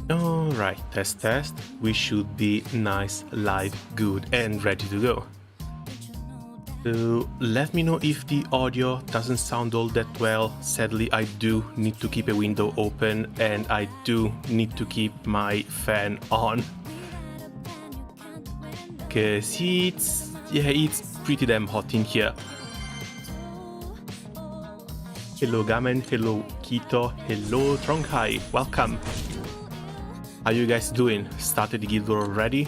Alright, test. We should be nice, live, good and ready to go. So let me know if the audio doesn't sound all that well. Sadly, I do need to keep a window open and I do need to keep my fan on. Cause it's pretty damn hot in here. Hello Gamen, hello Kito, hello Tronghai, welcome. How you guys doing? Started the guild war already?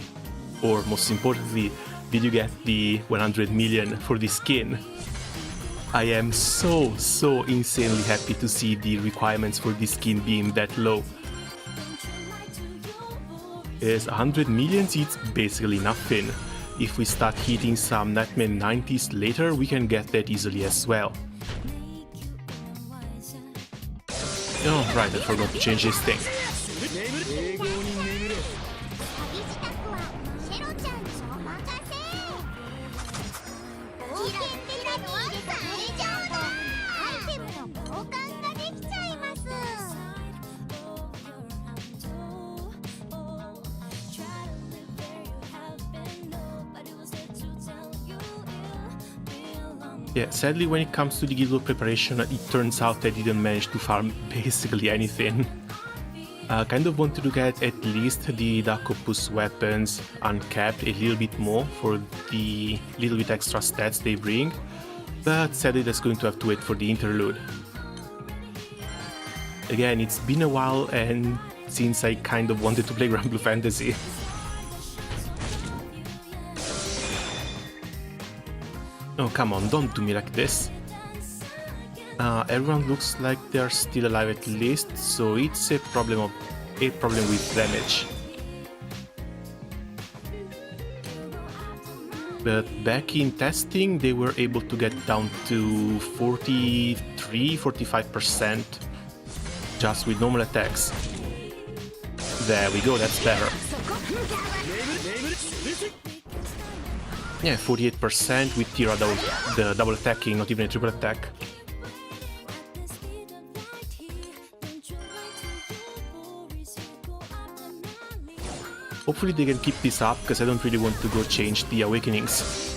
Or most importantly, did you get the 100 million for the skin? I am so insanely happy to see the requirements for the skin being that low. As 100 millions, it's basically nothing. If we start hitting some NM90s later, we can get that easily as well. Oh right, I forgot to change this thing. Yeah, sadly when it comes to the guild war preparation, it turns out I didn't manage to farm basically anything. I kind of wanted to get at least the Darkopus weapons uncapped a little bit more for the little bit extra stats they bring, but sadly that's going to have to wait for the interlude. Again, it's been a while and since I kind of wanted to play Granblue Fantasy. Oh, come on, don't do me like this. Everyone looks like they're still alive at least, so it's a problem with damage. But back in testing, they were able to get down to 43–45% just with normal attacks. There we go, that's better. Yeah, 48% with Tira, the double attacking, not even a triple attack. Hopefully they can keep this up, because I don't really want to go change the awakenings.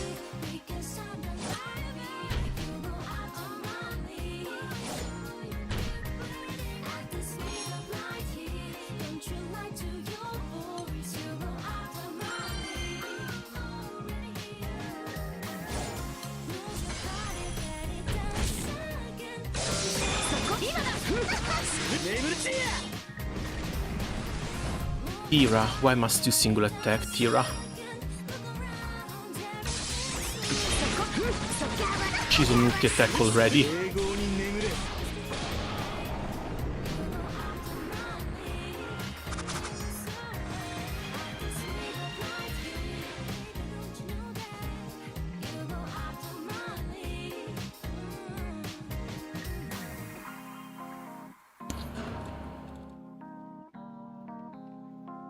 Tira, why must you single attack, Tira? She's on multi-attack already.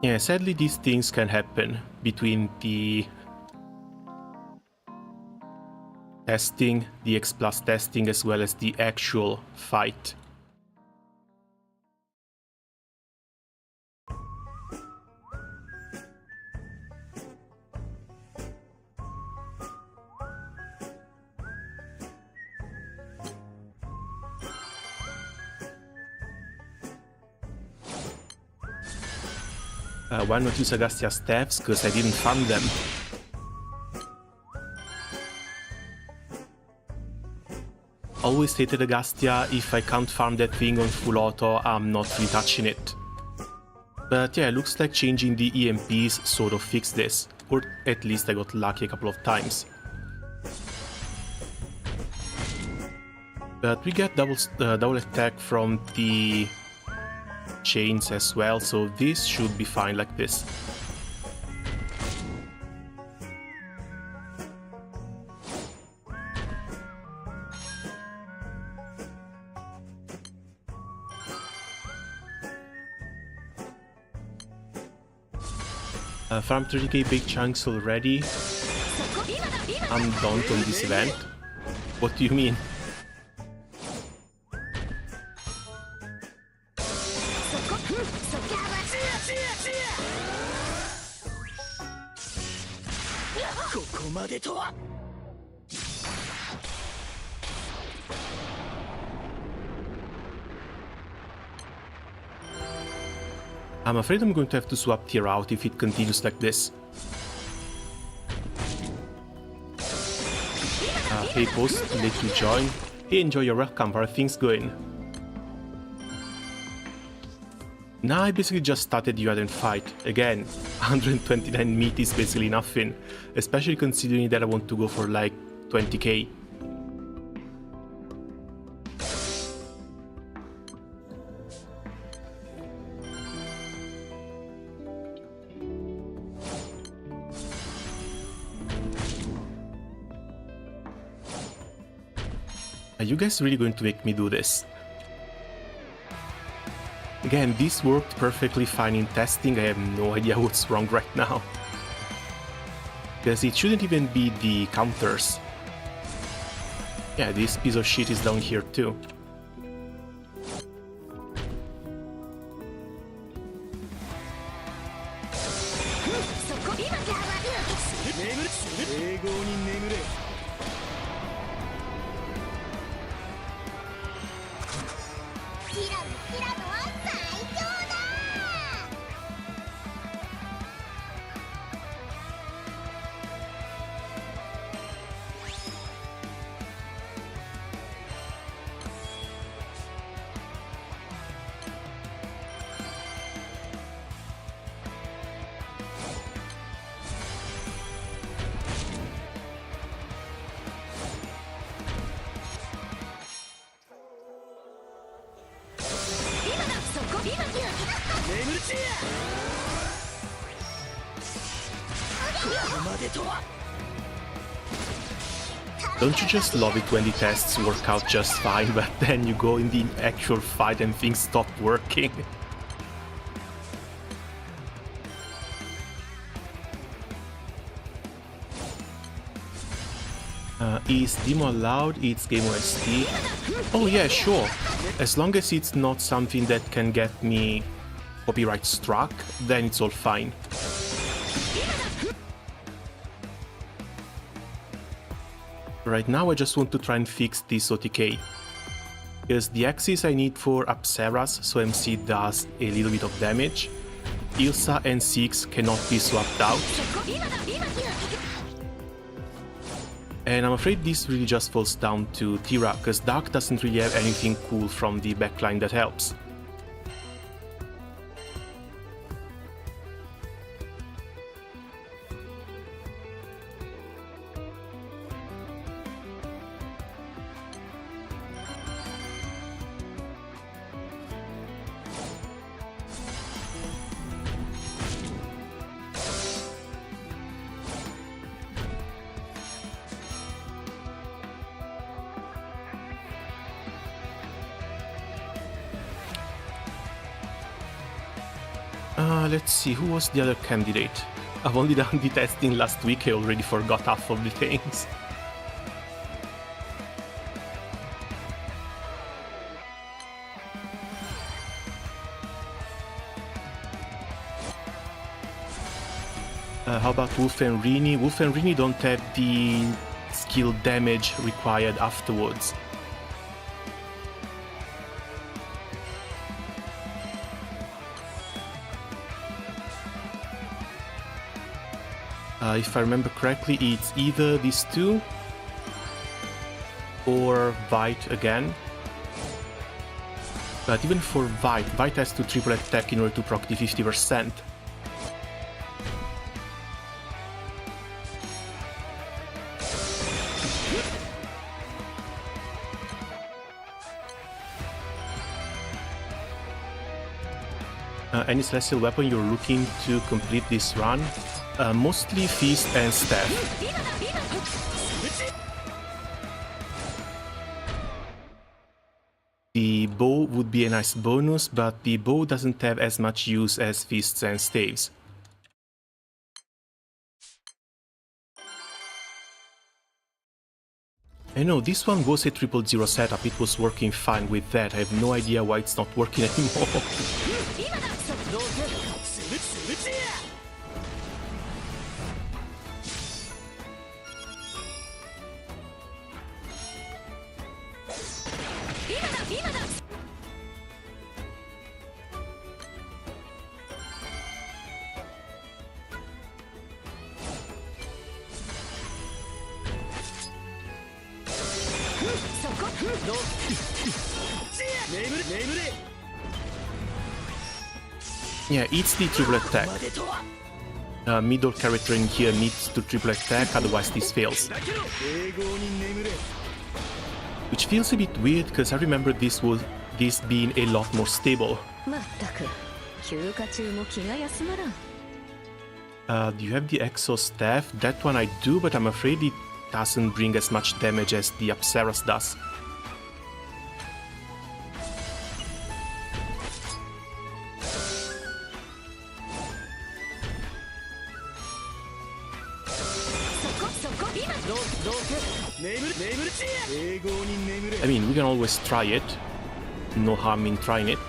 Yeah, sadly these things can happen between the testing, the X+ testing, as well as the actual fight. Why not use Agastya staffs? Because I didn't farm them. Always hated Agastya. If I can't farm that thing on full auto, I'm not really touching it. But yeah, looks like changing the EMPs sort of fixed this. Or at least I got lucky a couple of times. But we get double attack from the chains as well, so this should be fine like this. Farm 30k big chunks already. I'm done on this event. What do you mean? I'm afraid I'm going to have to swap tier out if it continues like this. Hey post, late to join. Hey, enjoy your welcome, how are things going? Now I basically just started the Ardent fight. Again, 129 meat is basically nothing, especially considering that I want to go for like 20k. Are you guys really going to make me do this? Again, this worked perfectly fine in testing, I have no idea what's wrong right now. Because it shouldn't even be the counters. Yeah, this piece of shit is down here too. Don't you just love it when the tests work out just fine, but then you go in the actual fight and things stop working? Is demo allowed? It's game OST? Oh yeah, sure. As long as it's not something that can get me copyright struck, then it's all fine. Right now I just want to try and fix this OTK. Because the axes I need for Apsaras, so MC does a little bit of damage. Ilsa and Six cannot be swapped out. And I'm afraid this really just falls down to Tira, because Dark doesn't really have anything cool from the backline that helps. Let's see, who was the other candidate? I've only done the testing last week, I already forgot half of the things. How about Wolf and Rini? Wolf and Rini don't have the skill damage required afterwards. If I remember correctly, it's either these two or Vite again. But even for Vite has to triple attack in order to proc the 50%. Any celestial weapon you're looking to complete this run? Mostly Feast and Staff. The bow would be a nice bonus, but the bow doesn't have as much use as Feasts and Staves. I know, this one was a 000 setup, it was working fine with that, I have no idea why it's not working anymore. Yeah, it's the triple attack. Middle character in here needs to triple attack, otherwise this fails. Which feels a bit weird, because I remember this being a lot more stable. Do you have the Exo Staff? That one I do, but I'm afraid it doesn't bring as much damage as the Apsaras does. I mean, we can always try it. No harm in trying it.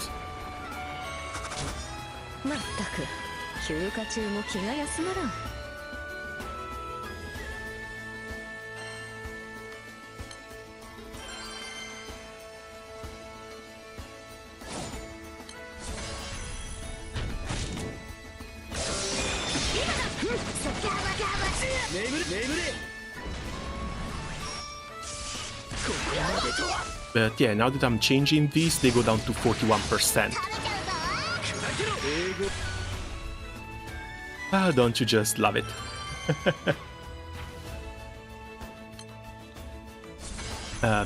But yeah, now that I'm changing these, they go down to 41%. Ah, don't you just love it?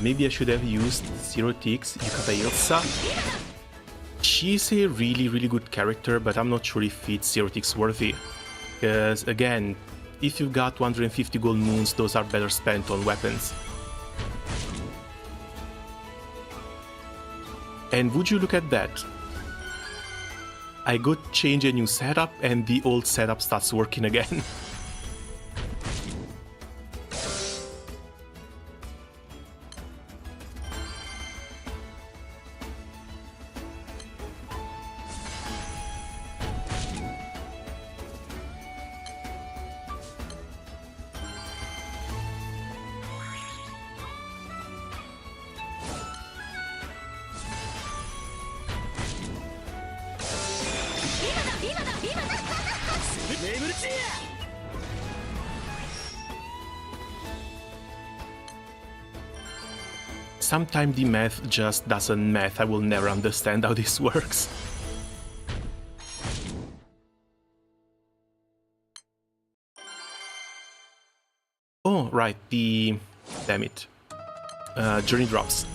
Maybe I should have used Zero Tix Yukata Ilsa. She's a really good character, but I'm not sure if it's Zero Tix worthy. Because again, if you've got 150 gold moons, those are better spent on weapons. And would you look at that? I go change a new setup and the old setup starts working again. Sometimes the math just doesn't math. I will never understand how this works. Oh, right, the... damn it. Journey drops.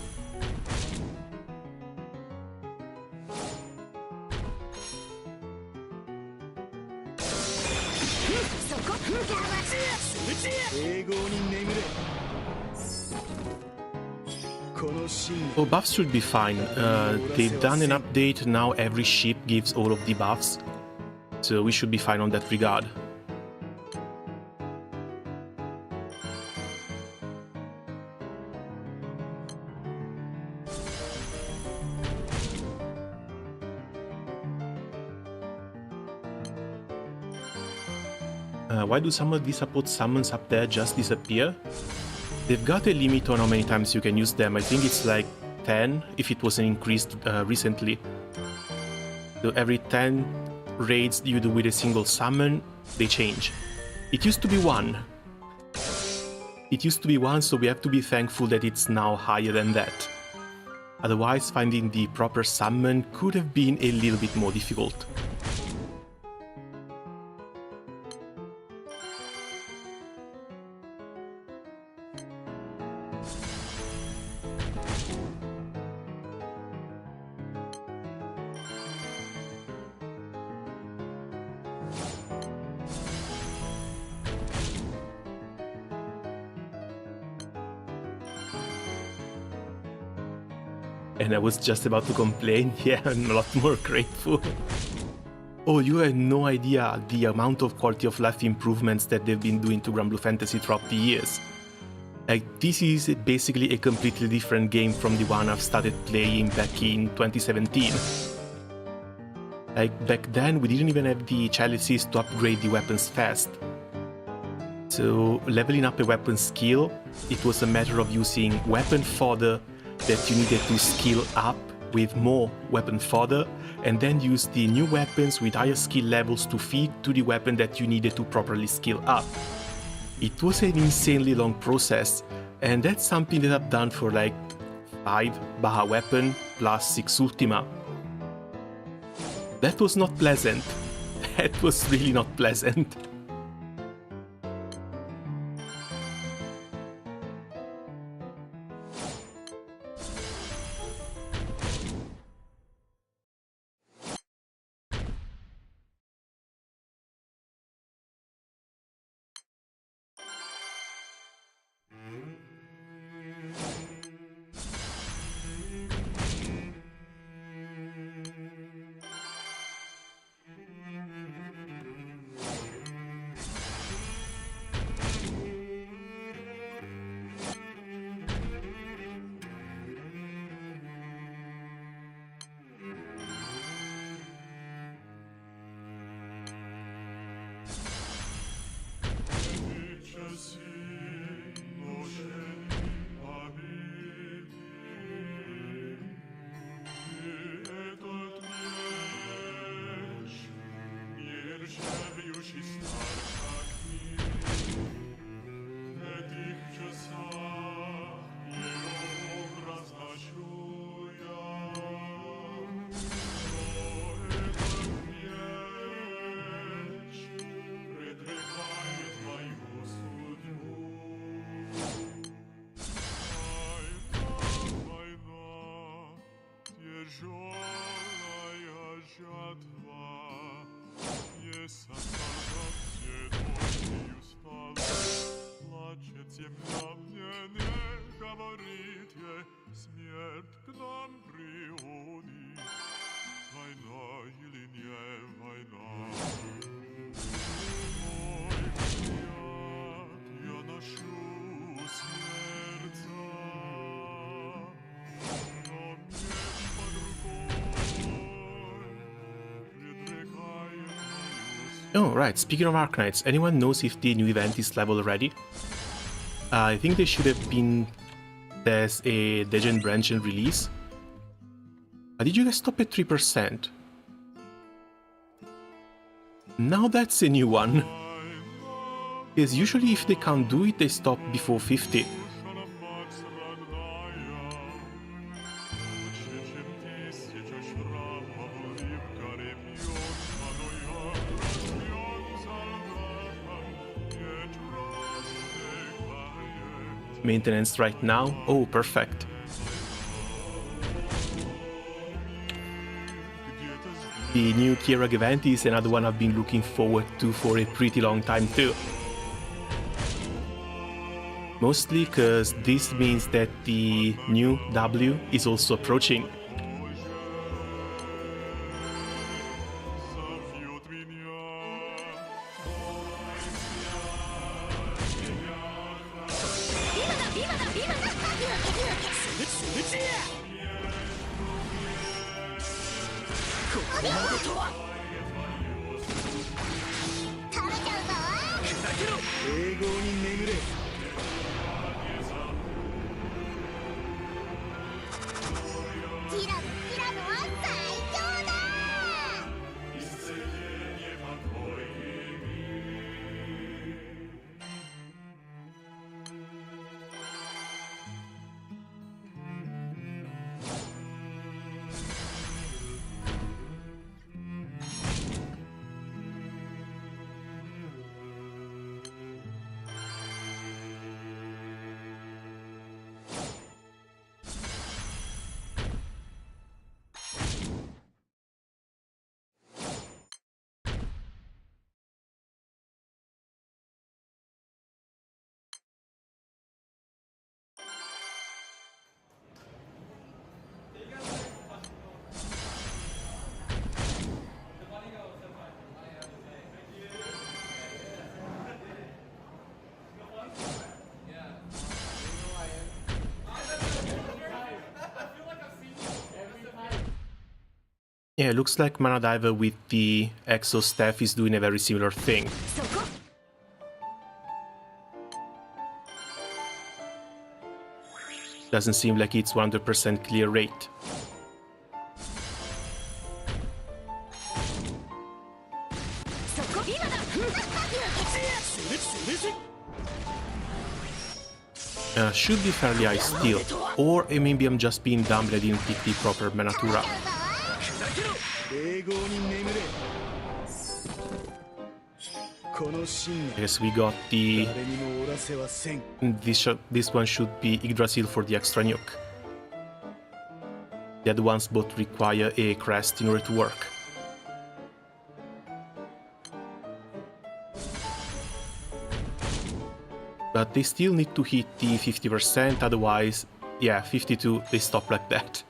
Oh, buffs should be fine. They've done an update, now every ship gives all of the buffs. So we should be fine on that regard. Why do some of these support summons up there just disappear? They've got a limit on how many times you can use them. I think it's like 10, if it wasn't increased recently. So every 10 raids you do with a single summon, they change. It used to be 1. It used to be 1, so we have to be thankful that it's now higher than that. Otherwise, finding the proper summon could have been a little bit more difficult. And I was just about to complain. Yeah, I'm a lot more grateful. Oh, you have no idea the amount of quality of life improvements that they've been doing to Granblue Fantasy throughout the years. Like, this is basically a completely different game from the one I've started playing back in 2017. Like, back then we didn't even have the chalices to upgrade the weapons fast. So, leveling up a weapon skill, it was a matter of using weapon fodder that you needed to skill up with more weapon fodder, and then use the new weapons with higher skill levels to feed to the weapon that you needed to properly skill up. It was an insanely long process, and that's something that I've done for like 5 Baja weapon plus 6 Ultima. That was not pleasant. That was really not pleasant. Oh, right, speaking of Arcanites, anyone knows if the new event is level already? I think they should have been... There's a Legend Branch and release. Did you guys stop at 3%? Now that's a new one. Because usually if they can't do it, they stop before 50. Maintenance right now. Oh, perfect. The new Kierag event is another one I've been looking forward to for a pretty long time too. Mostly because this means that the new W is also approaching. Yeah, it looks like Mana Diver with the Exo Staff is doing a very similar thing. Doesn't seem like it's 100% clear rate. Should be fairly high still, or maybe I'm just being dumb and I didn't pick the proper Manatura. Yes, we got the... This one should be Yggdrasil for the extra nuke. The other ones both require a crest in order to work. But they still need to hit the 50%, otherwise, yeah, 52, they stop like that.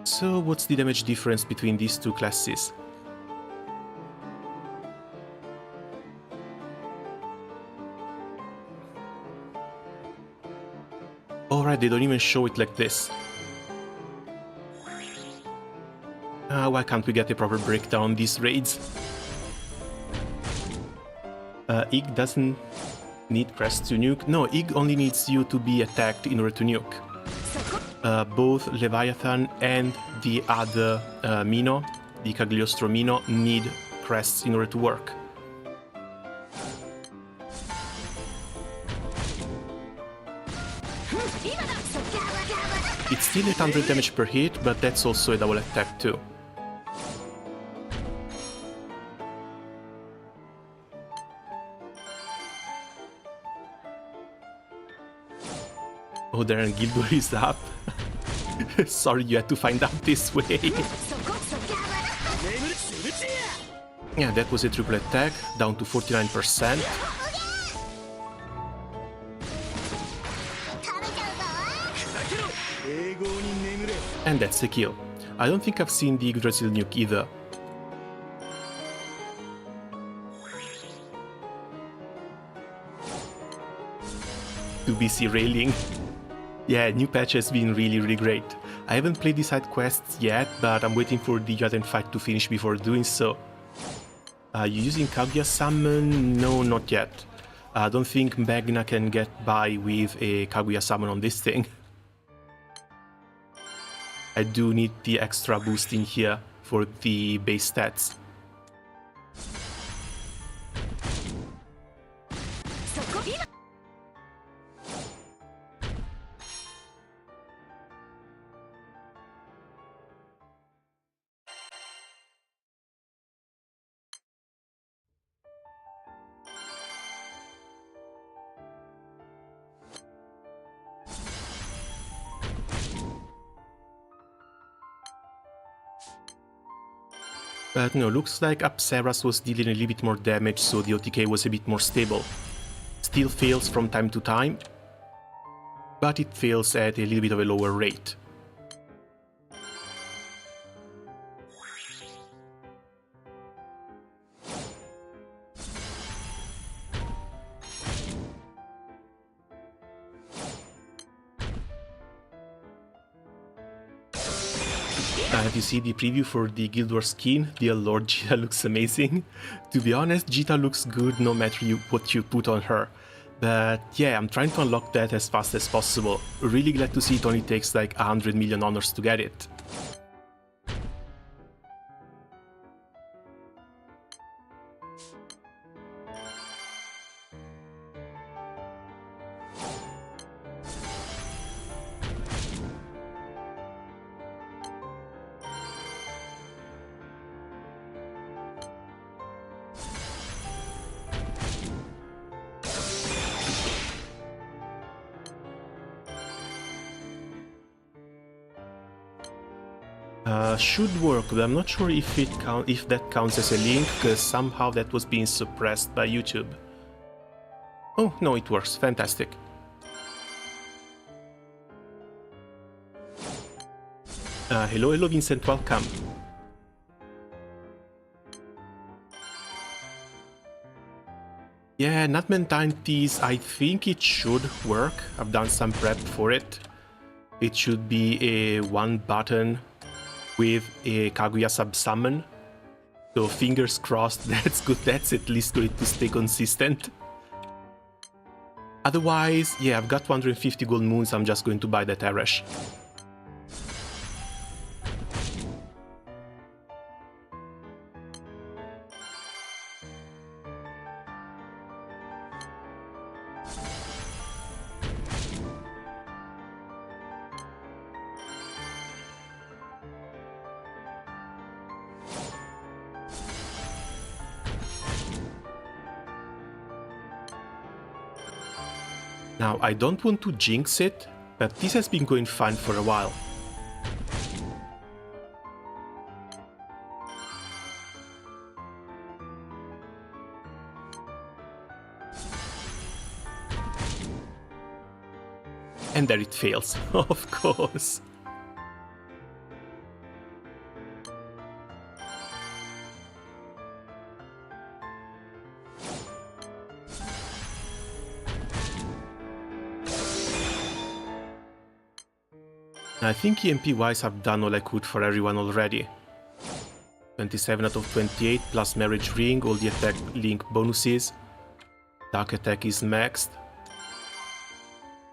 So what's the damage difference between these two classes? Alright, they don't even show it like this. Why can't we get a proper breakdown on these raids? Ig doesn't need crest to nuke. No, Ig only needs you to be attacked in order to nuke. Both Leviathan and the other Mino, the Cagliostro Mino, need crests in order to work. It's still 800 damage per hit, but that's also a double attack too. Oh, there, and Guild War is up. Sorry, you had to find out this way. Yeah, that was a triple attack, down to 49%. And that's a kill. I don't think I've seen the Yggdrasil nuke either. To BC railing. Yeah, new patch has been really great. I haven't played the side quests yet, but I'm waiting for the Jotun fight to finish before doing so. You using Kaguya summon? No, not yet. I don't think Magna can get by with a Kaguya summon on this thing. I do need the extra boost in here for the base stats. But no, looks like Apsaras was dealing a little bit more damage, so the OTK was a bit more stable. Still fails from time to time, but it fails at a little bit of a lower rate. Have you seen the preview for the Guild Wars skin? Dear Lord, Jita looks amazing. To be honest, Jita looks good no matter what you put on her. But yeah, I'm trying to unlock that as fast as possible. Really glad to see it only takes like 100 million honors to get it. Should work, but I'm not sure if that counts as a link, because somehow that was being suppressed by YouTube. Oh, no, it works. Fantastic. Hello Vincent, welcome. Yeah, NM90s, I think it should work. I've done some prep for it. It should be a one button with a Kaguya sub-summon. So fingers crossed, that's good. That's at least going to stay consistent. Otherwise, yeah, I've got 250 gold moons, I'm just going to buy that Arash. Now, I don't want to jinx it, but this has been going fine for a while. And there it fails, of course. I think EMP-wise I've done all I could for everyone already. 27 out of 28 plus Marriage Ring, all the attack link bonuses. Dark attack is maxed.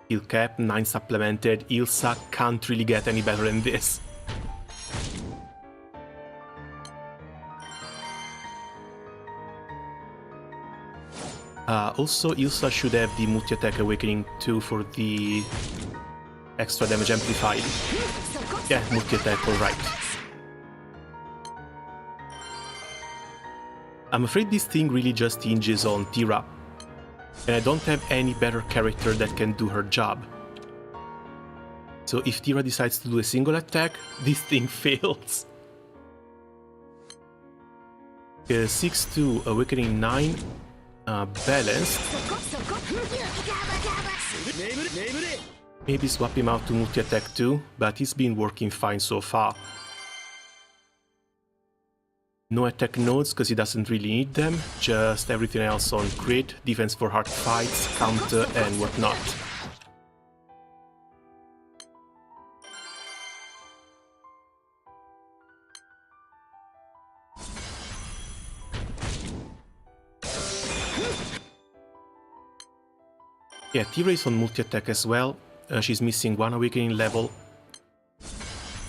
Heal cap, 9 supplemented. Ilsa can't really get any better than this. Also, Ilsa should have the multi-attack awakening too for the extra damage amplified. Yeah, multi-attack, alright. I'm afraid this thing really just hinges on Tira, and I don't have any better character that can do her job. So if Tira decides to do a single attack, this thing fails. 6-2, Awakening 9, balanced. Maybe swap him out to multi-attack too, but he's been working fine so far. No attack nodes because he doesn't really need them, just everything else on crit, defense for hard fights, counter and whatnot. Yeah, Tira is on multi-attack as well. She's missing 1 awakening level.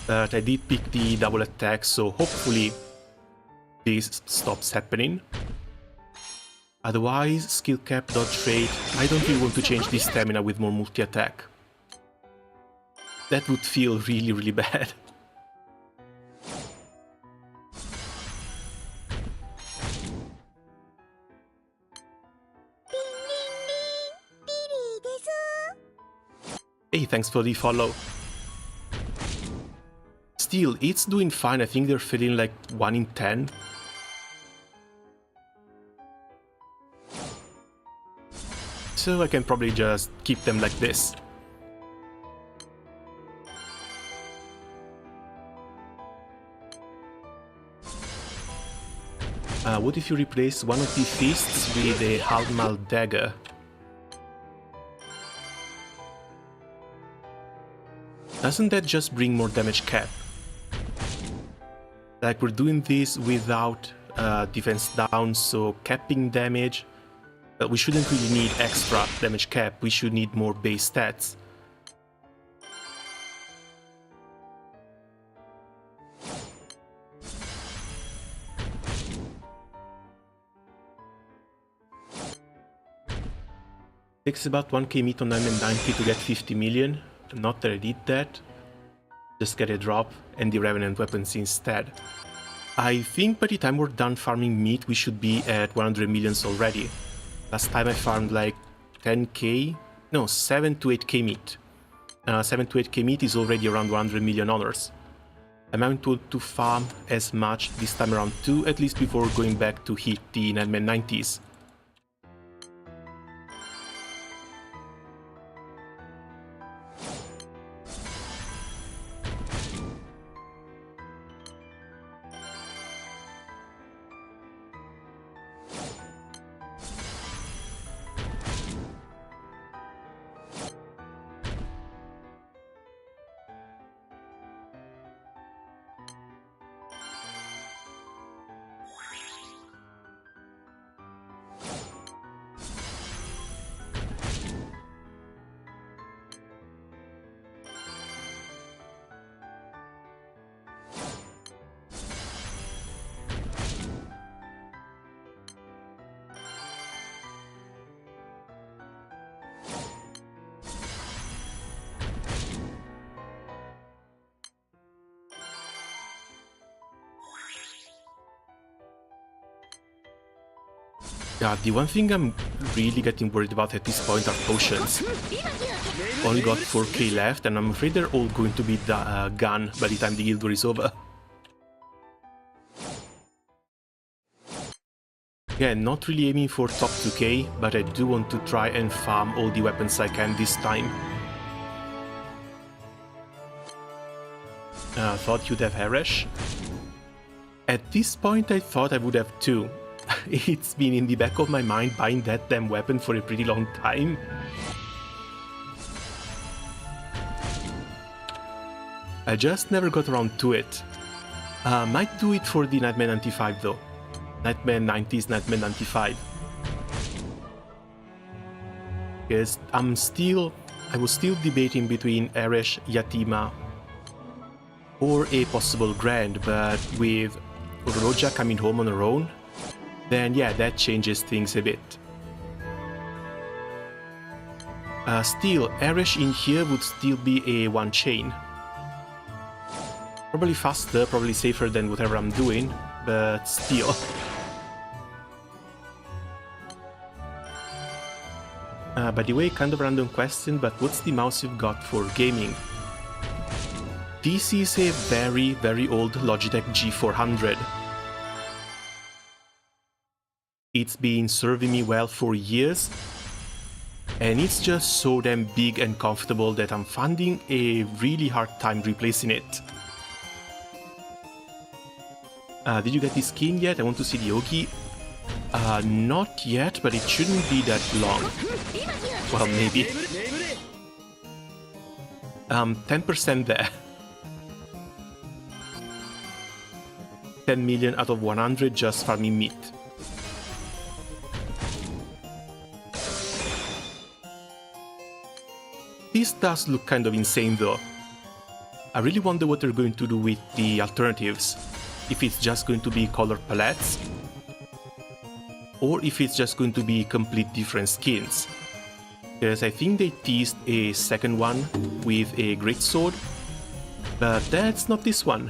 But I did pick the double attack, so hopefully this stops happening. Otherwise, skill cap, dodge rate. I don't really want to change the stamina with more multi-attack. That would feel really, really bad. Hey, thanks for the follow. Still, it's doing fine. I think they're feeling like 1 in 10. So I can probably just keep them like this. What if you replace one of the fists with a Halmal dagger? Doesn't that just bring more damage cap? Like, we're doing this without defense down, so capping damage. But we shouldn't really need extra damage cap, we should need more base stats. Takes about 1k meat on 990 to get 50 million. Not that I did that. Just get a drop and the Revenant weapons instead. I think by the time we're done farming meat, we should be at 100 millions already. Last time I farmed like 10k, no, 7 to 8k meat. 7 to 8k meat is already around 100 million honors. I'm going to farm as much this time around too, at least before going back to hit the NM90s. Yeah, the one thing I'm really getting worried about at this point are potions. Only got 4k left, and I'm afraid they're all going to be gone by the time the guild war is over. Yeah, not really aiming for top 2k, but I do want to try and farm all the weapons I can this time. Thought you'd have Harash. At this point I thought I would have two. It's been in the back of my mind buying that damn weapon for a pretty long time. I just never got around to it. Might do it for the Nightmare 95 though. Nightmare 90s, Nightmare 95. Because I was still debating between Eresh, Yatima, or a possible Grand, but with Roja coming home on her own, then yeah, that changes things a bit. Still, Eresh in here would still be a one chain. Probably faster, probably safer than whatever I'm doing, but still. By the way, kind of random question, but what's the mouse you've got for gaming? This is a very, very old Logitech G400. It's been serving me well for years, and it's just so damn big and comfortable that I'm finding a really hard time replacing it. Did you get this skin yet? I want to see the Ogi. Not yet, but it shouldn't be that long. Well, maybe. 10% there. 10 million out of 100 just farming meat. This does look kind of insane though. I really wonder what they're going to do with the alternatives. If it's just going to be color palettes, or if it's just going to be complete different skins. Because I think they teased a second one with a greatsword, but that's not this one.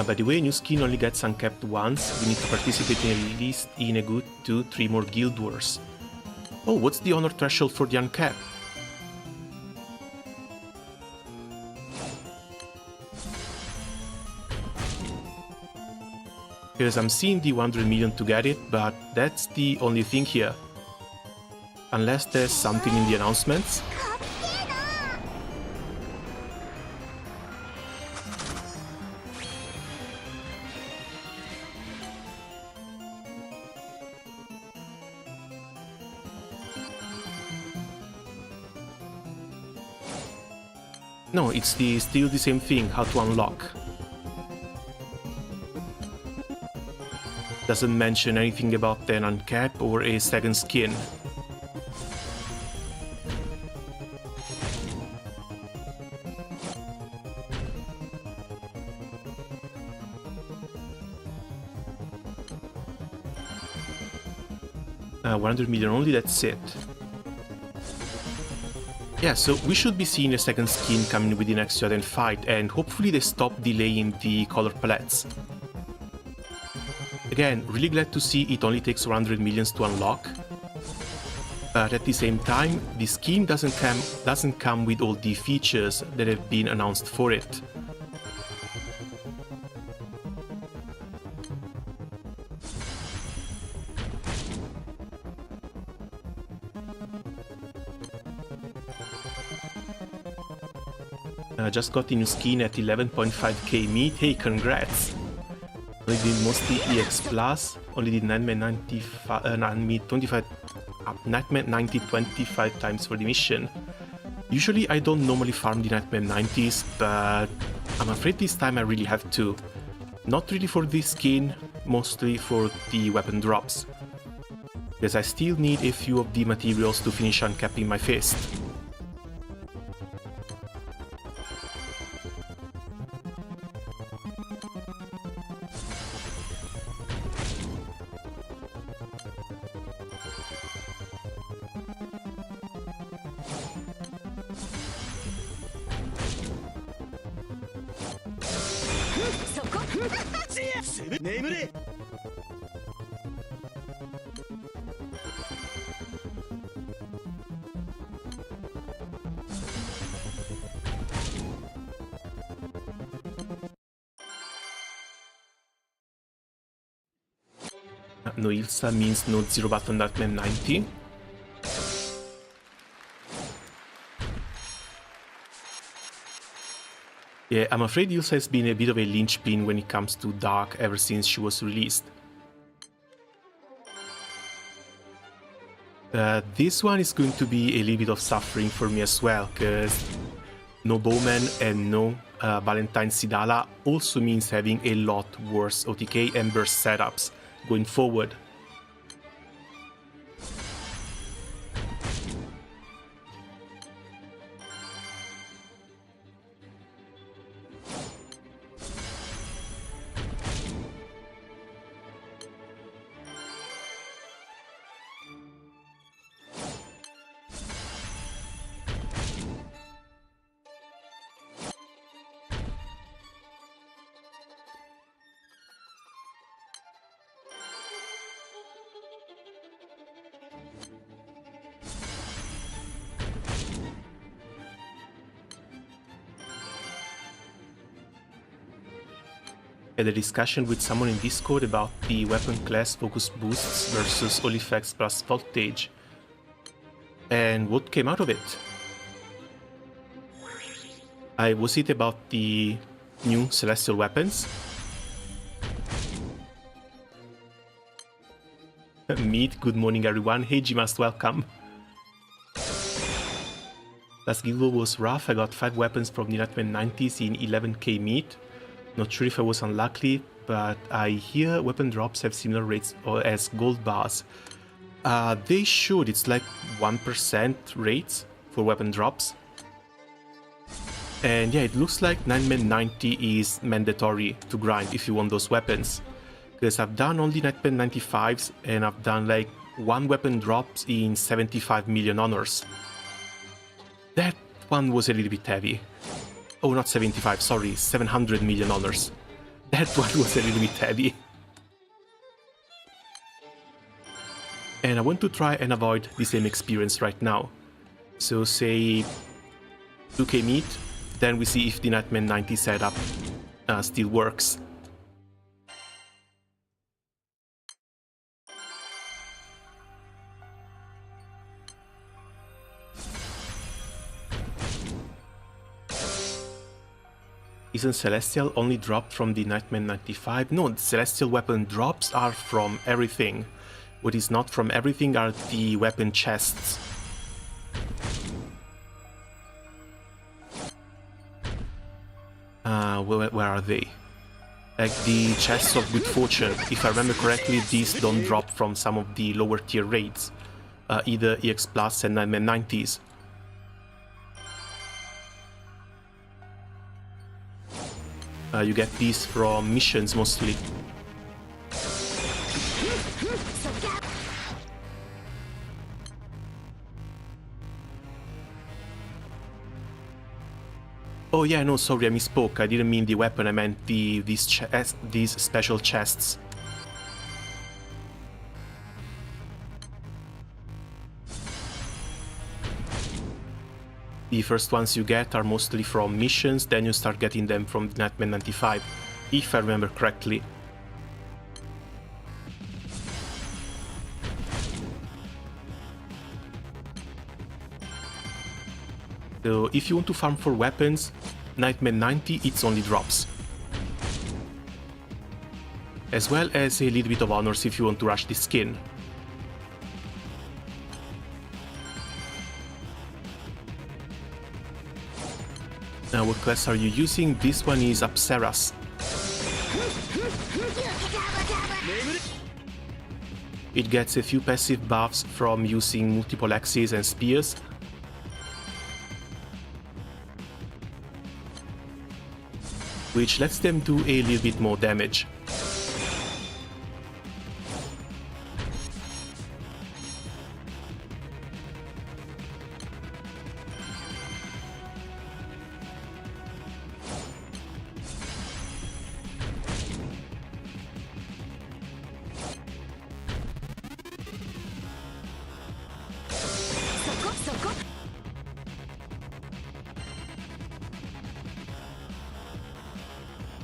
By the way, new skin only gets uncapped once. We need to participate in at least in a good 2-3 more guild wars. Oh, what's the honor threshold for the uncapped? Because I'm seeing the 100 million to get it, but that's the only thing here. Unless there's something in the announcements. No, it's still the same thing, how to unlock. Doesn't mention anything about an uncap or a second skin. $100 million only, that's it. Yeah, so we should be seeing a second skin coming with the next Jordan fight, and hopefully they stop delaying the color palettes. Again, really glad to see it only takes 100 millions to unlock, but at the same time, the skin doesn't come with all the features that have been announced for it. Just got a new skin at 11.5k meat. Hey, congrats! Only did mostly EX Plus, only did Nightmare 90 25 times for the mission. Usually I don't normally farm the Nightmare 90s, but I'm afraid this time I really have to. Not really for this skin, mostly for the weapon drops. Because I still need a few of the materials to finish uncapping my fist. No Ilsa means no zero button Nightmare 90. Yeah, I'm afraid Ilsa has been a bit of a linchpin when it comes to Dark ever since she was released. This one is going to be a little bit of suffering for me as well, because no Bowman and no Valentine Sidala also means having a lot worse OTK and burst setups going forward. Had a discussion with someone in Discord about the weapon class focus boosts versus all effects plus voltage, and what came out of it. Was it about the new celestial weapons? Meet, good morning everyone. Hey Gmast, welcome. Last guild was rough. I got 5 weapons from the Nightmare 90s in 11k meat. Not sure if I was unlucky, but I hear weapon drops have similar rates as gold bars. They should. It's like 1% rates for weapon drops. And yeah, it looks like Nightmare 90 is mandatory to grind if you want those weapons. Because I've done only Nightmare 95s and I've done like 1 weapon drops in 75 million honors. That one was a little bit heavy. Oh, not 75, sorry, 700 million honors. That one was a little bit heavy. And I want to try and avoid the same experience right now. So say 2k meat, then we see if the Nightmare 90 setup still works. Isn't Celestial only dropped from the Nightmare 95? No, the Celestial weapon drops are from everything. What is not from everything are the weapon chests. Where are they? Like the chests of good fortune. If I remember correctly, these don't drop from some of the lower tier raids. Either EX Plus and Nightmare 90s. You get these from missions mostly. Oh yeah, no, sorry, I misspoke. I didn't mean the weapon, I meant these special chests. The first ones you get are mostly from missions, then you start getting them from Nightmare 95, if I remember correctly. So if you want to farm for weapons, Nightmare 90 it's only drops. As well as a little bit of honors if you want to rush the skin. Now, what class are you using? This one is Apsaras. It gets a few passive buffs from using multiple axes and spears. Which lets them do a little bit more damage.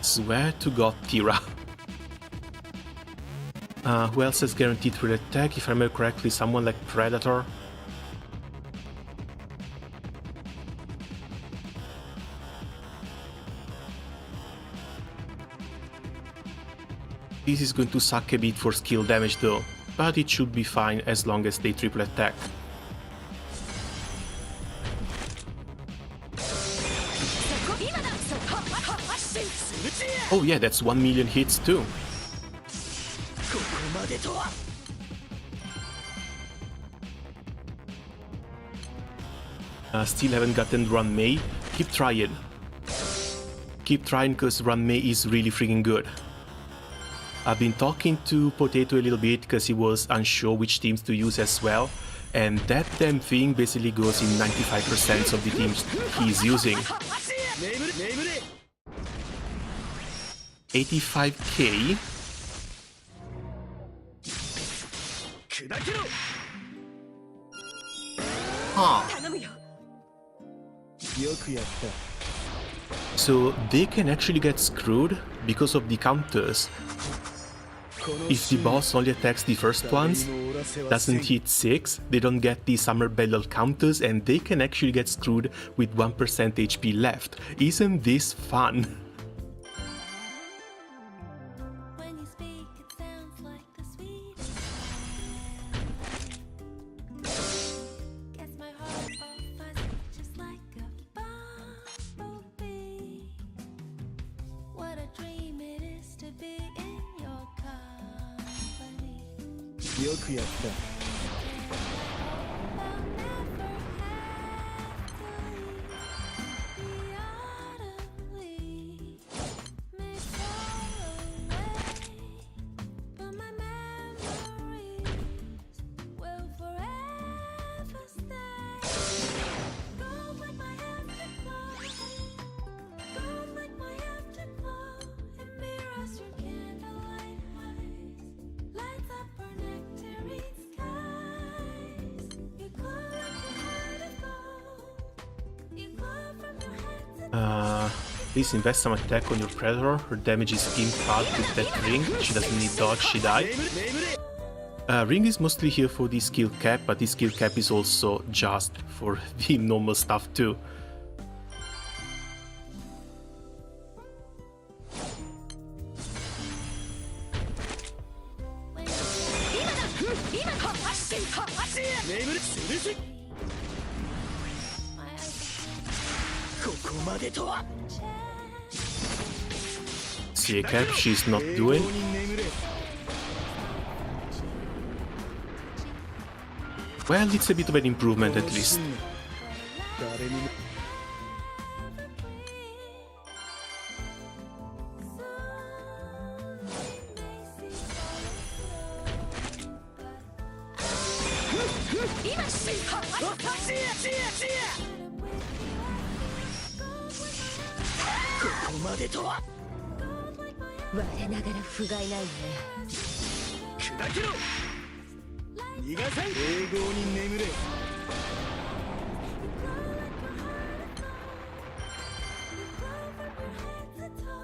Swear to God, Tira. Who else has guaranteed crit attack? If I remember correctly, someone like Predator. This is going to suck a bit for skill damage though, but it should be fine as long as they triple attack. Oh yeah, that's 1 million hits too. Still haven't gotten Run May. Keep trying. Keep trying because Run May is really freaking good. I've been talking to Potato a little bit because he was unsure which teams to use as well. And that damn thing basically goes in 95% of the teams he's using. 85k. Huh. So they can actually get screwed because of the counters. If the boss only attacks the first ones, doesn't hit 6, they don't get the summer battle counters and they can actually get screwed with 1% HP left. Isn't this fun? Please invest some attack on your Predator. Her damage is impulse with that ring. She doesn't need dodge, she died. Ring is mostly here for the skill cap, but the skill cap is also just for the normal stuff too. CA cap she's not doing. Well, it's a bit of an improvement at least.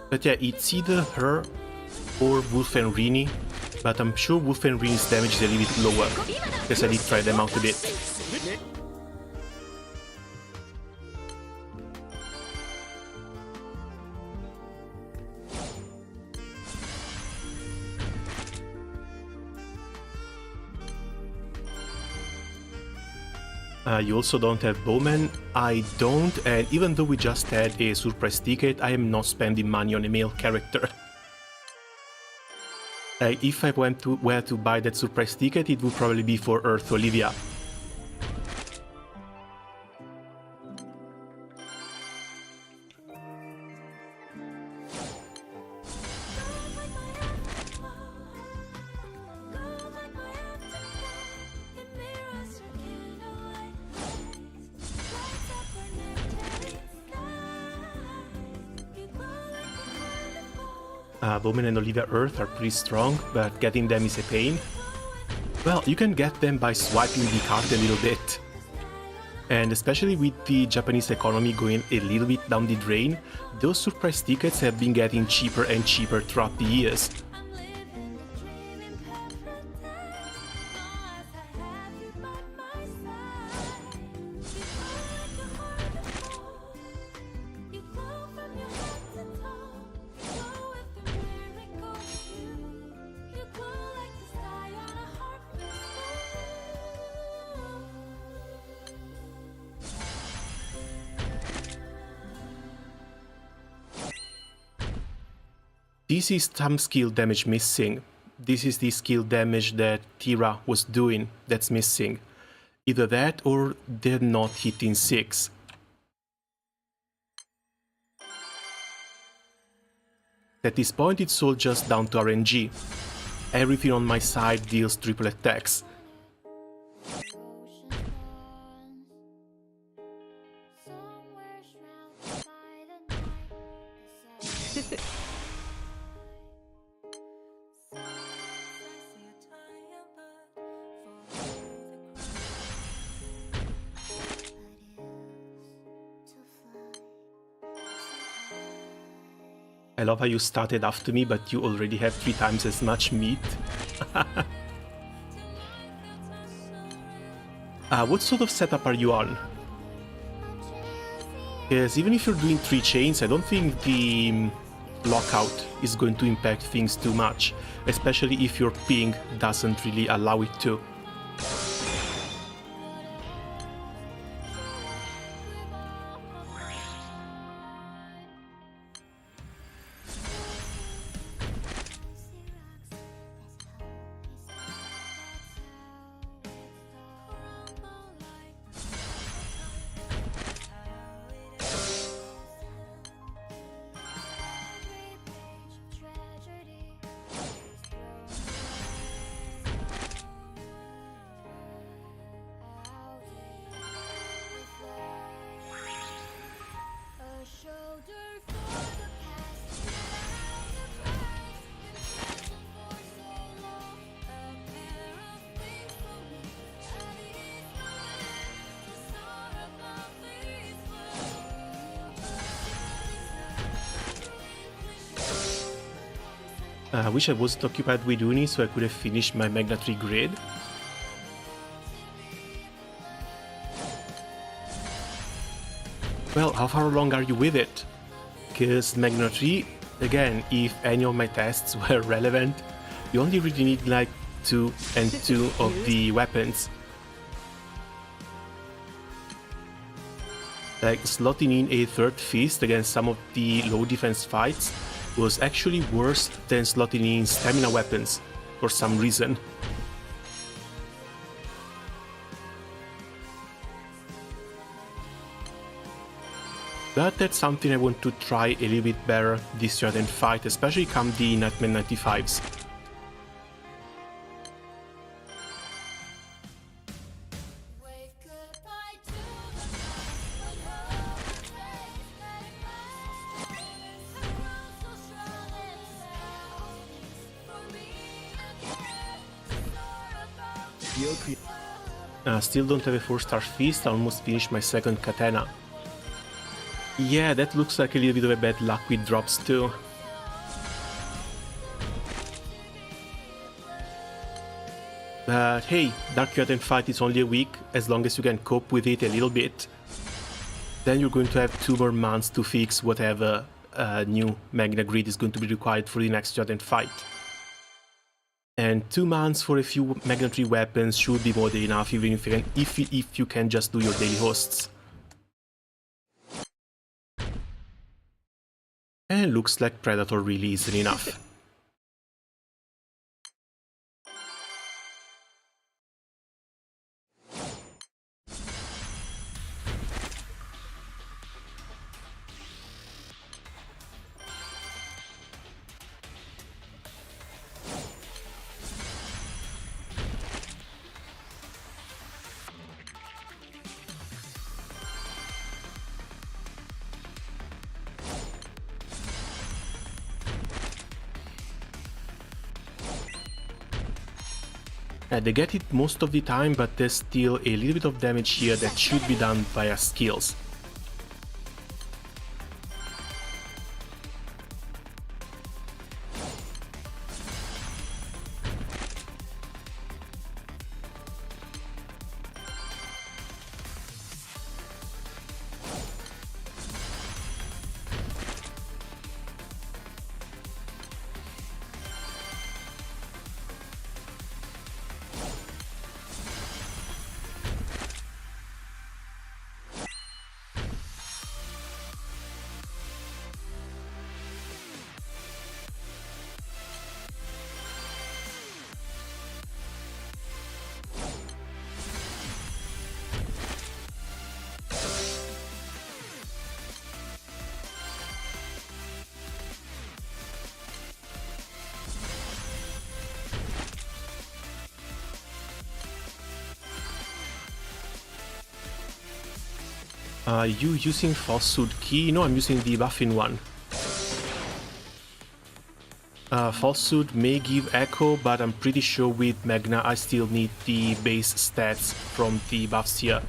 But yeah, it's either her or Wolf and Rini, but I'm sure Wolf and Rini's damage is a little bit lower, because I did try them out a bit. You also don't have Bowman. I don't, and even though we just had a surprise ticket, I am not spending money on a male character. If I were to buy that surprise ticket, it would probably be for Earth Olivia. Bowman and Olivia Earth are pretty strong, but getting them is a pain. Well, you can get them by swiping the card a little bit. And especially with the Japanese economy going a little bit down the drain, those surprise tickets have been getting cheaper and cheaper throughout the years. This is some skill damage missing. This is the skill damage that Tira was doing that's missing. Either that or they're not hitting 6. At this point it's all just down to RNG. Everything on my side deals triple attacks. I love how you started after me, but you already have 3 times as much meat. What sort of setup are you on? Because even if you're doing 3 chains, I don't think the lockout is going to impact things too much, especially if your ping doesn't really allow it to. I wish I wasn't occupied with uni so I could have finished my Magna 3 grid. Well, how far along are you with it? Because Magna 3, again, if any of my tests were relevant, you only really need like 2 and 2 of the weapons. Like slotting in a 3rd fist against some of the low defense fights was actually worse than slotting in stamina weapons for some reason. But that's something I want to try a little bit better this year than fight, especially come the Nightmare 95s. Still don't have a 4-star fist, I almost finished my 2nd katana. Yeah, that looks like a little bit of a bad luck with drops too. But hey, Dark Curtain fight is only a week, as long as you can cope with it a little bit. Then you're going to have 2 more months to fix whatever new Magna grid is going to be required for the next Curtain fight. And 2 months for a few Magna 3 weapons should be more than enough, even if you can just do your daily hosts. And looks like Predator really isn't enough. They get it most of the time, but there's still a little bit of damage here that should be done via skills. Are you using falsehood key? No, I'm using the buffing one. Falsehood may give echo, but I'm pretty sure with Magna I still need the base stats from the buffs here.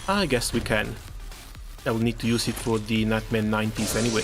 I guess we can. I will need to use it for the Nightmare 90s anyway.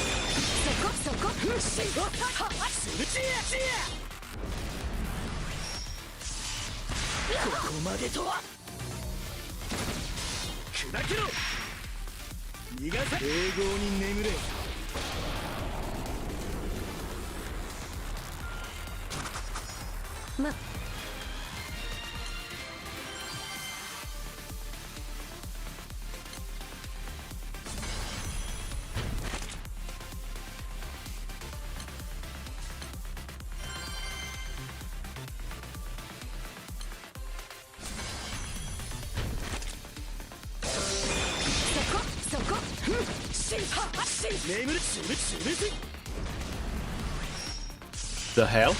The hell?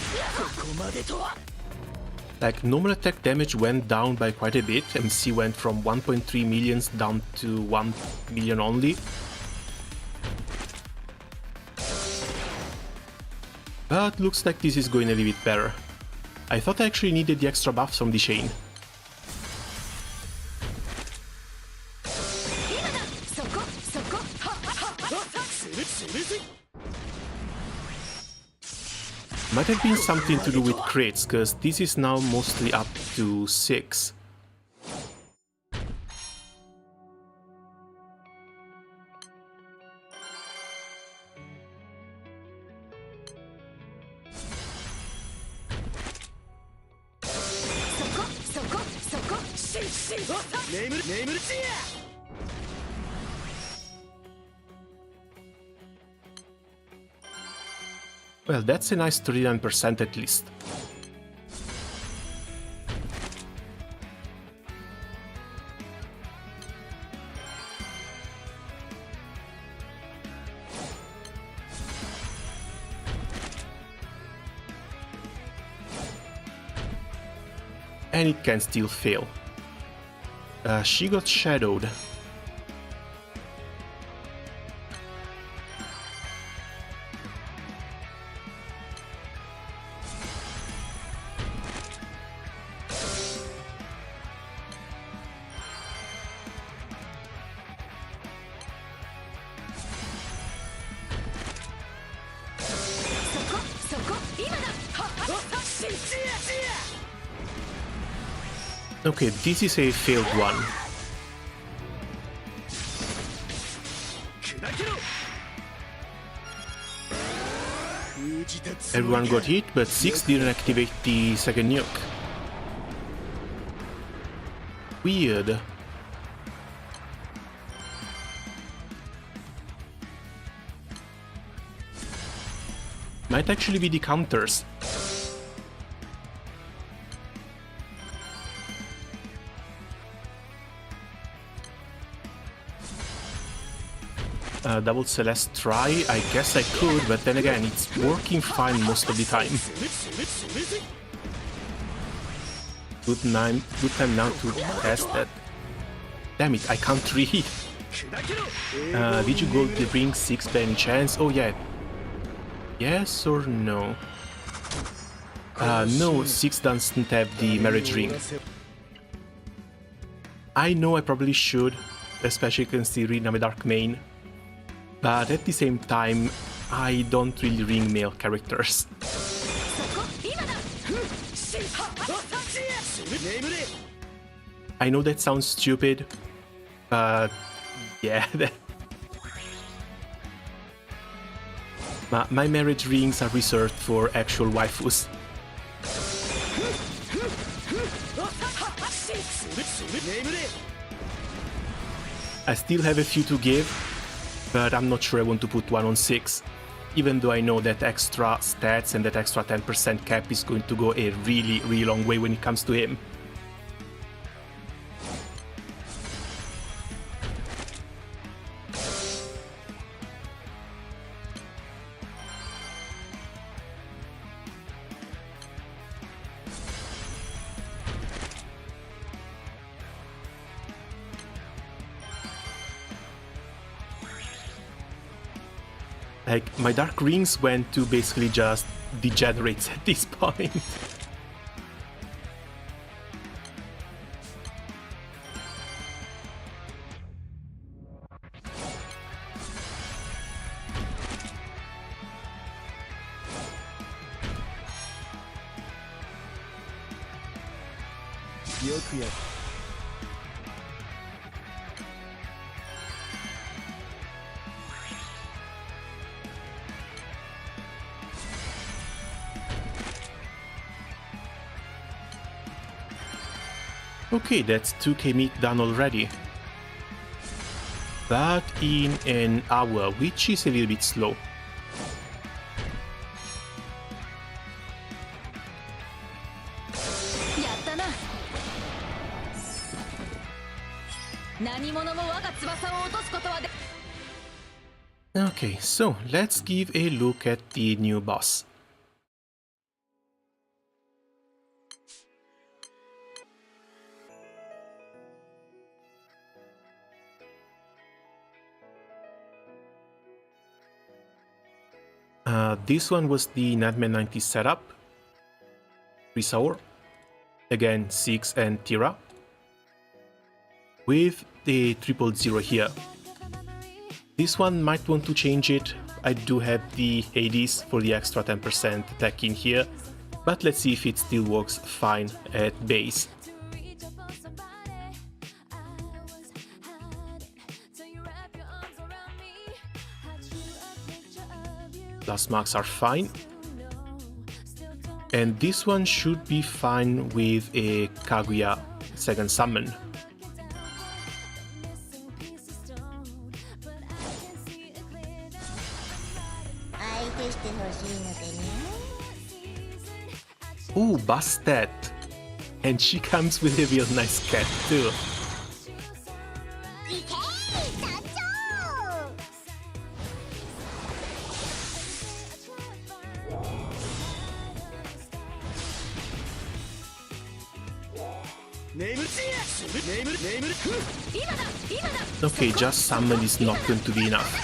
Like, normal attack damage went down by quite a bit. MC went from 1.3 millions down to 1 million only. But looks like this is going a little bit better. I thought I actually needed the extra buffs from the chain. Might have been something to do with crits, because this is now mostly up to 6. Well, that's a nice 39% at least. And it can still fail. She got shadowed. Okay, this is a failed one. Everyone got hit, but 6 didn't activate the second nuke. Weird. Might actually be the counters. Double Celeste try, I guess I could, but then again, it's working fine most of the time. Good time now to test that. Damn it, I can't read. Did you go to ring 6 by any chance? Oh yeah. Yes or no? No, 6 doesn't have the marriage ring. I know I probably should, especially considering I'm a dark main. But at the same time, I don't really ring male characters. I know that sounds stupid, but yeah. My marriage rings are reserved for actual waifus. I still have a few to give, but I'm not sure I want to put one on 6, even though I know that extra stats and that extra 10% cap is going to go a really, really long way when it comes to him. Like, my dark rings went to basically just degenerates at this point. Okay, that's 2k meat done already. But in an hour, which is a little bit slow. Okay, so let's give a look at the new boss. This one was the NM90s setup. 3 Sour, again 6 and Tira, with the 000 here. This one might want to change it. I do have the Hades for the extra 10% attack in here, but let's see if it still works fine at base. Plus marks are fine. And this one should be fine with a Kaguya second summon. Ooh, Bastet! And she comes with a real nice cat too. Okay, just summon is not going to be enough.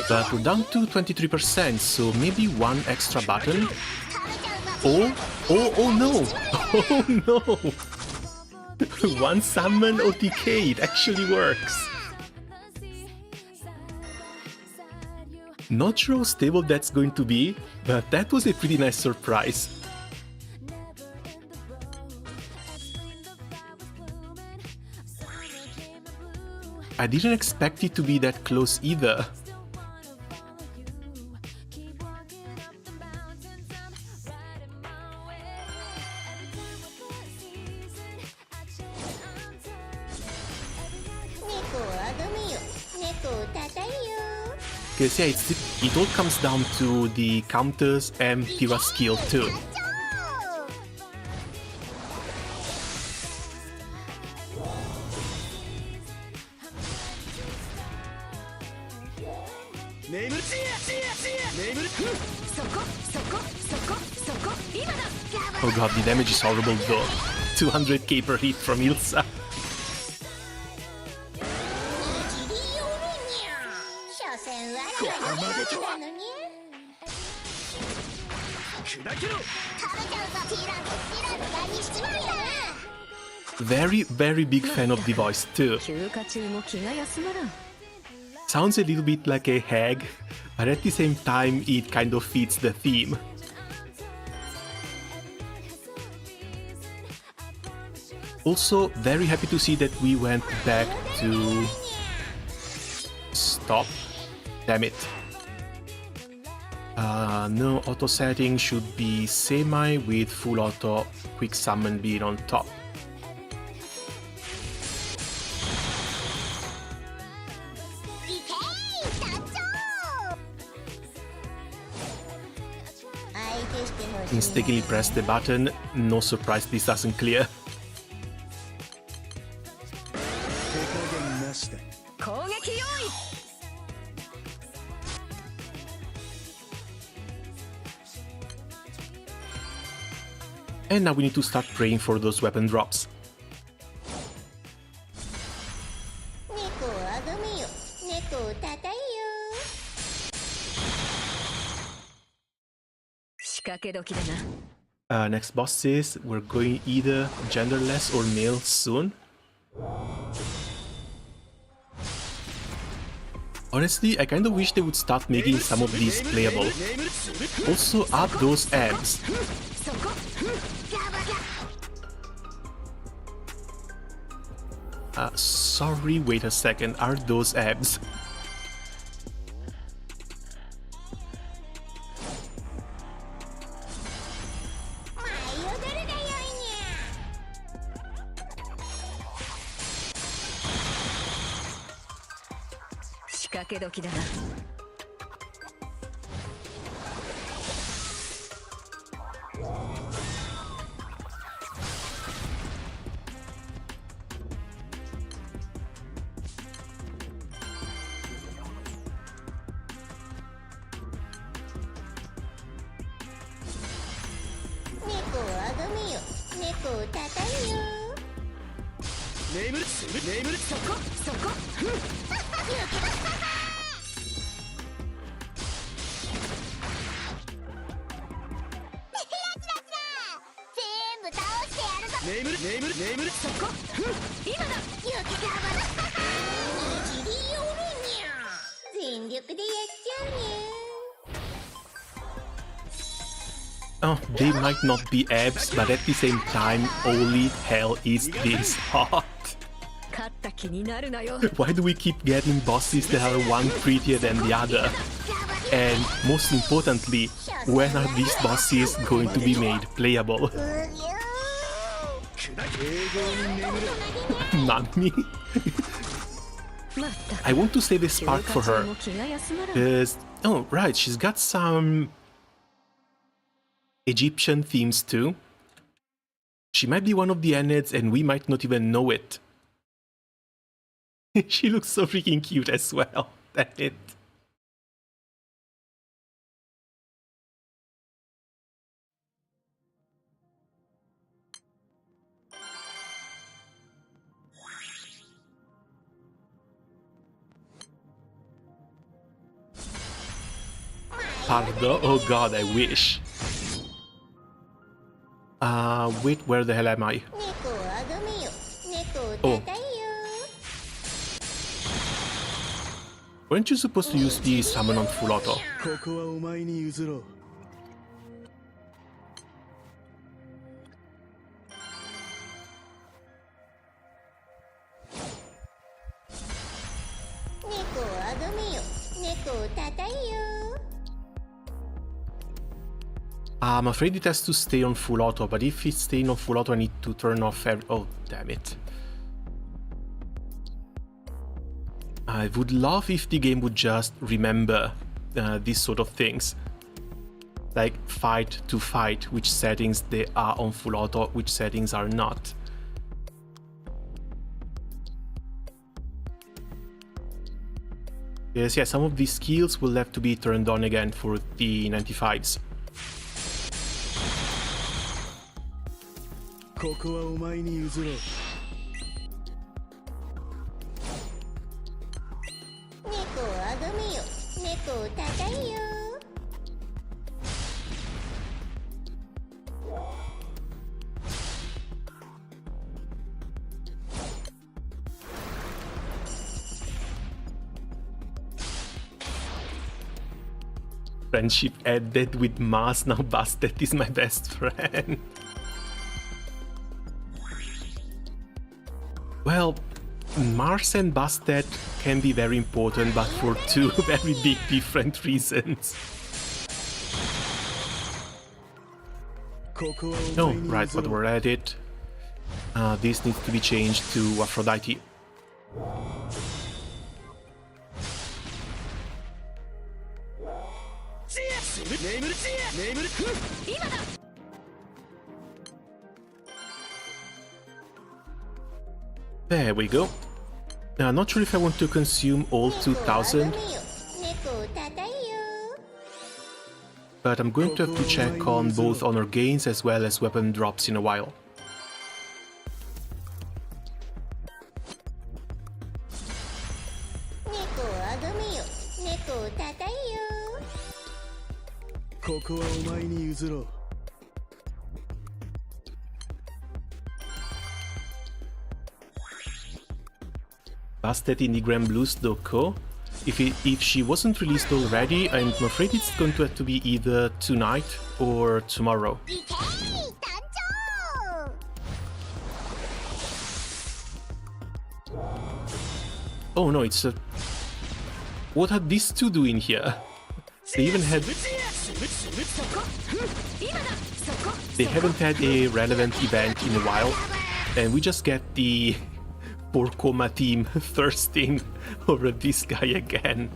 But we're down to 23%, so maybe one extra button? Oh no! Oh no! One summon OTK, it actually works! Not sure how stable that's going to be, but that was a pretty nice surprise. I didn't expect it to be that close either. Because yeah, it all comes down to the counters and Tira's skill too. Oh god, the damage is horrible though. 200k per hit from Ilsa. Very big fan of the voice too. Sounds a little bit like a hag, but at the same time it kind of fits the theme. Also, very happy to see that we went back to... Stop. Damn it. No auto setting, should be semi with full auto quick summon being on top. Mistakenly press the button, no surprise this doesn't clear. And now we need to start praying for those weapon drops. Next bosses, we're going either genderless or male soon. Honestly, I kind of wish they would start making some of these playable. Also, add those abs. Sorry, wait a second, are those abs? Oh, they might not be abs, but at the same time, holy hell is this hot! Why do we keep getting bosses that are one prettier than the other? And most importantly, when are these bosses going to be made playable? Nani? I want to save a spark for her. Oh, right, she's got some Egyptian themes too. She might be one of the Eneds and we might not even know it. She looks so freaking cute as well. Damn it. Pardo? Oh god, I wish. Wait, where the hell am I? Oh. Weren't you supposed to use the summon on full auto? I'm afraid it has to stay on full auto, but if it's staying on full auto I need to turn off every... Oh, damn it. I would love if the game would just remember these sort of things. Like fight to fight, which settings they are on full auto, which settings are not. Yes, yeah, some of these skills will have to be turned on again for the 95s. ここはお前に譲ろう。猫をあがめよ、猫をたたえよ。Friendship ended with Mars, now Bastet is my best friend. Well, Mars and Bastet can be very important, but for two very big different reasons. Oh, right, but we're at it. This needs to be changed to Aphrodite. There we go. Not sure if I want to consume all 2000, but I'm going to have to check on both honor gains as well as weapon drops in a while. Bastet in the Granblue's Doko. If she wasn't released already, I'm afraid it's going to have to be either tonight or tomorrow. Oh no, it's a... What are these two doing here? They even had... They haven't had a relevant event in a while, and we just get the 4 Coma team thirsting over this guy again.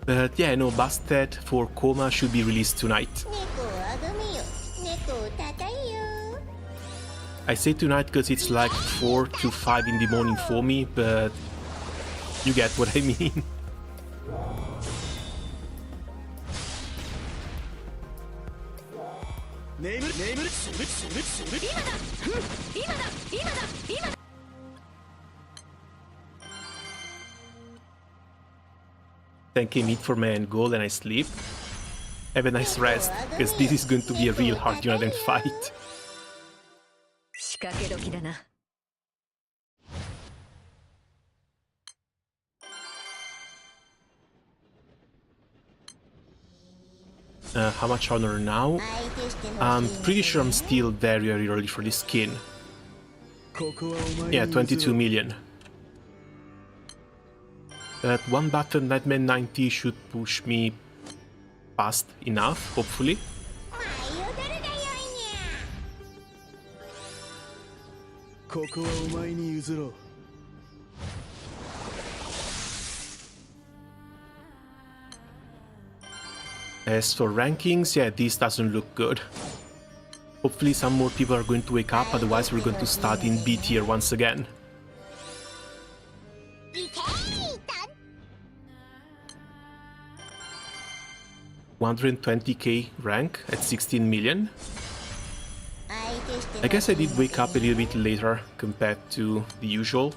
But yeah, no, Bastet for Coma should be released tonight. I say tonight because it's like 4 to 5 in the morning for me, but you get what I mean. Thank you, Meatfarming goal, and I sleep. Have a nice rest, because this is going to be a real hard United fight. How much honor now? I'm pretty sure I'm still very early for this skin. Yeah, 22 million. That one button Nightmare 90 should push me fast enough, hopefully. As for rankings, yeah, this doesn't look good. Hopefully some more people are going to wake up, otherwise we're going to start in B tier once again. $120k rank at 16 million. I guess I did wake up a little bit later compared to the usual.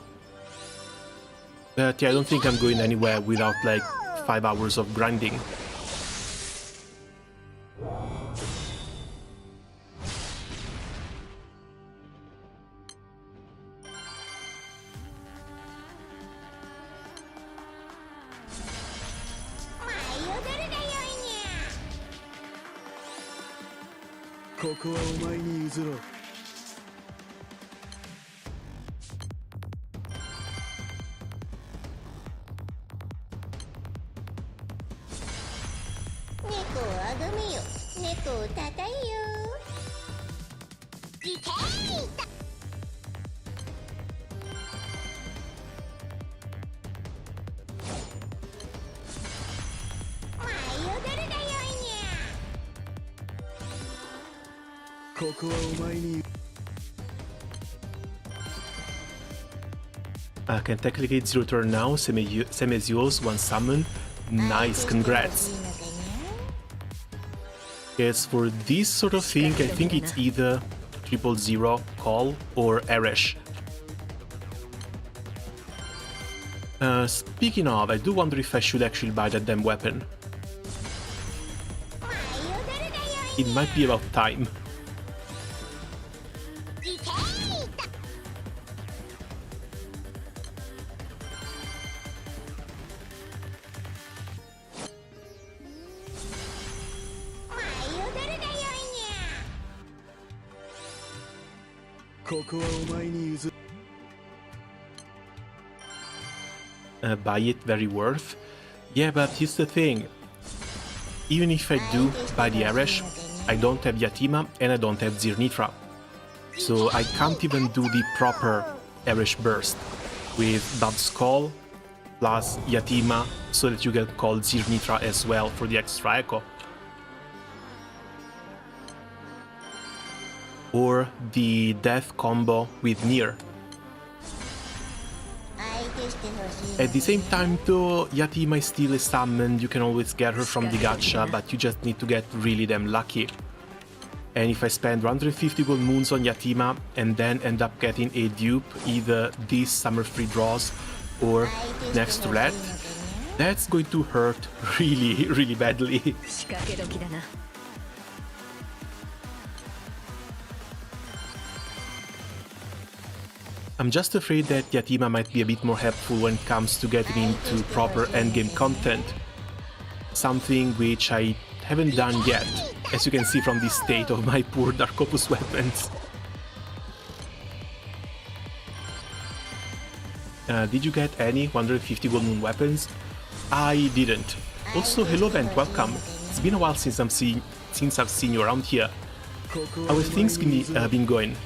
But yeah, I don't think I'm going anywhere without like 5 hours of grinding. Can technically zero turn now, same as yours, one summon. Nice, congrats. Yes, for this sort of thing, I think it's either 000 call or Erish. Speaking of, I do wonder if I should actually buy that damn weapon. It might be about time. Buy it, very worth. Yeah, but here's the thing. Even if I do buy the Erish, I don't have Yatima and I don't have Zirnitra. So I can't even do the proper Erish burst with Dub's Call plus Yatima so that you can call Zirnitra as well for the extra echo. Or the death combo with Nier. At the same time though, Yatima is still a summon, you can always get her from the gacha, but you just need to get really damn lucky. And if I spend 150 gold moons on Yatima and then end up getting a dupe, either these summer free draws or next to that, that's going to hurt really, really badly. I'm just afraid that Yatima might be a bit more helpful when it comes to getting into proper endgame content. Something which I haven't done yet, as you can see from the state of my poor Dark Opus weapons. Did you get any 150 gold moon weapons? I didn't. Also, hello Vent, welcome. It's been a while since I've seen you around here. How have things been going?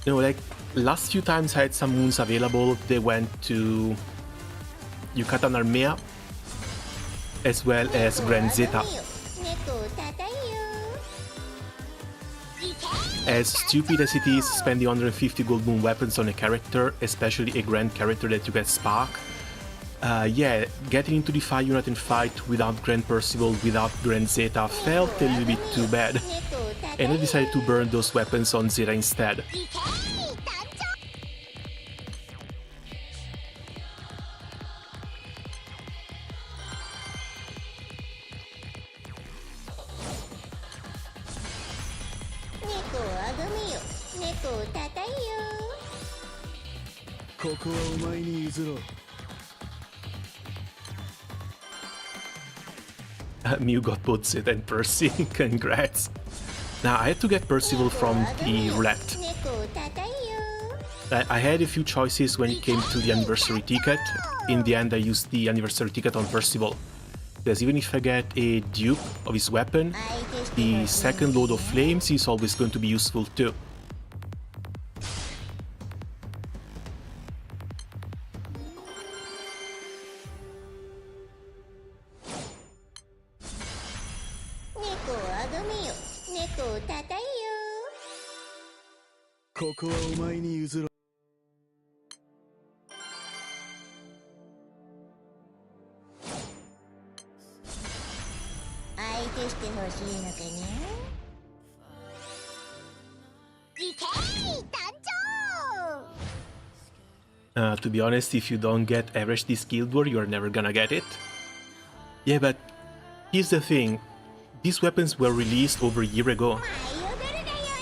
You know, like, last few times I had some moons available, they went to Yucatan Armea, as well as Grand Zeta. As stupid as it is, spending 150 gold moon weapons on a character, especially a grand character that you get Spark, yeah, getting into the 5 unit and fight without Grand Percival, without Grand Zeta felt a little bit too bad, and I decided to burn those weapons on Zeta instead. Mew got both Zeta and Percy, congrats. Now, I had to get Percival from the roulette. I had a few choices when it came to the anniversary ticket. In the end, I used the anniversary ticket on Percival. Because even if I get a dupe of his weapon, the second load of flames is always going to be useful too. To be honest, if you don't get Erish this Guild War, you're never gonna get it. Yeah, but here's the thing. These weapons were released over a year ago.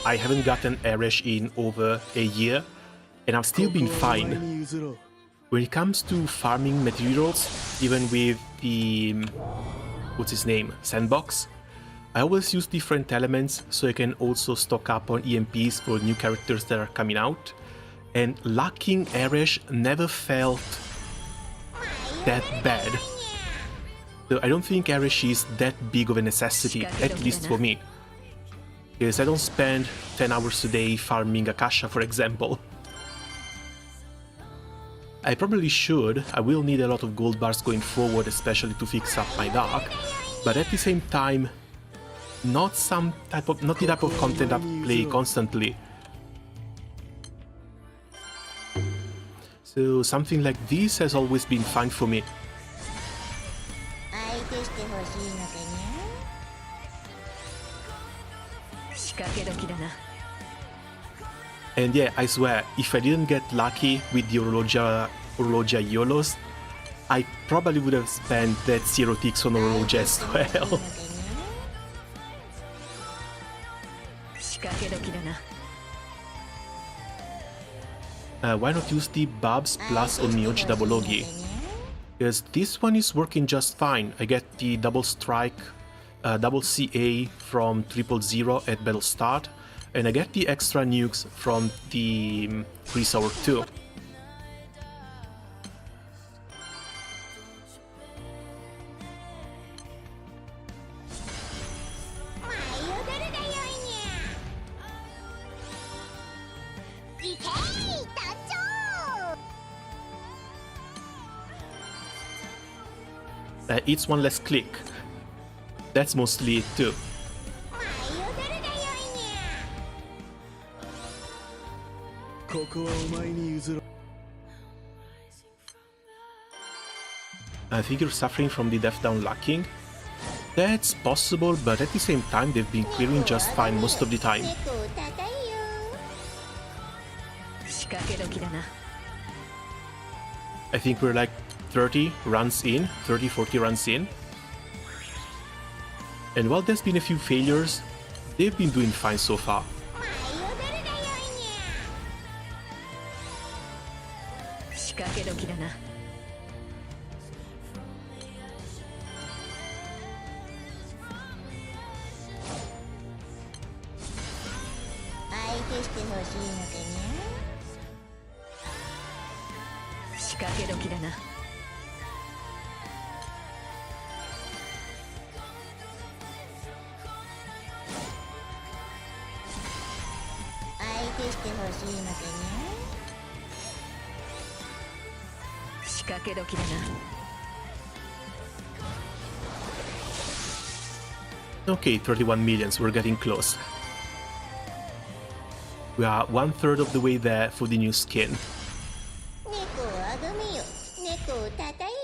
I haven't gotten Erish in over a year, and I've still been fine. When it comes to farming materials, even with the... what's his name? Sandbox, I always use different elements so I can also stock up on EMPs for new characters that are coming out. And lacking Erish never felt that bad. So I don't think Erish is that big of a necessity, at least for me. Because I don't spend 10 hours a day farming Akasha, for example. I probably should. I will need a lot of gold bars going forward, especially to fix up my dark. But at the same time, not the type of content I play constantly. So something like this has always been fine for me. 相手してほしいのかにゃ。仕掛け時だな。 And yeah, I swear, if I didn't get lucky with the Oroja YOLOs, I probably would have spent that 0 ticks on Oroja as well. 仕掛け時だな。 Why not use the Babs plus on Mioji Dabologi? Because this one is working just fine. I get the double strike, double CA from 000 at battle start, and I get the extra nukes from the Freeze Hour too. 舞い踊るがよいにゃ。いけー団長。 It's one less click. That's mostly it too. 舞い踊るがよいにゃ。ここはお前に譲ろう。 I think you're suffering from the death down lacking. That's possible, but at the same time they've been clearing just fine most of the time. 猫高いよ。 仕掛け時だな。 I think we're like 30 runs in, 30, 40 runs in. And while there's been a few failures, they've been doing fine so far. 舞い踊るがよいにゃ。 仕掛け時だな。 相手してほしいのかにゃ。 仕掛け時だな。 相手してほしいのかにゃ。 仕掛け時だな。 Okay, 31 millions, we're getting close. We are 1/3 of the way there for the new skin. 猫をあがめよ。猫をたたえよ。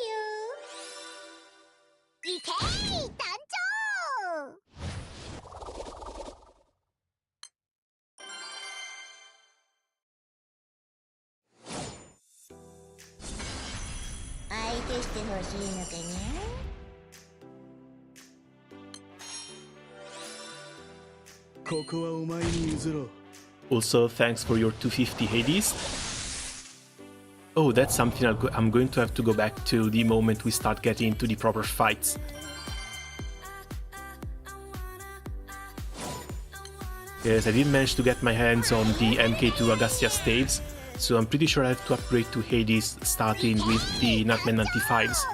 いけー団長。 相手してほしいのかにゃ。 ここはお前に譲ろう。 Also, thanks for your 250 Hades. Oh, that's something I'm going to have to go back to the moment we start getting into the proper fights. Yes, I did manage to get my hands on the MK2 Agassia staves, so I'm pretty sure I have to upgrade to Hades starting with the Nutman 95s.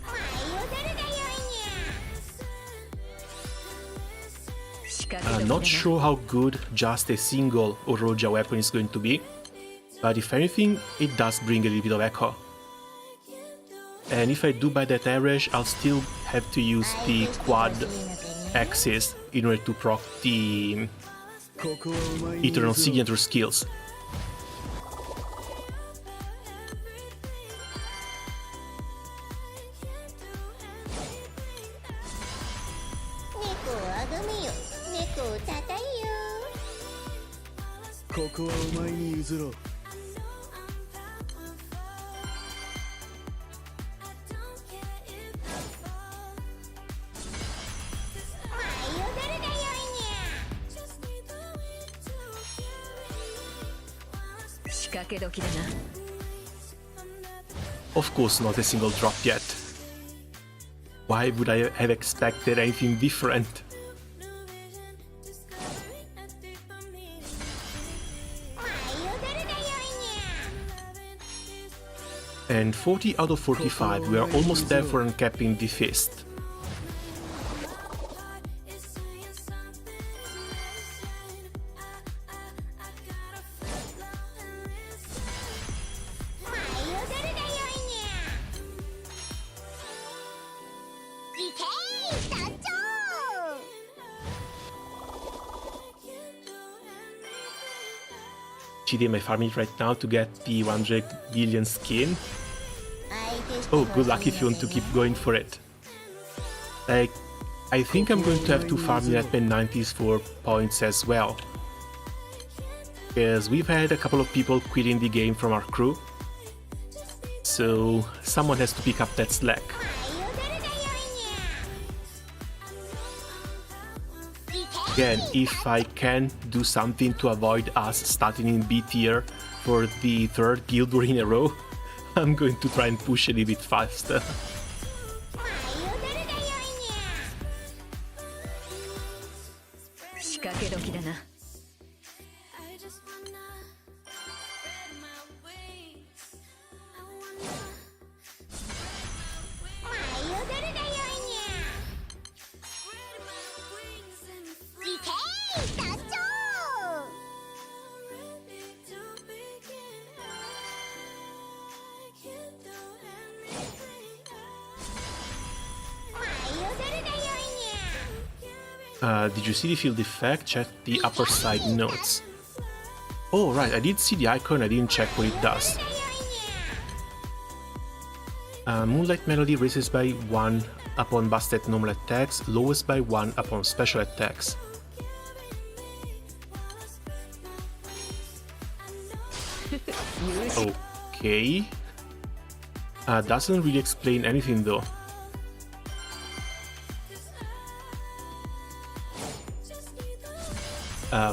舞い踊るがよいにゃ。 仕掛け I'm 時 not だ sure how good just a single Oroja weapon is going to be, but if anything, it does bring a little bit of echo. And if I do buy that Airage, I'll still have to use the quad axis in order to proc the ここはお前に Eternal 譲ろう。 Signature skills. 猫をあがめよ。猫をたたえよ。 ここはお前に譲ろう。 舞い踊るがよいにゃ。 仕掛け時だな。 Of course, not a single drop yet. Why would I have expected anything different? 舞い踊るがよいにゃ。 And 40 out of 45, we are almost there for uncapping the fist. 舞い踊るがよいにゃ。いけー団長。cheating my farming right now to get the 100 billion skin. 相手して Oh, ほ good しい luck if you の want か to ね keep going for it. Like, I think I'm going to have to farm the NM90s for points as well. Because we've had a couple of people quitting the game from our crew. So, someone has to pick up that slack. 舞い踊るがよいにゃ Again, if I can do something to avoid us starting in B tier for the third Guild War in a row, I'm going to try and push a little bit faster. 舞い踊るがよいにゃ仕掛け時だな。舞い踊るがよいにゃいけー団長舞い踊るがよいにゃ Did you see the field effect? Check the upper side notes. Oh, right, I did see the icon, I didn't check what it does. Moonlight Melody raises by 1 upon busted normal attacks, lowers by 1 upon special attacks. Okay. Doesn't really explain anything though.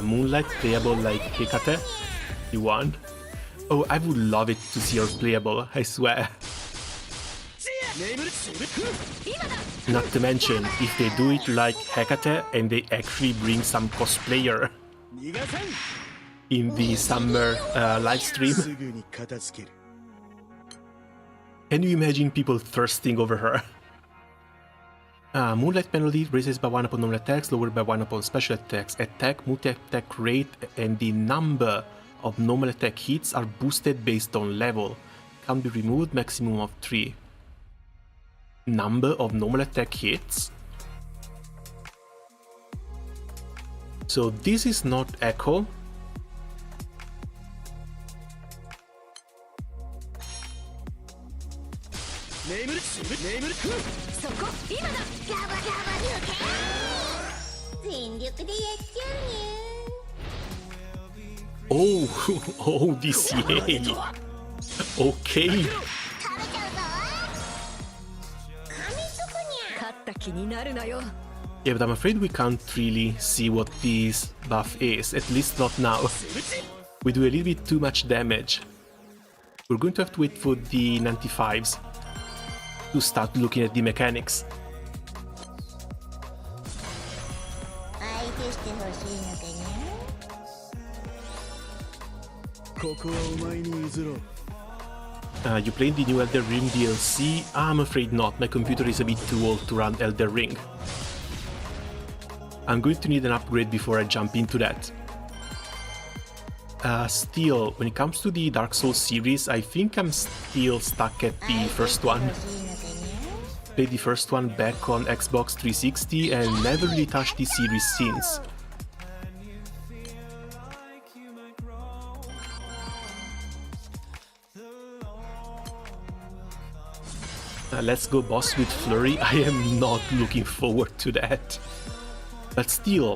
Moonlight playable like Hecate? You won? Oh, I would love it to see her playable, I swear. Not to mention, if they do it like Hecate and they actually bring some cosplayer in the summer live stream, すぐに片付ける can you imagine people thirsting over her? Moonlight Melody raises by 1 upon normal attacks, lowered by 1 upon special attacks. Attack, multi-attack rate, and the number of normal attack hits are boosted based on level. Can be removed maximum of 3. Number of normal attack hits? So this is not Echo. Oh, oh, DCA. Okay. 勝った気になるなよ。 Yeah, but I'm afraid we can't really see what this buff is, at least not now. We do a little bit too much damage. We're going to have to wait for the 95s to start looking at the mechanics. 相手してほしいのかにゃここはお前に譲ろう You played the new Elder Ring DLC? I'm afraid not, my computer is a bit too old to run Elder Ring. I'm going to need an upgrade before I jump into that. Still, when it comes to the Dark Souls series, I think I'm still stuck at the first one. 欲しいのかにゃ Played the first one back on Xbox 360 and never really touched the series since. Let's go boss with Flurry. I am not looking forward to that. But still,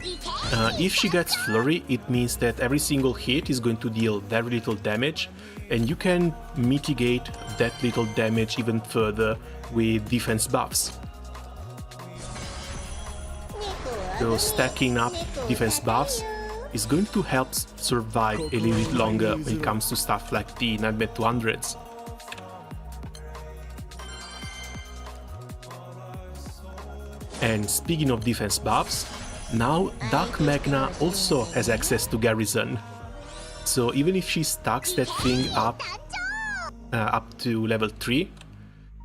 if she gets Flurry, it means that every single hit is going to deal very little damage, and you can mitigate that little damage even further with defense buffs. So stacking up defense buffs is going to help survive a little bit longer when it comes to stuff like the Nightmare 200s. And speaking of defense buffs, now Dark Magna also has access to Garrison. So even if she stacks that thing up to level 3,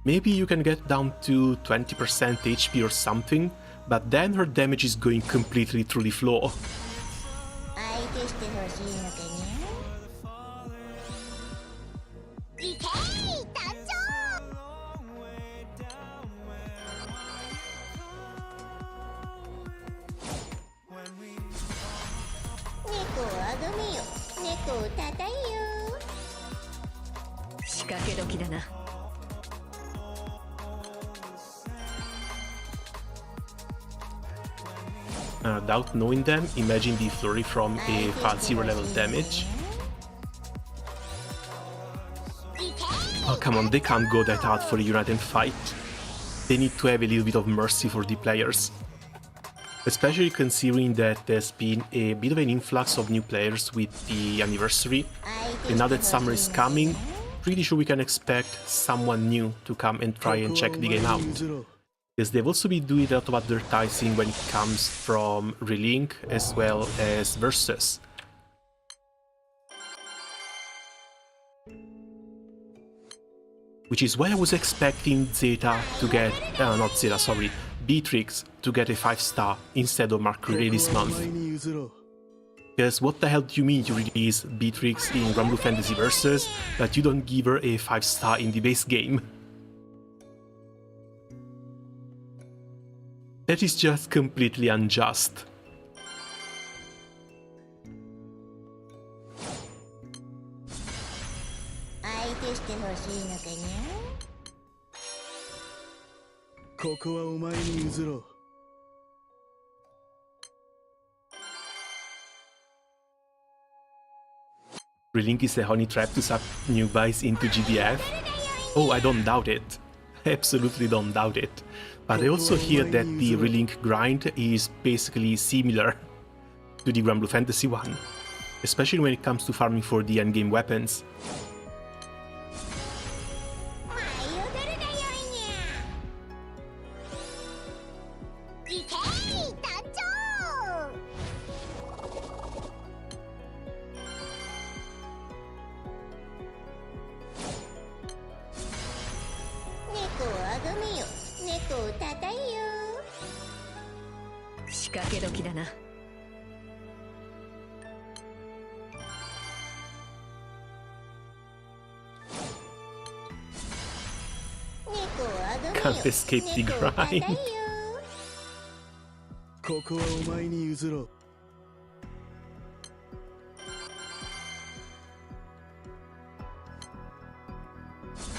maybe you can get down to 20% HP or something, but then her damage is going completely through the floor. 相手してほしいのかにゃいけー団長猫をあがめよ猫猫をたたえよ 仕掛け時だな。 Without knowing them, imagine the flurry from a fast 0 level damage. Oh, come on, they can't go that hard for a United fight. They need to have a little bit of mercy for the players. Especially considering that there's been a bit of an influx of new players with the anniversary. And now that summer is coming, pretty sure we can expect someone new to come and try and check the game out. Because they've also been doing a lot of advertising when it comes from Relink as well as Versus. Which is why I was expecting Zeta to get, not Zeta, sorry, Beatrix to get a 5-star instead of Mercury this month. Because what the hell do you mean you release Beatrix in Granblue Fantasy Versus, but you don't give her a 5-star in the base game? That is just completely unjust. Relink is a honey trap to suck new buys into GDF? Oh, I don't doubt it. Absolutely don't doubt it. But I also hear that the Relink grind is basically similar to the Granblue Fantasy one, especially when it comes to farming for the endgame weapons. Can't escape the grind.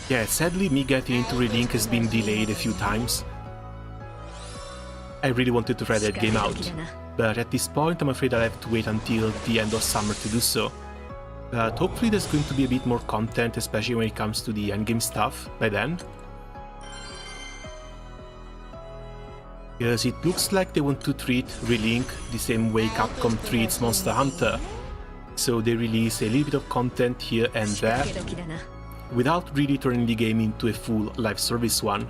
Yeah, sadly me getting into Relink has been delayed a few times. I really wanted to try that game out, but at this point I'm afraid I'll have to wait until the end of summer to do so. But hopefully there's going to be a bit more content, especially when it comes to the endgame stuff by then. Because it looks like they want to treat Relink the same way Capcom treats Monster Hunter. So they release a little bit of content here and there, without really turning the game into a full live service one.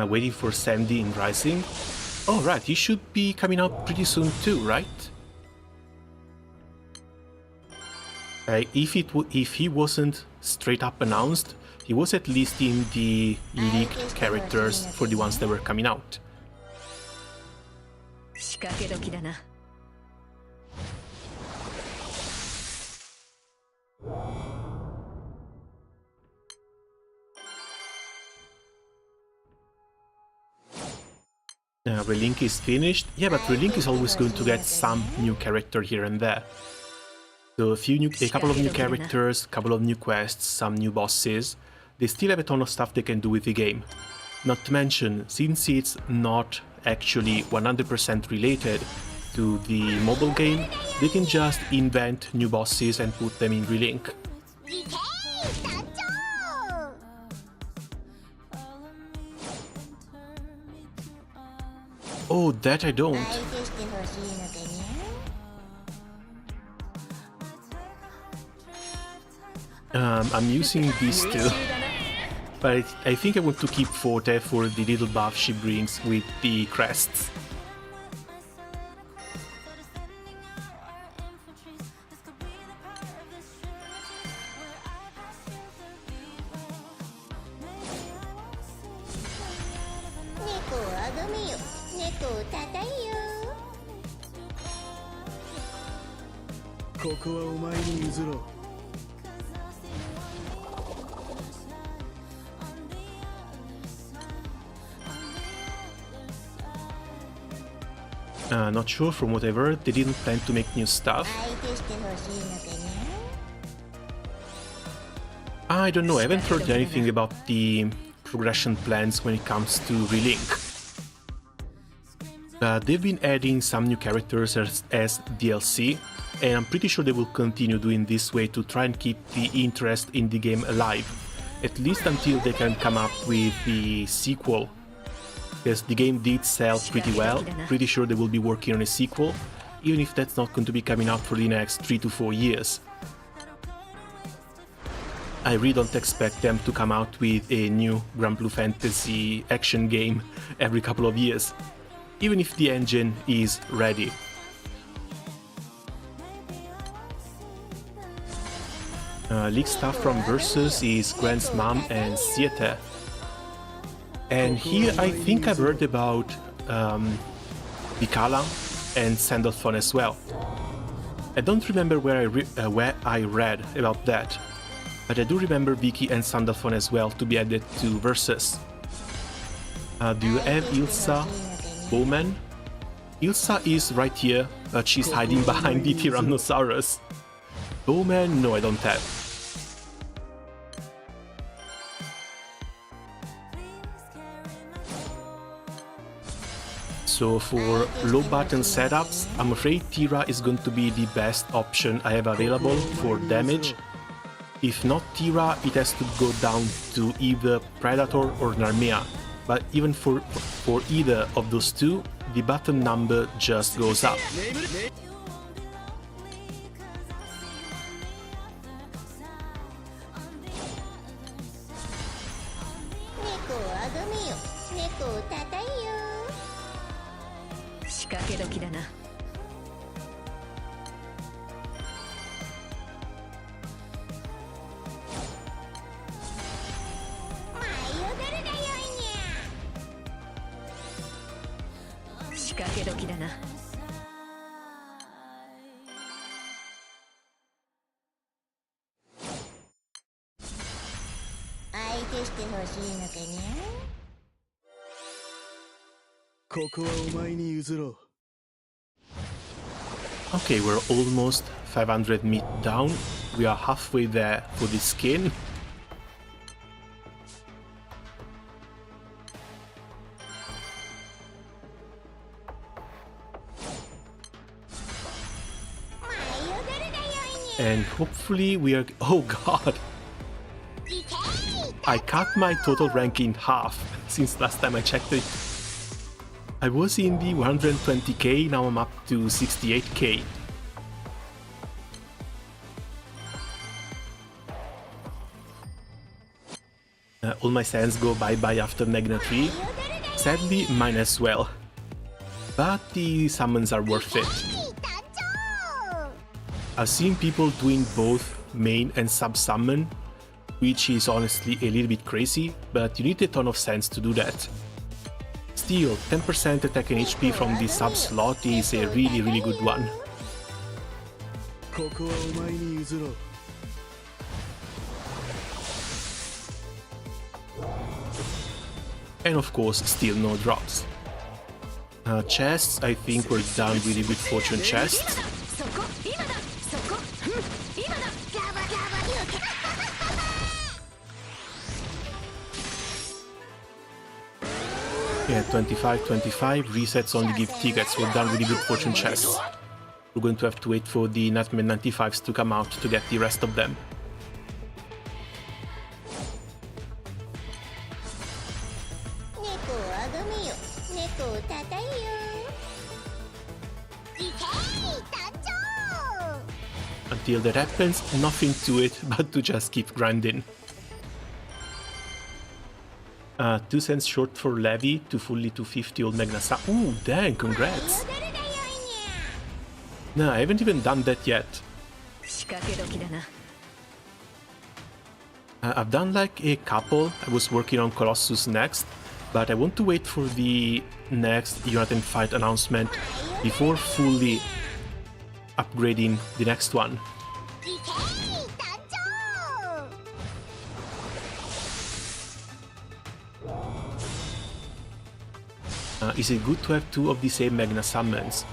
Waiting for Sandy in Rising. Oh right, he should be coming out pretty soon too, right? If he wasn't straight up announced, he was at least in the leaked characters for the ones that were coming out. Relink is finished. Yeah, but Relink is always going to get some new character here and there. So a couple of new characters, couple of new quests, some new bosses. They still have a ton of stuff they can do with the game. Not to mention, since it's not actually 100% related to the mobile game, they can just invent new bosses and put them in Relink. Oh, that I don't. I'm using these two, but I think I want to keep Forte for the little buff she brings with the crests. ここはお前に譲ろう。Not sure, from whatever, they didn't plan to make new stuff. 相手してほしいのかにゃ。 I don't know, I haven't heard anything about the progression plans when it comes to Relink. They've been adding some new characters as DLC, and I'm pretty sure they will continue doing this way to try and keep the interest in the game alive, at least until they can come up with the sequel. Because the game did sell pretty well, pretty sure they will be working on a sequel, even if that's not going to be coming out for the next 3 to 4 years. I really don't expect them to come out with a new Granblue Fantasy action game every couple of years, even if the engine is ready. Leaked stuff from Versus is Grand's mom and Siete. And here I think I've heard about Bikala and Sandalphon as well. I don't remember where I read about that, but I do remember Vicky and Sandalphon as well to be added to Versus. Do you have Ilsa Bowman? Ilsa is right here, but she's hiding behind the Tyrannosaurus. Bowman, no, I don't have. So for low button setups, I'm afraid Tira is going to be the best option I have available for damage. If not Tira, it has to go down to either Predator or Narmea. But even for either of those two, the button number just goes up. Okay, we're almost 500 meat down. We are halfway there for the skin. And hopefully we are... Oh god! I cut my total rank in half since last time I checked it. I was in the 120k, now I'm up to 68k. All my sands go bye-bye after Magna 3. Sadly, mine as well. But the summons are worth it. I've seen people doing both main and sub-summon, which is honestly a little bit crazy, but you need a ton of sense to do that. Still, 10% attack and HP from the sub slot is a really good one. And of course, still no drops. Chests, I think we're done with the good fortune chests. Yeah, 25, resets only give tickets, we're done with the good fortune chests. We're going to have to wait for the Nightmare 95s to come out to get the rest of them. Until that happens, nothing to it but to just keep grinding. 2 cents short for Levy to fully 250 old Magna Sa. Ooh, dang, congrats! No, I haven't even done that yet. I've done like a couple. I was working on Colossus next, but I want to wait for the next Unite and Fight announcement before fully upgrading the next one. いけー団長 Is it good to have two of the same Magna summons?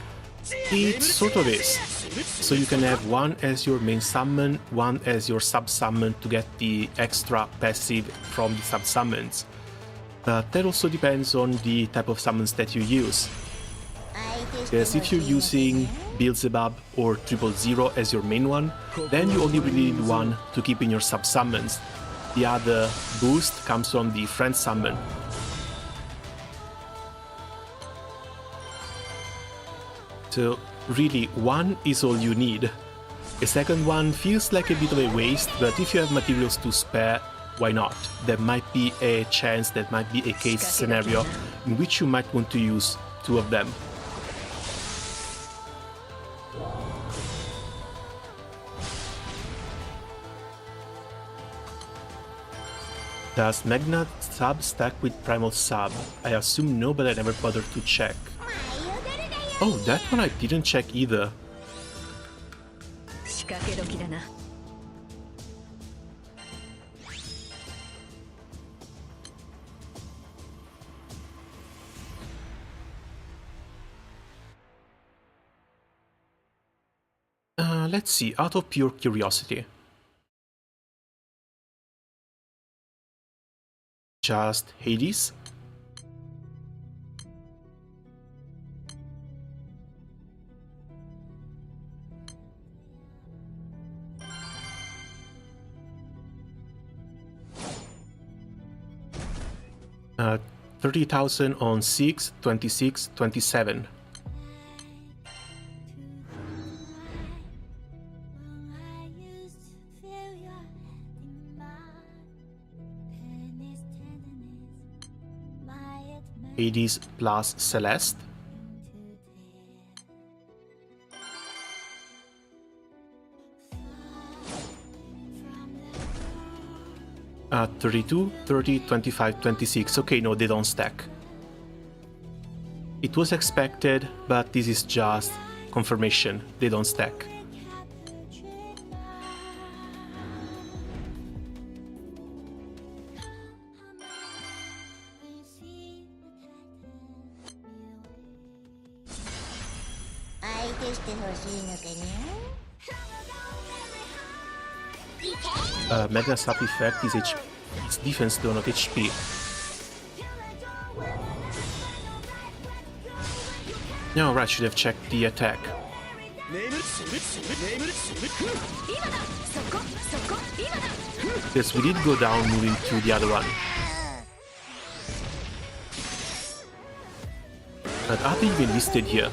It sort of is. So you can have one as your main summon, one as your sub-summon to get the extra passive from the sub-summons. But that also depends on the type of summons that you use. Because if you're using Beelzebub or 000 as your main one, then you only really need one to keep in your sub-summons. The other boost comes from the friend summon. So really, one is all you need. A second one feels like a bit of a waste, but if you have materials to spare, why not? There might be a chance, that might be a case scenario in which you might want to use two of them. Does Magna sub stack with Primal sub? I assume no, but I never bothered to check. Oh, that one I didn't check either. 仕掛け時だな。Let's see, out of pure curiosity. Just Hades? Uh, 30,000 on 6, 26, 27. Hades plus Celeste. 32, 30, 25, 26. Okay, no, they don't stack. It was expected, but this is just confirmation. They don't stack. Magna sub effect is HP. It's defense though, not HP. No, right, should have checked the attack. Yes, we did go down moving to the other one. But are they even listed here?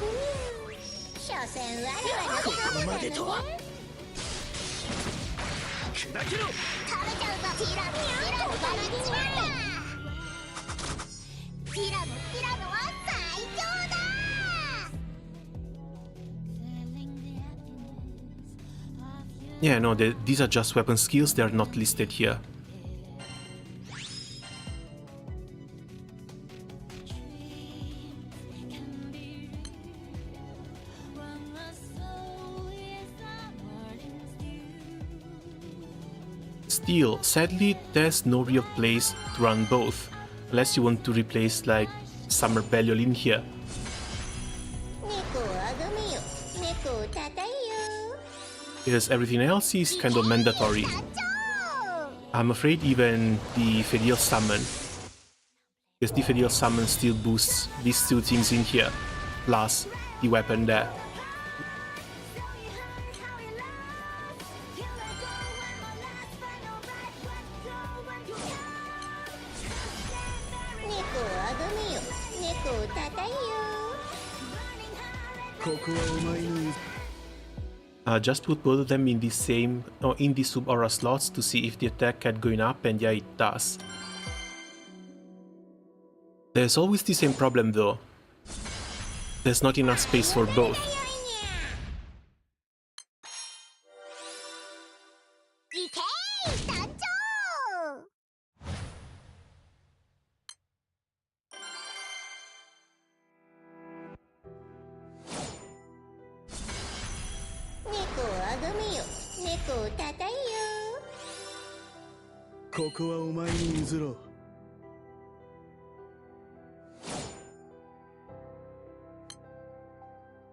Yeah, no, these are just weapon skills, they are not listed here. Still, sadly, there's no real place to run both, unless you want to replace like Summer Belial in here. Because everything else is kind of mandatory. I'm afraid even the Ferial Summon, because the Ferial Summon still boosts these two things in here, plus the weapon there. Just put both of them in the same, or in the sub-aura slots to see if the attack kept going up, and yeah, it does. There's always the same problem though. There's not enough space for both. 猫を叩いよ。ここはお前に譲ろう。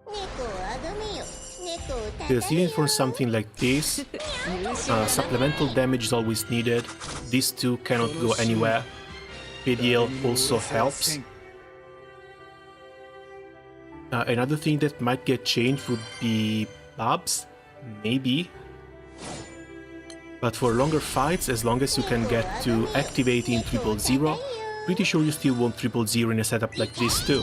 猫をあがめよ。猫を叩 Because い even よ。 for something like this, supplemental damage is always needed. These two cannot go anywhere. PDL also helps. Another thing that might get changed would be Bobs, maybe. But for longer fights, as long as you can get to activating 000, pretty sure you still want 000 in a setup like this too.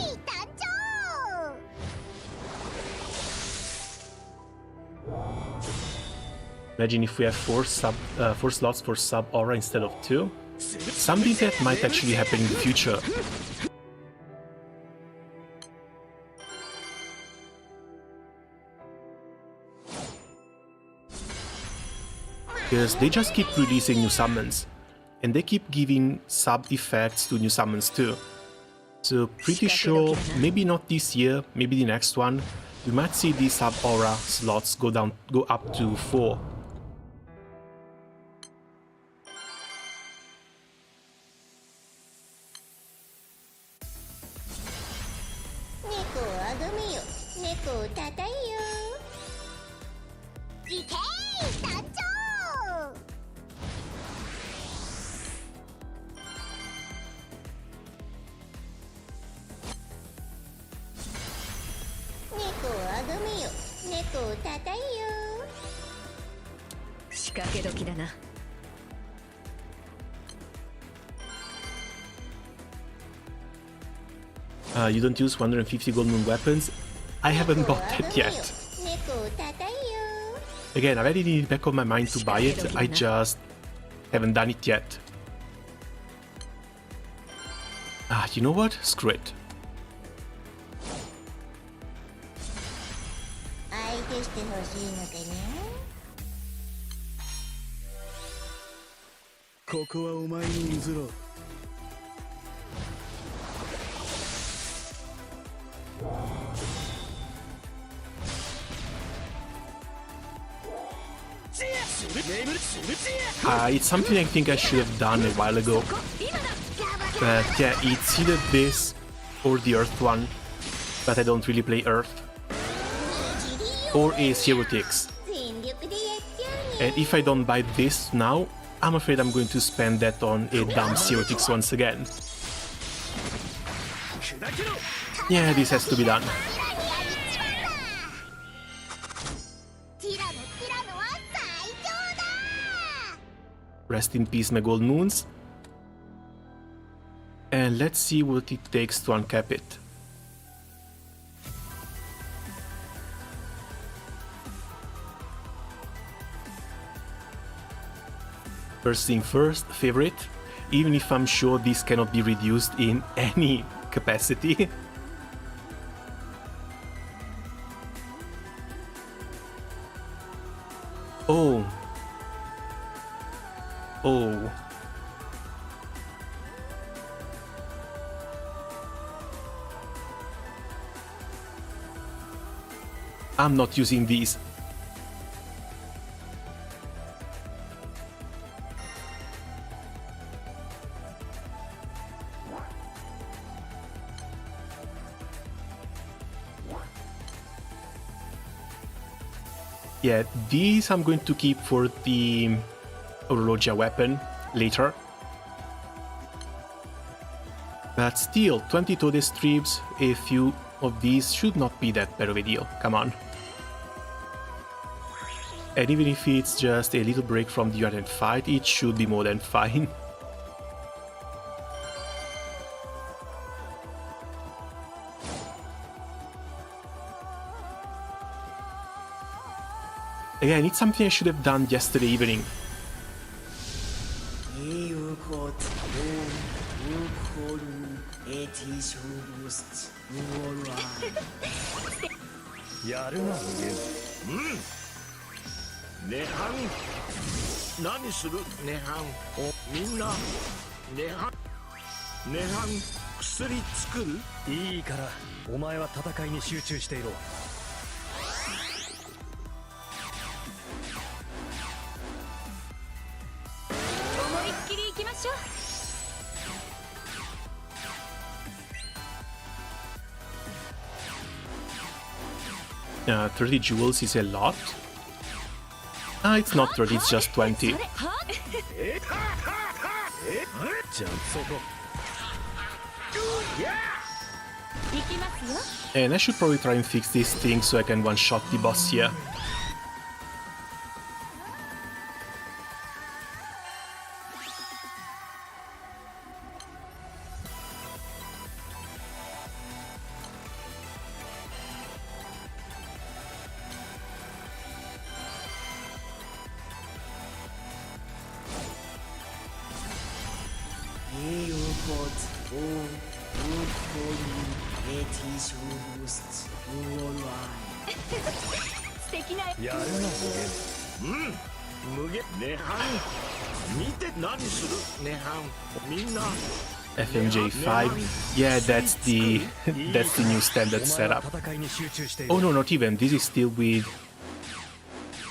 Imagine if we have four slots for sub aura instead of 2. Something that might actually happen in the future. Because they just keep releasing new summons, and they keep giving sub effects to new summons too. So pretty sure, maybe not this year, maybe the next one, we might see these sub aura slots go up to 4. 猫をあがめよ。猫を叩いよ。いけー団長。猫をあがめよ。猫を叩いよ。仕掛け時だな。You don't use 150 gold moon weapons? I haven't bought that yet. 猫を叩いよ。 Again, I already in the back of my mind to buy it, I just haven't done it yet. You know what? Screw it. 相手してほしいのかここはお前に譲ろう。It's something I think I should have done a while ago. But yeah, it's either this or the Earth one, but I don't really play Earth. Or a Heretics. 全力でやっちゃうね。 And if I don't buy this now, I'm afraid I'm going to spend that on a dumb Heretics once again. Yeah, this has to be done. ティラノは最強だ。 Rest in peace, my gold moons. And let's see what it takes to uncap it. First thing first, favorite, even if I'm sure this cannot be reduced in any capacity. Oh. Oh. I'm not using these. Yeah, these I'm going to keep for the Orologia weapon later. But still, 20 Toad strips, a few of these should not be that bad of a deal, come on. And even if it's just a little break from the ardent fight, it should be more than fine. Again, it's something I should have done yesterday evening. 30 jewels is a lot. Ah, it's not 30, it's just 20. And I should probably try and fix this thing so I can one-shot the boss here. FMJ5, yeah, that's the new standard setup. Oh no, not even. This is still with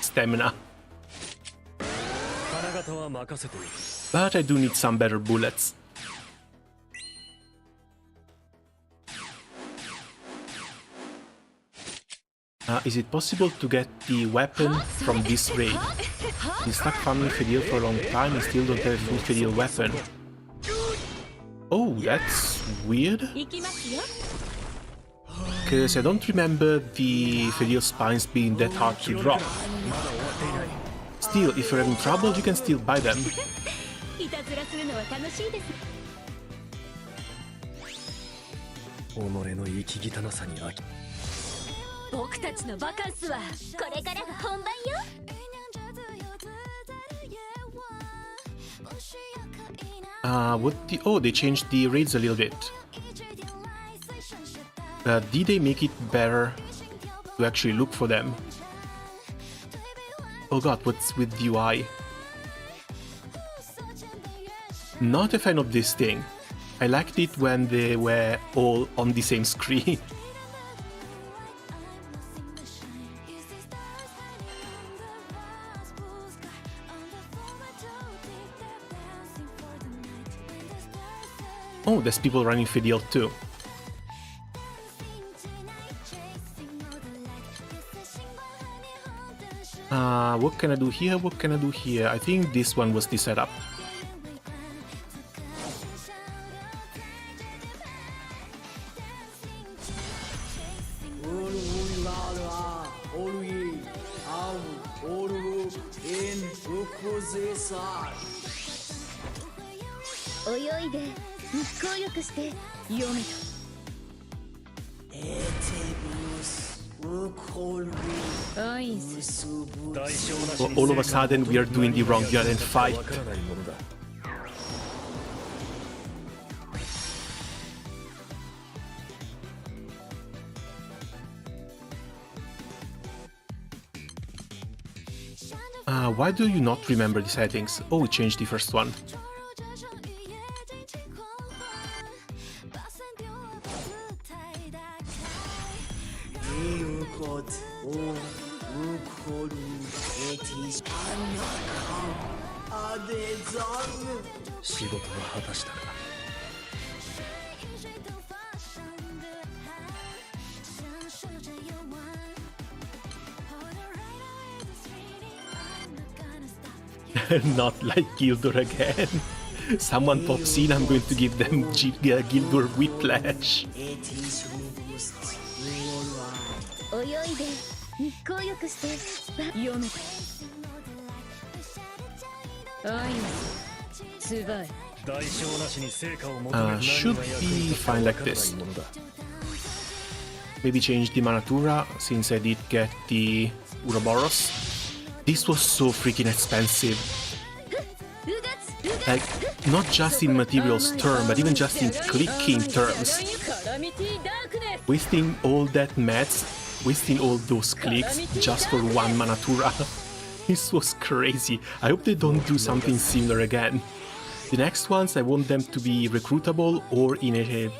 stamina. But I do need some better bullets. Is it possible to get the weapon from this raid? Been stuck farming Fedil for a long time and still don't have a full Fedil weapon. Oh, that's weird. Because I don't remember the Fedil spines being that hard to drop. Still, if you're having trouble, you can still buy them. Oh, they changed the raids a little bit. Did they make it better to actually look for them? Oh god, what's with the UI? Not a fan of this thing. I liked it when they were all on the same screen. Oh, there's people running Fidel too. What can I do here? What can I do here? I think this one was the setup. All of a sudden we are doing the wrong Garen fight. Why do you not remember the settings? Oh, we changed the first one. Not like Gildur again. Someone pops in, I'm going to give them Gildur whiplash. Should be fine like this. Maybe change the Manatura, since I did get the Uroboros. This was so freaking expensive. Like, not just in materials term, but even just in clicking terms. Wasting all that mats, wasting all those clicks just for one Manatura. This was crazy. I hope they don't do something similar again. The next ones, I want them to be recruitable or in a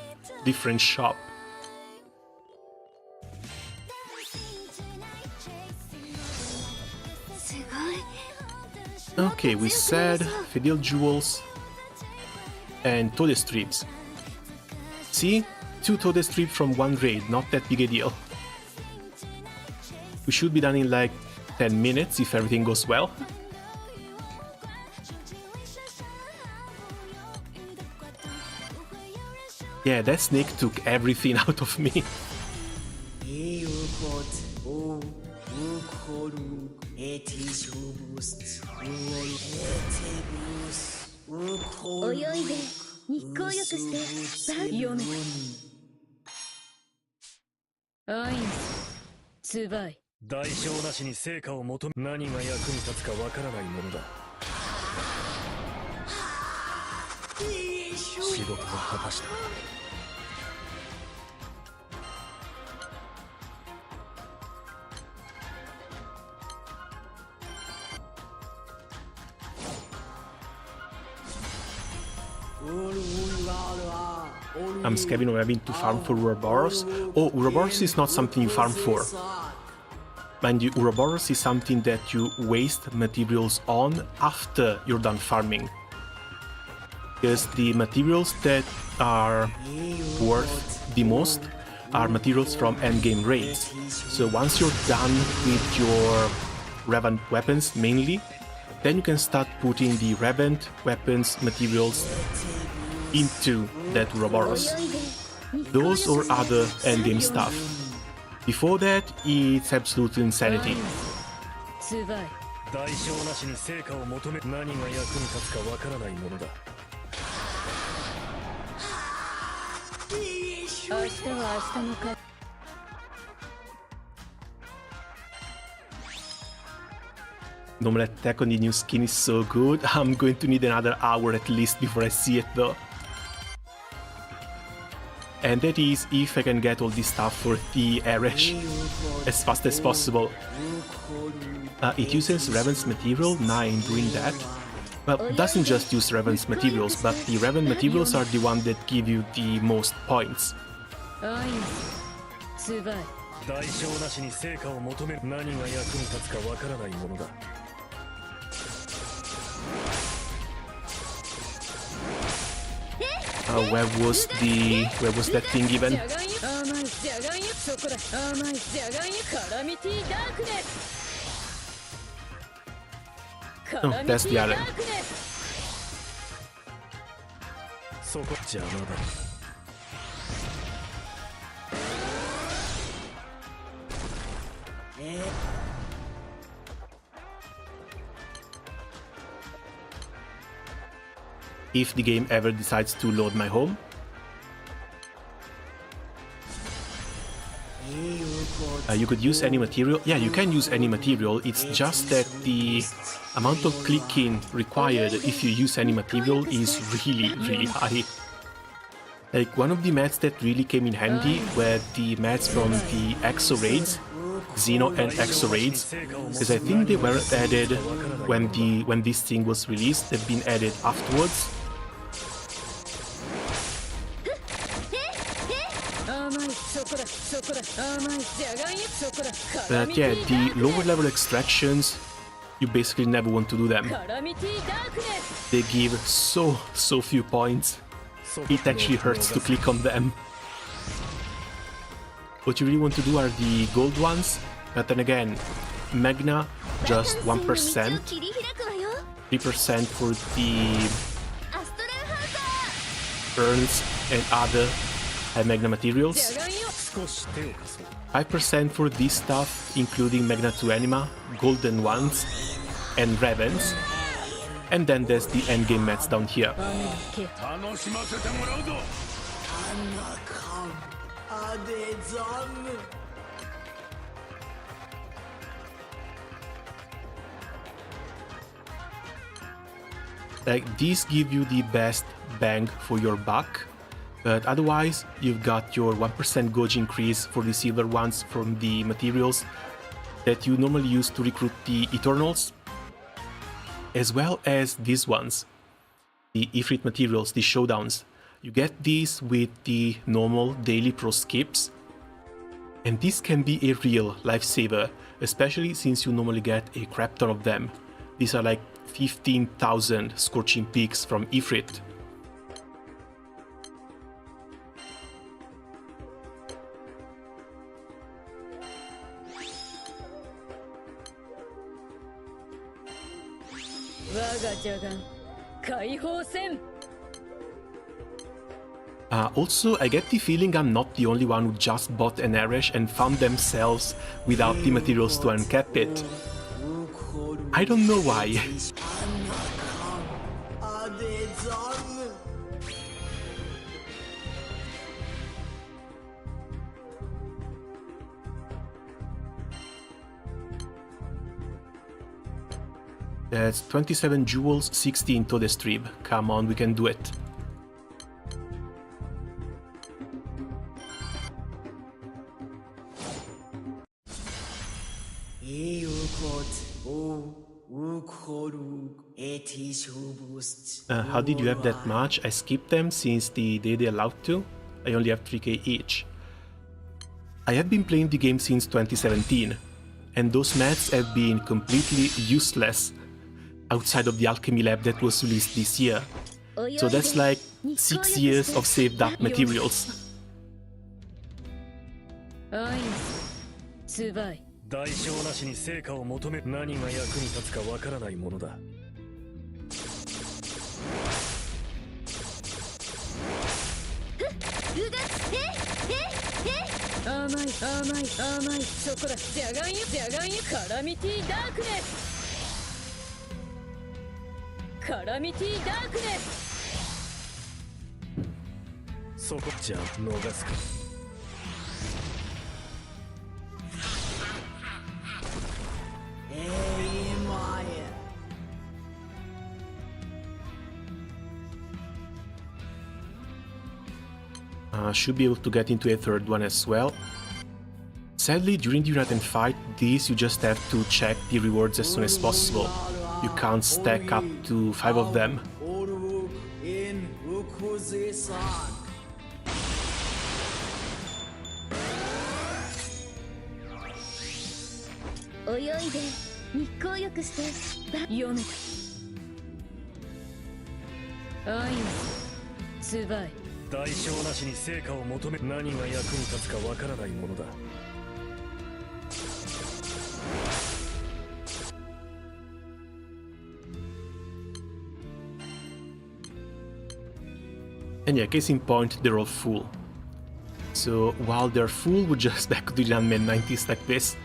different shop. Okay, we said Fidel Jewels and Toad Strips. See? 2 Toad Strips from one raid, not that big a deal. We should be done in like 10 minutes if everything goes well. Yeah, that snake took everything out of me. I'm scabbing or having to farm for Ouroboros. Oh, Ouroboros is not something you farm for. Mind you, Ouroboros is something that you waste materials on after you're done farming. Because the materials that are worth the most are materials from endgame raids. So once you're done with your Revan weapons mainly, then you can start putting the Revan weapons materials into that Ouroboros. Those or other endgame stuff. Before that, it's absolute insanity. Normal attack on the new skin is so good. I'm going to need another hour at least before I see it though. And that is if I can get all this stuff for the Erish as fast as possible. It uses Revan's material. Now I'm doing that. Well, it doesn't just use Revan's materials, but the Revan materials are the one that give you the most points. Where was that thing even? Oh, that's the island. If the game ever decides to load my home. You could use any material. Yeah, you can use any material. It's just that the amount of clicking required if you use any material is really high. Like one of the mats that really came in handy were the mats from the Exo raids, Xeno and Exo raids, because I think they weren't added when this thing was released. They've been added afterwards. But yeah, the lower level extractions, you basically never want to do them. They give so few points. It actually hurts to click on them. What you really want to do are the gold ones, but then again, Magna just 1%, 3% for the urns and other Magna materials, 5% for this stuff, including Magna 2 Anima, golden ones, and Ravens, and then there's the endgame mats down here. Like, these give you the best bang for your buck, but otherwise you've got your 1% Goji increase for the silver ones from the materials that you normally use to recruit the Eternals, as well as these ones, the Ifrit materials, the showdowns. You get these with the normal daily pro skips, and this can be a real lifesaver, especially since you normally get a crap ton of them. These are like 15,000 Scorching Peaks from Ifrit. Also, I get the feeling I'm not the only one who just bought an Erish and found themselves without the materials to uncap it. I don't know why. That's 27 jewels, 16 to the strip. Come on, we can do it. How did you have that much? I skipped them since they allowed to. I only have 3k each. I have been playing the game since 2017, and those mats have been completely useless outside of the alchemy lab that was released this year. So that's like 6 years of saved up materials. 代償なしに成果を求め、何が役に立つかわからないものだ。甘い甘い甘い、そこだ。ジャガンよジャガンよ。カラミティダークネス。カラミティダークネス。そこじゃ逃すか。Should be able to get into a third one as well. Sadly, during the United fight, these you just have to check the rewards as soon as possible. You can't stack up to 5 of them. Survive. 代償なしに成果を求め、何が役に立つかわからないものだ。And yeah, case in point, they're all full. So while they're full, we'll just back to the NM90s like this.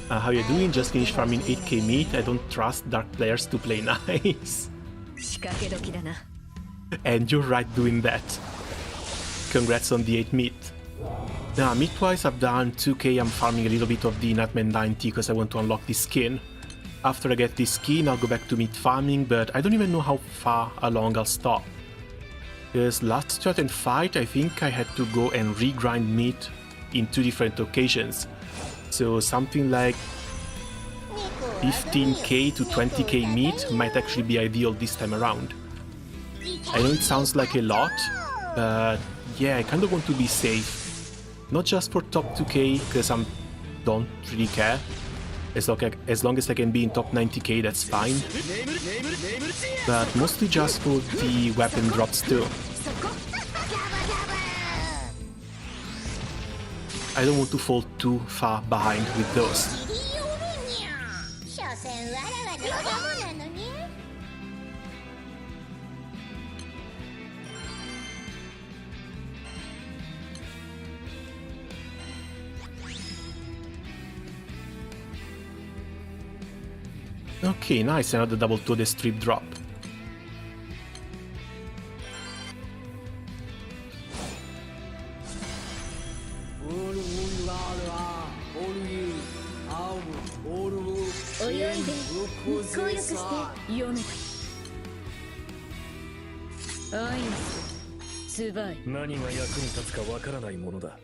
How you doing? Just finished farming 8k meat. I don't trust dark players to play nice. And you're right doing that. Congrats on the 8 meat. Now, meat-wise, I've done 2k. I'm farming a little bit of the NM90 because I want to unlock this skin. After I get this skin, I'll go back to meat farming, but I don't even know how far along I'll stop. Because last start and fight, I think I had to go and regrind meat in 2 different occasions. So something like 15k to 20k meat might actually be ideal this time around. I know it sounds like a lot, but yeah, I kind of want to be safe. Not just for top 2k, because I don't really care. As long as I can be in top 90k, that's fine. But mostly just for the weapon drops too. I don't want to fall too far behind with those. Okay, nice, another double to the strip drop. Survive. 何が役に立つかわからないものだ。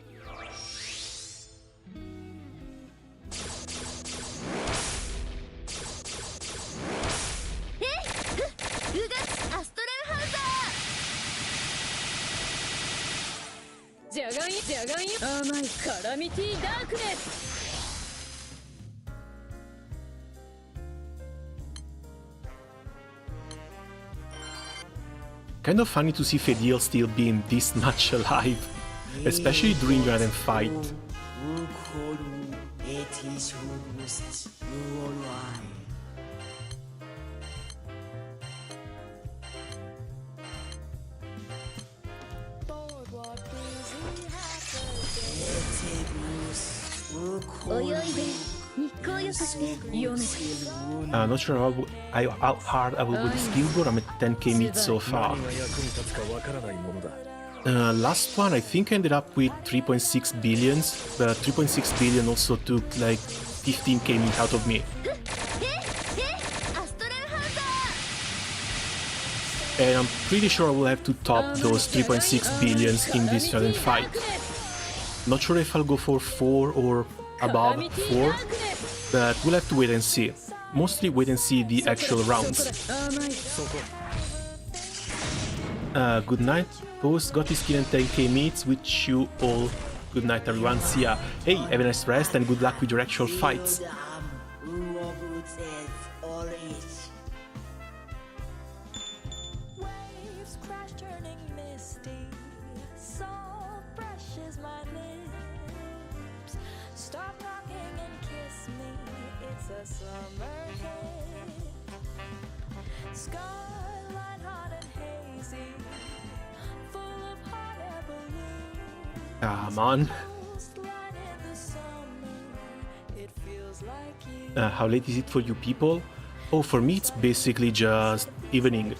ジャガンよジャガンよ。甘いカラミティダークネス。Kind of funny to see Fediel still being this much alive, especially during your fight. Not sure how hard I will with this guild war. I'm at 10k mid so far. Last one I think ended up with 3.6 billions, but 3.6 billion also took like 15k mid out of me. And I'm pretty sure I will have to top those 3.6 billions in this challenge fight. Not sure if I'll go for 4 or above 4, but we'll have to wait and see. Mostly wait and see the actual rounds. Good night, post got his kill and 10k meets, wish you all good night everyone, see ya. Hey, have a nice rest and good luck with your actual fights. Come on. How late is it for you people? Oh, for me it's basically just evening.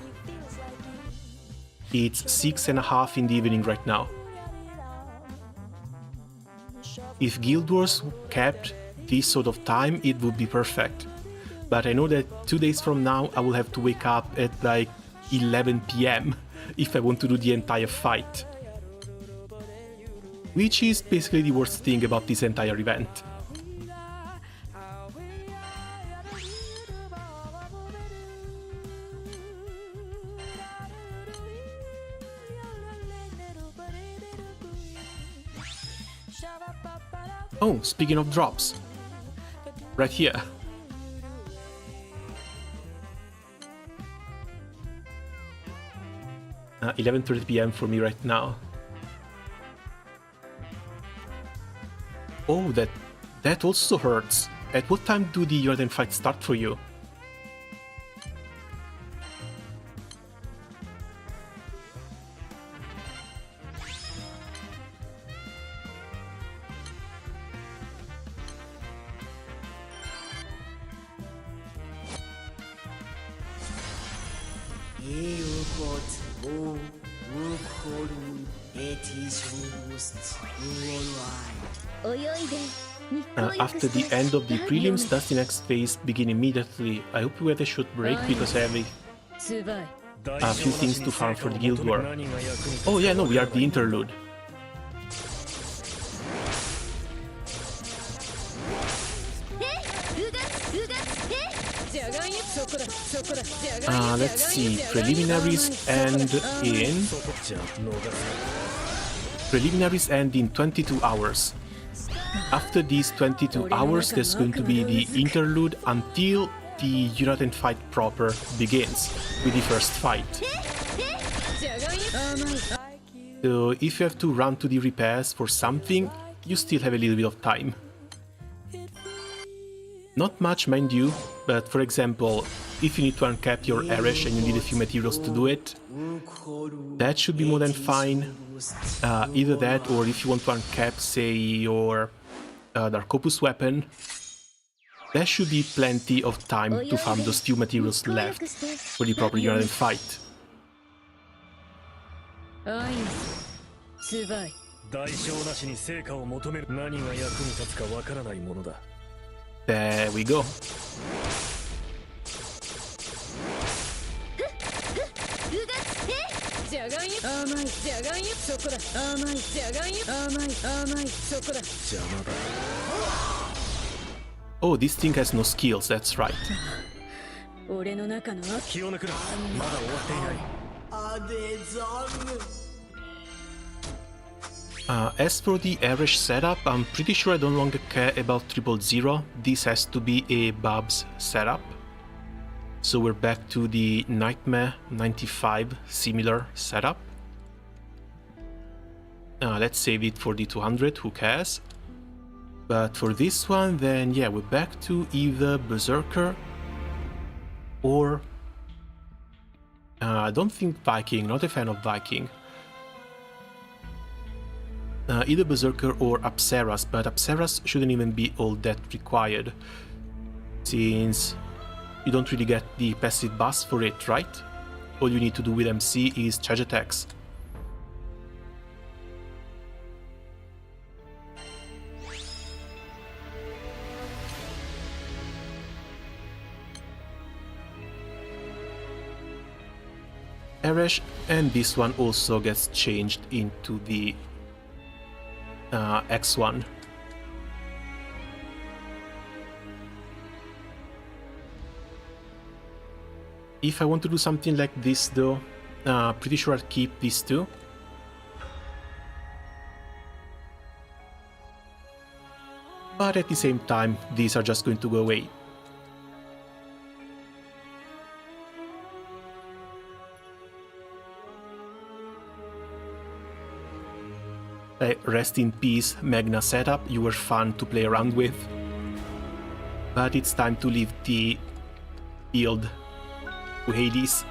It's 6:30 in the evening right now. If Guild Wars kept this sort of time, it would be perfect. But I know that 2 days from now I will have to wake up at like 11 PM if I want to do the entire fight. Which is basically the worst thing about this entire event. Oh, speaking of drops, right here. Uh, 11:30 PM for me right now. Oh, that also hurts. At what time do the United fights start for you? After the end of the prelims, does the next phase begin immediately? I hope we had a short break because I have a few things to farm for the Guild War. Oh yeah, no, we are the interlude. Let's see, preliminaries end in 22 hours. After these 22 hours, there's going to be the interlude until the United fight proper begins with the first fight. So if you have to run to the repairs for something, you still have a little bit of time. Not much, mind you, but for example, if you need to uncap your Arish and you need a few materials to do it, that should be more than fine. Either that, or if you want to uncap, say, your Darkopus weapon, there should be plenty of time to farm those few materials left for the proper United fight. There we go. Oh, this thing has no skills, that's right. As for the Arish setup, I'm pretty sure I no longer care about 000. This has to be a Babs setup. So we're back to the Nightmare 95 similar setup. Let's save it for the 200, who cares? But for this one, then yeah, we're back to either Berserker or... I don't think Viking, not a fan of Viking. Either Berserker or Apsaras, but Apsaras shouldn't even be all that required, since you don't really get the passive buffs for it, right? All you need to do with MC is charge attacks. Eresh, and this one also gets changed into the X1. If I want to do something like this though, pretty sure I'll keep these two. But at the same time, these are just going to go away. Rest in peace, Magna setup, you were fun to play around with. But it's time to leave the field to Hades.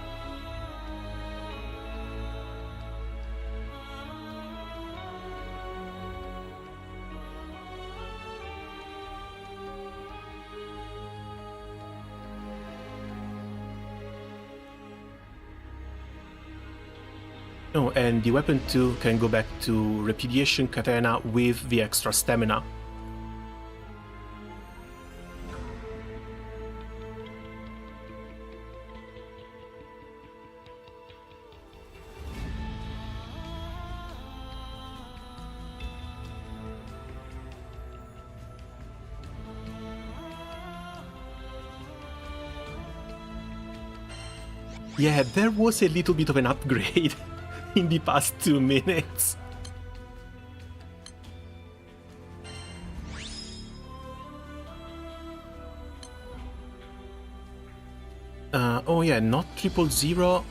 Oh, and the weapon too can go back to Repudiation Katana with the extra stamina. Yeah, there was a little bit of an upgrade in the past 2 minutes. Oh yeah, not 000.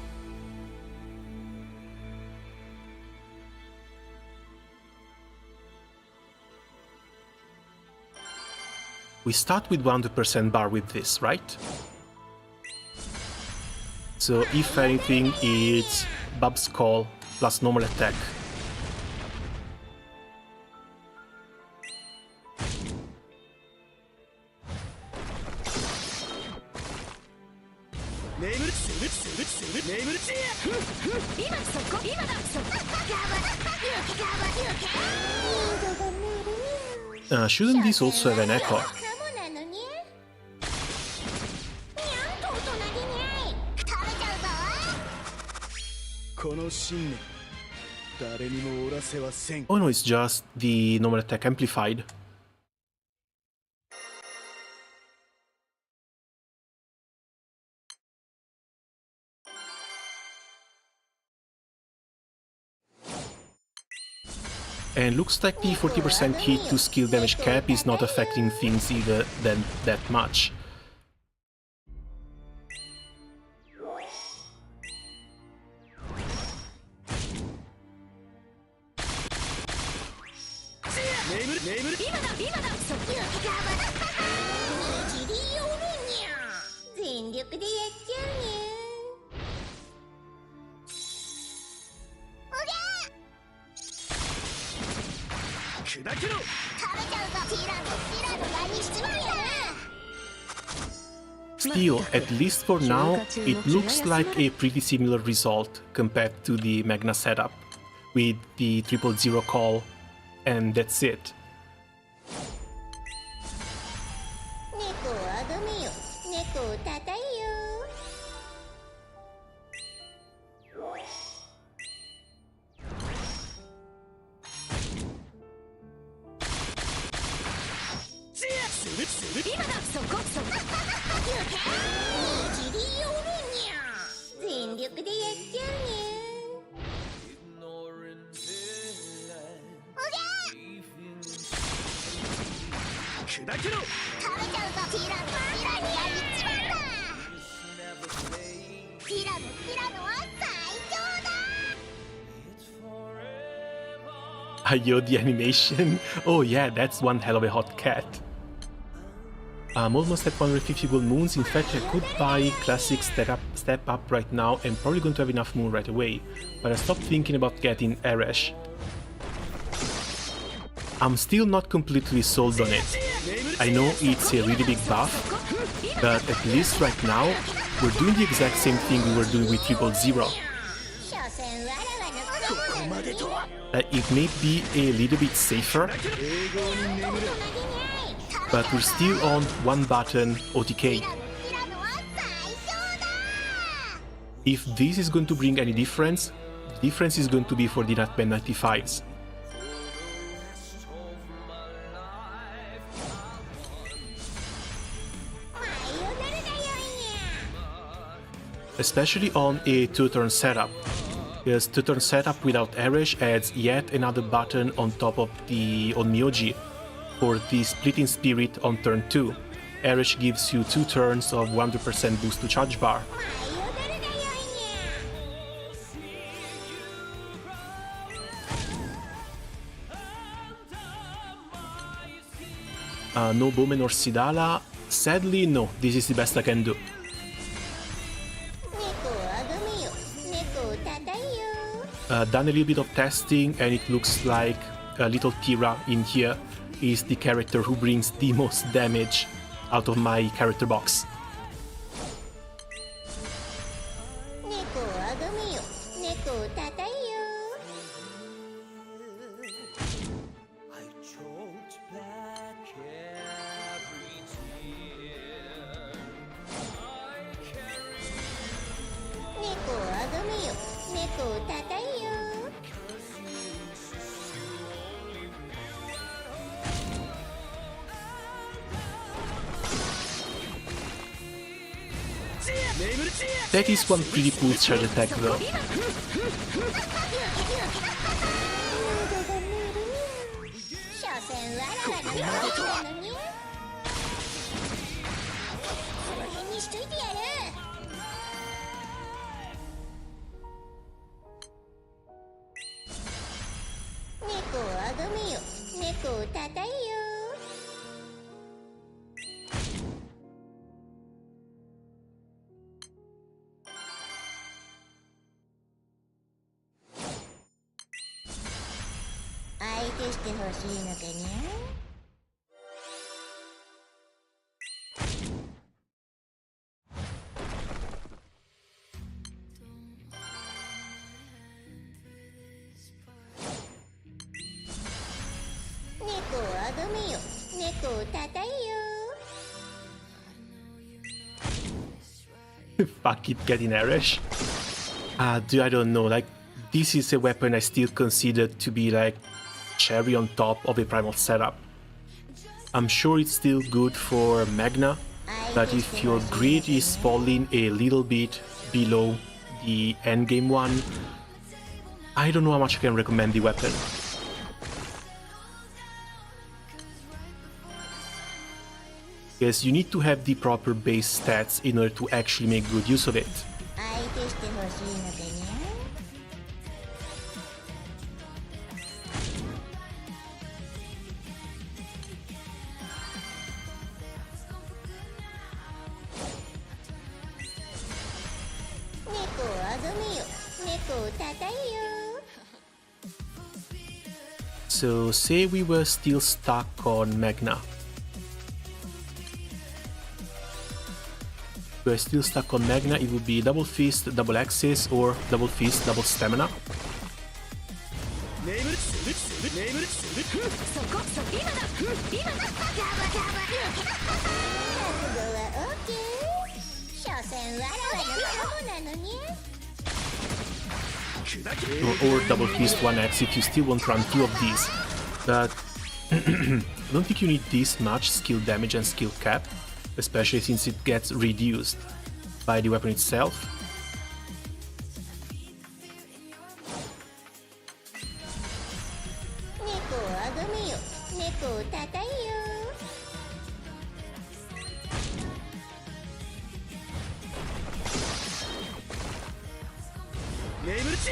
We start with 100% bar with this, right? So if anything, it's Bub's Call plus normal attack. Shouldn't this also have an echo? この信念誰にもおらせはせん Oh no, it's just the normal attack amplified. And looks like the 40% hit to skill damage cap is not affecting things either that much. Still, at least for now, it looks like a pretty similar result compared to the Magna setup, with the 000 call, and that's it. Ayo, the animation. Oh yeah, that's one hell of a hot cat. I'm almost at 150 gold moons. In fact, I could buy classic step up right now and probably going to have enough moon right away. But I stopped thinking about getting Eresh. I'm still not completely sold on it. I know it's a really big buff, but at least right now, we're doing the exact same thing we were doing with 000. 所詮わらわの子供なのに It may be a little bit safer, but we're still on one button OTK. キラのは最強だ If this is going to bring any difference, the difference is going to be for the NM90s. Especially on a 2-turn setup. Because 2-turn setup without Eresh adds yet another button on top of the Myoji for the splitting spirit on turn 2. Eresh gives you 2 turns of 100% boost to charge bar. No Bowman or Sidala? Sadly, no. This is the best I can do. 猫をあがめよ猫をたたえよ Done a little bit of testing and it looks like little Tira in here is the character who brings the most damage out of my character box. 猫をあがめよ猫をたたえよ 猫をあがめよ猫をたたえよ That is one pretty cool charge attack though. 喉が鳴るにゃ所詮わらわの子供なのにこの辺にしといてやる 猫をあがめよ猫をたたえよ 相手してほしいのかにゃ 猫をあがめよ猫をたたえよ Fuck it, getting Eresh. Dude, I don't know, like, this is a weapon I still consider to be like cherry on top of a primal setup. I'm sure it's still good for Magna, but if your grid is falling a little bit below the endgame one, I don't know how much I can recommend the weapon. Yes, you need to have the proper base stats in order to actually make good use of it. 相手してほしいのかにゃ 猫をあがめよ猫をたたえよ So say we were still stuck on Magna. If we're still stuck on Magna, it would be double fist, double axis, or double fist, double stamina. そこ今だ今だ覚悟は OK 所詮わらわの子供なのに Or double fist, one axe if you still want to run 2 of these. But I don't think you need this much skill damage and skill cap, especially since it gets reduced by the weapon itself. 猫をあがめよ猫をたたえよ 眠るち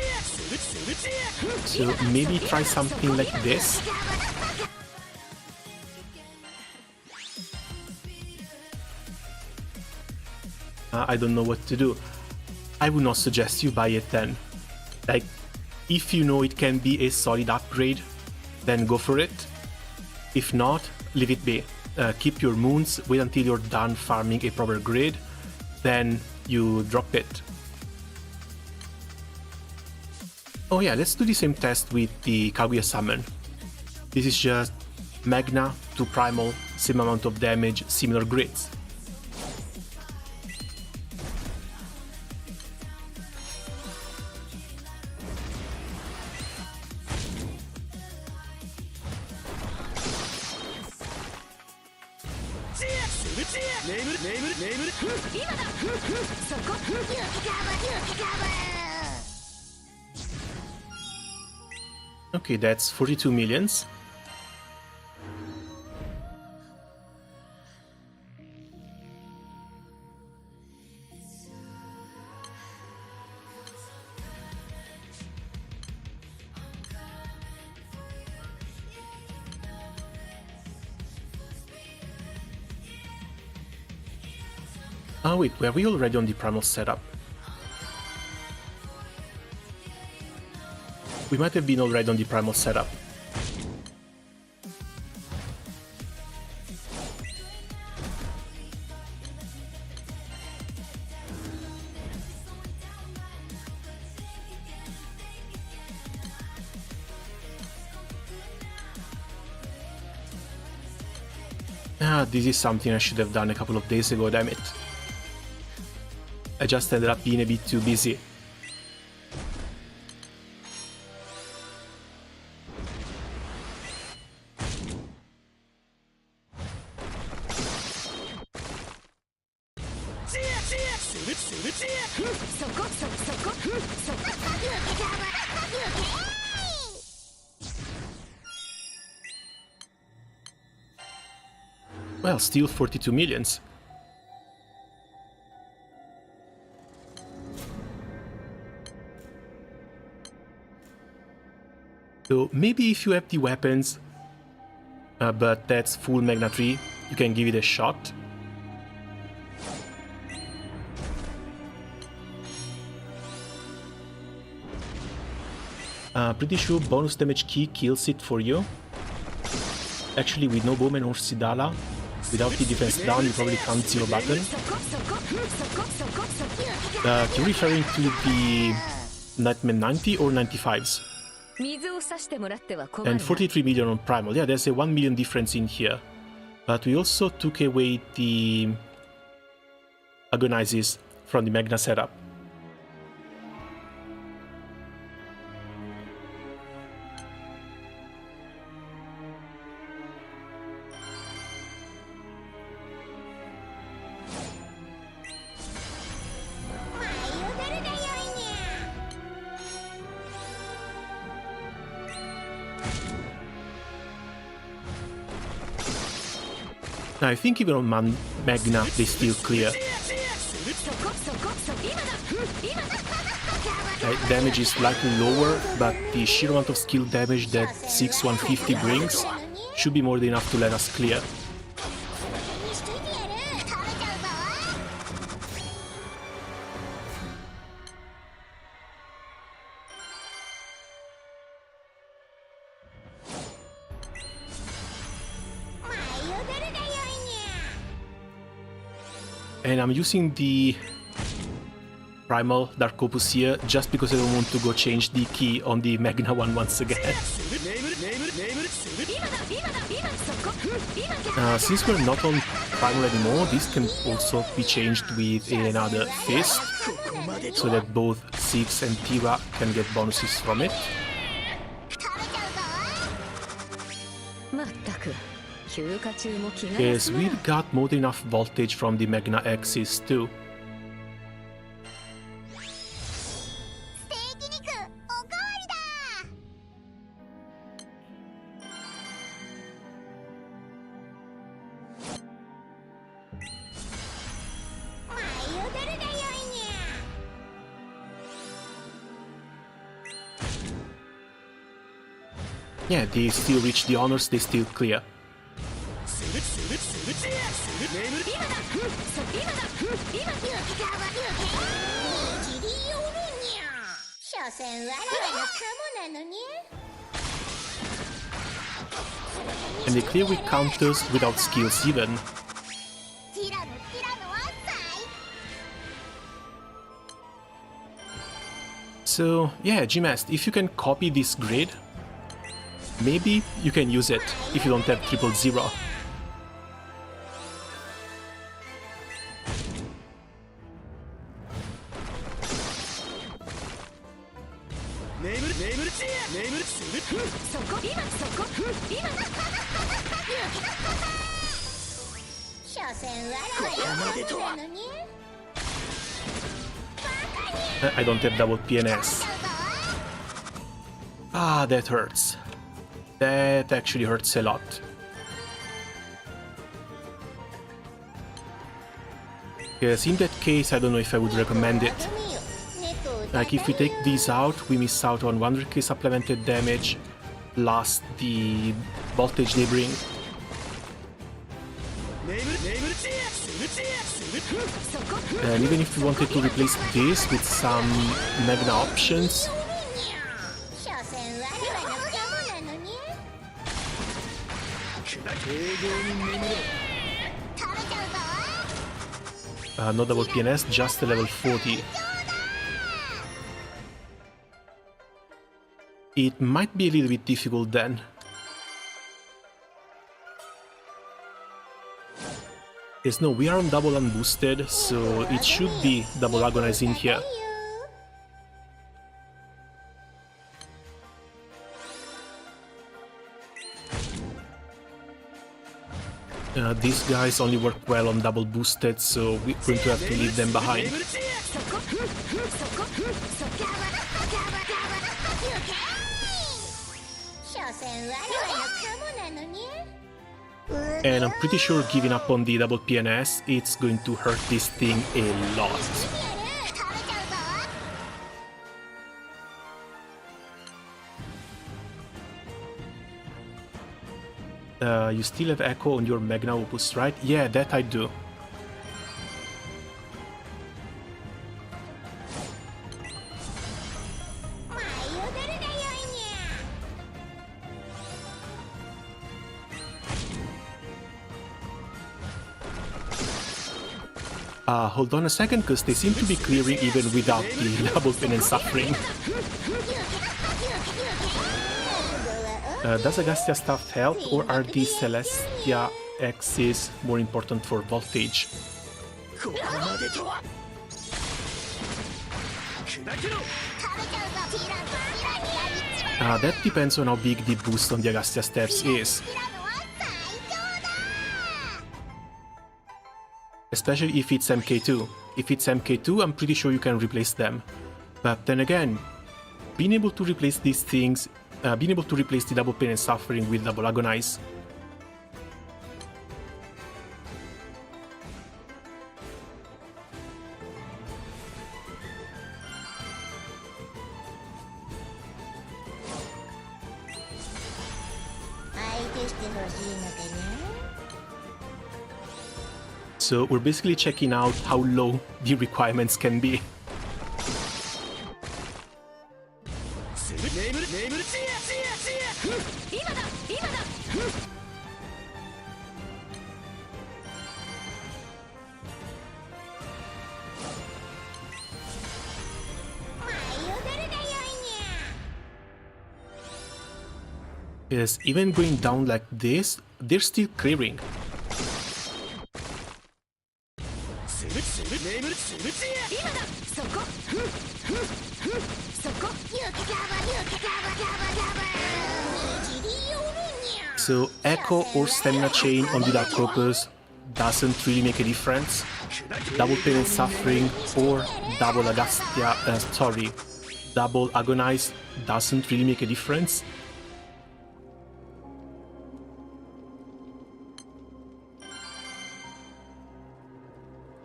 So maybe try something like this. I don't know what to do. I would not suggest you buy it then. Like, if you know it can be a solid upgrade, then go for it. If not, leave it be. Keep your moons, wait until you're done farming a proper grid, then you drop it. Oh yeah, let's do the same test with the Kaguya summon. This is just Magna to Primal, same amount of damage, similar grids. Okay, that's 42 millions. Oh wait, were we already on the primal setup? We might have been already on the primal setup. This is something I should have done a couple of days ago, damn it. I just ended up being a bit too busy. Well, still 42 millions. So maybe if you have the weapons, but that's full Magna 3, you can give it a shot. Pretty sure bonus damage key kills it for you. Actually, with no Bowman or Sidala, without the defense down, you probably can't zero button. You're referring to the Nightmare 90 or 95s? And 43 million on Primal. Yeah, there's a 1 million difference in here. But we also took away the Agonizes from the Magna setup. I think even on Magna they still clear. Damage is slightly lower, but the sheer amount of skill damage that 6150 brings should be more than enough to let us clear. And I'm using the Primal Dark Opus here just because I don't want to go change the key on the Magna one once again. Since we're not on Primal anymore, this can also be changed with another Fist, so that both Six and Tiwa can get bonuses from it. Yes, we got more than enough voltage from the Magna Axis too. Yeah, they still reach the honors, they still clear. 所詮我らのカモなのに And they clear with counters without skills even. ティラノは最 So yeah, Gmast, if you can copy this grid, maybe you can use it if you don't have 000. I don't have double PNS. Ah, that hurts. That actually hurts a lot. Because in that case, I don't know if I would recommend it. Like, if we take these out, we miss out on 100k supplemented damage, plus the voltage they bring. And even if we wanted to replace this with some Magna options, no double PNS, just a level 40. It might be a little bit difficult then. Yes, no, we are on double unboosted, so it should be double agonize in here. These guys only work well on double boosted, so we're going to have to leave them behind. And I'm pretty sure giving up on the double PNS, it's going to hurt this thing a lot. You still have Echo on your Magna Opus, right? Yeah, that I do. Hold on a second, because they seem to be clearing even without the double pain and suffering. Does Agastya stuff help, or are the Celestia X's more important for voltage? That depends on how big the boost on the Agastya stairs is. Especially if it's MK2. If it's MK2, I'm pretty sure you can replace them. But then again, being able to replace these things, being able to replace the double pain and suffering with double agonize. So we're basically checking out how low the requirements can be. Yes, even going down like this, they're still clearing. So Echo or Stamina Chain on the Dark Crocus doesn't really make a difference. Double Pain and Suffering or double Agastya, double Agonize doesn't really make a difference.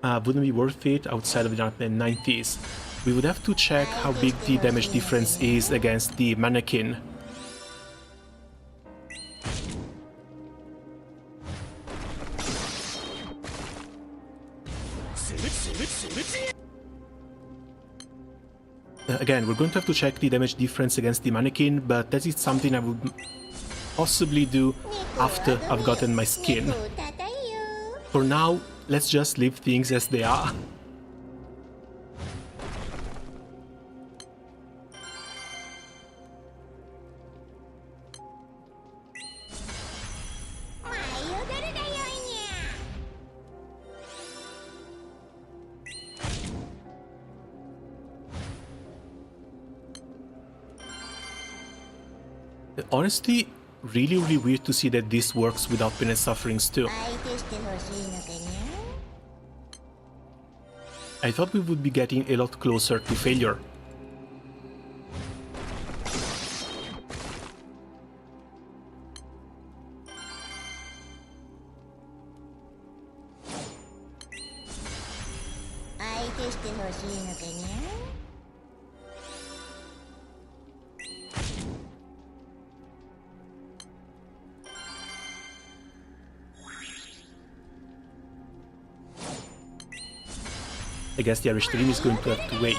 Wouldn't be worth it outside of the NM90s. We would have to check how big the damage difference is against the Mannequin. Again, we're going to have to check the damage difference against the mannequin, but that is something I would possibly do after I've gotten my skin. 猫を叩いよ For now, let's just leave things as they are. Honestly, really weird to see that this works without pain and sufferings too. 相手してほしいのかにゃ I thought we would be getting a lot closer to failure. I guess the Irish stream is going to have to wait.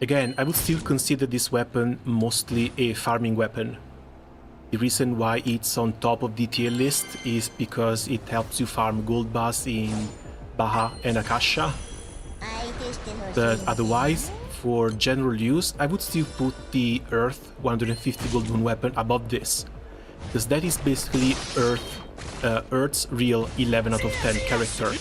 Again, I would still consider this weapon mostly a farming weapon. The reason why it's on top of the tier list is because it helps you farm gold bars in Baja and Akasha. But otherwise, for general use, I would still put the Earth 150 gold moon weapon above this, because that is basically Earth's real 11 out of 10 character.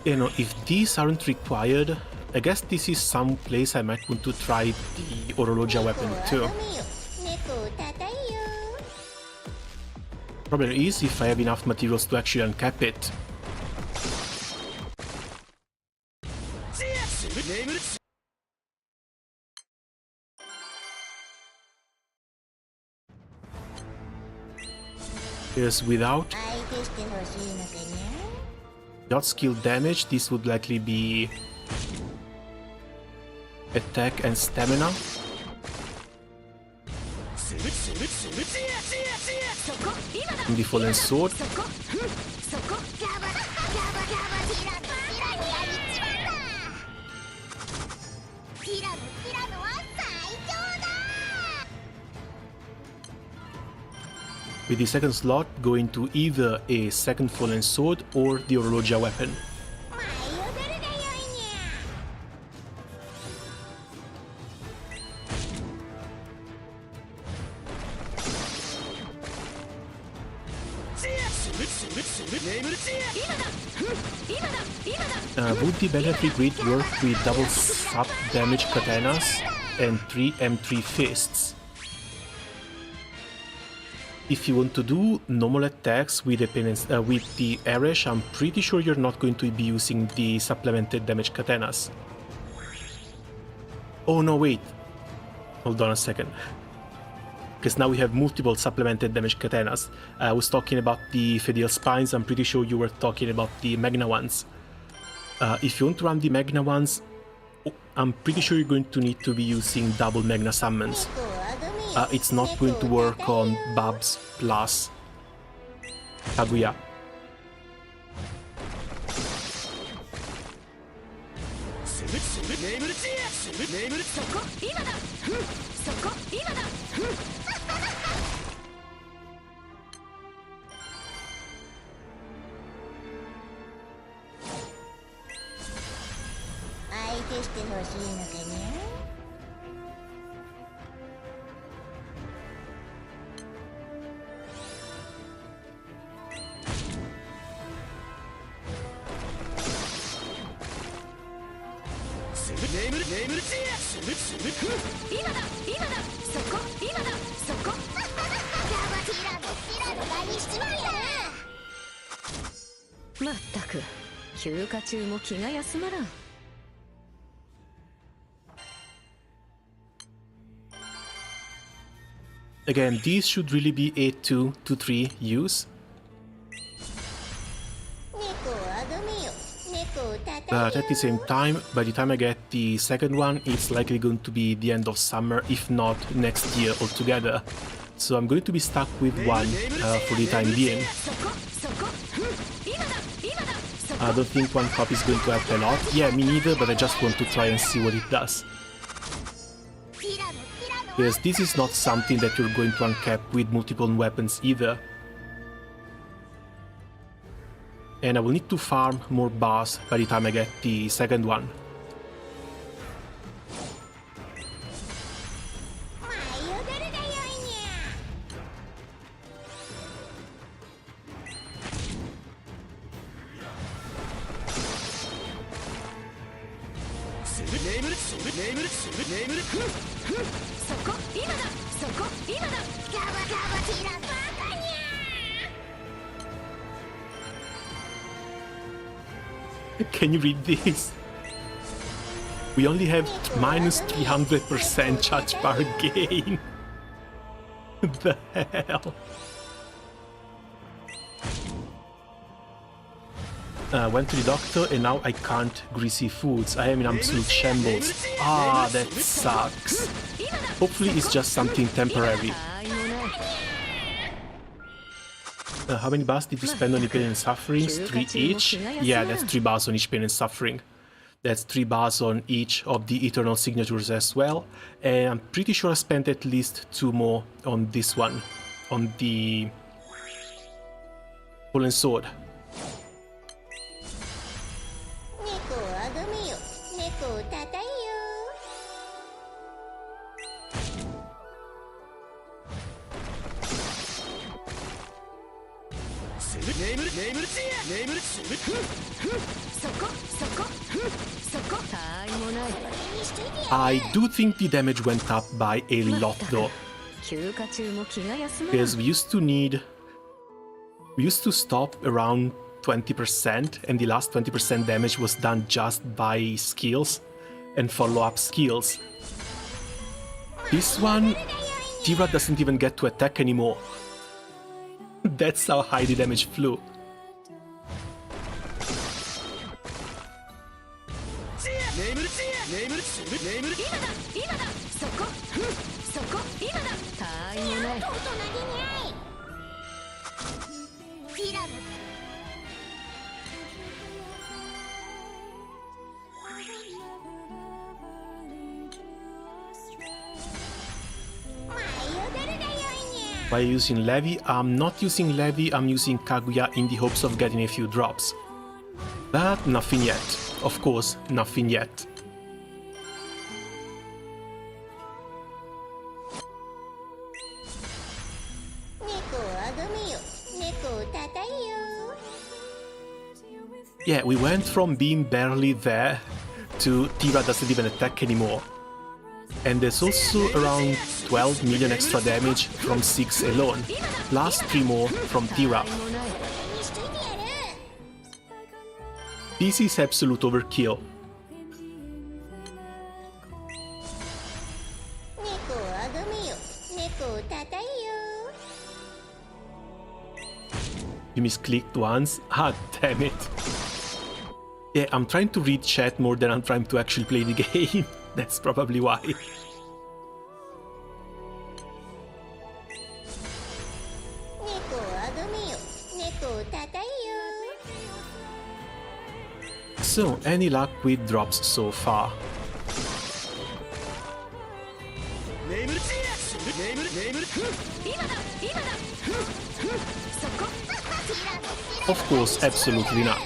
You know, if these aren't required, I guess this is some place I might want to try the Orologia weapon too. Problem is if I have enough materials to actually uncap it. Because without skill damage, this would likely be attack and stamina. And the fallen sword. With the second slot going to either a second fallen sword or the Orologia weapon. Would the Battlefield Grid work with double sub damage katanas and 3 M3 fists? If you want to do normal attacks with the Arish, I'm pretty sure you're not going to be using the supplemented damage katanas. Oh no, wait. Hold on a second. Because now we have multiple supplemented damage katanas. I was talking about the Fedial Spines, I'm pretty sure you were talking about the Magna ones. If you want to run the Magna ones, I'm pretty sure you're going to need to be using double Magna summons. It's not going to work on Babs plus Kaguya. そこ今だ相手してほしいのかにゃ。今だ今だそこ今だそこまったく休暇中も気が休まらん。Again, these should really be A2 to 3 use. 猫をあがめよ。猫をたたえ But よ。 at the same time, by the time I get the second one, it's likely going to be the end of summer, if not next year altogether. So I'm going to be stuck with one for the time being. そこそこ今だ今だそこ I don't think one copy is going to help a lot. Yeah, me neither, but I just want to try and see what it does. Because this is not something that you're going to uncap with multiple weapons either. And I will need to farm more bars by the time I get the second one. 舞い踊るがよいにゃ。そこ今だそこ今だ Can you read this? We only have minus 300% charge bar gain. The hell? Went to the doctor and now I can't greasy foods. I am in absolute shambles. Ah, that sucks. Hopefully it's just something temporary. あいもない How many bars did you spend on the pain and sufferings? 3 each? Yeah, that's 3 bars on each pain and suffering. That's 3 bars on each of the eternal signatures as well. And I'm pretty sure I spent at least 2 more on this one. On the Fallen Sword. 猫をあがめよ。猫をたたえよ。そこそこそこたいもない I do think the damage went up by a lot though. 休暇中も気が休まらん Because we used to stop around 20% and the last 20% damage was done just by skills and follow-up skills. This one, Tira doesn't even get to attack anymore. That's how high the damage flew. 今だ今だそこそこ今だたいもない大人げにゃい。ピラム。舞い踊るがよいにゃ。 By using Levy, I'm not using Levy, I'm using Kaguya in the hopes of getting a few drops. But nothing yet. Of course, nothing yet. 猫をあがめよ。猫をたたえよ。 Yeah, we went from being barely there to Tira doesn't even attack anymore. And there's also around 12 million extra damage from 6 alone, plus 3 more from Tira. たいもない にしといてやる。 This is absolute overkill. 猫をあがめよ。猫をたたえよ。 You misclicked once? Ah, damn it. Yeah, I'm trying to read chat more than I'm trying to actually play the game. That's probably why. 猫をあがめよ。猫をたたえよ。 So, any luck with drops so far? Of course, absolutely not.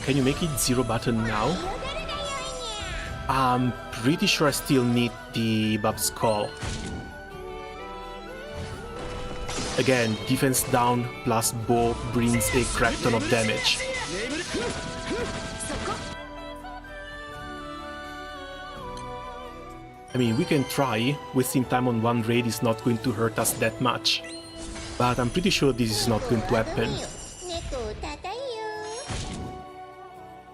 Can you make it 0 button now? I'm pretty sure I still need the Bob's Call. Again, defense down plus bow brings a crap ton of damage. I mean, we can try. Wasting time on one raid is not going to hurt us that much. But I'm pretty sure this is not going to happen.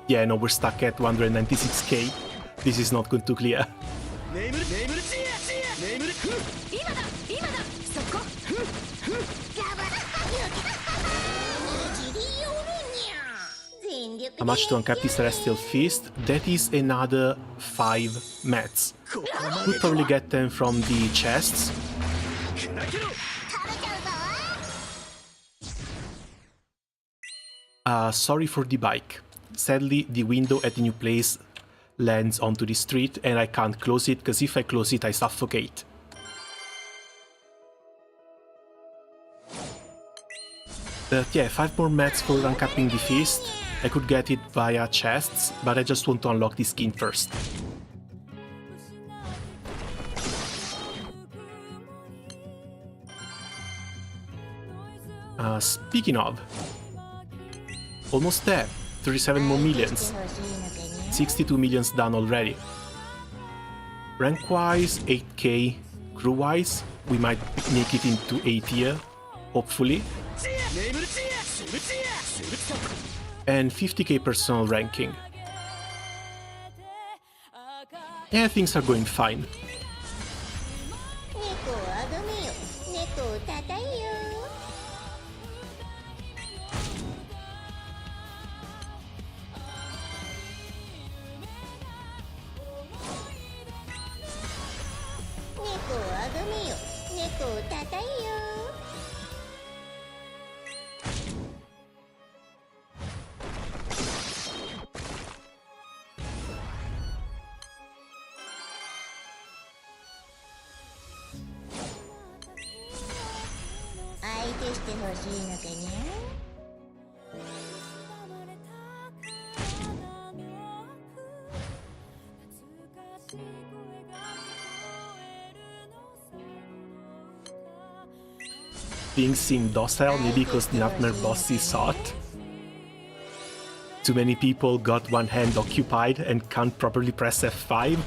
Yeah, no, we're stuck at 196k. This is not going to clear. How much to uncap the Celestial Feast? That is another 5 mats. We'll probably get them from the chests. Sorry for the bike. Sadly, the window at the new place lands onto the street and I can't close it, because if I close it, I suffocate. But yeah, 5 more mats for uncapping the feast. I could get it via chests, but I just want to unlock the skin first. Speaking of, almost there. 37 more millions. 62 millions done already. Rank-wise, 8k. Crew-wise, we might make it into A tier, hopefully. And 50k personal ranking. Yeah, things are going fine. Things seem docile, maybe because the Nightmare boss is hot. Too many people got one hand occupied and can't properly press F5.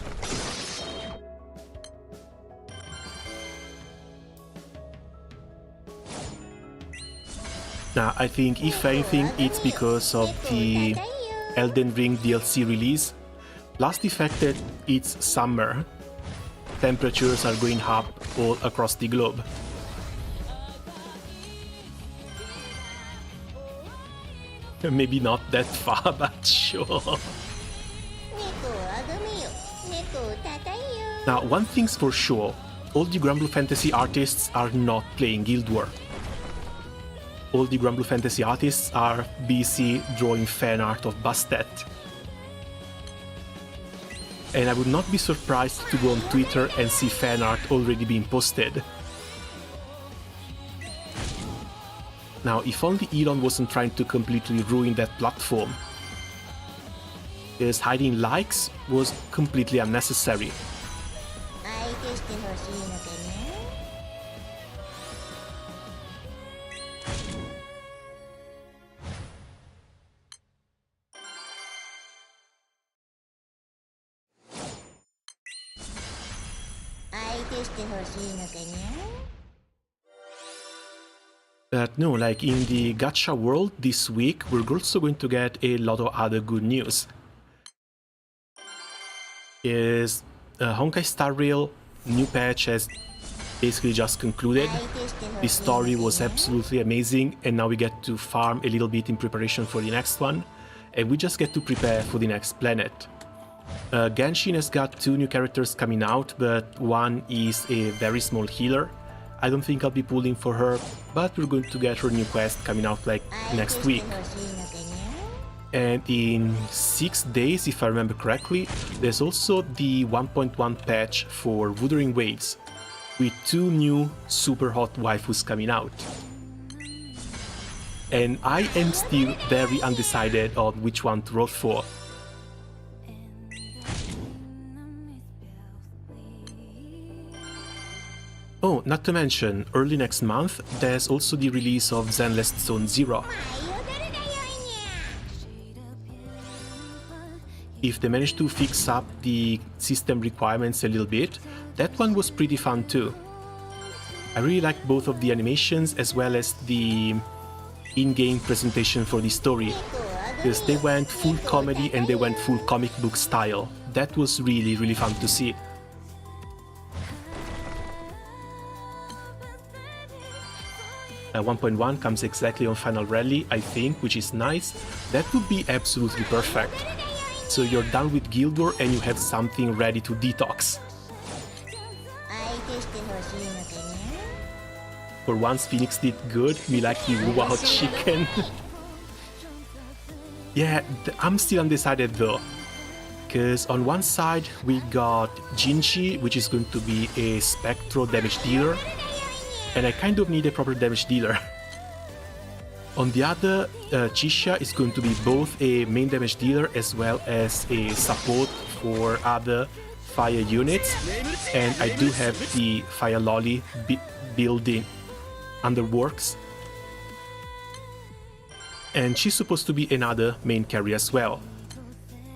Now, I think if anything, it's because of the Elden Ring DLC release, plus the fact that it's summer. Temperatures are going up all across the globe. Maybe not that far, but sure. Now, one thing's for sure, all the Granblue Fantasy artists are not playing Guild War. All the Granblue Fantasy artists are busy drawing fan art of Bastet. And I would not be surprised to go on Twitter and see fan art already being posted. Now, if only Elon wasn't trying to completely ruin that platform, because hiding likes was completely unnecessary. But no, like in the gacha world this week, we're also going to get a lot of other good news. Is Honkai Star Rail new patch has basically just concluded. The story was absolutely amazing, and now we get to farm a little bit in preparation for the next one, and we just get to prepare for the next planet. Genshin has got 2 new characters coming out, but one is a very small healer. I don't think I'll be pulling for her, but we're going to get her new quest coming out like next week. And in 6 days, if I remember correctly, there's also the 1.1 patch for Wuthering Waves, with 2 new super hot waifus coming out. And I am still very undecided on which one to roll for. Oh, not to mention, early next month, there's also the release of Zenless Zone Zero. If they managed to fix up the system requirements a little bit, that one was pretty fun too. I really liked both of the animations as well as the in-game presentation for the story, because they went full comedy and they went full comic book style. That was really fun to see. 1.1 comes exactly on Final Rally, I think, which is nice. That would be absolutely perfect. So you're done with Guild War and you have something ready to detox. For once Phoenix did good, we like the wow chicken. Yeah, I'm still undecided though. Because on one side we got Jinchi, which is going to be a Spectro damage dealer. And I kind of need a proper damage dealer. On the other, Chisha is going to be both a main damage dealer as well as a support for other fire units. And I do have the Fire Lolly building under works. And she's supposed to be another main carry as well.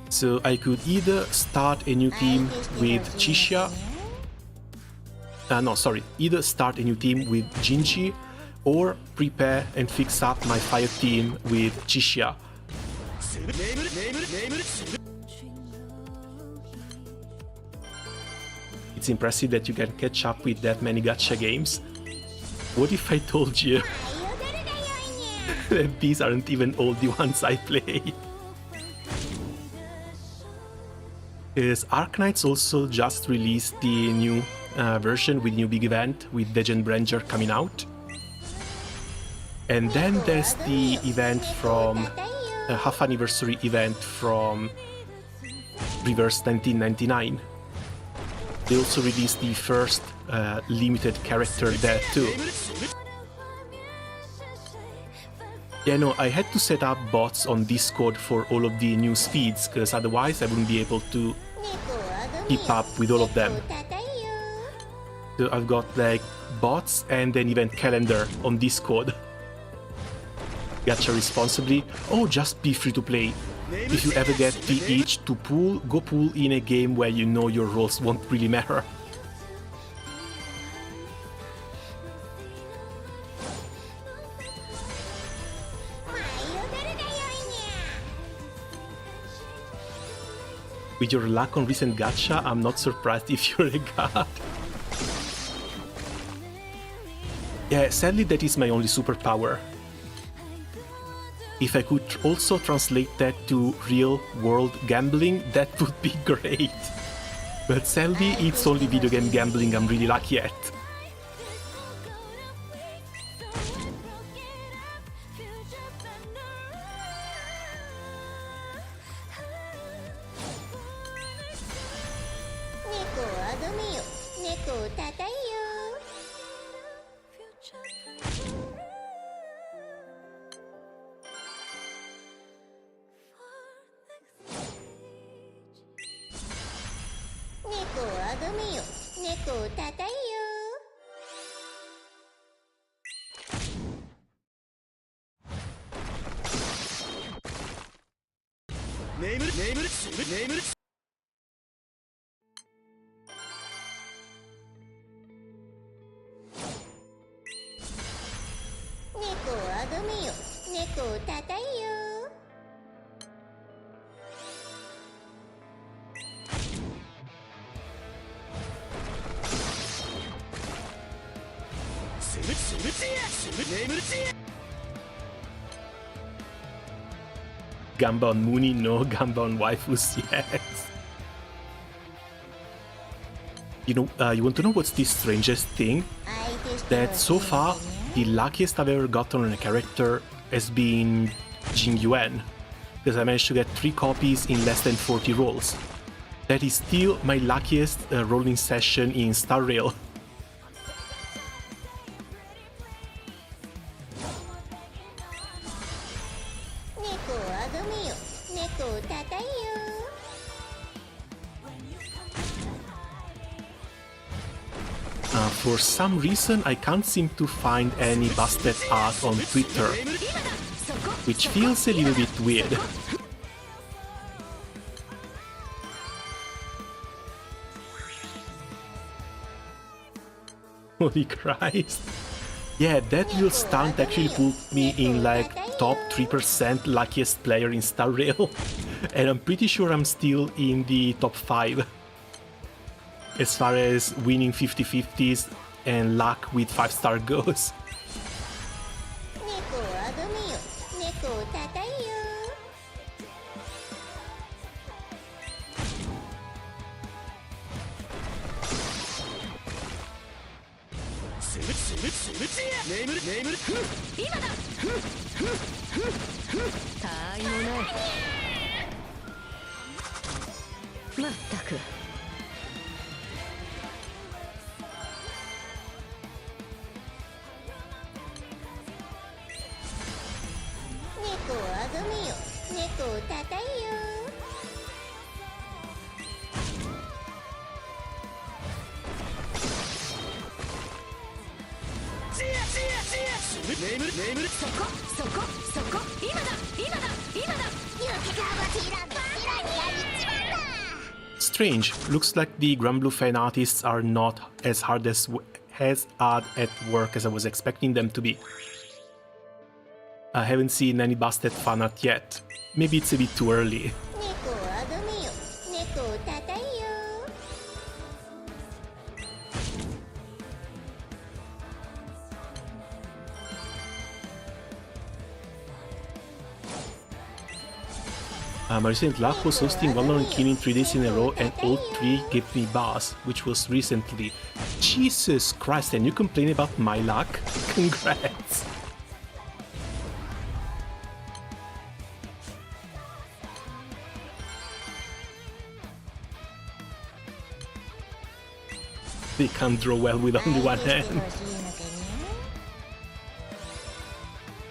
So I could either start a new team with Chisha. Either start a new team with Jinchi or prepare and fix up my fire team with Chisha. It's impressive that you can catch up with that many gacha games. What if I told you that these aren't even all the ones I play? Because Arknights also just released the new version with new big event with Legend Ranger coming out. And then there's the event from a half anniversary event from Reverse 1999. They also released the first limited character there too. Yeah, no, I had to set up bots on Discord for all of the news feeds, because otherwise I wouldn't be able to keep up with all of them. So I've got like bots and an event calendar on Discord. Gacha responsibly. Oh, just be free to play. If you ever get the itch to pool, go pool in a game where you know your roles won't really matter. With your luck on recent gacha, I'm not surprised if you're a god. Yeah, sadly that is my only superpower. If I could also translate that to real-world gambling, that would be great. But sadly, it's only video game gambling I'm really lucky at. Gamba on Mooney, no. Gamba on waifus, yes. You want to know what's the strangest thing? That so far, the luckiest I've ever gotten on a character has been Jing Yuan. because I managed to get 3 copies in less than 40 rolls. That is still my luckiest rolling session in Star Rail. For some reason, I can't seem to find any busted art on Twitter, which feels a little bit weird. Holy Christ. Yeah, that little stunt actually put me in like top 3% luckiest player in Star Rail, and I'm pretty sure I'm still in the top 5 as far as winning 50-50s and luck with 5-star goes. Strange, looks like the Granblue fan artists are not as hard at work as I was expecting them to be. I haven't seen any busted fan art yet. Maybe it's a bit too early. My recent luck was hosting Valorant King in 3 days in a row, and all 3 gave me bars, which was recently. Jesus Christ, and you complain about my luck? Congrats! They can't draw well with only one hand.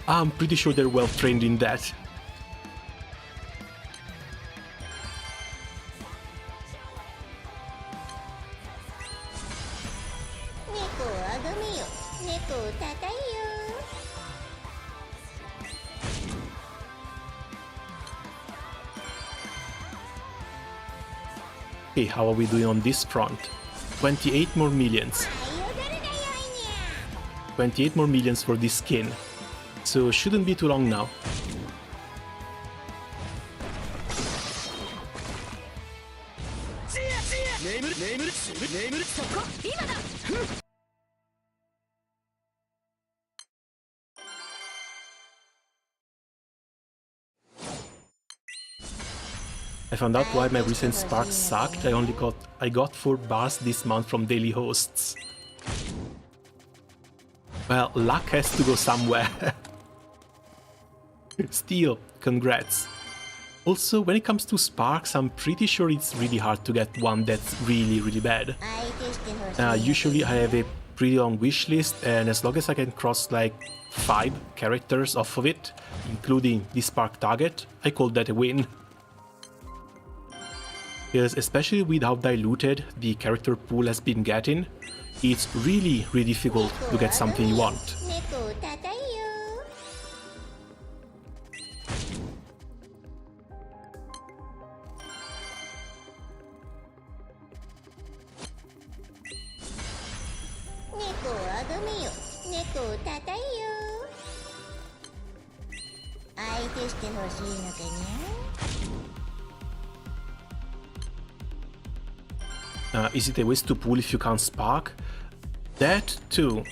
I'm pretty sure they're well trained in that. Okay, how are we doing on this front? 28 more millions. 28 more millions for this skin. So shouldn't be too long now. I found out why my recent sparks sucked. I got 4 bars this month from daily hosts. Well, luck has to go somewhere. Still, congrats. Also, when it comes to sparks, I'm pretty sure it's really hard to get one that's really bad. Usually I have a pretty long wish list, and as long as I can cross like 5 characters off of it, including the spark target, I call that a win. Because especially with how diluted the character pool has been getting, it's really difficult to get something you want. Is it a waste to pull if you can't spark? That too.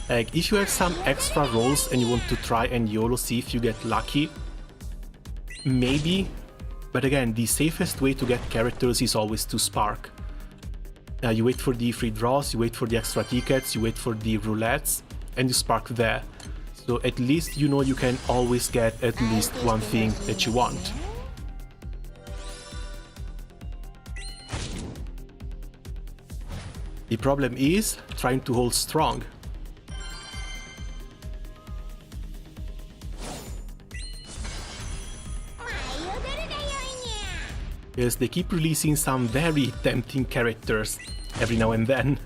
Like, if you have some extra rolls and you want to try and YOLO see if you get lucky, maybe. But again, the safest way to get characters is always to spark. You wait for the free draws, you wait for the extra tickets, you wait for the roulettes, and you spark there. So at least you know you can always get at least one thing that you want. The problem is trying to hold strong. Because they keep releasing some very tempting characters every now and then.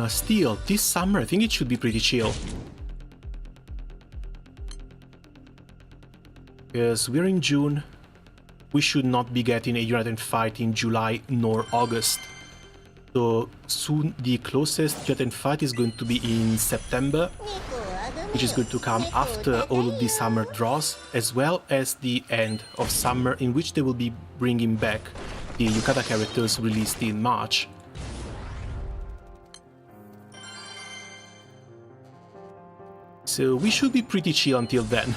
Still, this summer I think it should be pretty chill. Because we're in June, we should not be getting a United Fight in July nor August. So soon the closest United Fight is going to be in September, which is going to come after all of the summer draws, as well as the end of summer, in which they will be bringing back the Yukata characters released in March. So we should be pretty chill until then.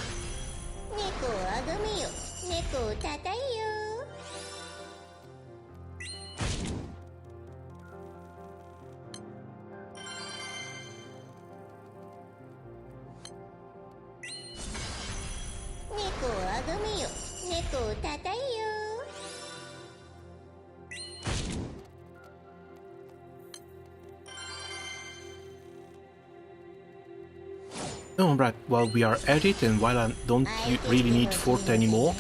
Alright, while we are at it and while I don't really need Fort anymore,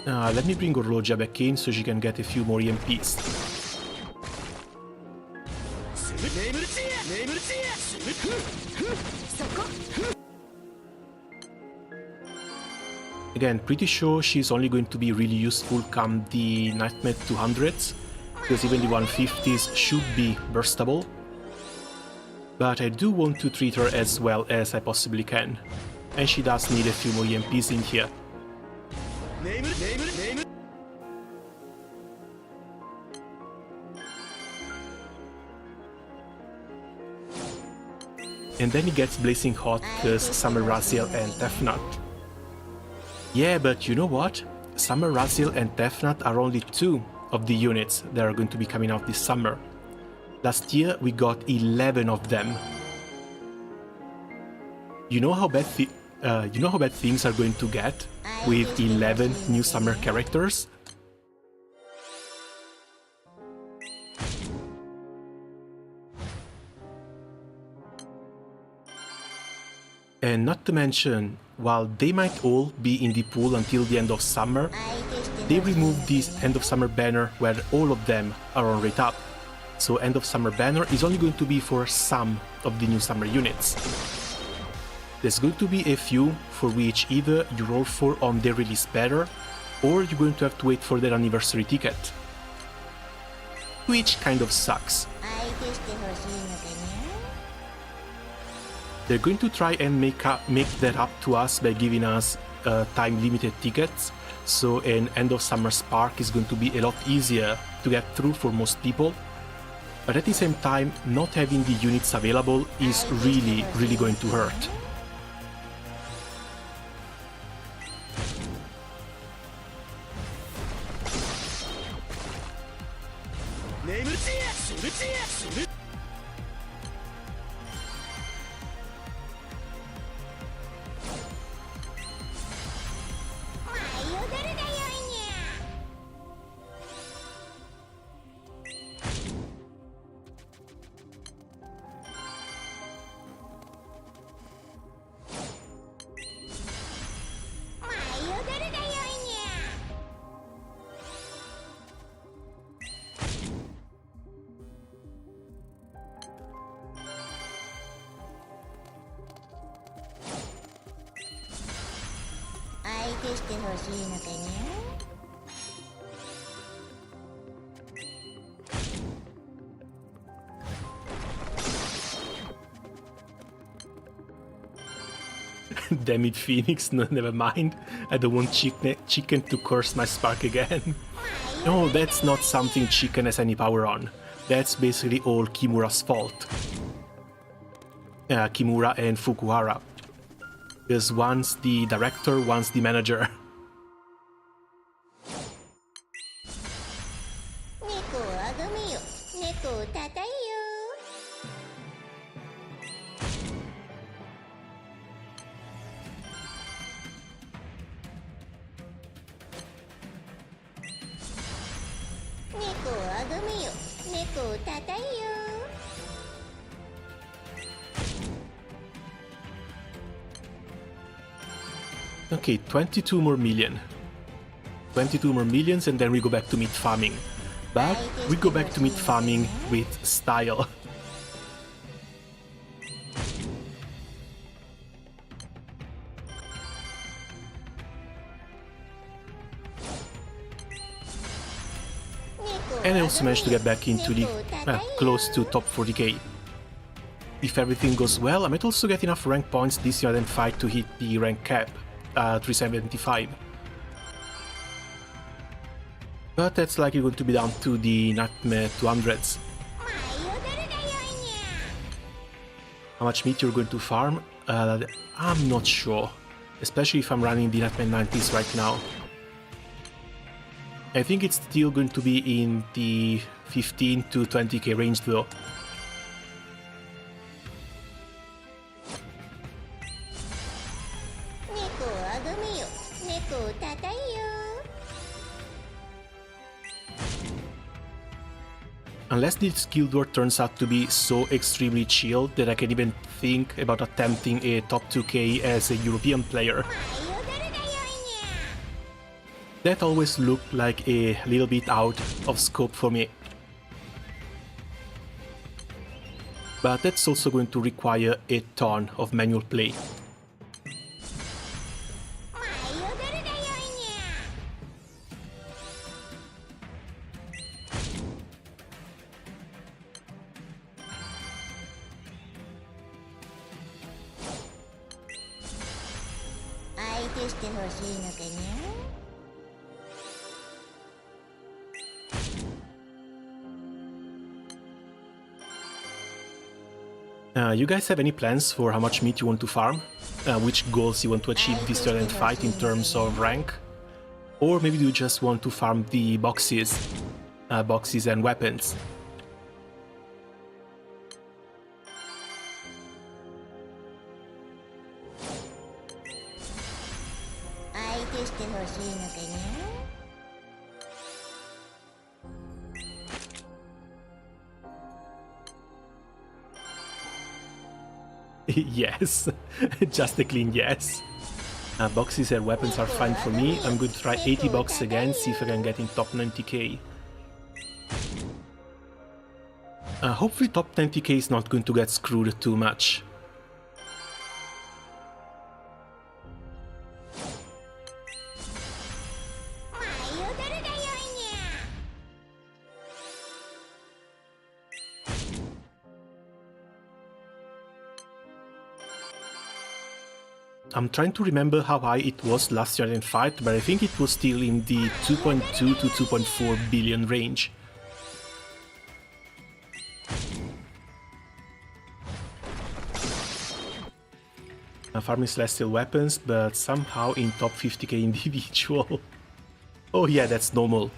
let me bring Orlogia back in so she can get a few more EMPs. Again, pretty sure she's only going to be really useful come the Nightmare 200s, because even the 150s should be burstable. But I do want to treat her as well as I possibly can, and she does need a few more EMPs in here. And then it gets blazing hot because Summer Raziel and Tefnut. Yeah, but you know what? Summer Raziel and Tefnut are only two of the units that are going to be coming out this summer. Last year we got 11 of them. You know how bad things are going to get with 11 new summer characters? And not to mention, while they might all be in the pool until the end of summer, they removed this end of summer banner where all of them are on rate up. So end of summer banner is only going to be for some of the new summer units. There's going to be a few for which either you roll for on their release banner, or you're going to have to wait for their anniversary ticket. Which kind of sucks. They're going to try and make that up to us by giving us time-limited tickets, so an end of summer spark is going to be a lot easier to get through for most people. But at the same time, not having the units available is really going to hurt. Damn it, Phoenix, no, never mind. I don't want Chicken to curse my spark again. No, that's not something Chicken has any power on. That's basically all Kimura's fault. Kimura and Fukuhara. Because one's the director, one's the manager. 猫をあがめよ、猫をたたえよ。猫をあがめよ、猫をたたえよ。Okay, 22 more million. 22 more millions and then we go back to meat farming. But we go back to meat farming with style. And I also managed to get back into the close to top 40k. If everything goes well, I might also get enough rank points this year and fight to hit the rank cap, 375. But that's likely going to be down to the nightmare 200s. How much meat you're going to farm? I'm not sure, especially if I'm running the nightmare 90s right now. I think it's still going to be in the 15 to 20k range though. Unless this guild war turns out to be so extremely chill that I can even think about attempting a top 2k as a European player. That always looked like a little bit out of scope for me. But that's also going to require a ton of manual play. You guys have any plans for how much meat you want to farm? Which goals you want to achieve this year and fight in terms of rank? Or maybe you just want to farm the boxes and weapons? Yes, just a clean yes. Boxes and weapons are fine for me. I'm going to try 80 bucks again, see if I can get in top 90k. Hopefully top 90k is not going to get screwed too much. I'm trying to remember how high it was last year in fight, but I think it was still in the 2.2 to 2.4 billion range. I'm farming celestial weapons, but somehow in top 50k individual. Oh yeah, that's normal.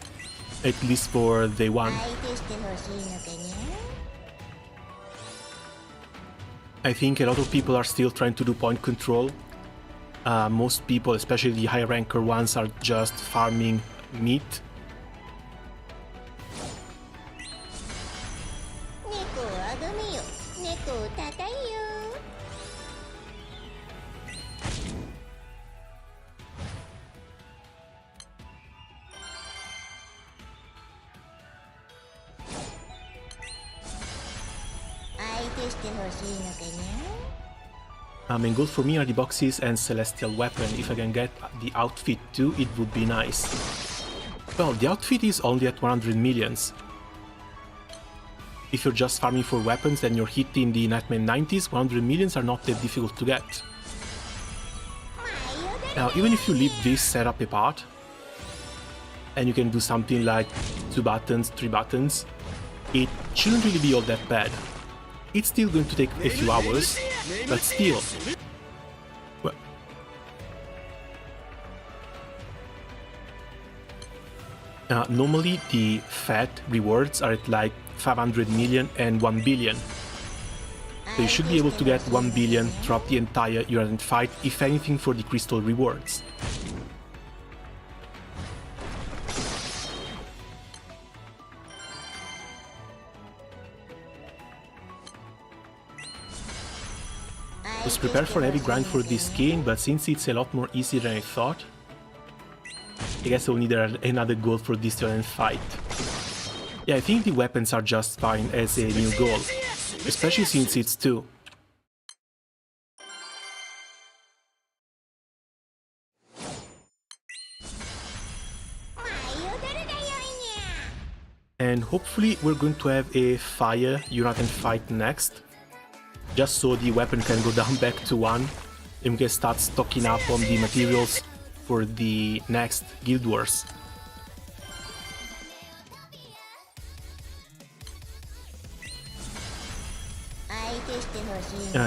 At least for day one. I think a lot of people are still trying to do point control. Most people, especially the high ranker ones, are just farming meat. Main goal for me are the boxes and celestial weapon. If I can get the outfit too, it would be nice. Well, the outfit is only at 100 millions. If you're just farming for weapons and you're hitting the Nightmare 90s, 100 millions are not that difficult to get. Now, even if you leave this setup apart, and you can do something like 2 buttons, 3 buttons, it shouldn't really be all that bad. It's still going to take a few hours, but still. Well, normally the fat rewards are at like 500 million and 1 billion. So you should be able to get 1 billion throughout the entire Uranus fight, if anything, for the crystal rewards. I was prepared for a heavy grind for this game, but since it's a lot more easy than I thought, I guess I'll need another goal for this Uranus fight. Yeah, I think the weapons are just fine as a new goal, especially since it's 2. And hopefully we're going to have a fire Uranus fight next, just so the weapon can go down back to 1 and we can start stocking up on the materials for the next Guild Wars.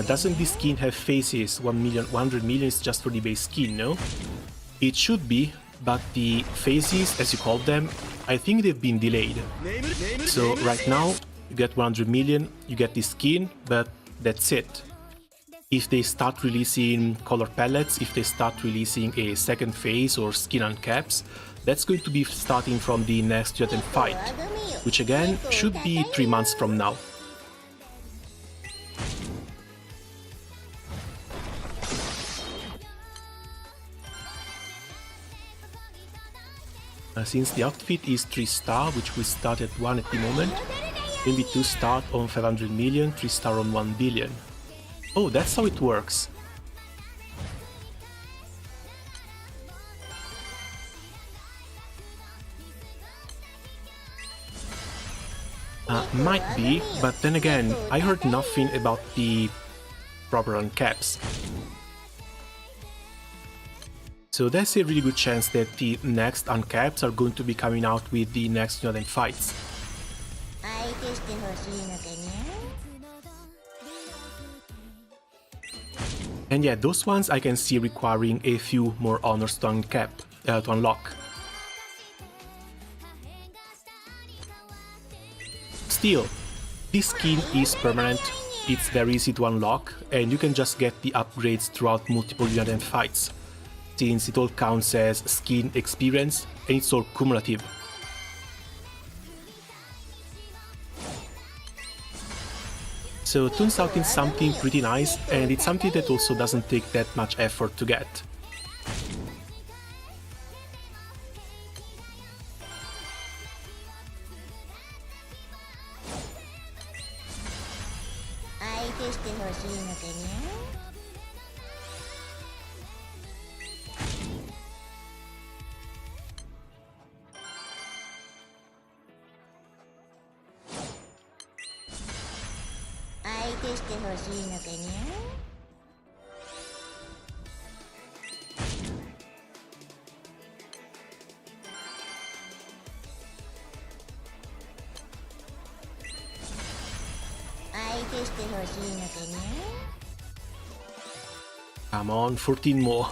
Doesn't this skin have faces? 100 million is just for the base skin, no? It should be, but the faces, as you call them, I think they've been delayed. So right now, you get 100 million, you get the skin, but that's it. If they start releasing color palettes, if they start releasing a second phase or skin uncaps, that's going to be starting from the next Uranus fight, which again should be 3 months from now. Since the outfit is 3-star, which we start at 1 at the moment, maybe 2 start on 500 million, 3 star on 1 billion. Oh, that's how it works. Might be, but then again, I heard nothing about the proper uncaps. So there's a really good chance that the next uncaps are going to be coming out with the next Uranus fights. And yeah, those ones I can see requiring a few more honors to unlock. Still, this skin is permanent, it's very easy to unlock, and you can just get the upgrades throughout multiple Uranus fights, since it all counts as skin experience and it's all cumulative. So it turns out it's something pretty nice, and it's something that also doesn't take that much effort to get. Come on, 14 more.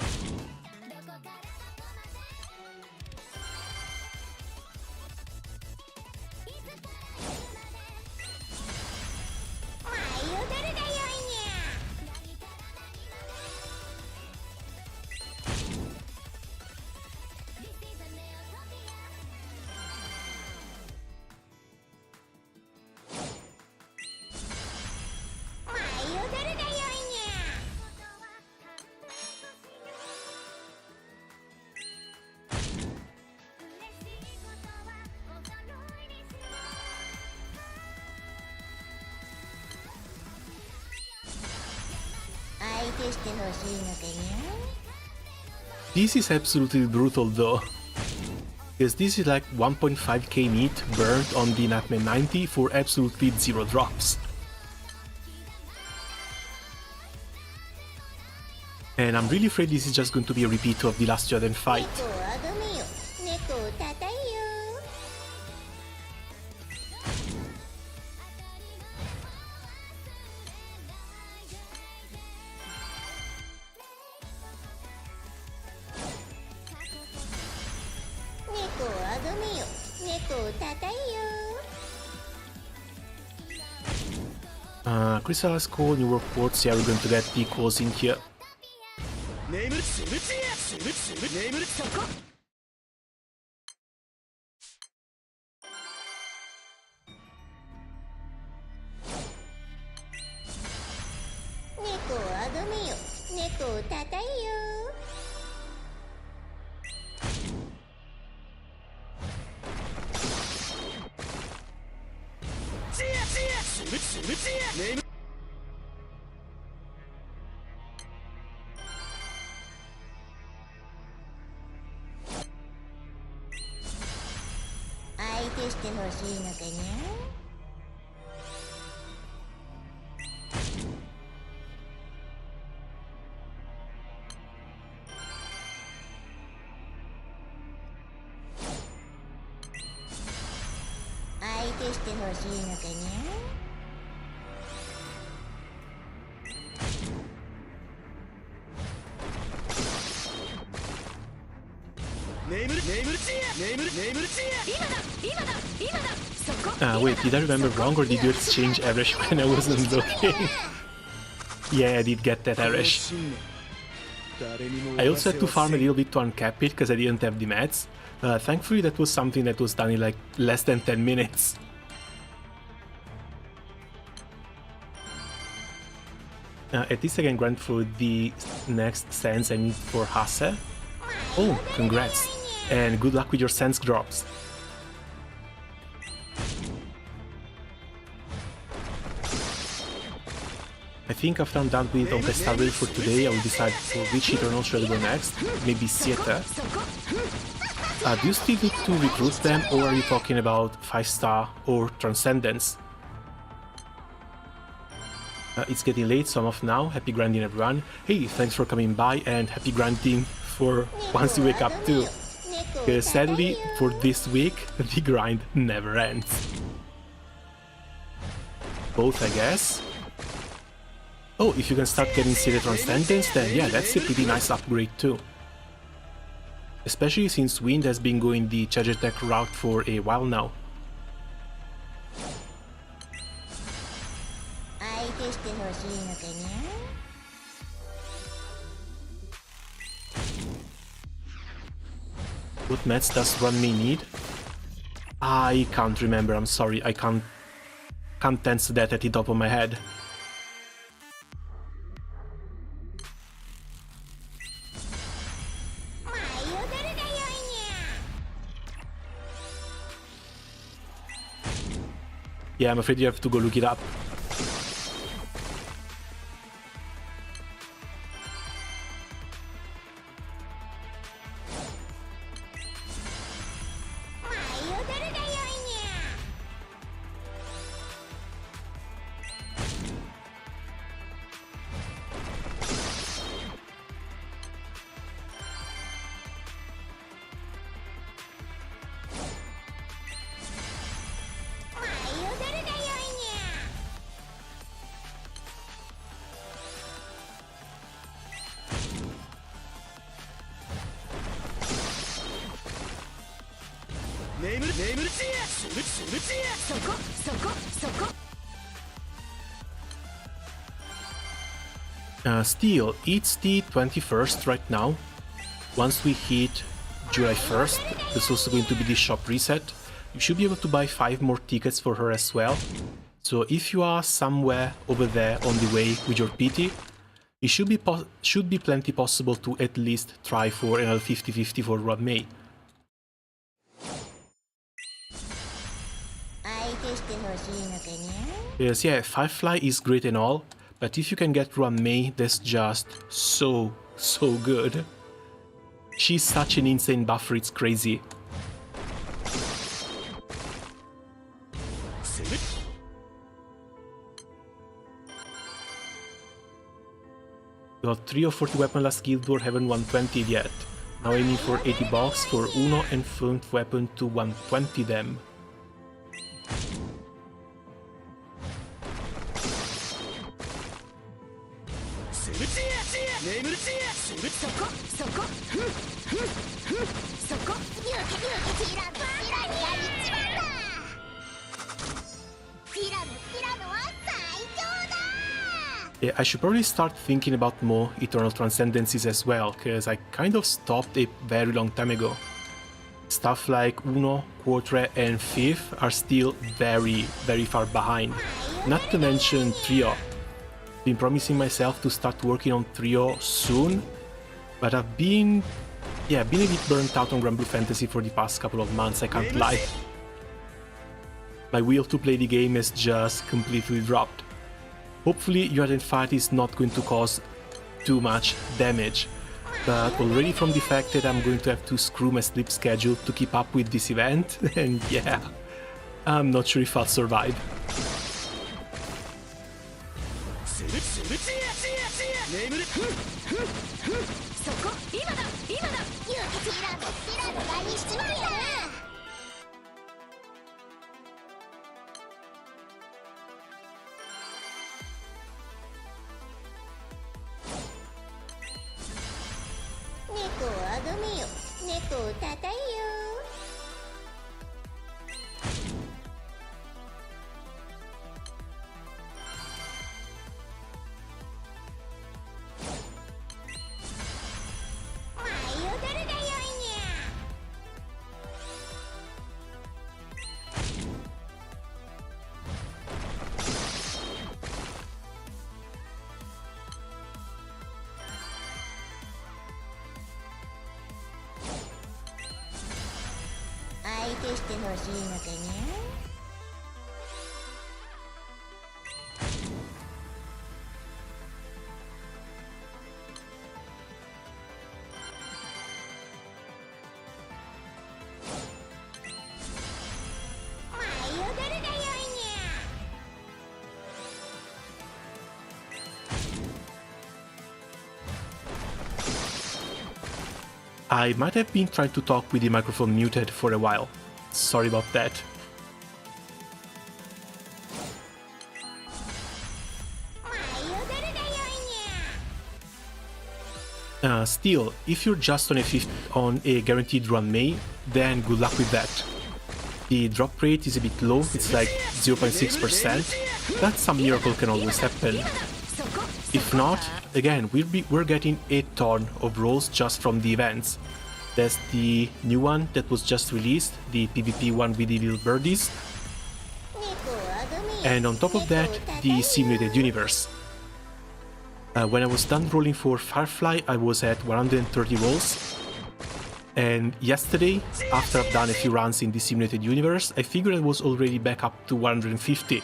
This is absolutely brutal though, because this is like 1.5k meat burnt on the NM90 for absolutely 0 drops. And I'm really afraid this is just going to be a repeat of the last Uranus fight. Crystallize Coal, New World Quartz, yeah, we're going to get the coals in here. 眠るしぶちやしぶしぶ眠るそこ猫をあがめよ猫をたたえよちやちやしぶしぶちや眠る相手してほしいのかにゃ相手してほしいのかにゃ Wait, did I remember wrong or did you exchange Arish when I wasn't looking? Yeah, I did get that Arish. I also had to farm a little bit to uncap it because I didn't have the mats. Thankfully that was something that was done in like less than 10 minutes. At least I can grant for the next sands I need for Hase. Oh, congrats. And good luck with your sands drops. I think after I'm done with Onkestar Rail for today, I will decide for which Eternal should I go next. Maybe Siete. Do you still need to recruit them, or are you talking about 5-star or Transcendence? It's getting late, so I'm off now. Happy grinding, everyone. Hey, thanks for coming by, and happy grinding for once you wake up too. Sadly, for this week, the grind never ends. Both, I guess. Oh, if you can start getting Seated Transcendence, then yeah, that's a pretty nice upgrade too. Especially since Wind has been going the charge attack route for a while now. What mats does Runmei need? I can't remember, I'm sorry, I can't answer that at the top of my head. Yeah, I'm afraid you have to go look it up. Steel, it's the 21st right now. Once we hit July 1st, there's also going to be the shop reset. You should be able to buy 5 more tickets for her as well. So if you are somewhere over there on the way with your PT, it should be plenty possible to at least try for another 50-50 for Runmei. Yes, yeah, Firefly is great and all, but if you can get Runmei, that's just so good. She's such an insane buffer, it's crazy. Got 3 or 40 weaponless Guild War, haven't 120 yet. Now aiming for 80 bucks for Uno and Fluent Weapon to 120 them. Yeah, I should probably start thinking about more Eternal Transcendencies as well, because I kind of stopped a very long time ago. Stuff like Uno, Quartre and Fifth are still very far behind. Not to mention Trio. Been promising myself to start working on Trio soon, but I've been a bit burnt out on Granblue Fantasy for the past couple of months, I can't lie. My will to play the game has just completely dropped. Hopefully Unite Fight is not going to cause too much damage, but already from the fact that I'm going to have to screw my sleep schedule to keep up with this event, and yeah, I'm not sure if I'll survive. I might have been trying to talk with the microphone muted for a while. Sorry about that. Still, if you're just on a guaranteed run May, then good luck with that. The drop rate is a bit low, it's like 0.6%, but some miracle can always happen. If not, again, we're getting a ton of rolls just from the events. There's the new one that was just released, the PvP one with the little birdies. And on top of that, the simulated universe. When I was done rolling for Firefly, I was at 130 rolls. And yesterday, after I've done a few runs in the simulated universe, I figured I was already back up to 150.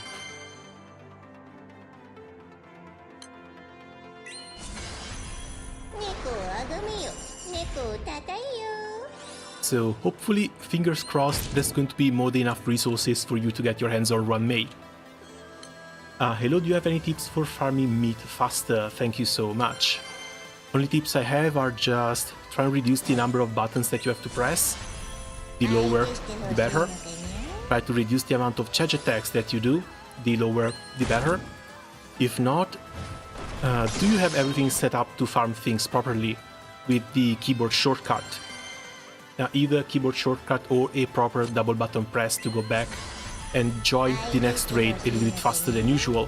So hopefully, fingers crossed, there's going to be more than enough resources for you to get your hands on Run May. Hello, do you have any tips for farming meat faster? Thank you so much. Only tips I have are just try and reduce the number of buttons that you have to press. The lower, the better. Try to reduce the amount of charge attacks that you do. The lower, the better. If not, do you have everything set up to farm things properly with the keyboard shortcut? Either keyboard shortcut or a proper double button press to go back and join the next raid a little bit faster than usual.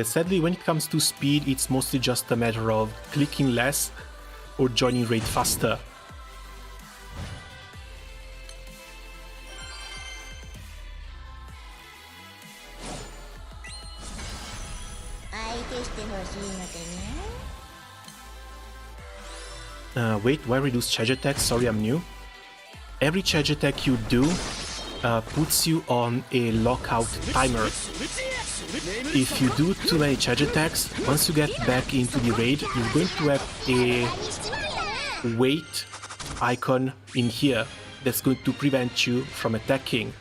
Sadly, when it comes to speed, it's mostly just a matter of clicking less or joining raid faster. Wait, why reduce charge attack? Sorry, I'm new. Every charge attack you do puts you on a lockout timer. If you do too many charge attacks, once you get back into the raid, you're going to have a wait icon in here that's going to prevent you from attacking.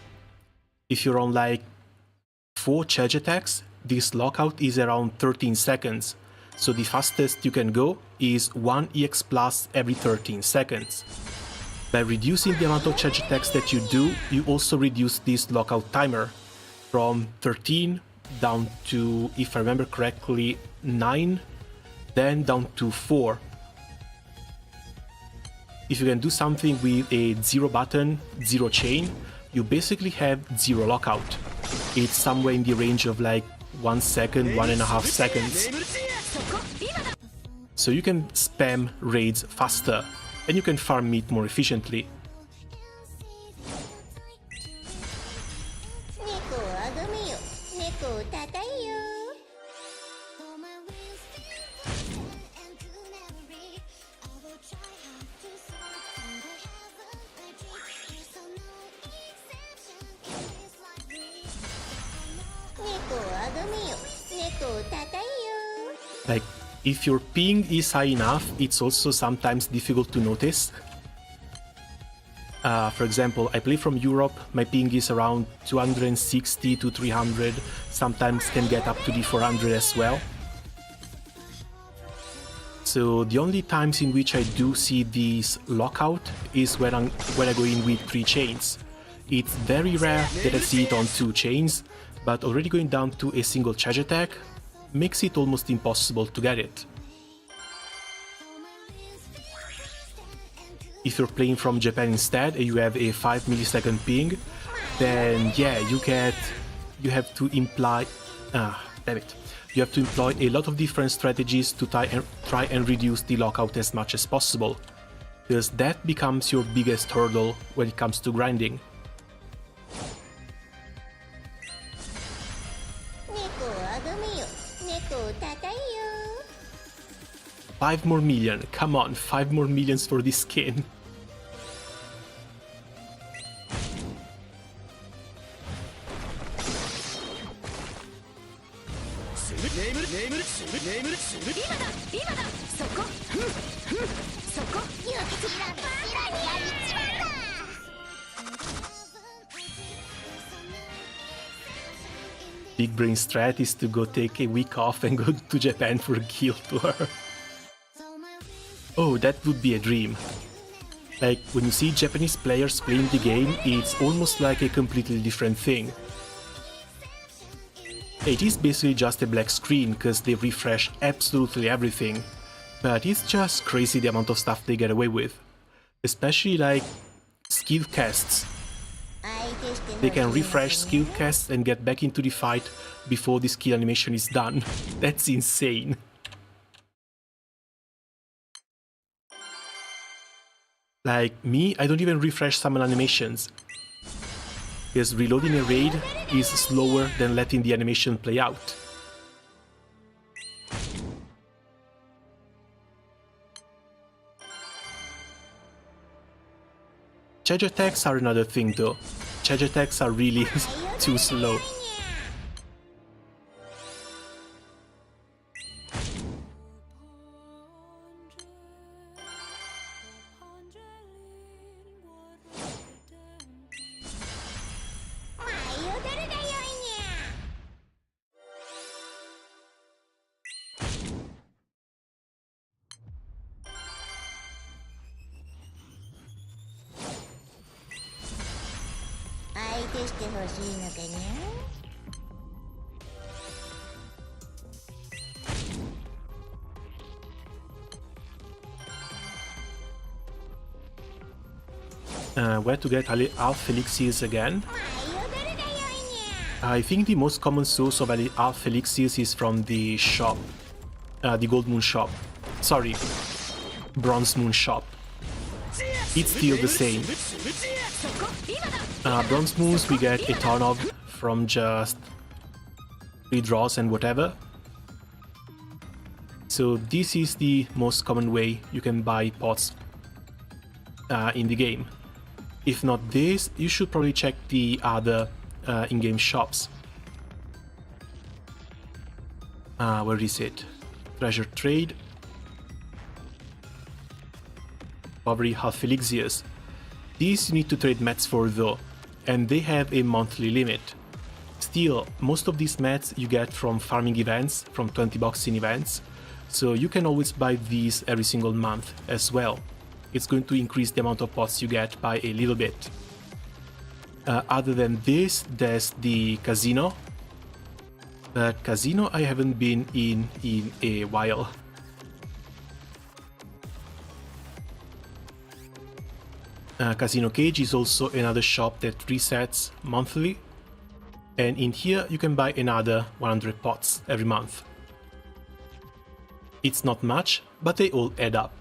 If you're on like 4 charge attacks, this lockout is around 13 seconds. So the fastest you can go is 1 EX plus every 13 seconds. By reducing the amount of charge attacks that you do, you also reduce this lockout timer from 13 down to, if I remember correctly, 9, then down to 4. If you can do something with a 0 button, 0 chain, you basically have 0 lockout. It's somewhere in the range of like 1 second, 1.5 seconds. So you can spam raids faster, and you can farm meat more efficiently. 猫をあがめよ猫をたたえよ Like, if your ping is high enough, it's also sometimes difficult to notice. For example, I play from Europe, my ping is around 260 to 300, sometimes can get up to the 400 as well. So the only times in which I do see this lockout is when I go in with 3 chains. It's very rare that I see it on 2 chains, but already going down to a single charge attack makes it almost impossible to get it. If you're playing from Japan instead and you have a 5 millisecond ping, then yeah, you have to employ a lot of different strategies to try and reduce the lockout as much as possible, because that becomes your biggest hurdle when it comes to grinding. 5 more million, come on, 5 more millions for this skin. Big brain strat is to go take a week off and go to Japan for a guild tour. Oh, that would be a dream. Like, when you see Japanese players playing the game, it's almost like a completely different thing. It is basically just a black screen, because they refresh absolutely everything, but it's just crazy the amount of stuff they get away with. Especially like skill casts. They can refresh skill casts and get back into the fight before the skill animation is done. That's insane. Like me, I don't even refresh summon animations, because reloading a raid is slower than letting the animation play out. Charge attacks are another thing though. Charge attacks are really too slow. Where to get Alpha Elixirs again? I think the most common source of Alpha Elixirs is from the shop. The Gold Moon shop. Sorry, Bronze Moon shop. It's still the same. Bronze Moons we get a ton of from just free draws and whatever. So this is the most common way you can buy pots in the game. If not this, you should probably check the other in-game shops. Where is it? Treasure Trade. Probably half elixirs. These you need to trade mats for though, and they have a monthly limit. Still, most of these mats you get from farming events, from 20 bucks in events, so you can always buy these every single month as well. It's going to increase the amount of pots you get by a little bit. Other than this, there's the casino. But Casino I haven't been in a while. Casino Cage is also another shop that resets monthly, and in here you can buy another 100 pots every month. It's not much, but they all add up.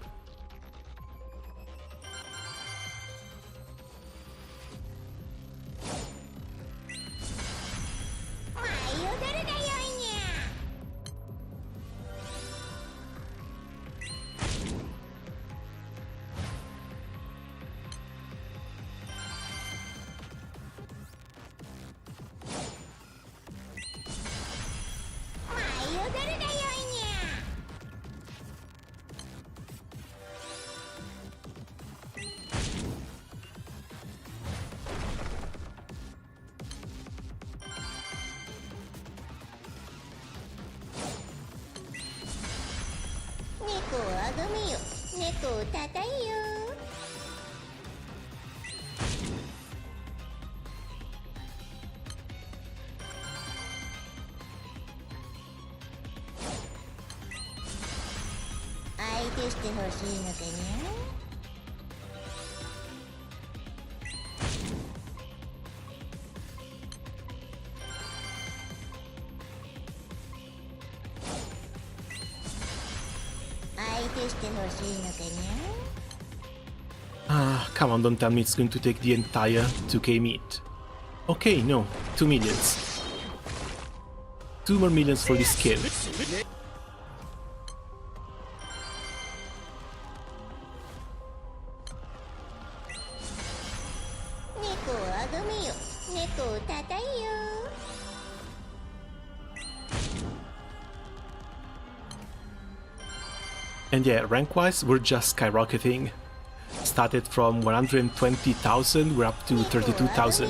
Come on, don't tell me it's going to take the entire 2k meat. Okay, no, 2 millions. 2 more millions for this kill. And yeah, rank-wise, we're just skyrocketing. Started from 120,000, we're up to 32,000.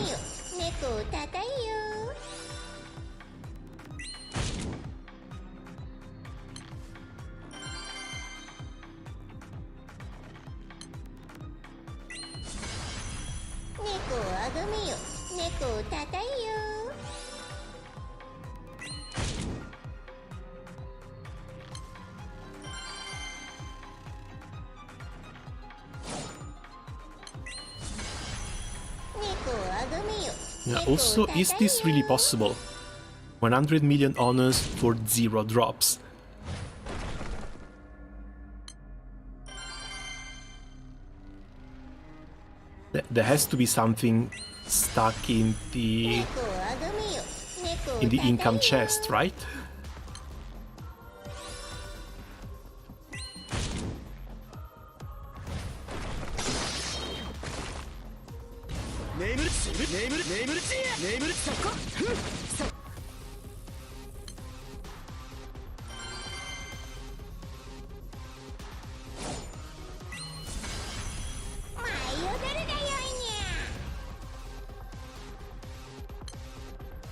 Yeah, also, is this really possible? 100 million honors for 0 drops. There has to be something stuck in the income chest, right?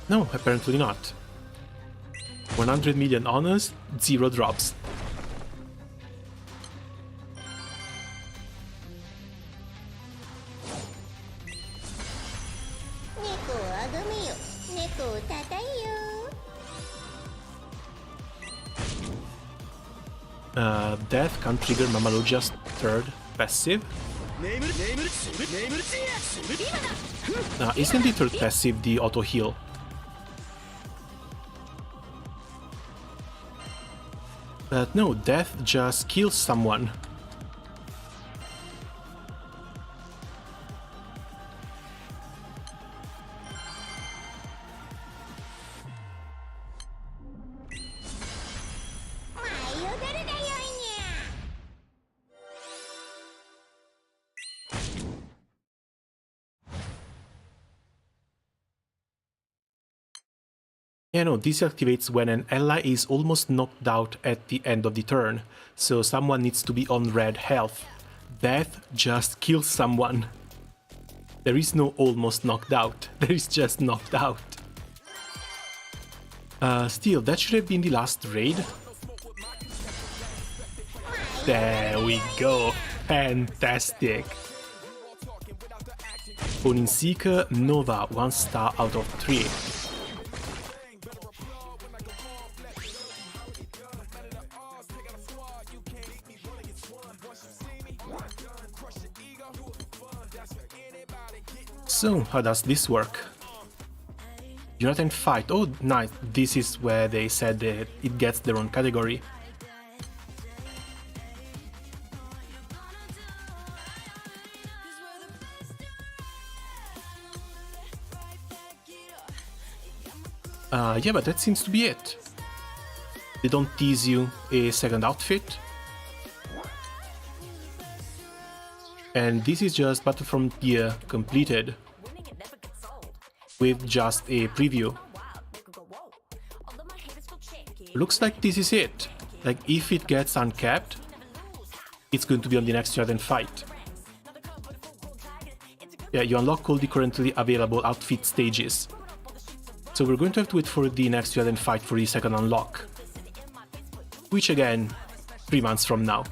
No, apparently not. 100 million honors, 0 drops. Death can trigger Mamalogia's third passive. Isn't the third passive the auto heal? But no, Death just kills someone. Yeah, no, this activates when an ally is almost knocked out at the end of the turn, so someone needs to be on red health. Death just kills someone. There is no almost knocked out, there is just knocked out. Still, that should have been the last raid. There we go, fantastic. Owning Seeker, Nova, 1 star out of 3. So, how does this work? Unite and fight. Oh, nice. This is where they said that it gets their own category. Yeah, but that seems to be it. They don't tease you a second outfit. And this is just Battlefront Gear completed with just a preview. Looks like this is it. Like, if it gets uncapped, it's going to be on the next Unite and Fight. Yeah, you unlock all the currently available outfit stages. So we're going to have to wait for the next Unite and Fight for the second unlock. Which again, 3 months from now.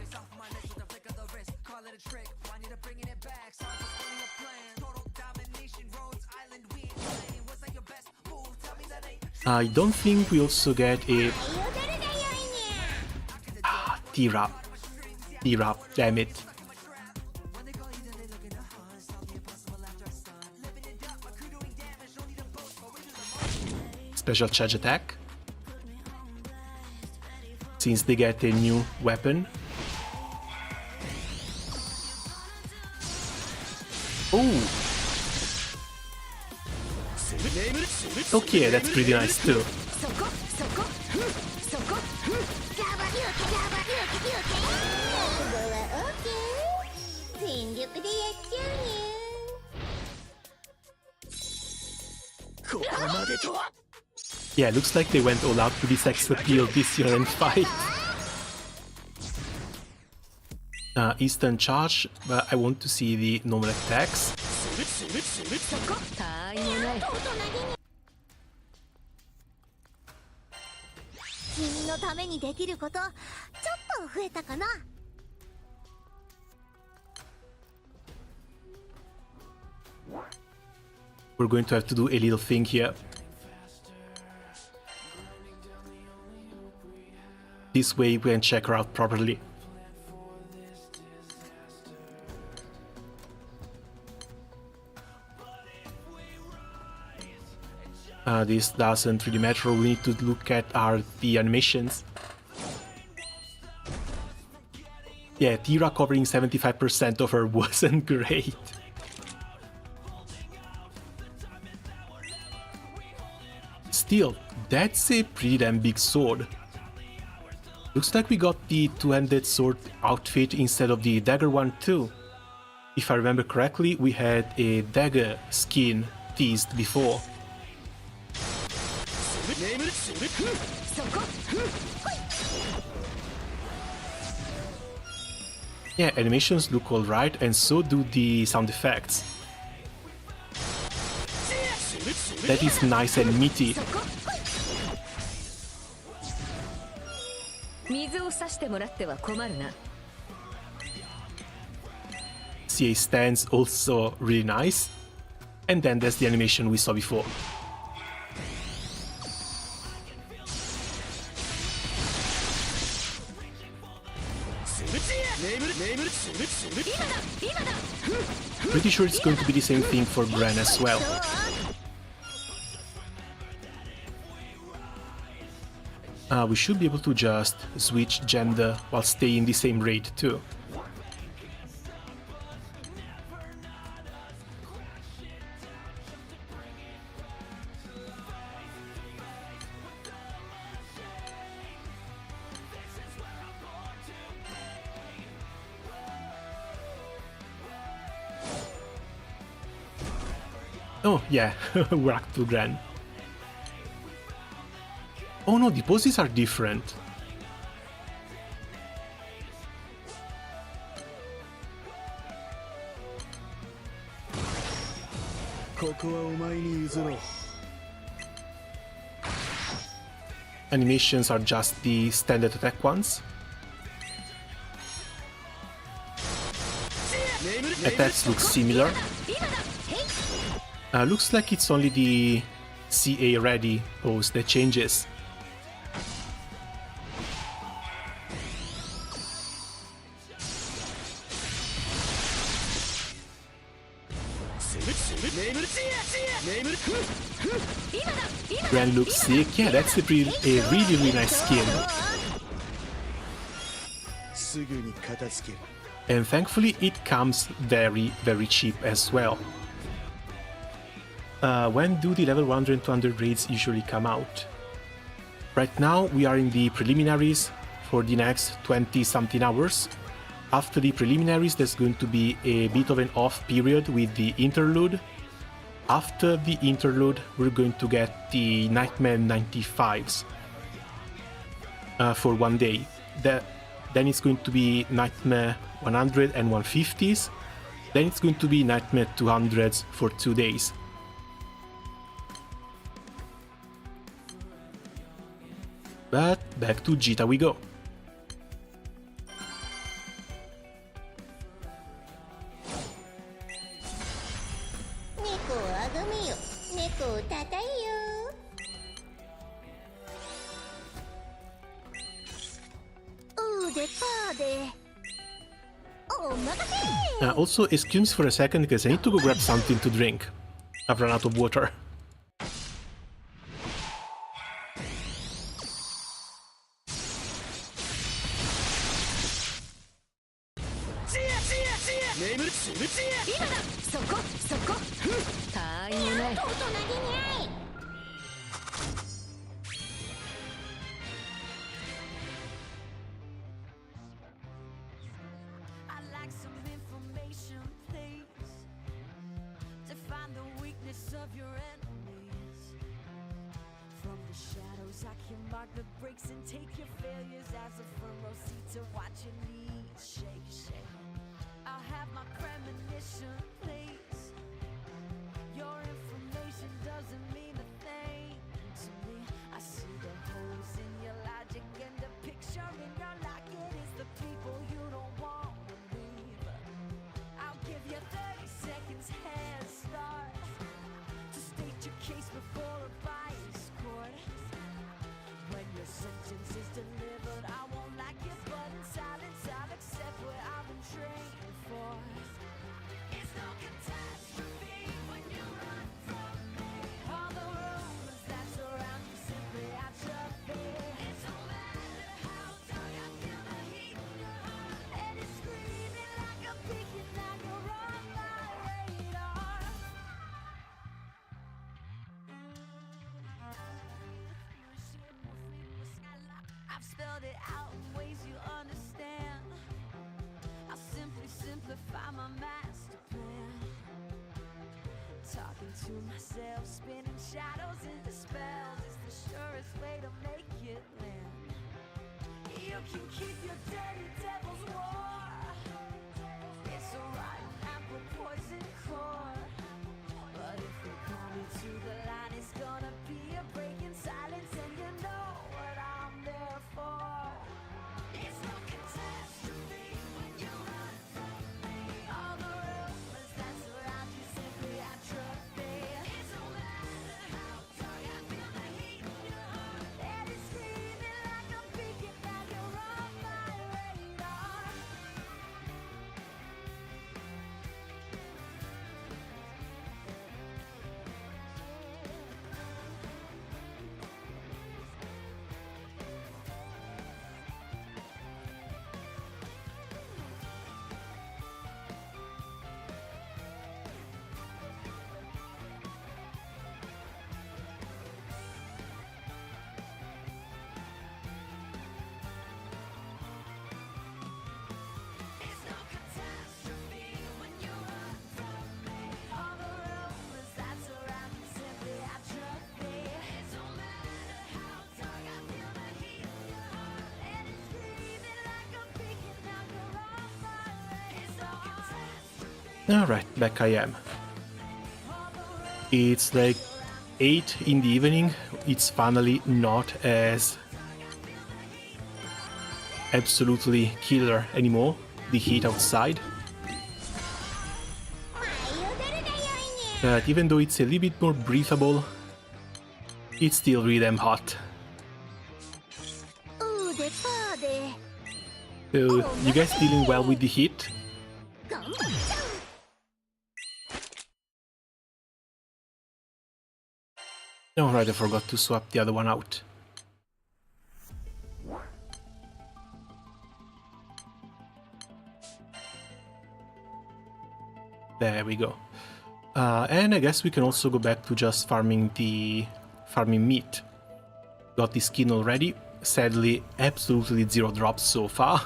I don't think we also get a... T-Rap. T-Rap, damn it. Special charge attack. Since they get a new weapon. Oh! Okay, that's pretty nice too. Yeah, looks like they went all out to the sex appeal this year and fight. Instant charge, but I want to see the normal attacks. We're going to have to do a little thing here. This way we can check her out properly. This doesn't really matter, we need to look at the animations. Yeah, Tira covering 75% of her wasn't great. Still, that's a pretty damn big sword. Looks like we got the two-handed sword outfit instead of the dagger one too. If I remember correctly, we had a dagger skin teased before. Yeah, animations look alright, and so do the sound effects. That is nice and meaty. CA stands also really nice. And then there's the animation we saw before. Pretty sure it's going to be the same thing for Gran as well. We should be able to just switch gender while staying in the same raid too. Oh yeah, we're back to Gran. Oh no, the poses are different. Animations are just the standard attack ones. Attacks look similar. Looks like it's only the CA ready pose that changes. Granblue looks sick. Yeah, that's a really nice skin. すぐに片付ける And thankfully it comes very cheap as well. When do the level 100 and 200 raids usually come out? Right now we are in the preliminaries for the next 20 something hours. After the preliminaries there's going to be a bit of an off period with the interlude. After the interlude we're going to get the Nightmare 95s for one day. Then it's going to be Nightmare 100 and 150s. Then it's going to be Nightmare 200s for 2 days. But back to Jita we go. 猫をあがめよ猫をたたえよ腕パーでお任せ Also, excuse me for a second because I need to go grab something to drink. I've run out of water. The breaks and take your failures as a front row seat to watch your knees shake, shake. I'll have my premonition, please. Your information doesn't mean a thing to me. I see the holes in your logic and the picture in your locket is the people you don't want to leave. I'll give you 30 seconds head start to state your case before a bias court. When your sentence is delivered, I won't like it, but in silence I'll accept what I've been trained for. It's no catastrophe when you run from me. All the rumors that surround you simply atrophy. It don't matter how dark I feel the heat in your heart, and it's screaming like a beacon now you're on my radar. I've spelled it out in ways you understand. I'll simply simplify my master plan. Talking to myself, spinning shadows into spells is the surest way to make it land. You can keep your dirty devil's war. It's a rotten apple poison core. But if we come into the line, it's gonna be a break in silence, and you know what I'm there for. It's no catastrophe when you run from me. All the rumors that surround you simply atrophy. It don't matter how dark I feel the heat in your heart, and it's screaming like a beacon now you're on my radar. It's no catastrophe when you run from me. All the rumors that surround you simply atrophy. It don't matter how dark I feel the heat in your heart, and it's screaming like a beacon now you're on my radar. It's no catastrophe. Alright, back I am. It's like 8 in the evening. It's finally not as absolutely killer anymore, the heat outside. 舞い踊るがよいね But even though it's a little bit more breathable, it's still really damn hot. 腕パーで So, you guys dealing well with the heat? Alright, I forgot to swap the other one out. There we go. And I guess we can also go back to just farming meat. Got the skin already. Sadly, absolutely 0 drops so far.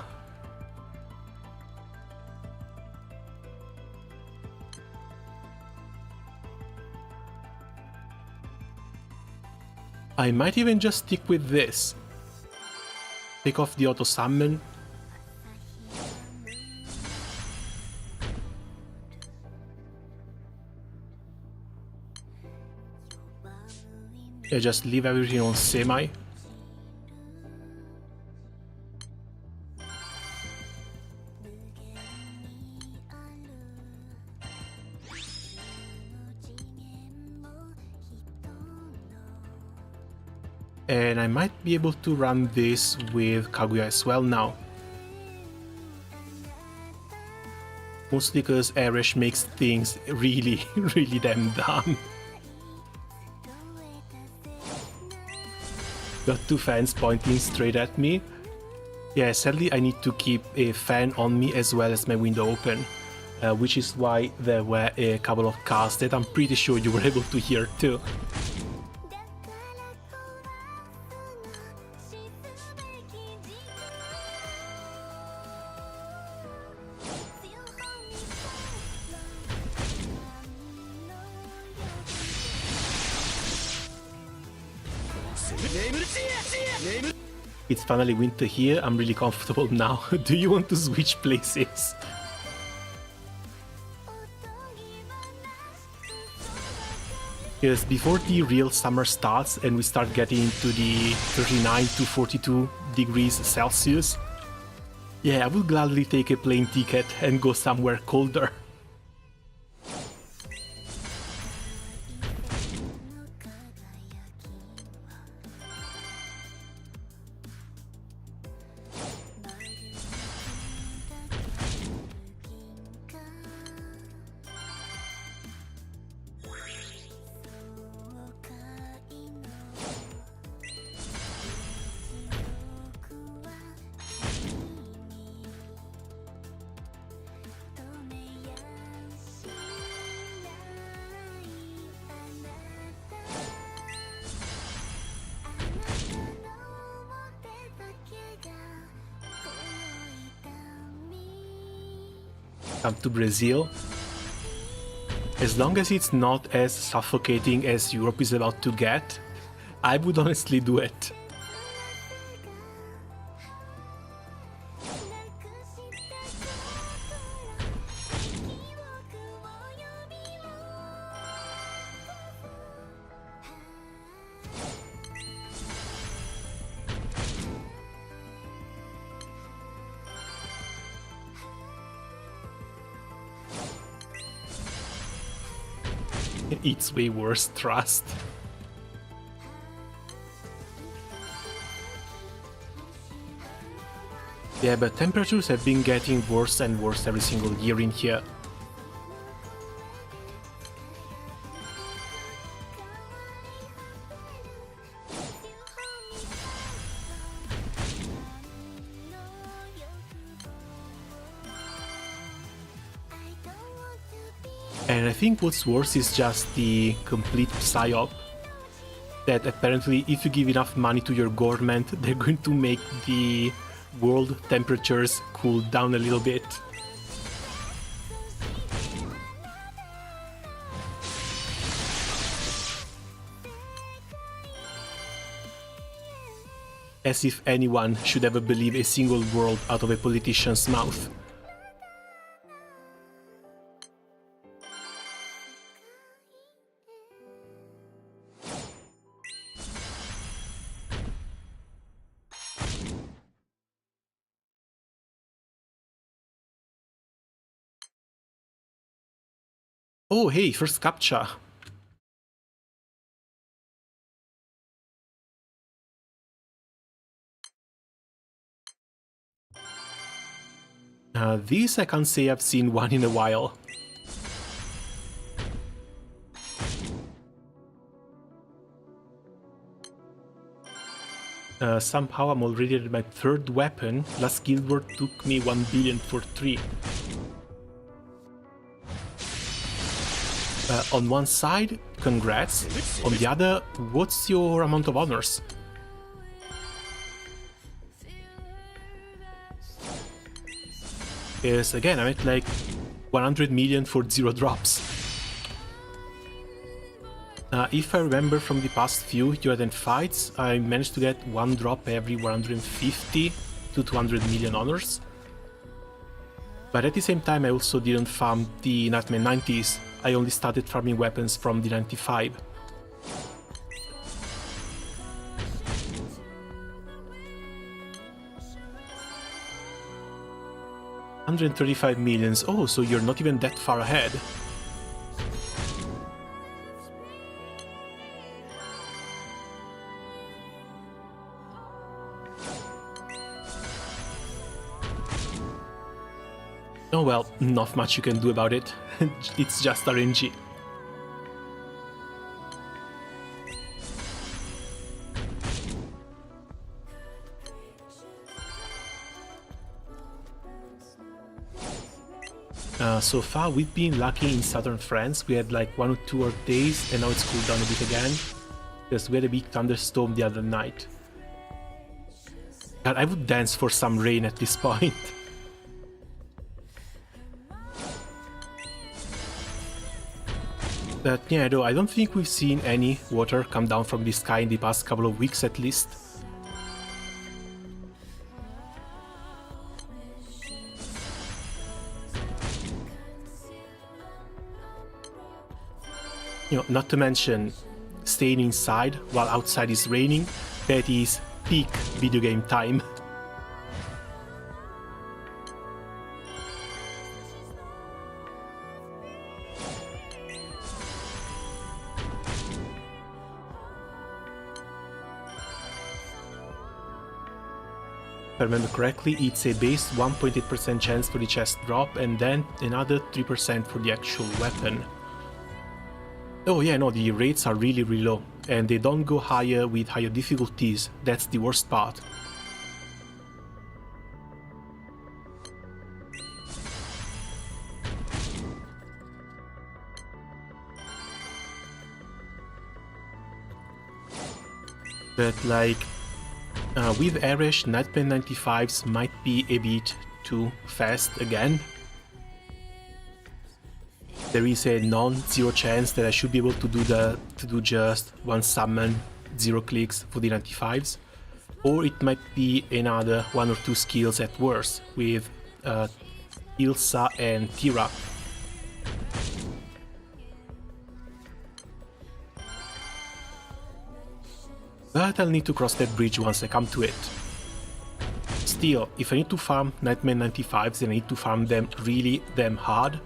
I might even just stick with this. Take off the auto summon. Yeah, just leave everything on semi. And I might be able to run this with Kaguya as well now. Mostly because Erish makes things really, really damn dumb. Got 2 fans pointing straight at me. Yeah, sadly I need to keep a fan on me as well as my window open. Which is why there were a couple of cars that I'm pretty sure you were able to hear too. It's finally winter here, I'm really comfortable now. Do you want to switch places? Because before the real summer starts and we start getting into the 39 to 42 degrees Celsius, yeah, I would gladly take a plane ticket and go somewhere colder. Come to Brazil. As long as it's not as suffocating as Europe is about to get, I would honestly do it. It's way worse, trust. Yeah, but temperatures have been getting worse and worse every single year in here. And I think what's worse is just the complete psyop. That apparently if you give enough money to your government, they're going to make the world temperatures cool down a little bit. As if anyone should ever believe a single word out of a politician's mouth. Oh hey, first captcha. These I can't say I've seen one in a while. Somehow I'm already at my third weapon. Last Guild War took me 1 billion for 3. On one side, congrats. On the other, what's your amount of honors? Yes, again, I'm at like 100 million for 0 drops. If I remember from the past few European fights, I managed to get 1 drop every 150 to 200 million honors. But at the same time, I also didn't farm the NM90s. I only started farming weapons from the 95. $135 million. Oh, so you're not even that far ahead. Oh well, not much you can do about it. It's just RNG. So far we've been lucky in southern France. We had like 1 or 2 hot days and now it's cooled down a bit again. Because we had a big thunderstorm the other night. God, I would dance for some rain at this point. But yeah, though, I don't think we've seen any water come down from the sky in the past couple of weeks at least. You know, not to mention staying inside while outside is raining, that is peak video game time. If I remember correctly, it's a base 1.8% chance for the chest drop and then another 3% for the actual weapon. Oh yeah, no, the rates are really low and they don't go higher with higher difficulties. That's the worst part. But like, with Arish, NM90s might be a bit too fast again. There is a non-zero chance that I should be able to do just 1 summon, 0 clicks for the 95s, or it might be another 1 or 2 skills at worst with Ilsa and Tira. But I'll need to cross that bridge once I come to it. Still, if I need to farm NM90s and I need to farm them really damn hard,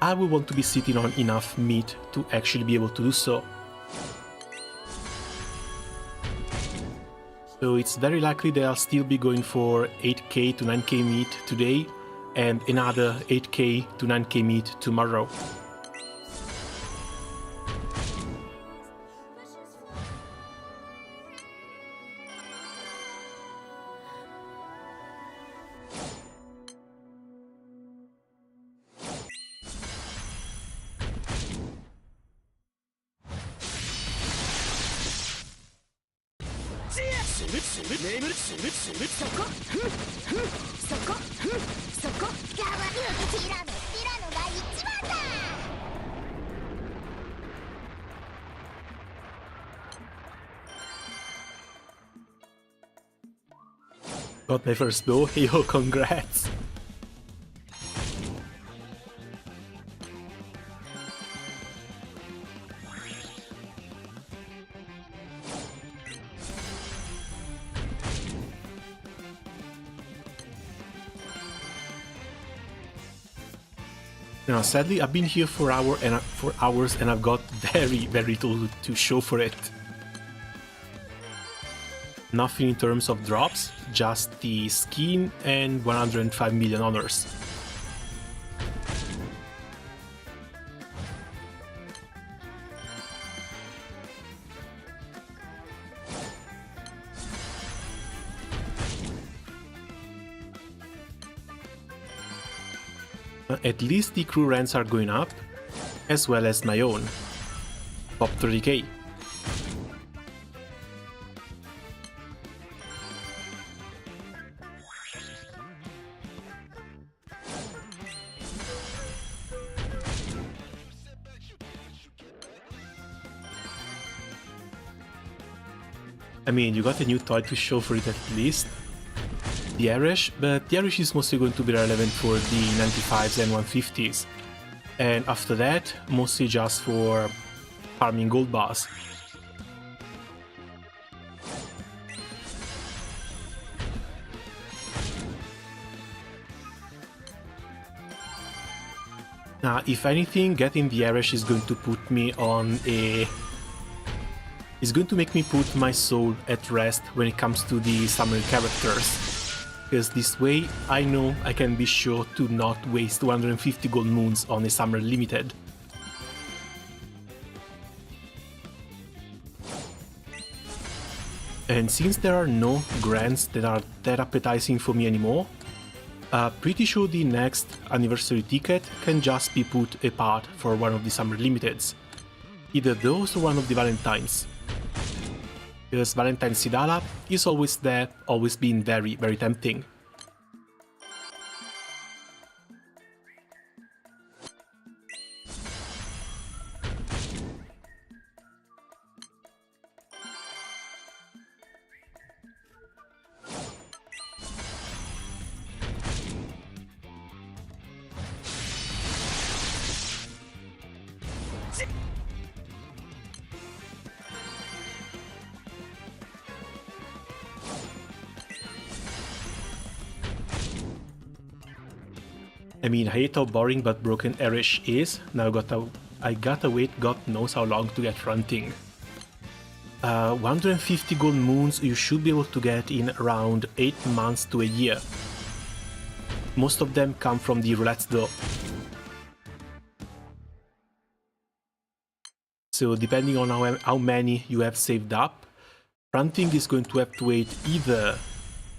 I will want to be sitting on enough meat to actually be able to do so. So it's very likely that I'll still be going for 8k to 9k meat today and another 8k to 9k meat tomorrow. Got my first blow, yo, congrats! Now, sadly, I've been here for hours and I've got very little to show for it. Nothing in terms of drops, just the skin and 105 million honors. At least the crew ranks are going up, as well as my own. Top 30k. I mean, you got a new toy to show for it at least. The Irish, but the Irish is mostly going to be relevant for the 95s and 150s. And after that, mostly just for farming gold bars. Now, if anything, getting the Irish is going to put me on a... It's going to make me put my soul at rest when it comes to the summary characters. Because this way, I know I can be sure to not waste 150 gold moons on a summer limited. And since there are no grants that are that appetizing for me anymore, pretty sure the next anniversary ticket can just be put apart for one of the summer limiteds. Either those or one of the Valentines. Because Valentine Sidala is always there, always been very, very tempting. I mean, I hate how boring but broken Irish is. Now I gotta wait God knows how long to get fronting. 150 gold moons you should be able to get in around 8 months to a year. Most of them come from the roulettes though. So depending on how many you have saved up, fronting is going to have to wait either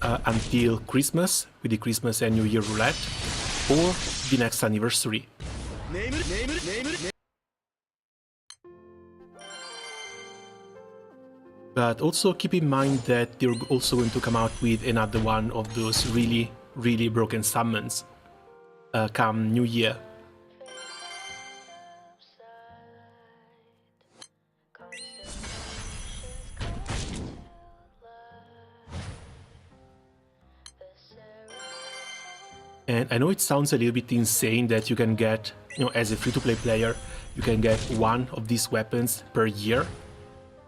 until Christmas with the Christmas and New Year roulette, or the next anniversary. But also keep in mind that they're also going to come out with another one of those really, really broken summons come New Year. And I know it sounds a little bit insane that you can get, as a free-to-play player, you can get one of these weapons per year.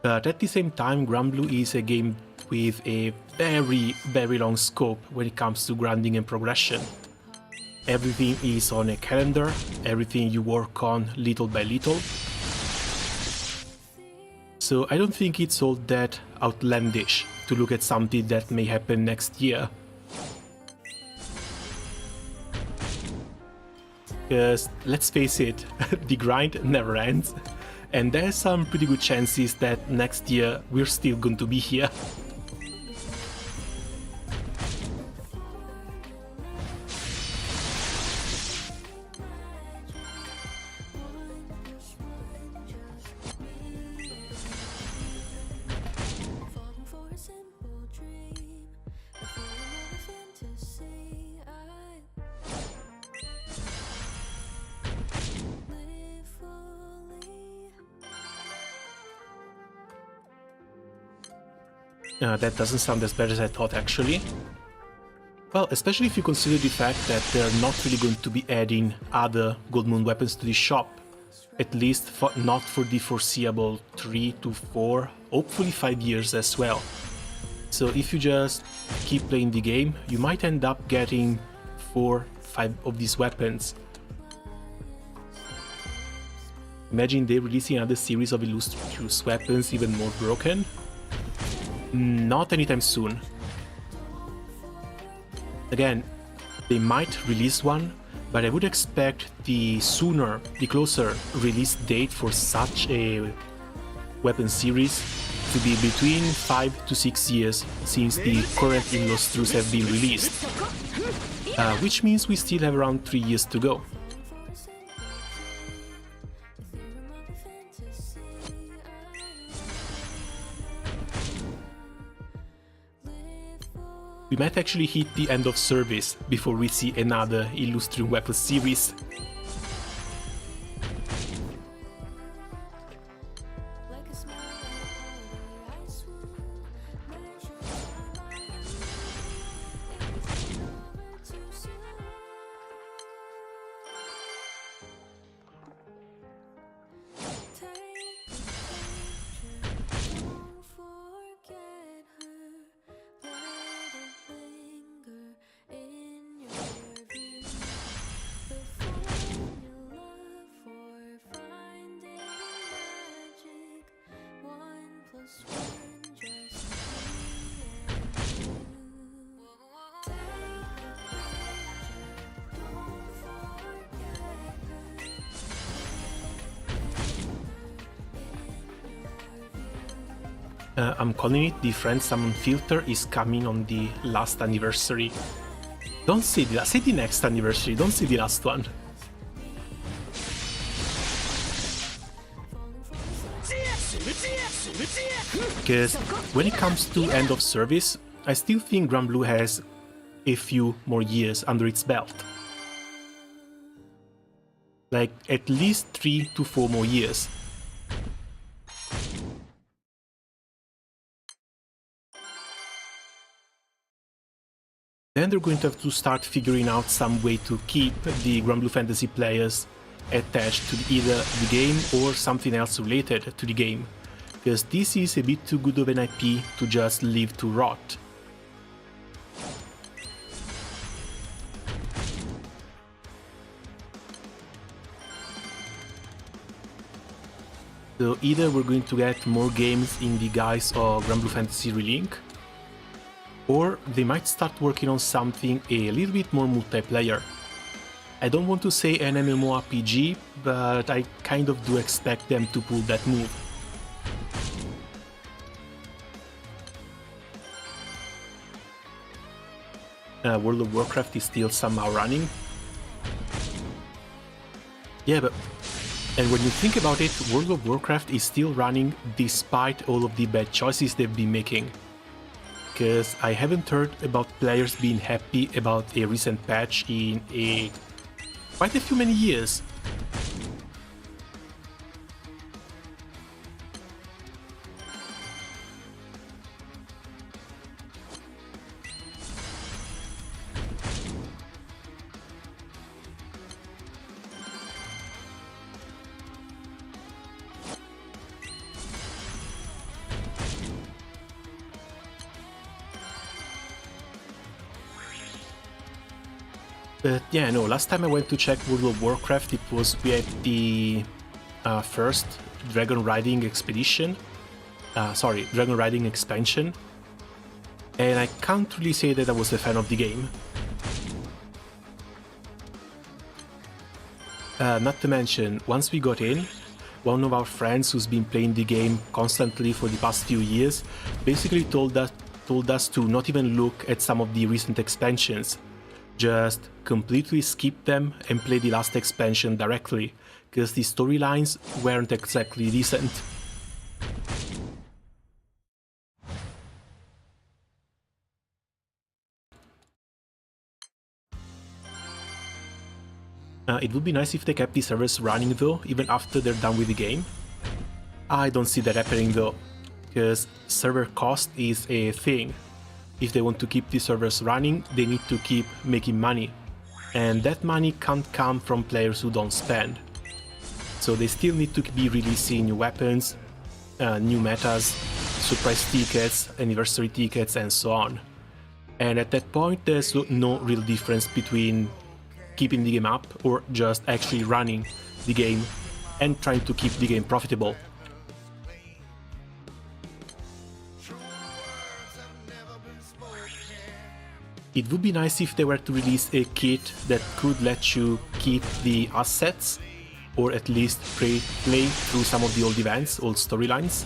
But at the same time, Granblue is a game with a very, very long scope when it comes to grinding and progression. Everything is on a calendar, everything you work on little by little. So I don't think it's all that outlandish to look at something that may happen next year. Because, let's face it, the grind never ends, and there's some pretty good chances that next year we're still going to be here. That doesn't sound as bad as I thought, actually. Well, especially if you consider the fact that they're not really going to be adding other Gold Moon weapons to the shop. At least not for the foreseeable 3 to 4, hopefully 5 years as well. So if you just keep playing the game, you might end up getting 4, 5 of these weapons. Imagine they releasing another series of illustrious weapons even more broken. Not anytime soon. Again, they might release one, but I would expect the closer release date for such a weapon series to be between 5 to 6 years since the current illustrious have been released. which means we still have around 3 years to go. We might actually hit the end of service before we see another Illustrium Weapons series. I'm calling it the friend summon filter is coming on the last anniversary. Don't say the next anniversary, don't say the last one. Because when it comes to end of service, I still think Granblue has a few more years under its belt. Like at least 3 to 4 more years. Then they're going to have to start figuring out some way to keep the Granblue Fantasy players attached to either the game or something else related to the game, because this is a bit too good of an IP to just leave to rot. So either we're going to get more games in the guise of Granblue Fantasy Relink, or they might start working on something a little bit more multiplayer. I don't want to say an MMORPG, but I kind of do expect them to pull that move. World of Warcraft is still somehow running. Yeah, but... And when you think about it, World of Warcraft is still running despite all of the bad choices they've been making. Because I haven't heard about players being happy about a recent patch in quite a few many years. But yeah, no, last time I went to check World of Warcraft, it was with the first Dragon Riding Expedition. Dragon Riding Expansion. And I can't really say that I was a fan of the game. Not to mention, once we got in, one of our friends who's been playing the game constantly for the past few years basically told us to not even look at some of the recent expansions. Just completely skip them and play the last expansion directly, because the storylines weren't exactly decent. It would be nice if they kept the servers running though, even after they're done with the game. I don't see that happening though, because server cost is a thing. If they want to keep the servers running, they need to keep making money. And that money can't come from players who don't spend. So they still need to be releasing new weapons, new metas, surprise tickets, anniversary tickets, and so on. And at that point, there's no real difference between keeping the game up or just actually running the game and trying to keep the game profitable. It would be nice if they were to release a kit that could let you keep the assets, or at least play through some of the old events, old storylines.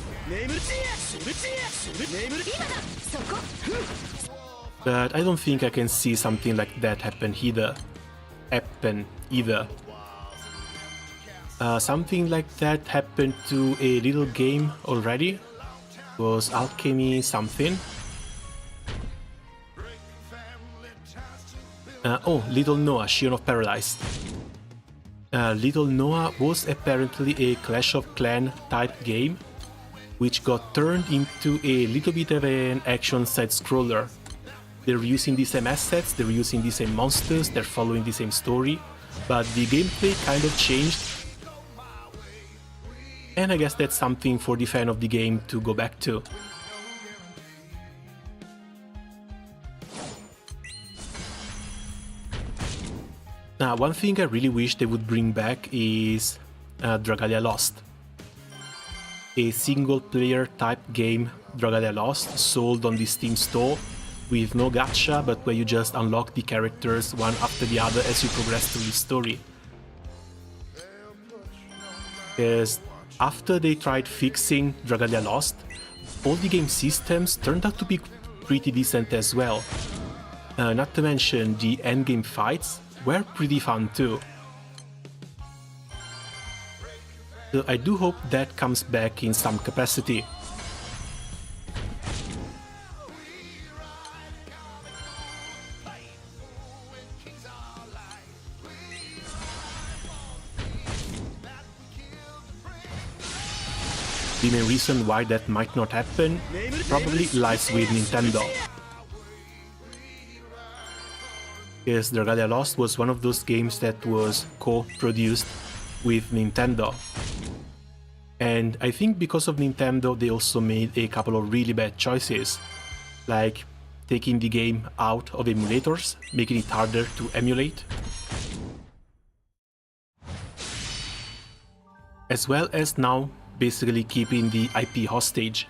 But I don't think I can see something like that happen either. Something like that happened to a little game already. It was Alchemy something. Oh, Little Noah, Shion of Paradise. Little Noah was apparently a Clash of Clans type game, which got turned into a little bit of an action side-scroller. They're using the same assets, they're using the same monsters, they're following the same story, but the gameplay kind of changed. And I guess that's something for the fan of the game to go back to. Now, one thing I really wish they would bring back is Dragalia Lost. A single-player type game, Dragalia Lost, sold on the Steam store, with no gacha, but where you just unlock the characters one after the other as you progress through the story. Because after they tried fixing Dragalia Lost, all the game systems turned out to be pretty decent as well. Not to mention the endgame fights were pretty fun too. So I do hope that comes back in some capacity. The main reason why that might not happen probably lies with Nintendo. Because Dragalia Lost was one of those games that was co-produced with Nintendo. And I think because of Nintendo they also made a couple of really bad choices, like taking the game out of emulators, making it harder to emulate, as well as now basically keeping the IP hostage.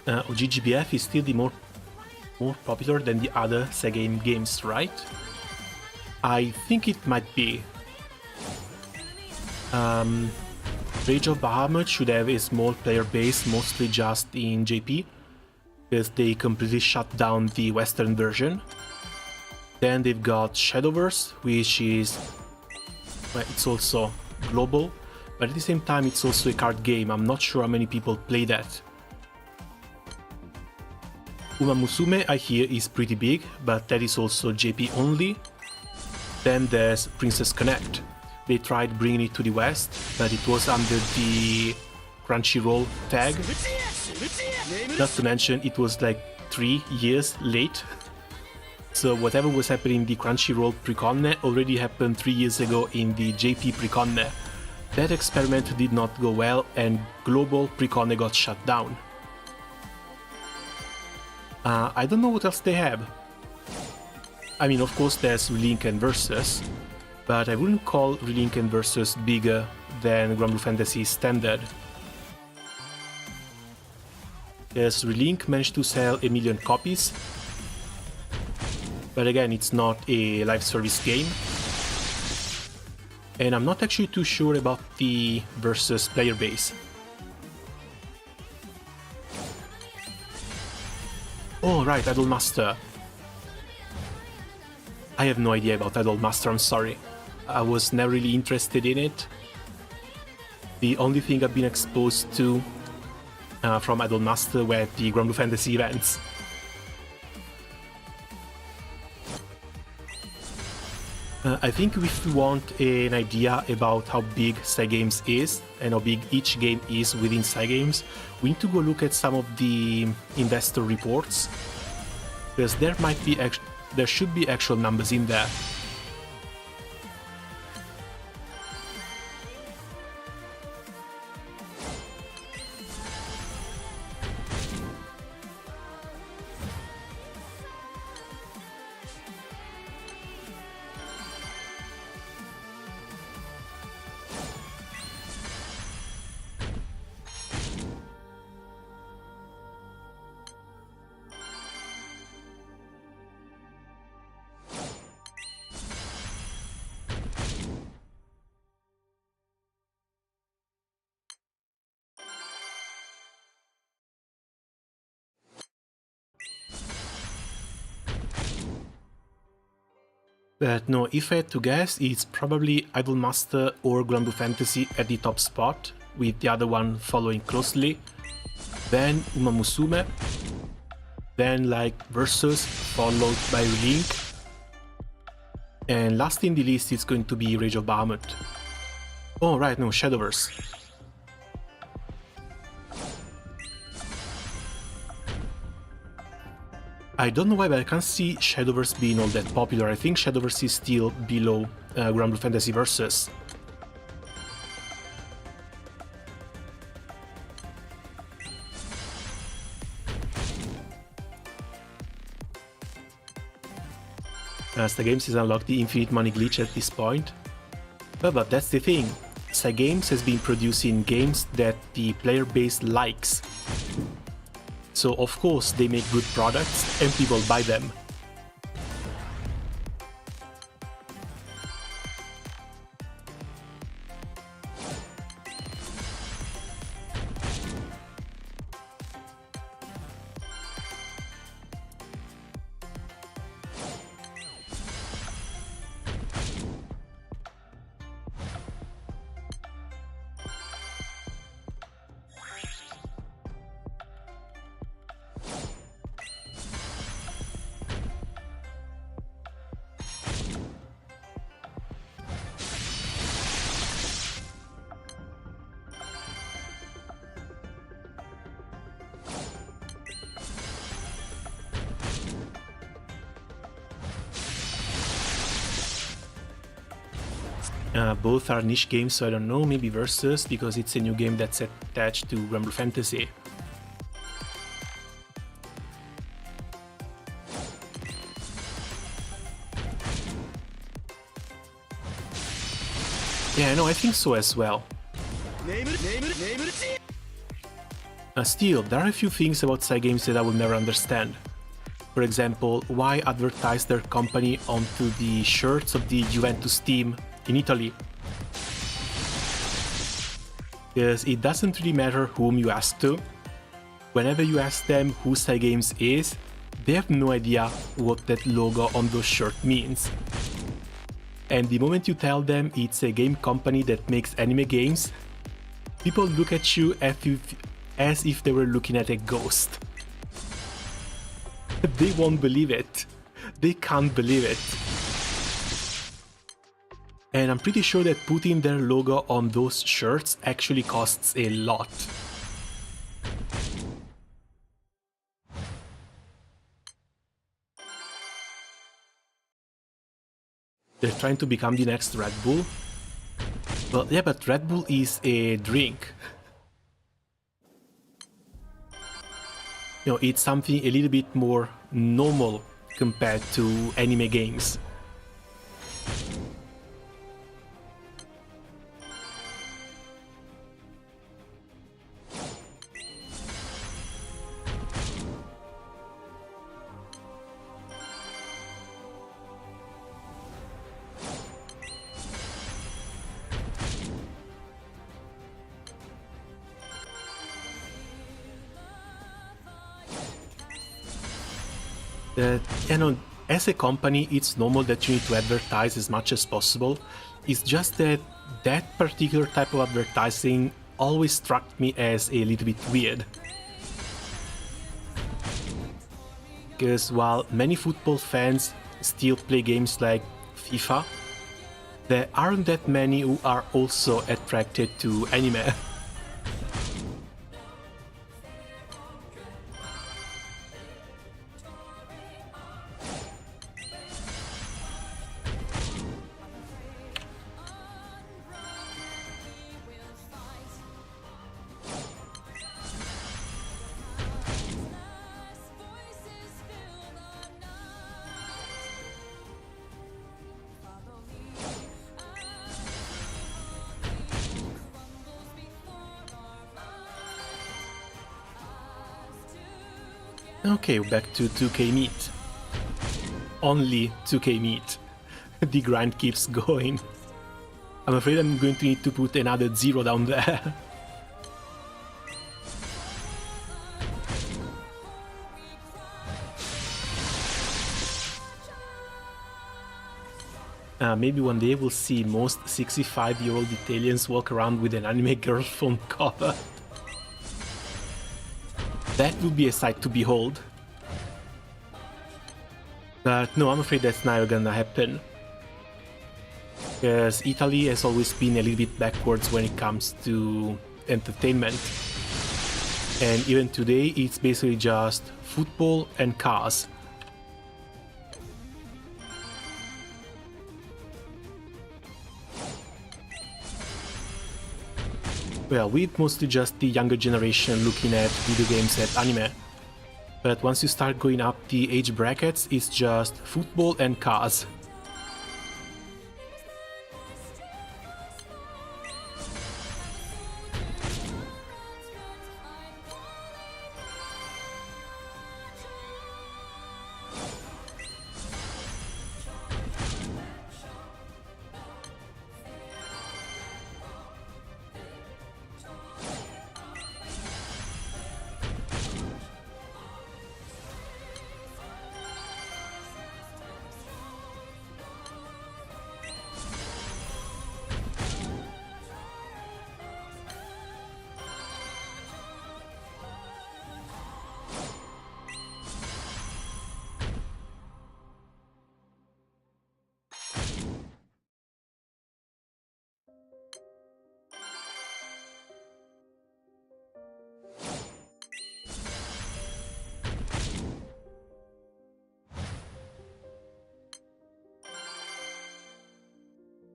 GGBF is still the more popular than the other Sega games, right? I think it might be. Rage of Bahamut should have a small player base, mostly just in JP, because they completely shut down the Western version. Then they've got Shadowverse, which is, well, it's also global, but at the same time it's also a card game. I'm not sure how many people play that. Uma Musume, I hear, is pretty big, but that is also JP only. Then there's Princess Connect. They tried bringing it to the West, but it was under the Crunchyroll tag. Not to mention, it was like 3 years late. So whatever was happening in the Crunchyroll Preconne already happened 3 years ago in the JP Preconne. That experiment did not go well, and global Preconne got shut down. I don't know what else they have. I mean, of course there's Relink and Versus, but I wouldn't call Relink and Versus bigger than Granblue Fantasy standard. Yes, Relink managed to sell 1 million copies, but again, it's not a live service game. And I'm not actually too sure about the versus player base. Oh, right, Idolmaster. I have no idea about Idolmaster, I'm sorry. I was never really interested in it. The only thing I've been exposed to from Idolmaster were the Granblue Fantasy events. I think if we want an idea about how big Cygames is and how big each game is within Cygames, we need to go look at some of the investor reports, because there should be actual numbers in there. But no, if I had to guess, it's probably Idolmaster or Granblue Fantasy at the top spot, with the other one following closely. Then Uma Musume. Then like Versus, followed by Relink. And last in the list is going to be Rage of Bahamut. Oh right, no, Shadowverse. I don't know why, but I can't see Shadowverse being all that popular. I think Shadowverse is still below Granblue Fantasy Versus. As the games has unlocked the infinite money glitch at this point. But that's the thing. Cygames has been producing games that the player base likes. So of course they make good products and people buy them. Both are niche games, so I don't know, maybe Versus, because it's a new game that's attached to Granblue Fantasy. Yeah, no, I think so as well. Still, there are a few things about Cygames that I will never understand. For example, why advertise their company onto the shirts of the Juventus team in Italy? Because it doesn't really matter whom you ask to. Whenever you ask them who Cygames is, they have no idea what that logo on those shirts means. And the moment you tell them it's a game company that makes anime games, people look at you as if they were looking at a ghost. They won't believe it. They can't believe it. And I'm pretty sure that putting their logo on those shirts actually costs a lot. They're trying to become the next Red Bull. Well, yeah, but Red Bull is a drink. You know, it's something a little bit more normal compared to anime games. that, as a company, it's normal that you need to advertise as much as possible. It's just that that particular type of advertising always struck me as a little bit weird. Because while many football fans still play games like FIFA, there aren't that many who are also attracted to anime. Okay, back to 2K Meat. Only 2K Meat. The grind keeps going. I'm afraid I'm going to need to put another 0 down there. Maybe one day we'll see most 65-year-old Italians walk around with an anime girl phone cover. That would be a sight to behold. But no, I'm afraid that's never gonna happen. Because Italy has always been a little bit backwards when it comes to entertainment. And even today, it's basically just football and cars. Well, we're mostly just the younger generation looking at video games and anime. But once you start going up the age brackets, it's just football and cars.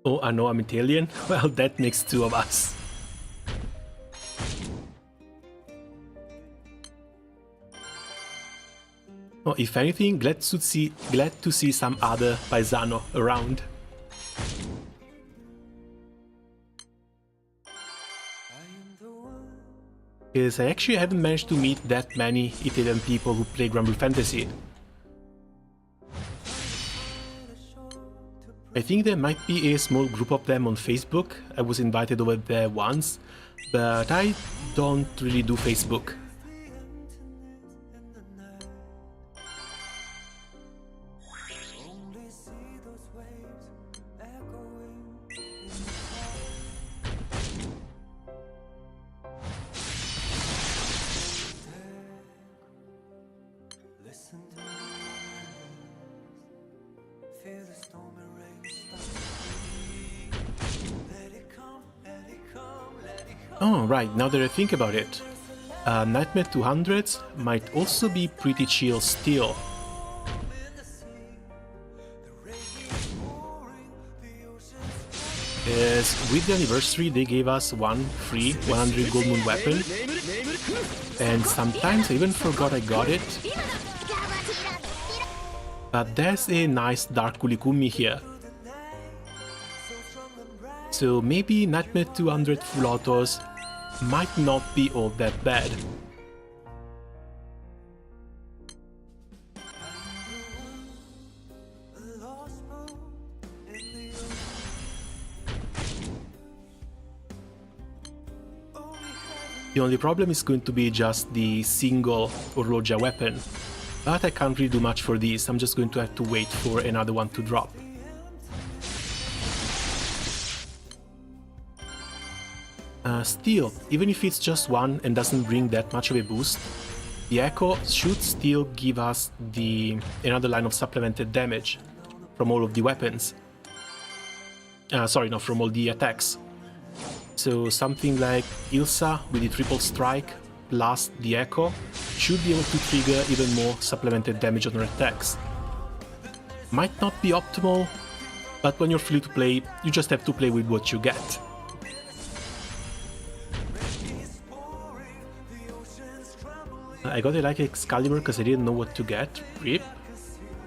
Oh, I know I'm Italian? Well, that makes two of us. Oh, if anything, glad to see some other paesano around. Because I actually haven't managed to meet that many Italian people who play Granblue Fantasy. I think there might be a small group of them on Facebook. I was invited over there once, but I don't really do Facebook. Oh, right, now that I think about it, Nightmare 200s might also be pretty chill still. As with the anniversary they gave us one free 100 Gold Moon weapon, and sometimes I even forgot I got it. But there's a nice Dark Kulikumi here. So maybe Nightmare 200 full autos might not be all that bad. The only problem is going to be just the single Orlogia weapon, But I can't really do much for this, I'm just going to have to wait for another one to drop. Still, even if it's just one and doesn't bring that much of a boost, the Echo should still give us another line of supplemented damage from all of the weapons. Sorry, not from all the attacks. So something like Ilsa with the triple strike plus the Echo should be able to trigger even more supplemented damage on her attacks. Might not be optimal, but when you're free to play, you just have to play with what you get. I got a Light Excalibur because I didn't know what to get. RIP?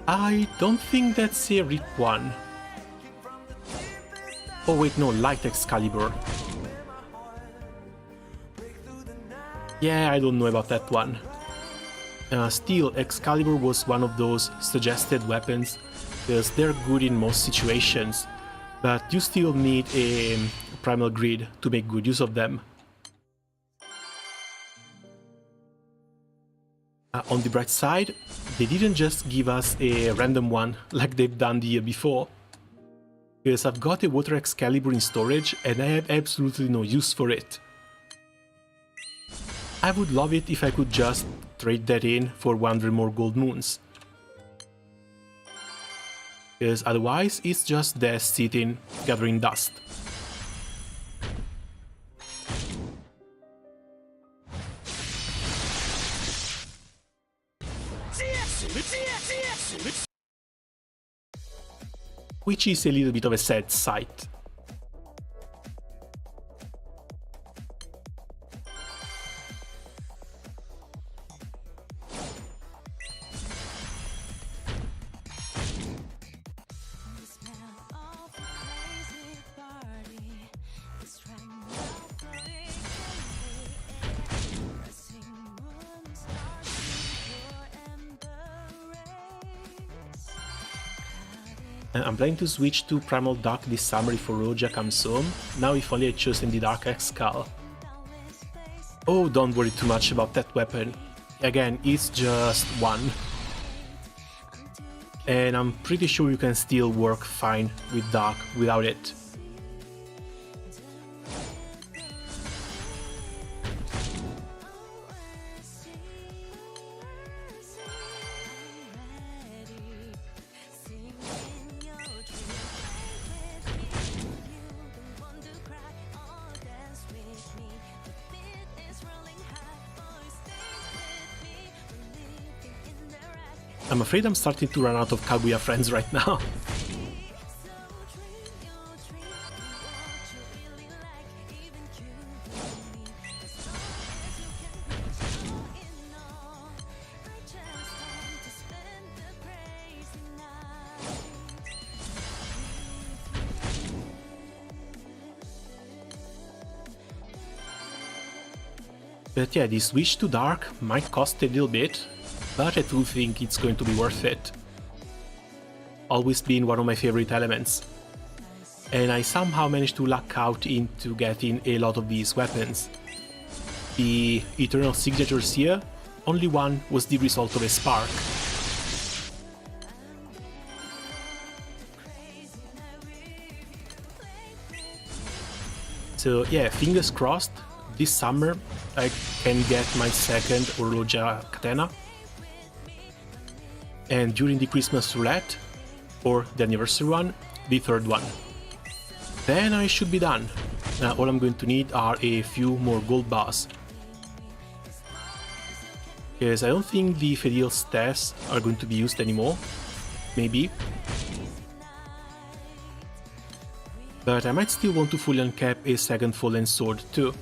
I don't think that's a RIP one. Oh wait, no, Light Excalibur. Yeah, I don't know about that one. Still, Excalibur was one of those suggested weapons because they're good in most situations, but you still need a primal grid to make good use of them. On the bright side, they didn't just give us a random one like they've done the year before, because I've got a Water Excalibur in storage and I have absolutely no use for it. I would love it if I could just trade that in for 100 more gold moons, because otherwise it's just there sitting, gathering dust. Which is a little bit of a sad sight. I'm planning to switch to Primal Dark this summer if Oroja comes home. Now if only I'd chosen the Dark Skull. Oh, don't worry too much about that weapon. Again, it's just one. And I'm pretty sure you can still work fine with Dark without it. I'm afraid I'm starting to run out of Kaguya friends right now. But yeah, the switch to Dark might cost a little bit, but I do think it's going to be worth it. Always been one of my favorite elements. And I somehow managed to luck out into getting a lot of these weapons. The Eternal Signatures here, only one was the result of a spark. So yeah, fingers crossed, this summer I can get my second Oroja Katana. And during the Christmas roulette, or the anniversary one, the third one. Then I should be done. All I'm going to need are a few more gold bars. Because I don't think the Fedil staffs are going to be used anymore. Maybe. But I might still want to fully uncap a second Fallen Sword too.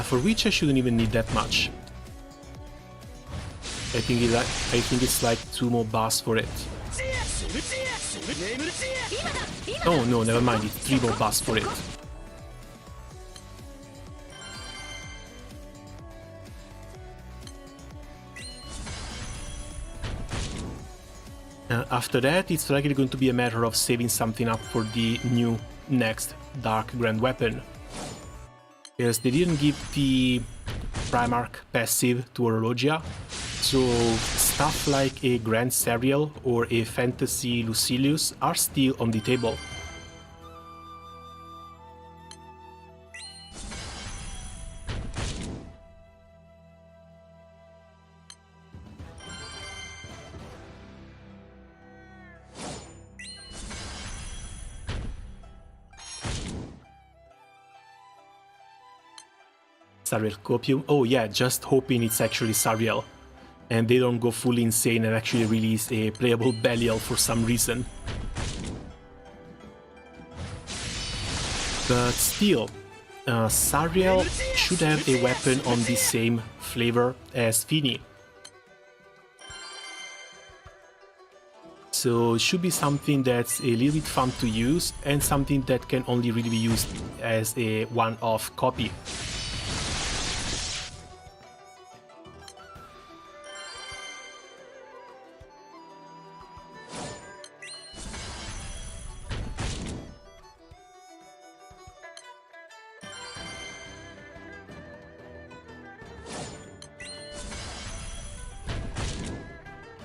For which I shouldn't even need that much. I think it's like 2 more bars for it. Oh no, never mind, it's 3 more bars for it. After that, it's likely going to be a matter of saving something up for the new next Dark Grand Weapon. Because they didn't give the Primarch passive to Oroja, So stuff like a Grand Serial or a Fantasy Lucilius are still on the table. Sariel Copium. Oh yeah, just hoping it's actually Sariel and they don't go fully insane and actually release a playable Belial for some reason. But still, Sariel should have a weapon on the same flavor as Fini. So it should be something that's a little bit fun to use and something that can only really be used as a one-off copy.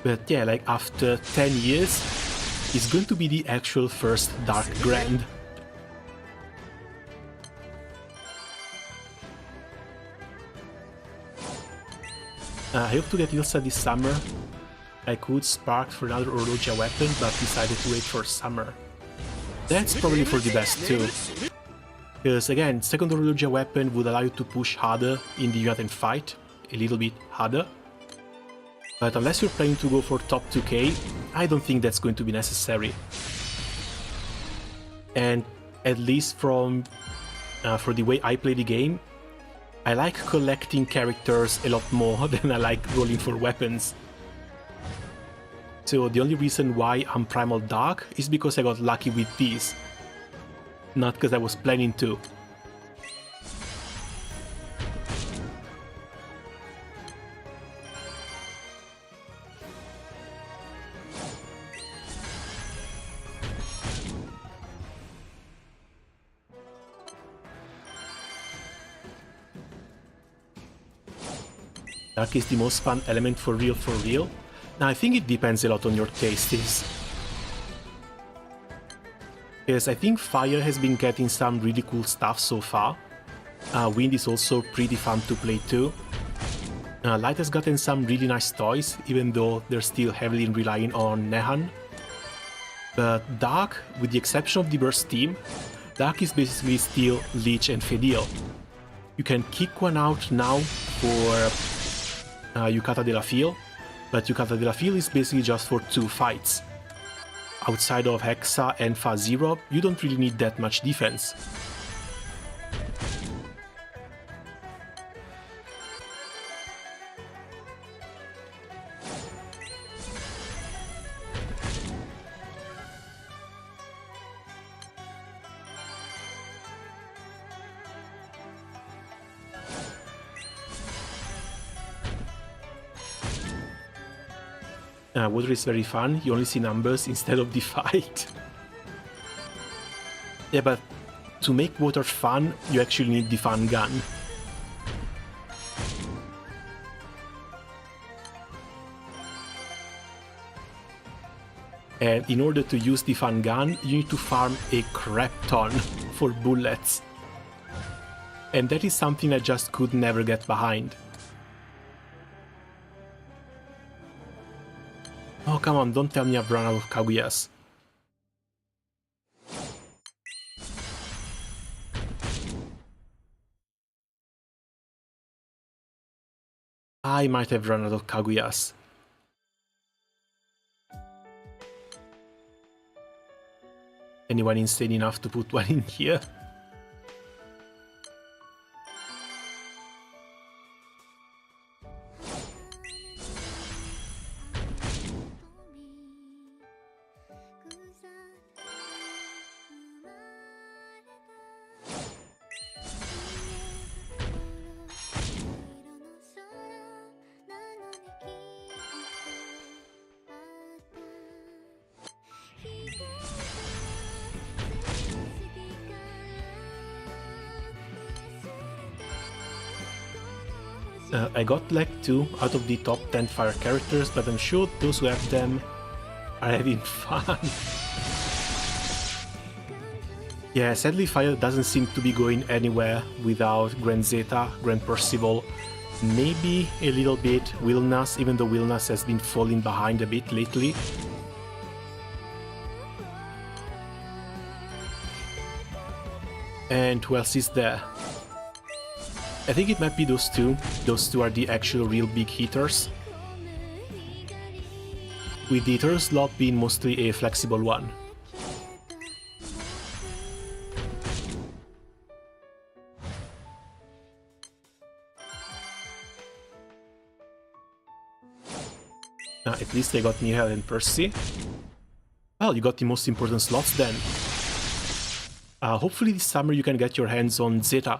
But yeah, like after 10 years, it's going to be the actual first Dark Grand. I hope to get Ilsa this summer. I could spark for another Oroja weapon, but decided to wait for summer. That's probably for the best too. Because again, second Oroja weapon would allow you to push harder in the United fight, a little bit harder. But unless you're planning to go for top 2k, I don't think that's going to be necessary. And at least from for the way I play the game, I like collecting characters a lot more than I like rolling for weapons. So the only reason why I'm Primal Dark is because I got lucky with these, not because I was planning to. Dark is the most fun element for real for real. Now I think it depends a lot on your tastes. Because I think Fire has been getting some really cool stuff so far. Wind is also pretty fun to play too. Light has gotten some really nice toys, even though they're still heavily relying on Nehan. But Dark, with the exception of the Burst team, Dark is basically still Leech and Fedil. You can kick one out now for Yukata de la File, but Yukata de la File is basically just for 2 fights. Outside of Hexa and Fa-Zero, you don't really need that much defense. Water is very fun, you only see numbers instead of the fight. Yeah, but to make water fun, you actually need the fun gun. And in order to use the fun gun, you need to farm a crap ton for bullets. And that is something I just could never get behind. Oh, come on, don't tell me I've run out of Kaguyas. I might have run out of Kaguyas. Anyone insane enough to put one in here? I got like 2 out of the top 10 fire characters, but I'm sure those who have them are having fun. Yeah, sadly fire doesn't seem to be going anywhere without Grand Zeta, Grand Percival, maybe a little bit Wilnas, even though Wilnas has been falling behind a bit lately. And who else is there? I think it might be those two. Those two are the actual real big hitters, with the third slot being mostly a flexible one. At least I got Nihal and Percy. Well, you got the most important slots then. Hopefully this summer you can get your hands on Zeta.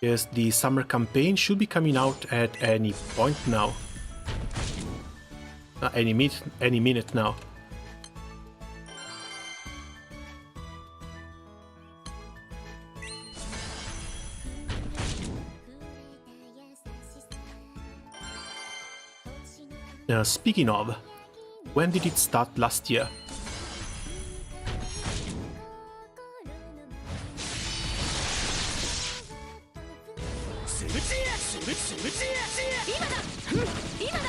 Yes, the summer campaign should be coming out at any point now. Any minute now. Speaking of, when did it start last year? You can hear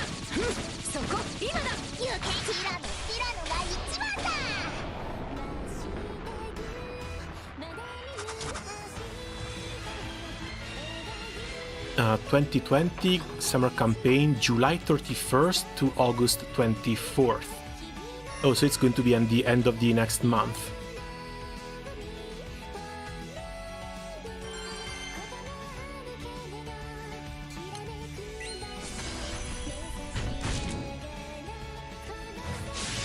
2020 summer campaign, July 31st to August 24th. Oh, so it's going to be at the end of the next month.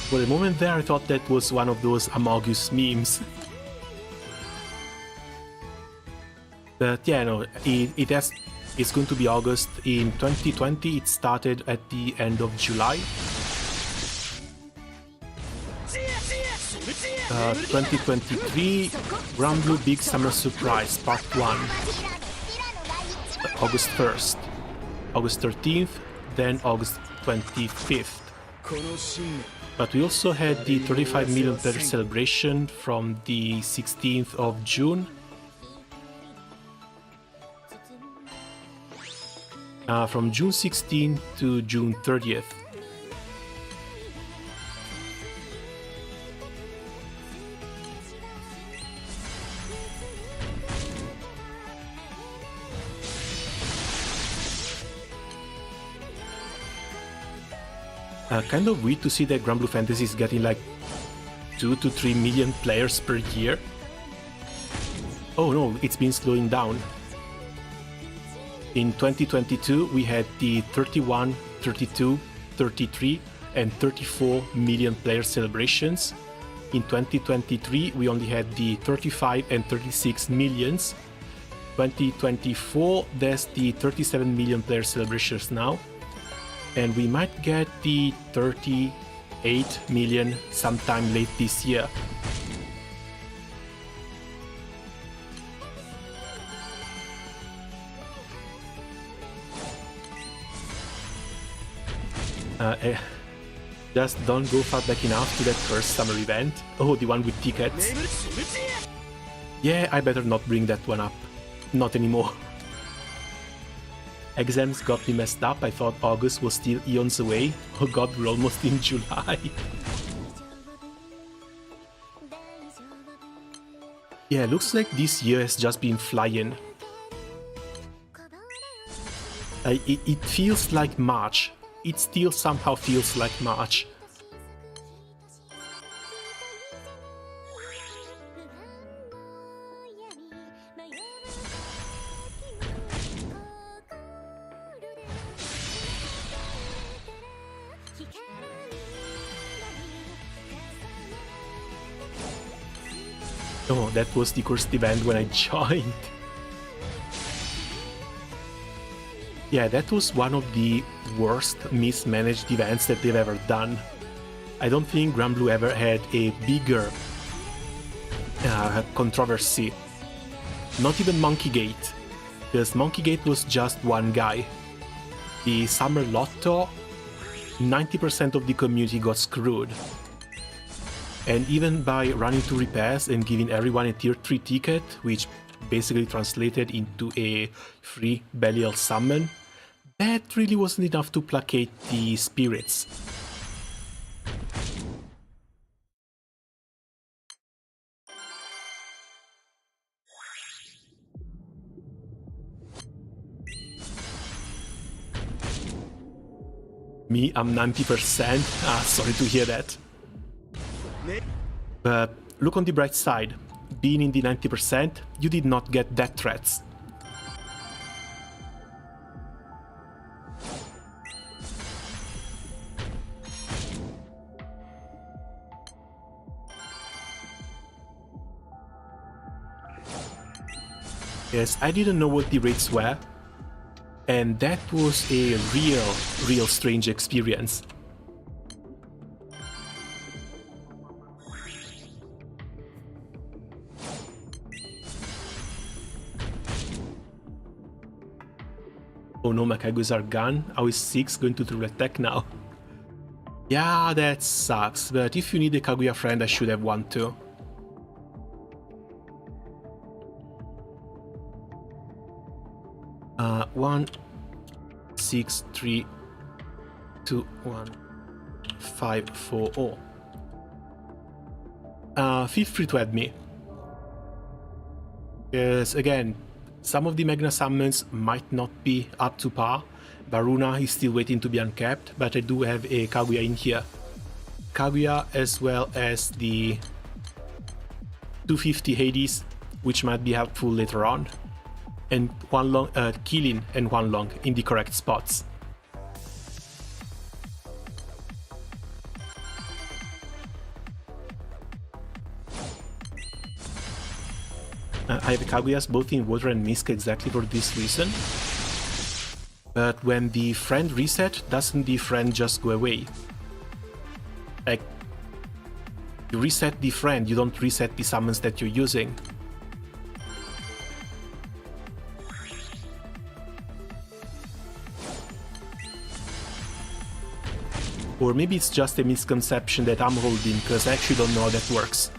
For a moment there, I thought that was one of those Amogus memes. But yeah, no, it's going to be August. In 2020, it started at the end of July. 2023, Granblue Big Summer Surprise, Part 1. August 1st, August 13th, then August 25th. But we also had the 35 million player celebration from the 16th of June. From June 16th to June 30th. Kind of weird to see that Granblue Fantasy is getting like 2 to 3 million players per year. Oh no, it's been slowing down. In 2022, we had the 31, 32, 33, and 34 million player celebrations. In 2023, we only had the 35 and 36 millions. 2024, there's the 37 million player celebrations now. And we might get the 38 million sometime late this year. Just don't go far back enough to that first summer event. Oh, the one with tickets. Yeah, I better not bring that one up. Not anymore. Exams got me messed up. I thought August was still eons away. Oh god, we're almost in July. Yeah, looks like this year has just been flying. It feels like March. It still somehow feels like March. Oh, that was the cursed event when I joined. Yeah, that was one of the worst mismanaged events that they've ever done. I don't think Granblue ever had a bigger controversy. Not even Monkey Gate, because Monkey Gate was just one guy. The Summer Lotto, 90% of the community got screwed. And even by running to repairs and giving everyone a tier 3 ticket, which basically translated into a free Belial summon, that really wasn't enough to placate the spirits. Me, I'm 90%. Sorry to hear that. But look on the bright side. Being in the 90%, you did not get death threats. Yes, I didn't know what the rates were, and that was a real strange experience. Oh no, my Kaguya's are gone. How is 6 going to through attack now? Yeah, that sucks, but if you need a Kaguya friend, I should have one too. One, 6, 3, 2, 1, 5, 4, 0. Feel free to add me. Because again, some of the Magna summons might not be up to par. Varuna is still waiting to be uncapped, but I do have a Kaguya in here. Kaguya as well as the 250 Hades, which might be helpful later on. And one long, Killing and one long in the correct spots. I have Kaguyas both in Water and Mist exactly for this reason. But when the friend reset, doesn't the friend just go away? Like, you reset the friend, you don't reset the summons that you're using. Or maybe it's just a misconception that I'm holding, because I actually don't know how that works.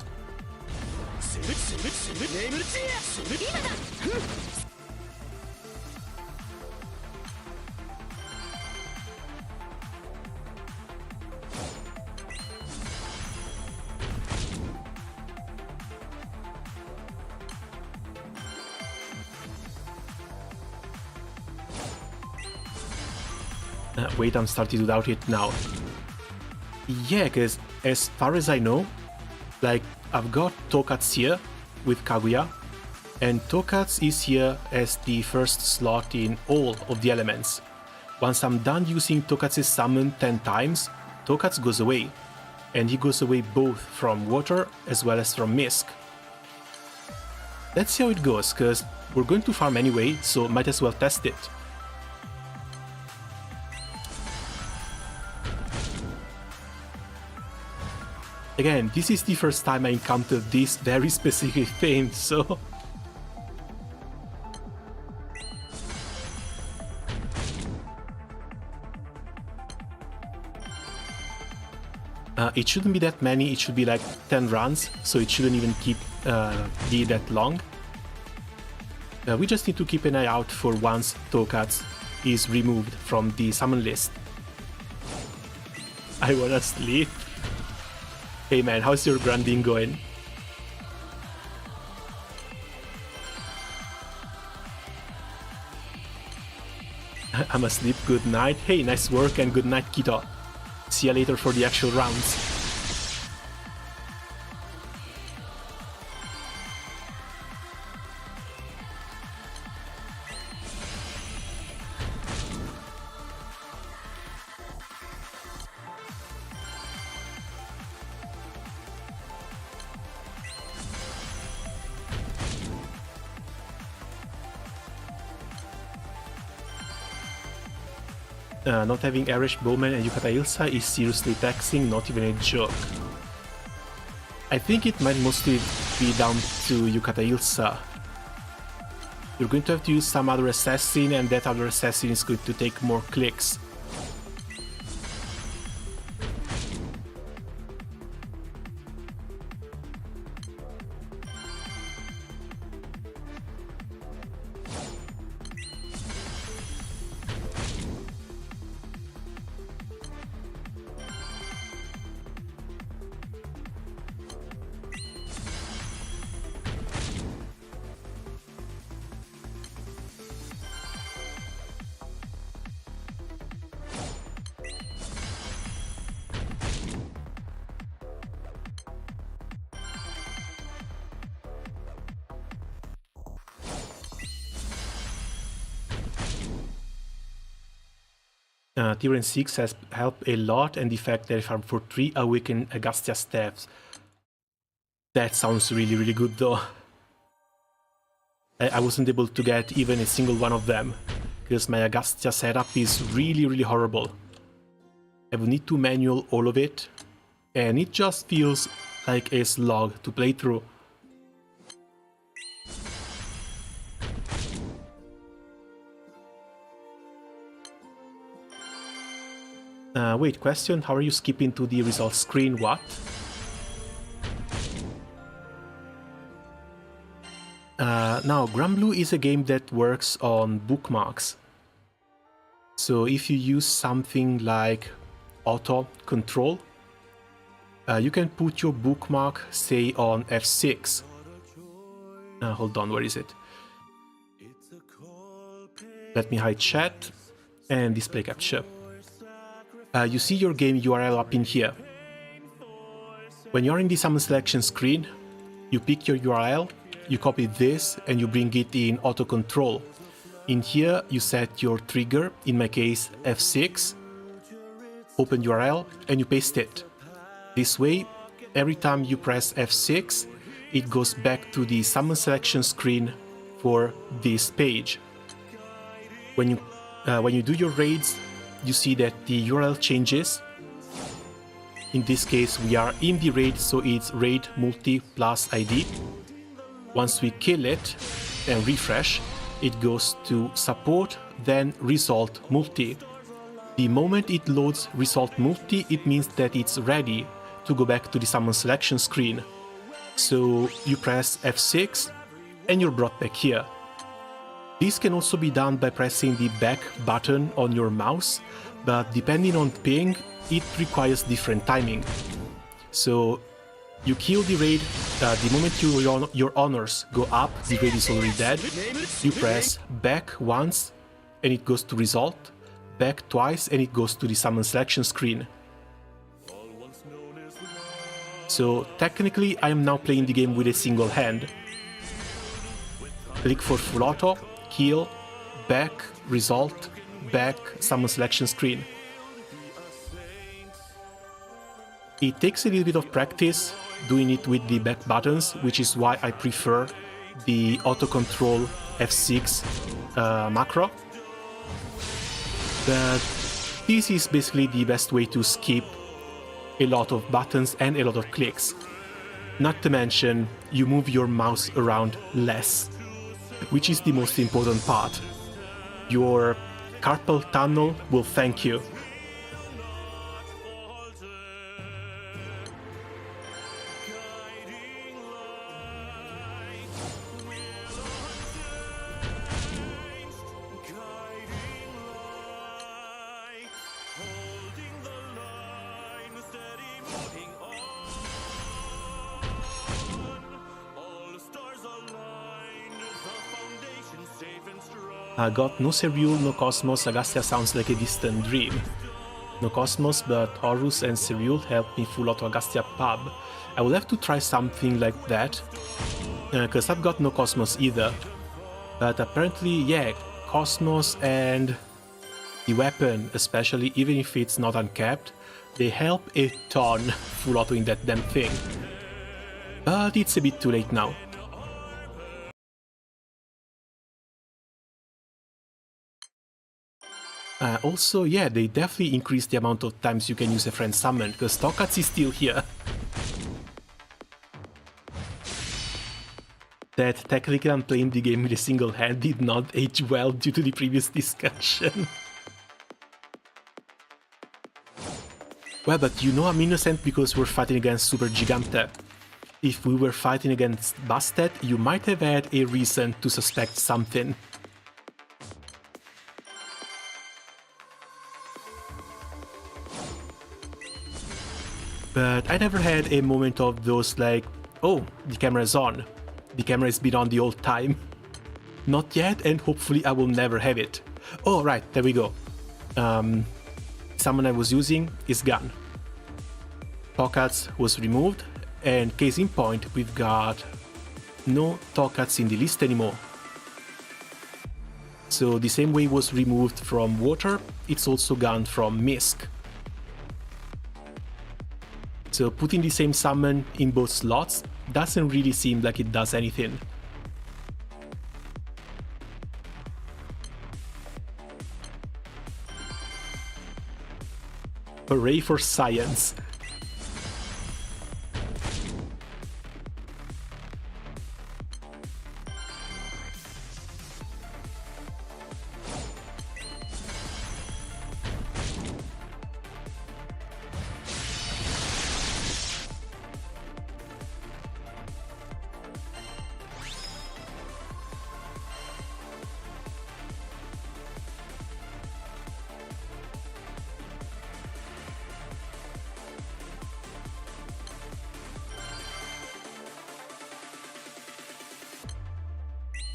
Wait, I'm starting to doubt it now. Yeah, because as far as I know, like, I've got Tokats here with Kaguya, and Tokats is here as the first slot in all of the elements. Once I'm done using Tokats' summon 10 times, Tokats goes away, and he goes away both from water as well as from Mist. Let's see how it goes, because we're going to farm anyway, so might as well test it. Again, this is the first time I encountered this very specific thing, so... it shouldn't be that many, it should be like 10 runs, so it shouldn't even be that long. We just need to keep an eye out for once Tokats is removed from the summon list. I wanna sleep. Hey man, how's your grinding going? I'm asleep, good night. Hey, nice work and good night, Kito. See ya later for the actual rounds. Not having Erish, Bowman and Yukata Ilsa is seriously taxing, not even a joke. I think it might mostly be down to Yukata Ilsa. You're going to have to use some other assassin, and that other assassin is going to take more clicks. Tyrion 6 has helped a lot, and the fact that if I'm for 3 awaken Agastya staffs. That sounds really good though. I wasn't able to get even a single one of them, because my Agastya setup is really horrible. I would need to manual all of it, and it just feels like a slog to play through. Wait, question, how are you skipping to the results screen? What? Now, Granblue is a game that works on bookmarks. So if you use something like auto control, you can put your bookmark, say, on F6. Hold on, where is it? Let me hide chat and display capture. You see your game URL up in here. When you're in the summon selection screen, you pick your URL, you copy this, and you bring it in auto control. In here, you set your trigger, in my case F6, open URL, and you paste it. This way, every time you press F6, it goes back to the summon selection screen for this page. When you do your raids, you see that the URL changes. In this case, we are in the raid, so it's raid multi plus ID. Once we kill it and refresh, it goes to support, then result multi. The moment it loads result multi, it means that it's ready to go back to the summon selection screen. So you press F6 and you're brought back here. This can also be done by pressing the back button on your mouse, but depending on ping, it requires different timing. So you kill the raid, the moment your honors go up, the raid is already dead. You press back once and it goes to result, back twice and it goes to the summon selection screen. So technically I am now playing the game with a single hand. Click for full auto, kill, back, result, back, summon selection screen. It takes a little bit of practice doing it with the back buttons, which is why I prefer the auto control F6 macro. But this is basically the best way to skip a lot of buttons and a lot of clicks. Not to mention, you move your mouse around less, which is the most important part. Your carpal tunnel will thank you. I got no Serial, no Cosmos. Agastya sounds like a distant dream. No Cosmos, but Horus and Serial helped me full auto Agastya pub. I will have to try something like that, because I've got no Cosmos either. But apparently, yeah, Cosmos and the weapon, especially, even if it's not uncapped, they help a ton full autoing that damn thing. But it's a bit too late now. Also, yeah, they definitely increased the amount of times you can use a friend summon, because Tokatsu is still here. That technically I'm playing the game with a single hand did not age well due to the previous discussion. Well, but you know I'm innocent because we're fighting against Super Gigante. If we were fighting against Bastet, you might have had a reason to suspect something. But I never had a moment of those like, oh, the camera is on. The camera has been on the whole time. Not yet, and hopefully I will never have it. Oh, right, there we go. Summon I was using is gone. Tokats was removed, and case in point, we've got no Tokats in the list anymore. So the same way it was removed from water, it's also gone from Misk. So putting the same summon in both slots doesn't really seem like it does anything. Hooray for science!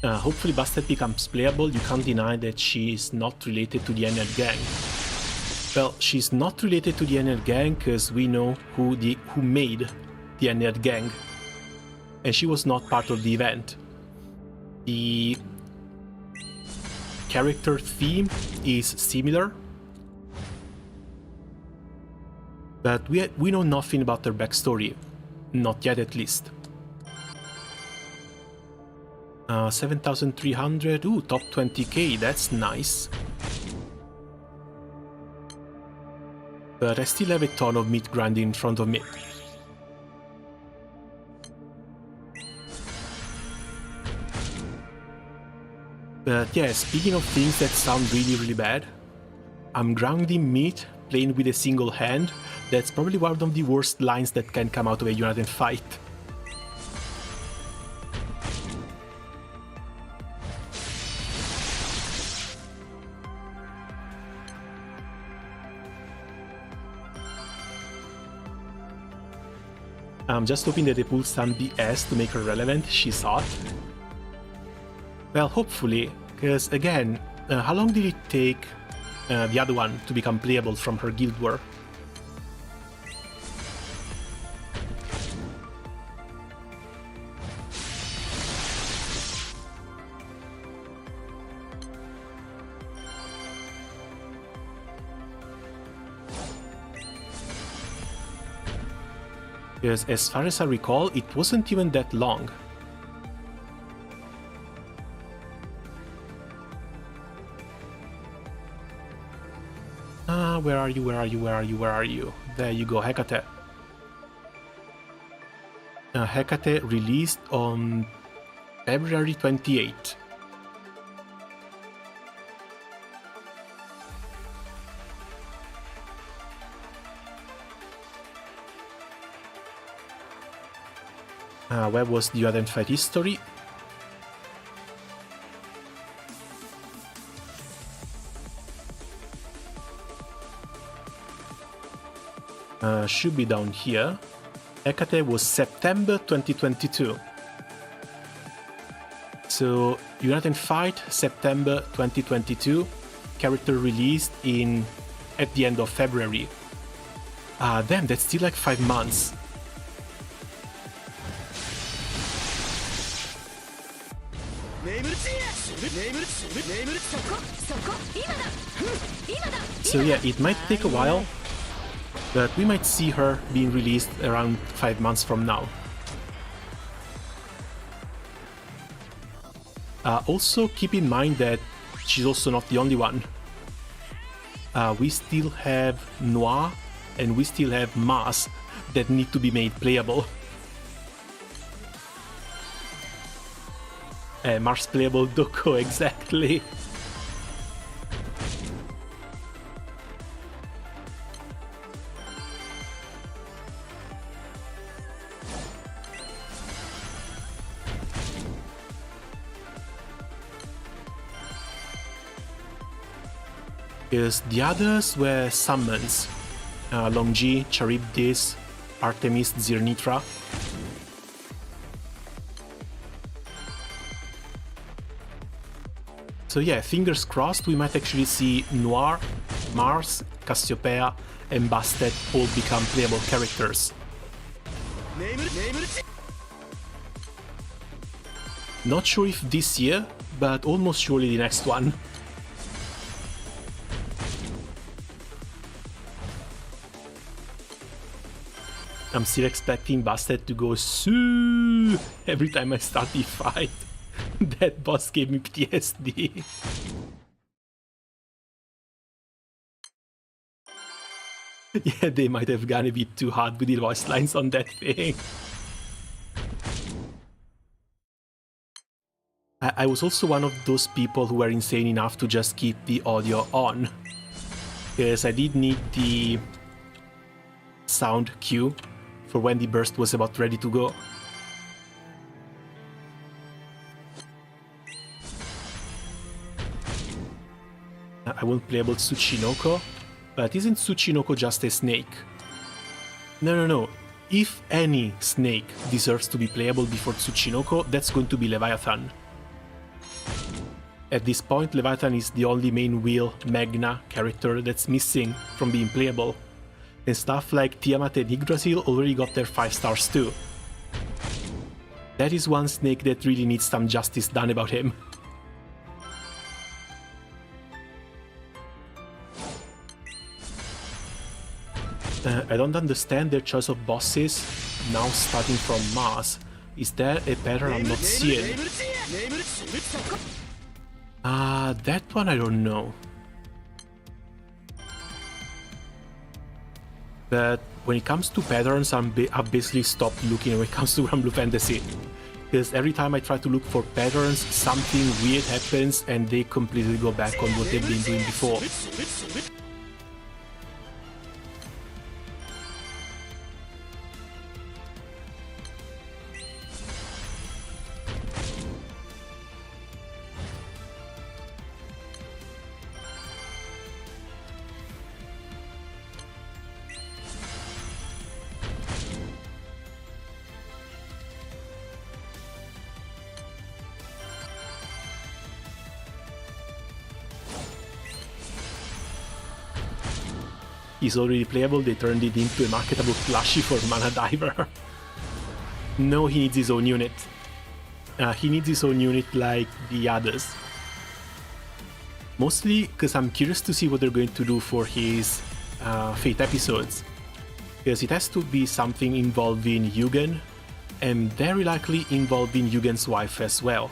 Hopefully Bastet becomes playable. You can't deny that she is not related to the Enel gang. Well, she's not related to the Enel gang because we know who made the Enel gang. And she was not part of the event. The character theme is similar. But we know nothing about her backstory. Not yet, at least. 7,300, ooh, top 20k, that's nice. But I still have a ton of meat grinding in front of me. But yeah, speaking of things that sound really bad, I'm grounding meat, playing with a single hand. That's probably one of the worst lines that can come out of a United fight. I'm just hoping that they pull some BS to make her relevant. She's hot. Well, hopefully, because again, how long did it take the other one to become playable from her guild war? Because as far as I recall, it wasn't even that long. Where are you, where are you, where are you, where are you? There you go, Hecate. Hecate released on February 28. Where was the other fight history? Should be down here. Hecate was September 2022. So United Fight, September 2022. Character released at the end of February. Damn, that's still like 5 months. So yeah, it might take a while, but we might see her being released around 5 months from now. Also keep in mind that she's also not the only one. we still have Noir and we still have Mars that need to be made playable. Mars playable Doko, exactly. Because the others were summons. Longji, Charybdis, Artemis, Zirnitra. So yeah, fingers crossed we might actually see Noir, Mars, Cassiopeia and Bastet all become playable characters. Not sure if this year, but almost surely the next one. I'm still expecting Bastet to go Sue every time I start the fight. That boss gave me PTSD. Yeah, they might have gone a bit too hard with the voice lines on that thing. I was also one of those people who were insane enough to just keep the audio on. Because I did need the sound cue for when the burst was about ready to go. I won't play about Tsuchinoko, but isn't Tsuchinoko just a snake? No. If any snake deserves to be playable before Tsuchinoko, that's going to be Leviathan. At this point, Leviathan is the only main wheel Magna character that's missing from being playable. And stuff like Tiamat and Yggdrasil already got their 5 stars too. That is one snake that really needs some justice done about him. I don't understand their choice of bosses, now starting from Mars. Is there a pattern I'm not seeing? That one I don't know. But when it comes to patterns, I've basically stopped looking when it comes to Granblue Fantasy. Because every time I try to look for patterns, something weird happens and they completely go back on what they've been doing before. He's already playable, they turned it into a marketable plushie for Mana Diver. No, he needs his own unit. He needs his own unit like the others. Mostly because I'm curious to see what they're going to do for his Fate episodes. Because it has to be something involving Yugen, and very likely involving Yugen's wife as well.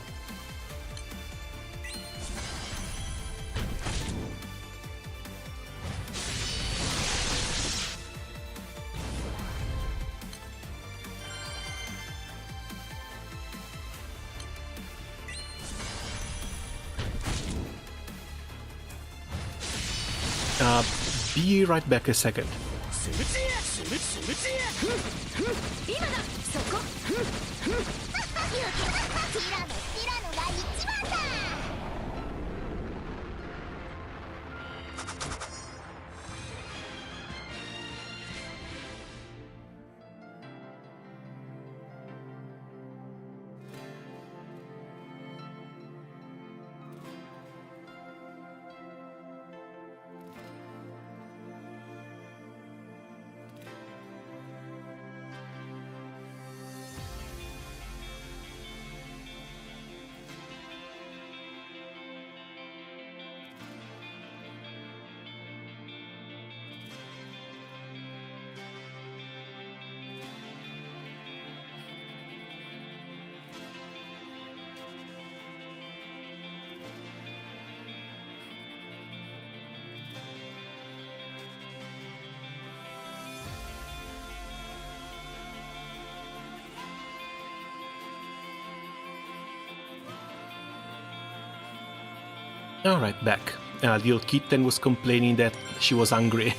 Be right back a second. 今だそこティラノが一番だ。Alright, back. The old kitten was complaining that she was hungry.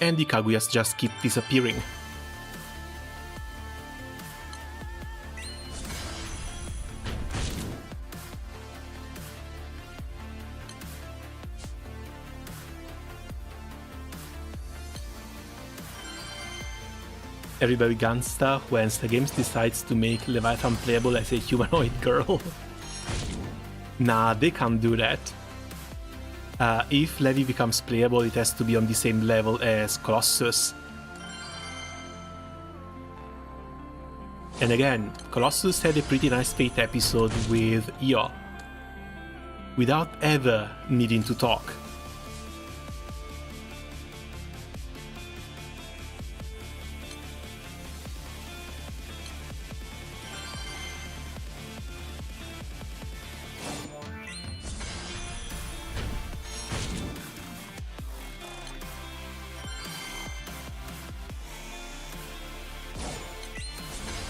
And the Kaguyas just keep disappearing. Everybody Gunsta when the game decides to make Leviathan playable as a humanoid girl. Nah, they can't do that. If Levi becomes playable, it has to be on the same level as Colossus. And again, Colossus had a pretty nice Fate episode with Io, without ever needing to talk.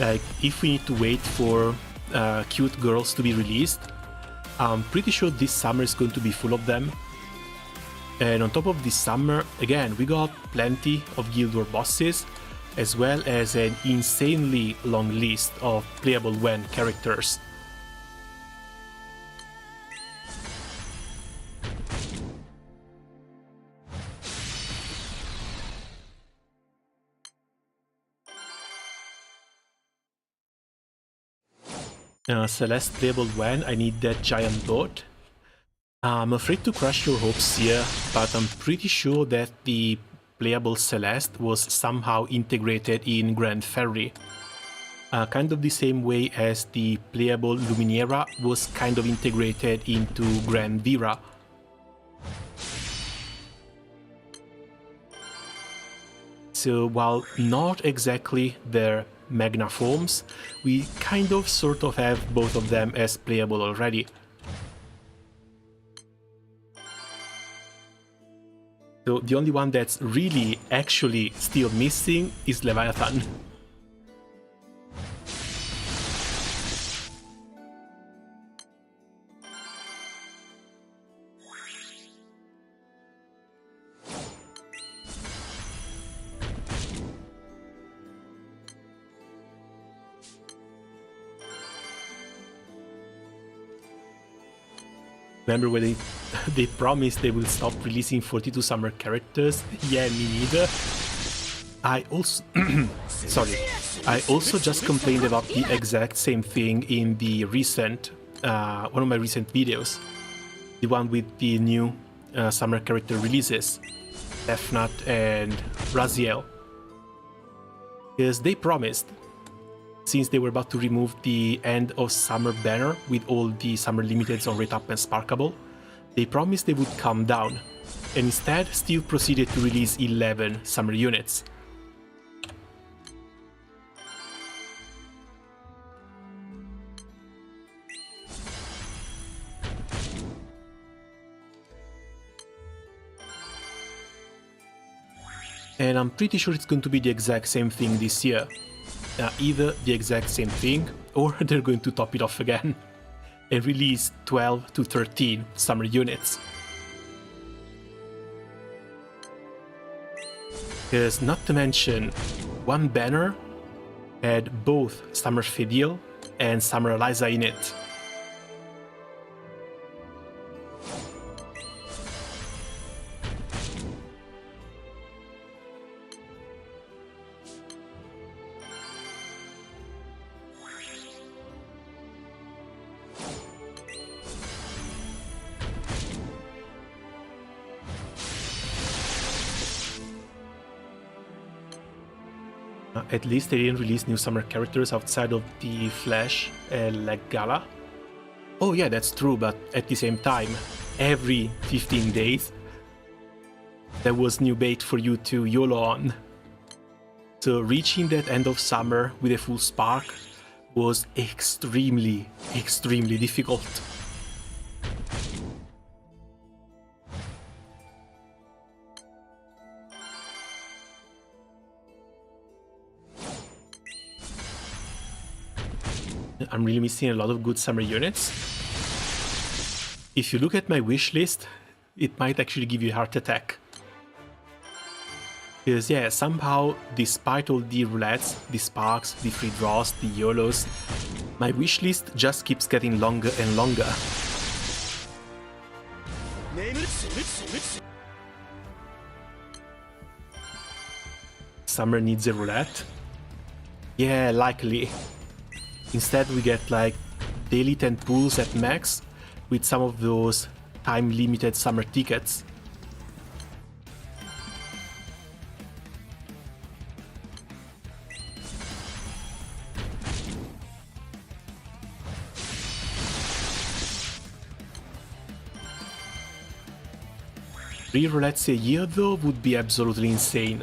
Like, if we need to wait for cute girls to be released, I'm pretty sure this summer is going to be full of them. And on top of this summer, again, we got plenty of Guild War bosses, as well as an insanely long list of playable Wen characters. Celeste playable Wen, I need that giant boat. I'm afraid to crush your hopes here, but I'm pretty sure that the playable Celeste was somehow integrated in Grand Ferry. Kind of the same way as the playable Luminera was kind of integrated into Grand Vera. So while not exactly their Magna forms, we kind of sort of have both of them as playable already. So the only one that's really actually still missing is Leviathan. Remember when they promised they will stop releasing 42 summer characters? Yeah, me neither. I also I also just complained about the exact same thing in the recent one of my recent videos, the one with the new summer character releases, Defnut and Raziel, because they promised, since they were about to remove the end of summer banner with all the summer limiteds on Rate Up and Sparkable, they promised they would calm down, and instead still proceeded to release 11 summer units. And I'm pretty sure it's going to be the exact same thing this year. Either the exact same thing, or they're going to top it off again and release 12 to 13 summer units. Because not to mention, one banner had both Summer Fidel and Summer Eliza in it. At least they didn't release new summer characters outside of the Flash Leg Gala. Oh yeah, that's true, but at the same time, every 15 days there was new bait for you to YOLO on. So reaching that end of summer with a full spark was extremely difficult. I'm really missing a lot of good summer units. If you look at my wish list, it might actually give you a heart attack. Because yeah, somehow, despite all the roulettes, the sparks, the free draws, the YOLOs, my wish list just keeps getting longer and longer. Summer needs a roulette? Yeah, likely. Instead we get like daily 10 pools at max with some of those time-limited summer tickets. Three roulettes a year though would be absolutely insane.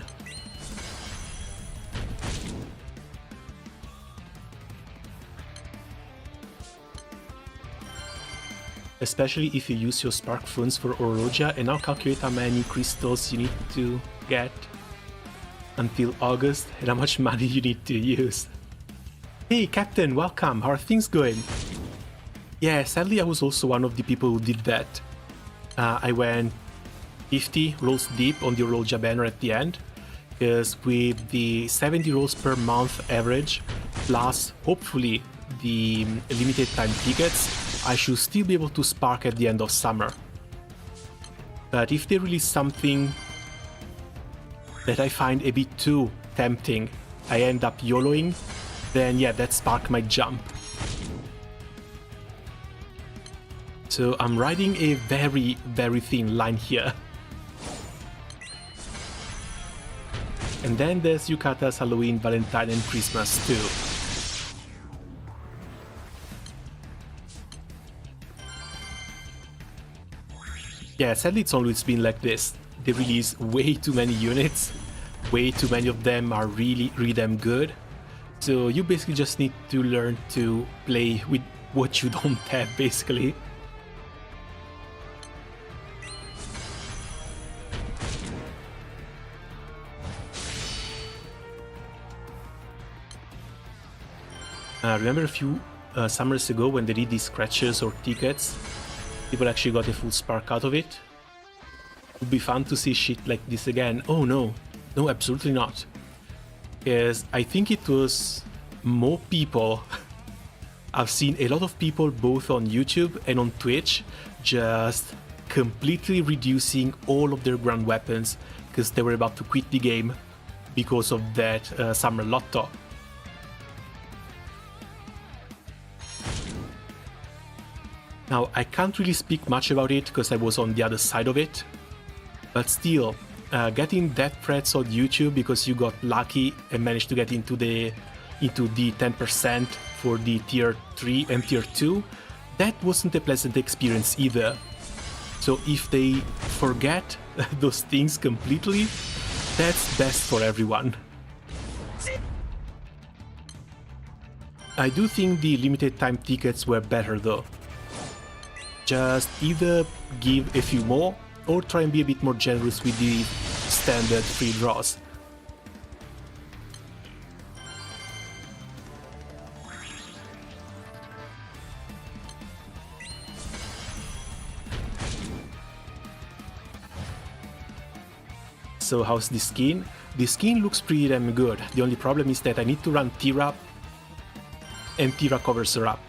Especially if you use your spark funds for Oroja and now calculate how many crystals you need to get until August and how much money you need to use. Hey Captain, welcome, how are things going? Yeah, sadly I was also one of the people who did that. I went 50 rolls deep on the Oroja banner at the end, because with the 70 rolls per month average, plus hopefully the limited time tickets, I should still be able to spark at the end of summer. But if they release something that I find a bit too tempting, I end up YOLOing, then yeah, that spark might jump. So I'm riding a very, very thin line here. And then there's Yukata's Halloween, Valentine and Christmas too. Yeah, sadly it's always been like this. They release way too many units, way too many of them are really damn good. So you basically just need to learn to play with what you don't have, basically. Remember a few summers ago when they did these scratches or tickets, people actually got a full spark out of it? It would be fun to see shit like this again. Oh no, no, absolutely not. Because I think it was more people. I've seen a lot of people both on YouTube and on Twitch just completely reducing all of their ground weapons because they were about to quit the game because of that summer lotto. Now, I can't really speak much about it because I was on the other side of it, but still, getting death threats on YouTube because you got lucky and managed to get into the 10% for the tier 3 and tier 2, that wasn't a pleasant experience either. So if they forget those things completely, that's best for everyone. I do think the limited time tickets were better though. Just either give a few more or try and be a bit more generous with the standard free draws. So how's the skin? The skin looks pretty damn good. The only problem is that I need to run Tira and Tira covers her up.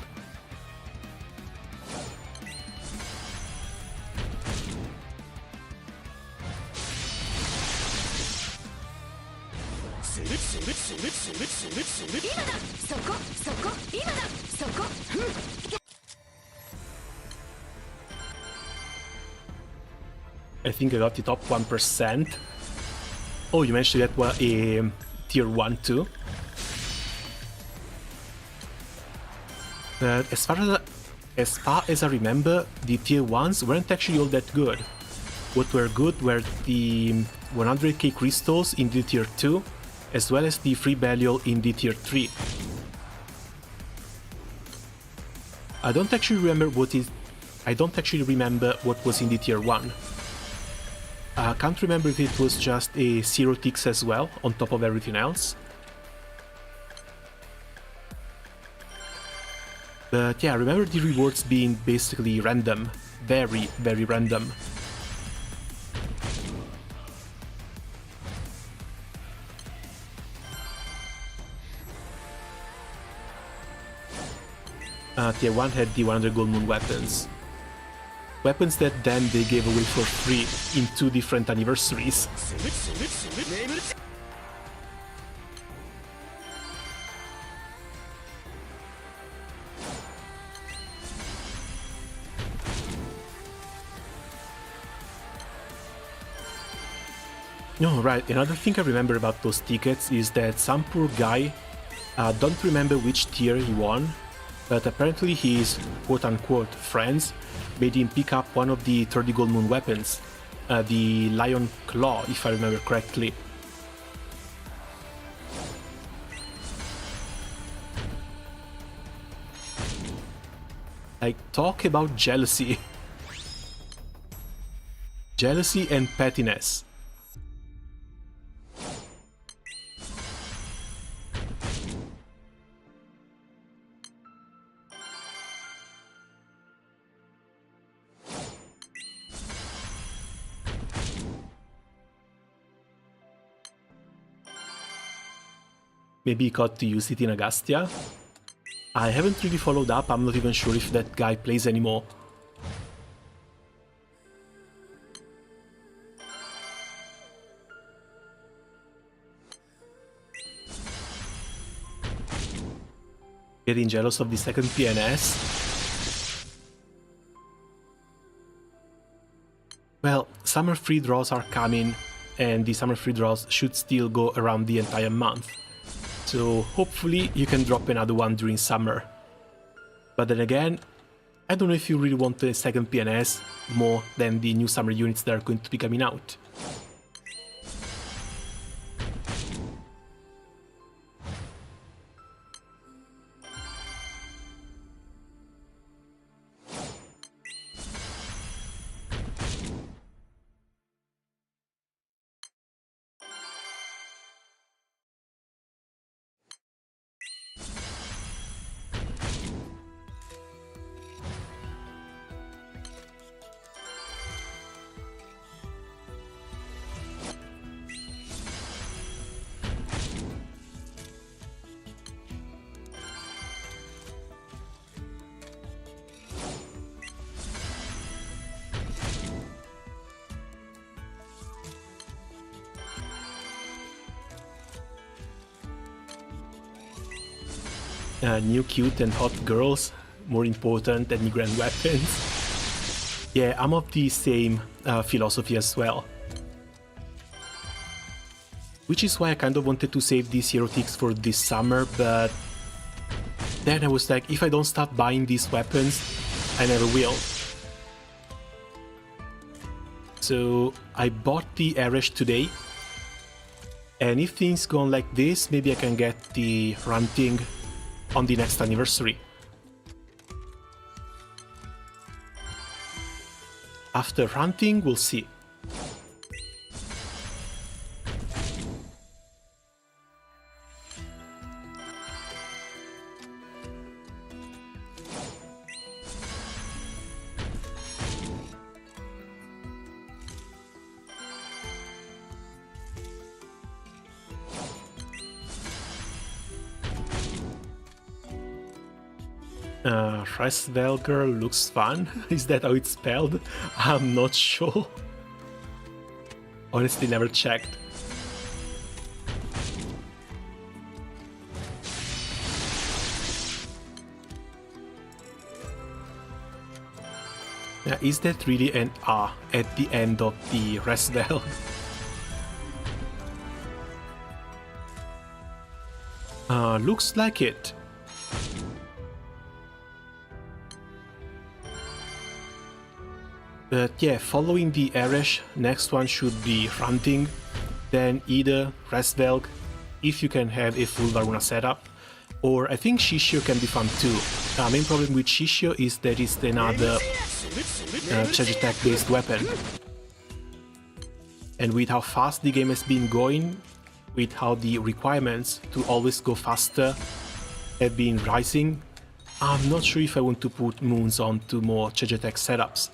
I think I got the top 1%. Oh, you managed to get a tier 1 too. But as far as I remember, the tier 1s weren't actually all that good. What were good were the 100k crystals in the tier 2, as well as the free burial in the tier 3. I don't actually remember what was in the tier 1. I can't remember if it was just a 0 ticks as well, on top of everything else. But yeah, remember the rewards being basically random. Very, very random. Tier 1 had the 100 gold moon weapons. Weapons that then they gave away for free in 2 different anniversaries. No, right, another thing I remember about those tickets is that some poor guy, don't remember which tier he won, but apparently his quote-unquote friends made him pick up one of the 30 gold moon weapons, the Lion Claw, if I remember correctly. Like, talk about jealousy. Jealousy and pettiness. Maybe he got to use it in Agastya? I haven't really followed up, I'm not even sure if that guy plays anymore. Getting jealous of the second PNS? Well, summer free draws are coming, and the summer free draws should still go around the entire month. So hopefully you can drop another one during summer. But then again, I don't know if you really want a second PNS more than the new summer units that are going to be coming out. New cute and hot girls, more important than the grand weapons. Yeah, I'm of the same philosophy as well. Which is why I kind of wanted to save these hero ticks for this summer, but then I was like, if I don't start buying these weapons, I never will. So I bought the Eresh today, and if things go on like this, maybe I can get the ranting on the next anniversary. After ranting, we'll see. Resvelger looks fun. Is that how it's spelled? I'm not sure. Honestly, never checked. Is that really an A at the end of the Resvel? Looks like it. But yeah, following the Eresh, next one should be Ranting, then either Resvelg, if you can have a full Varuna setup, or I think Shishio can be fun too. Main problem with Shishio is that it's another charge attack based weapon. And with how fast the game has been going, with how the requirements to always go faster have been rising, I'm not sure if I want to put moons onto more Chegetech setups.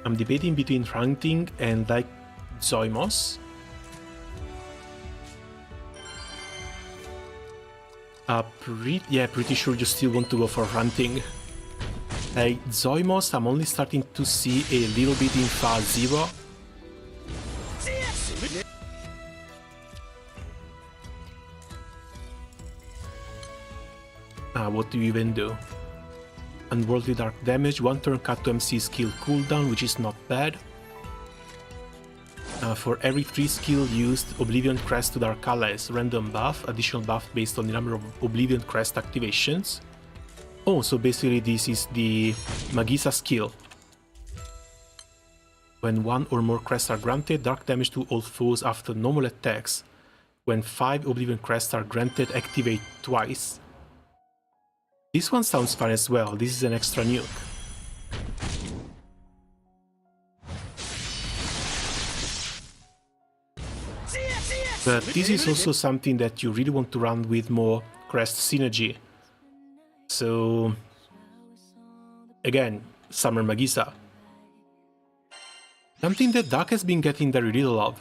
I'm debating between Ranting and like Zoimos. Pretty sure you still want to go for Ranting. Like Zoimos, I'm only starting to see a little bit in Phase 0. What do you even do? Unworldly Dark Damage, 1 turn cut to MC skill cooldown, which is not bad. For every 3 skill used, Oblivion Crest to Dark Allies, random buff, additional buff based on the number of Oblivion Crest activations. Oh, so basically this is the Magisa skill. When 1 or more crests are granted, dark damage to all foes after normal attacks. When 5 Oblivion Crests are granted, activate twice. This one sounds fun as well. This is an extra nuke. But this is also something that you really want to run with more crest synergy. So again, Summer Magisa. Something that Dark has been getting very little of.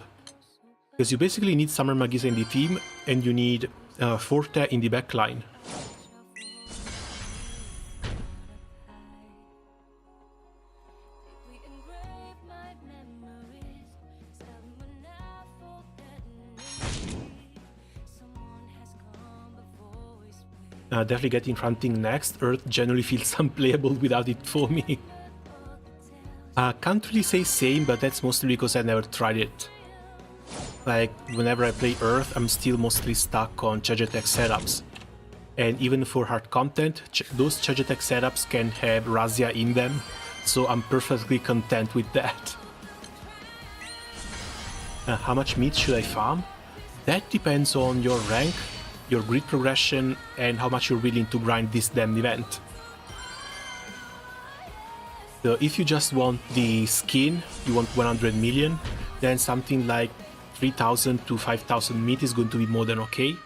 Because you basically need Summer Magisa in the team and you need Forte in the backline. Definitely getting Ranting next. Earth generally feels unplayable without it for me. Can't really say same, but that's mostly because I never tried it. Like, whenever I play Earth, I'm still mostly stuck on Chegetech setups. And even for hard content, those Chegetech setups can have Razia in them, so I'm perfectly content with that. How much meat should I farm? That depends on your rank, your grid progression, and how much you're willing to grind this damn event. So if you just want the skin, you want 100 million, then something like 3000 to 5000 meat is going to be more than okay.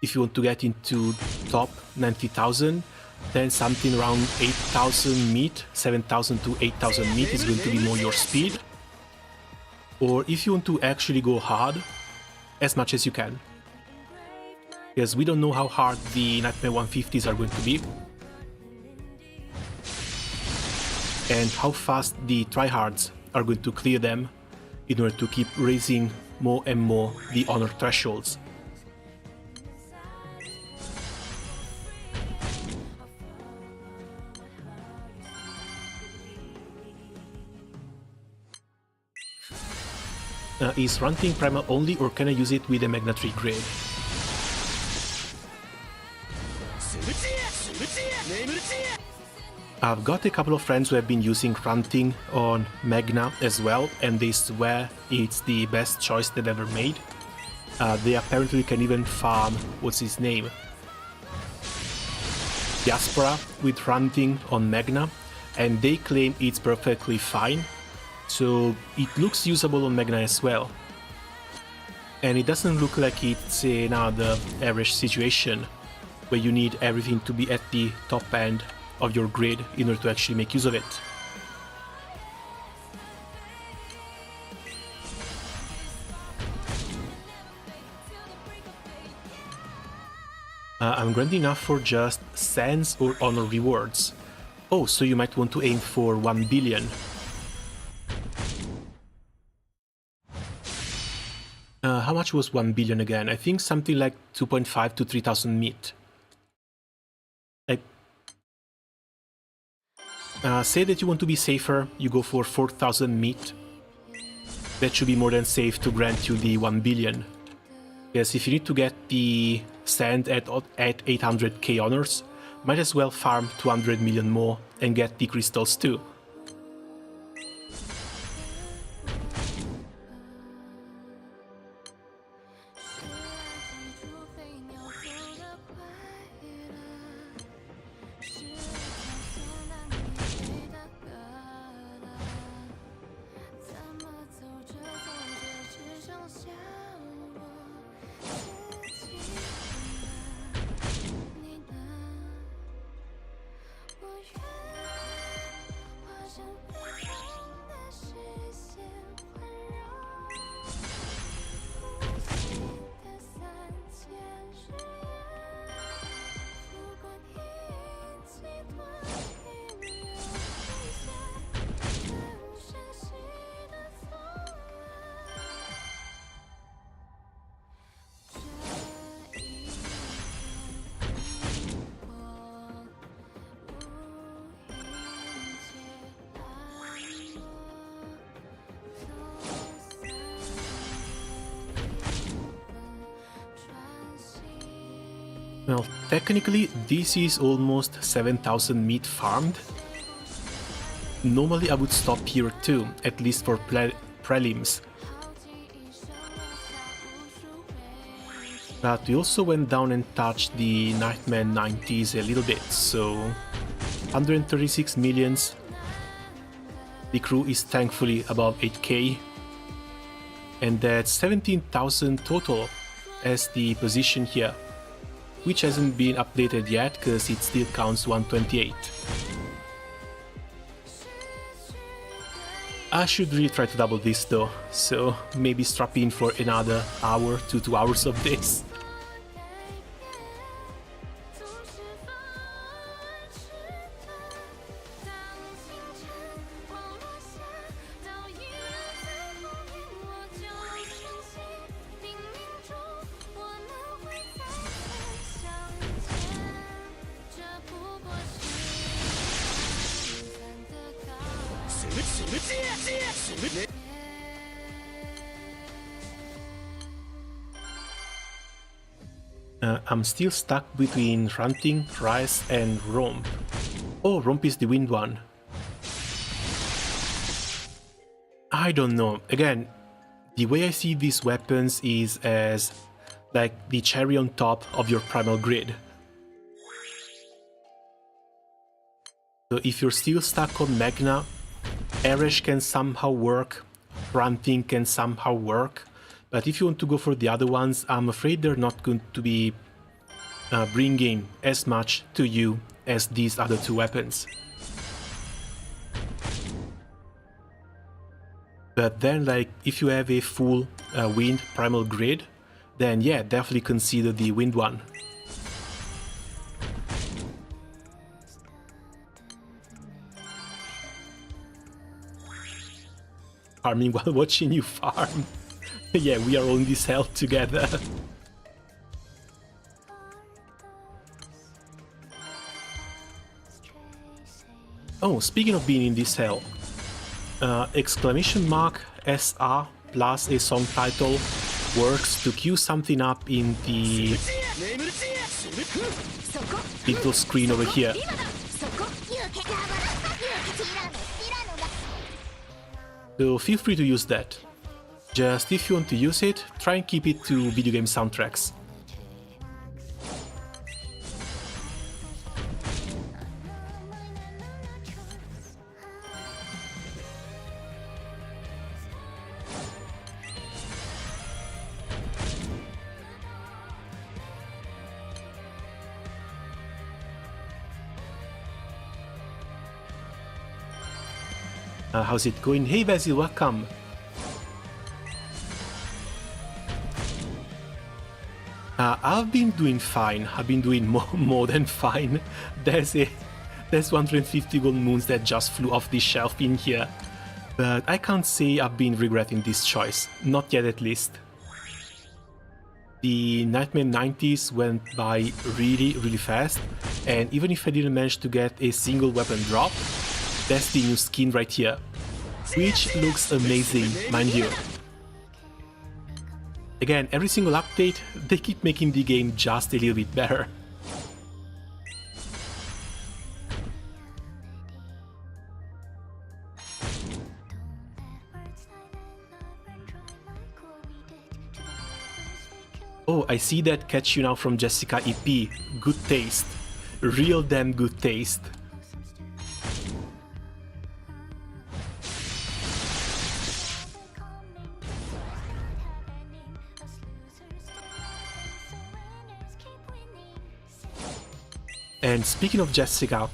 If you want to get into top 90,000, then something around 8000 meat, 7000 to 8000 meat is going to be more your speed. Or if you want to actually go hard, as much as you can. Because we don't know how hard the Nightmare 150s are going to be. And how fast the tryhards are going to clear them in order to keep raising more and more the honor thresholds. Is Ranting primal only, or can I use it with a Magna 3 grade? I've got a couple of friends who have been using Ranting on Magna as well, and they swear it's the best choice they've ever made. They apparently can even farm, what's his name? Diaspora with Ranting on Magna, and they claim it's perfectly fine. So it looks usable on Magna as well. And it doesn't look like it's another average situation where you need everything to be at the top end of your grid in order to actually make use of it. I'm grinding enough for just sands or honor rewards. Oh, so you might want to aim for 1 billion. How much was 1 billion again? I think something like 2.5 to 3000 meat. Say that you want to be safer, you go for 4000 meat. That should be more than safe to grant you the 1 billion. Because if you need to get the sand at 800k honors, might as well farm 200 million more and get the crystals too. Well, technically, this is almost 7,000 meat farmed. Normally I would stop here too, at least for prelims. But we also went down and touched the Nightmare 90s a little bit, so 136 millions. The crew is thankfully above 8k. And that's 17,000 total as the position here, which hasn't been updated yet because it still counts 128. I should really try to double this though, so maybe strap in for another hour to 2 hours of this. I'm still stuck between Ranting, Rise and Romp. Oh, Romp is the wind one. I don't know. Again, the way I see these weapons is as like the cherry on top of your primal grid. So if you're still stuck on Magna, Eresh can somehow work, Ranting can somehow work, but if you want to go for the other ones, I'm afraid they're not going to be bringing as much to you as these other two weapons. But then, like, if you have a full wind primal grid, then yeah, definitely consider the wind one. Farming while watching you farm. Yeah, we are all in this hell together. Oh, speaking of being in this hell, exclamation mark SR plus a song title works to queue something up in the little screen over here. So feel free to use that. Just if you want to use it, try and keep it to video game soundtracks. How's it going? Hey Basil, welcome! I've been doing fine. I've been doing more than fine. There's 150 gold moons that just flew off the shelf in here. But I can't say I've been regretting this choice. Not yet at least. The Nightmare 90s went by really fast, and even if I didn't manage to get a single weapon drop, that's the new skin right here, which looks amazing, mind you. Again, every single update, they keep making the game just a little bit better. Oh, I see that catch you now from Jessica EP. Good taste. Real damn good taste. And speaking of Jessica,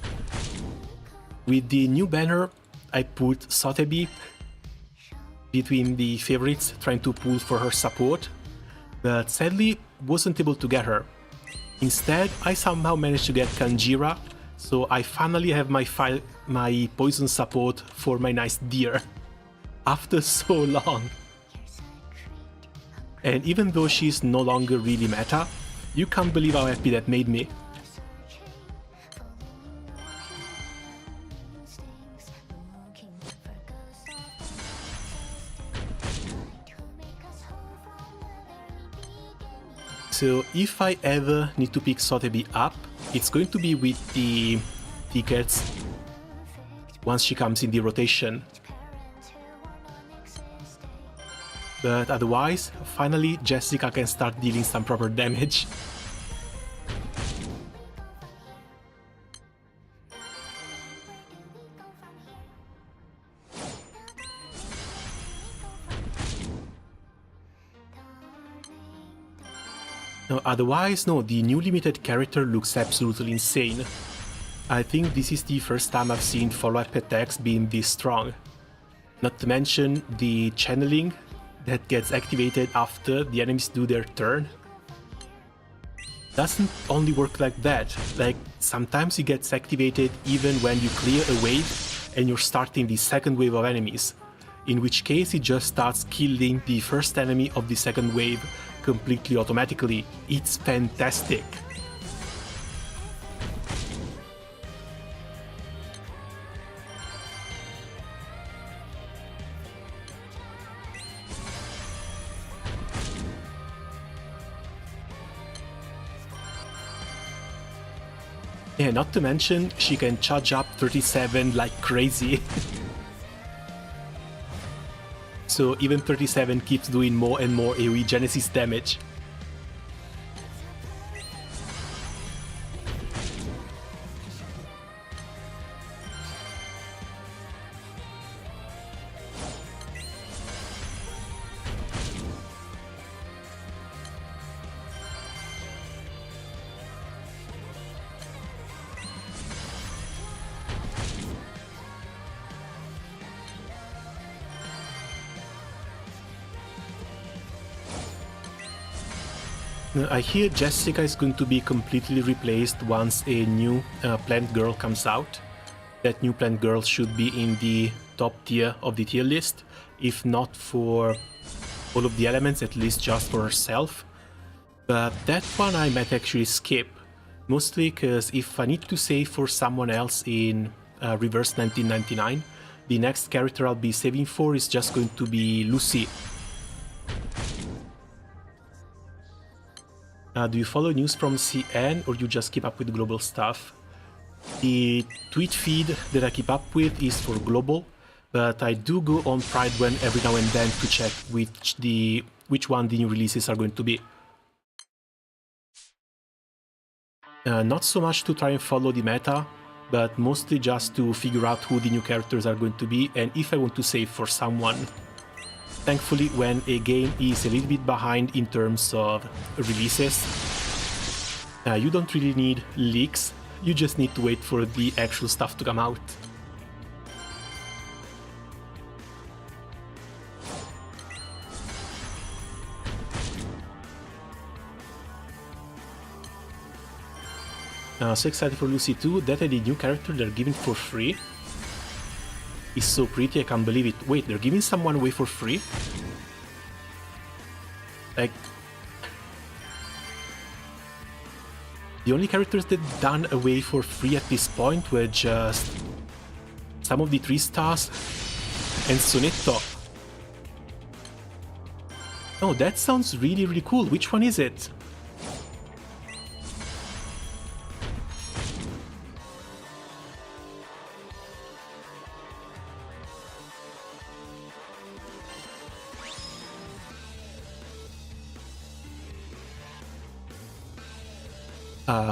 with the new banner, I put Sotheby between the favorites, trying to pull for her support, but sadly wasn't able to get her. Instead, I somehow managed to get Kanjira, so I finally have my poison support for my nice deer after so long. And even though she's no longer really meta, you can't believe how happy that made me. So if I ever need to pick Sotheby up, it's going to be with the tickets once she comes in the rotation. But otherwise, finally Jessica can start dealing some proper damage. No, otherwise, no, the new limited character looks absolutely insane. I think this is the first time I've seen follow-up attacks being this strong. Not to mention the channeling that gets activated after the enemies do their turn. Doesn't only work like that, like sometimes it gets activated even when you clear a wave and you're starting the second wave of enemies, in which case it just starts killing the first enemy of the second wave completely automatically. It's fantastic. Yeah, not to mention, she can charge up 37 like crazy. So even 37 keeps doing more and more AoE Genesis damage. I hear Jessica is going to be completely replaced once a new plant girl comes out. That new plant girl should be in the top tier of the tier list, if not for all of the elements, at least just for herself. But that one I might actually skip, mostly because if I need to save for someone else in Reverse 1999, the next character I'll be saving for is just going to be Lucy. Do you follow news from CN or you just keep up with global stuff? The tweet feed that I keep up with is for global, but I do go on Pride When every now and then to check which one the new releases are going to be. Not so much to try and follow the meta, but mostly just to figure out who the new characters are going to be and if I want to save for someone. Thankfully, when a game is a little bit behind in terms of releases, you don't really need leaks, you just need to wait for the actual stuff to come out. So excited for Lucy too, that and the new character they're giving for free. Is so pretty, I can't believe it. Wait, they're giving someone away for free? Like... the only characters that done away for free at this point were just... some of the 3 stars and Sonetto. Oh, that sounds really, really cool. Which one is it?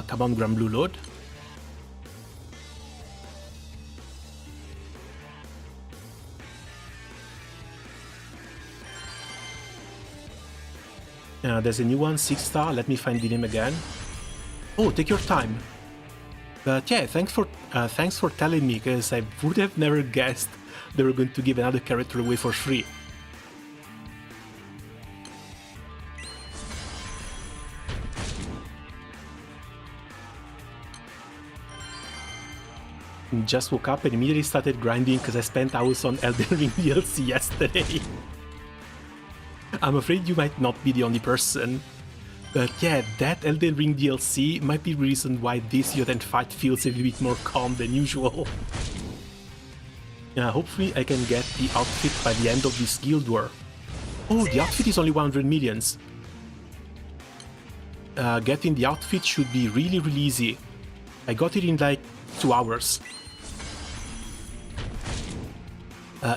Come on, Granblue load. There's a new one, 6-star. Let me find the name again. Oh, take your time. But yeah, thanks for telling me, because I would have never guessed they were going to give another character away for free. Just woke up and immediately started grinding because I spent hours on Elden Ring DLC yesterday. I'm afraid you might not be the only person. But yeah, that Elden Ring DLC might be the reason why this Yoden fight feels a little bit more calm than usual. Hopefully I can get the outfit by the end of this guild war. Oh, the outfit is only 100 millions. getting the outfit should be really easy. I got it in like 2 hours.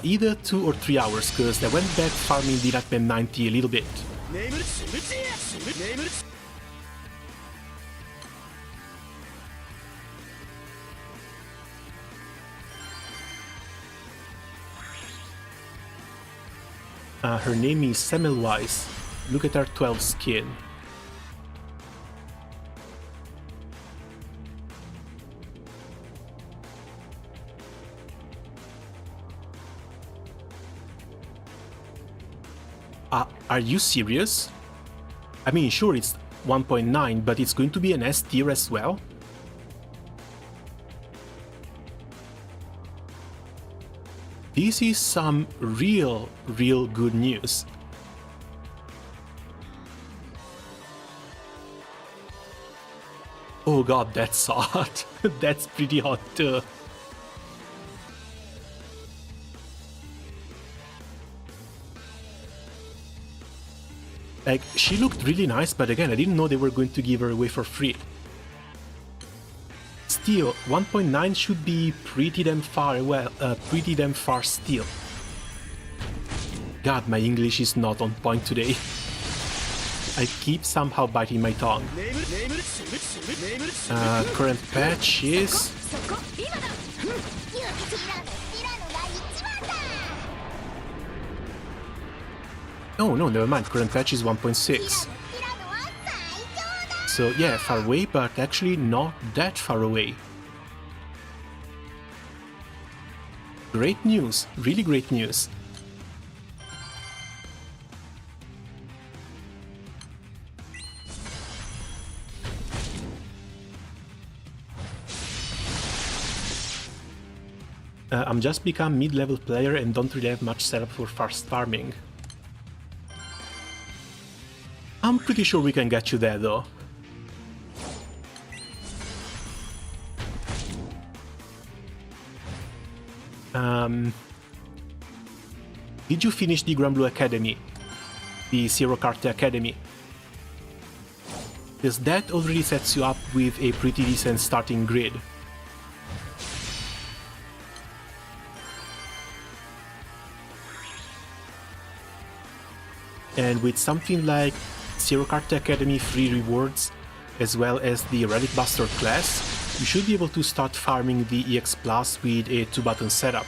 Either 2 or 3 hours, because I went back farming the NM90 a little bit. Her name is Semmelweis. Look at her 12 skin. Are you serious? I mean, sure, it's 1.9, but it's going to be an S tier as well? This is some real good news. Oh god, that's hot. That's pretty hot too. Like, she looked really nice, but again, I didn't know they were going to give her away for free. Still, 1.9 should be pretty damn far still. God, my English is not on point today. I keep somehow biting my tongue. Current patch is... Oh no, never mind, current patch is 1.6. So yeah, far away, but actually not that far away. Great news, really great news. I'm just become mid-level player and don't really have much setup for fast farming. I'm pretty sure we can get you there though. Did you finish the Granblue Academy? The Zero Carte Academy? Because that already sets you up with a pretty decent starting grid. And with something like Zero Carte Academy free rewards, as well as the Relic Buster class, you should be able to start farming the EX Plus with a 2-button setup.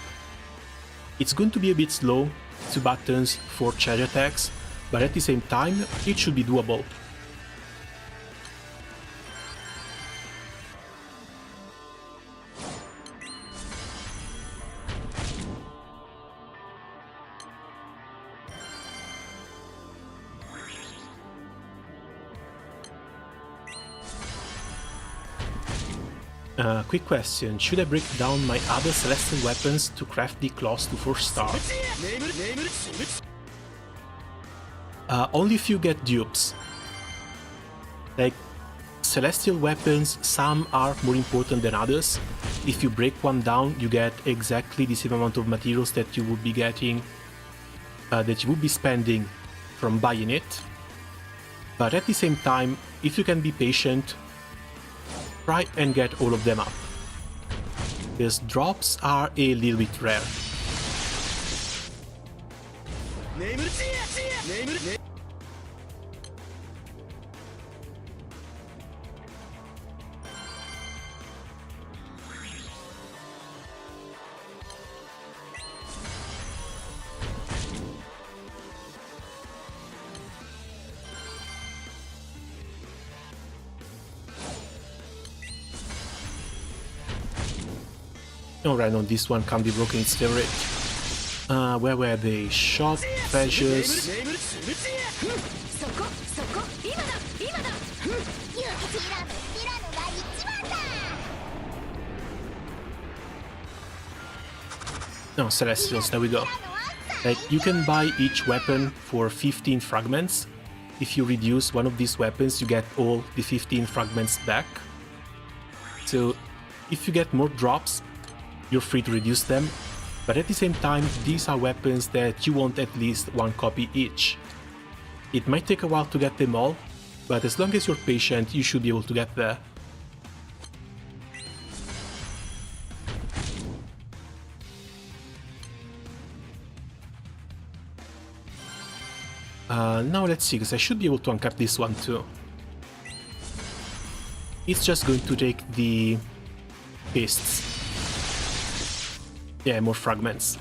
It's going to be a bit slow, 2 buttons, 4 charge attacks, but at the same time, it should be doable. Quick question, should I break down my other celestial weapons to craft the claws to 4-star? Only if you get dupes. Like, celestial weapons, some are more important than others. If you break one down, you get exactly the same amount of materials that you would be getting, that you would be spending from buying it. But at the same time, if you can be patient, try and get all of them up, because drops are a little bit rare. Alright, no, this one can't be broken, it's favorite. Where were they? Shop, treasures... No, Celestials, there we go. Like, you can buy each weapon for 15 fragments. If you reduce one of these weapons, you get all the 15 fragments back. So, if you get more drops, you're free to reduce them, but at the same time, these are weapons that you want at least one copy each. It might take a while to get them all, But as long as you're patient, you should be able to get there. Now let's see, because I should be able to uncap this one too. It's just going to take the fists. Yeah, more fragments.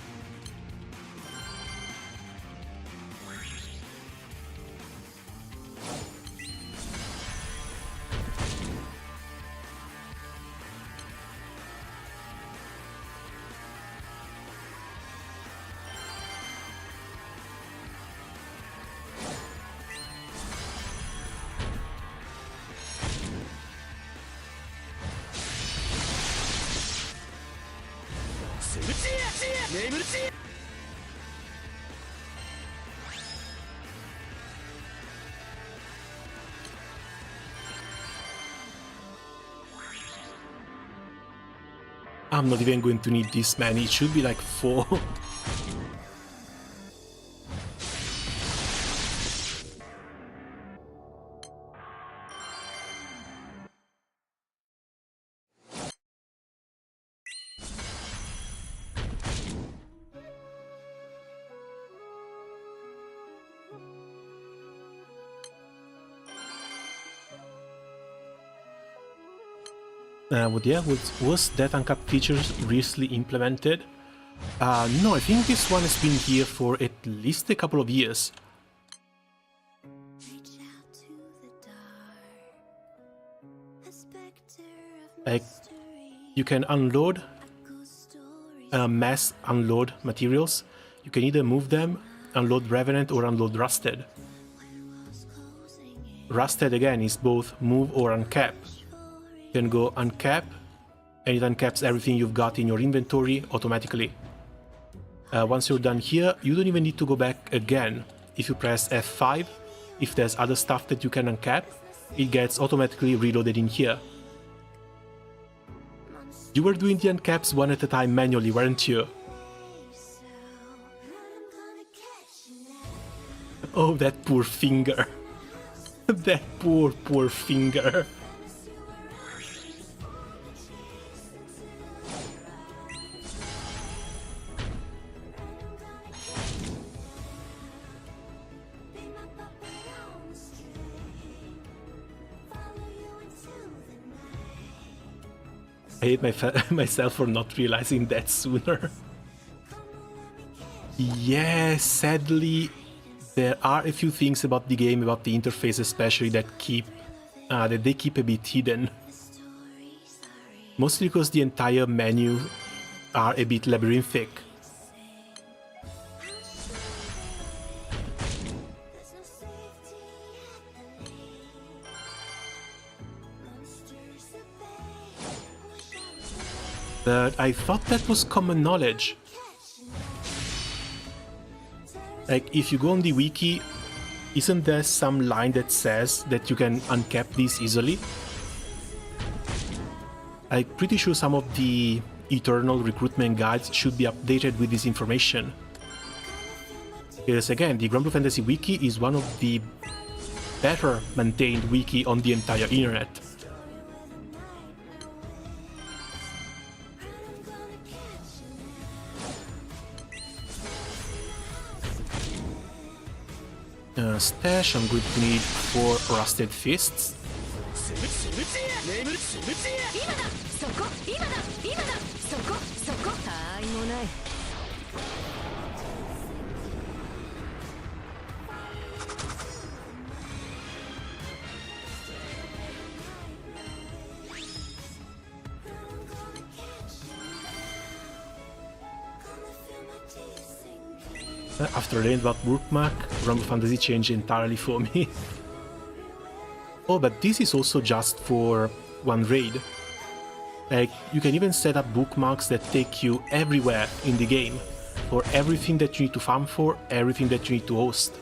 I'm not even going to need this many, it should be like 4. Was that uncap feature recently implemented? No, I think this one has been here for at least a couple of years. Like, you can unload, mass unload materials. You can either move them, unload Revenant, or unload Rusted. Rusted again is both move or uncap. You can go uncap, and it uncaps everything you've got in your inventory automatically. Once you're done here, you don't even need to go back again. If you press F5, if there's other stuff that you can uncap, it gets automatically reloaded in here. You were doing the uncaps one at a time manually, weren't you? Oh, that poor finger. That poor finger. I hate myself for not realizing that sooner. Yeah, sadly, there are a few things about the game, about the interface especially, that they keep a bit hidden. Mostly because the entire menu are a bit labyrinthic. But I thought that was common knowledge. Like, if you go on the wiki, isn't there some line that says that you can uncap these easily? I'm pretty sure some of the Eternal recruitment guides should be updated with this information. Because again, the Granblue Fantasy wiki is one of the better maintained wiki on the entire internet. Stash, I'm going to need 4 Rusted Fists. After learning about Bookmark, Granblue Fantasy changed entirely for me. Oh, but this is also just for one raid. Like, you can even set up bookmarks that take you everywhere in the game, for everything that you need to farm for, everything that you need to host.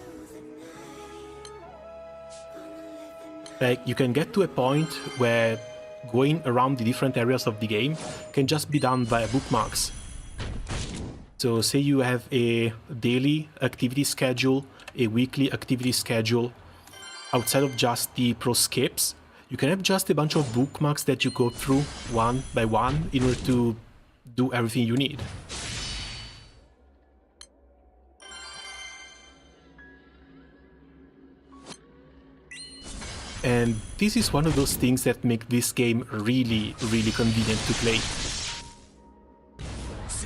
Like, you can get to a point where going around the different areas of the game can just be done via bookmarks. So say you have a daily activity schedule, a weekly activity schedule, outside of just the pro skips, you can have just a bunch of bookmarks that you go through one by one in order to do everything you need. And this is one of those things that make this game really, really convenient to play.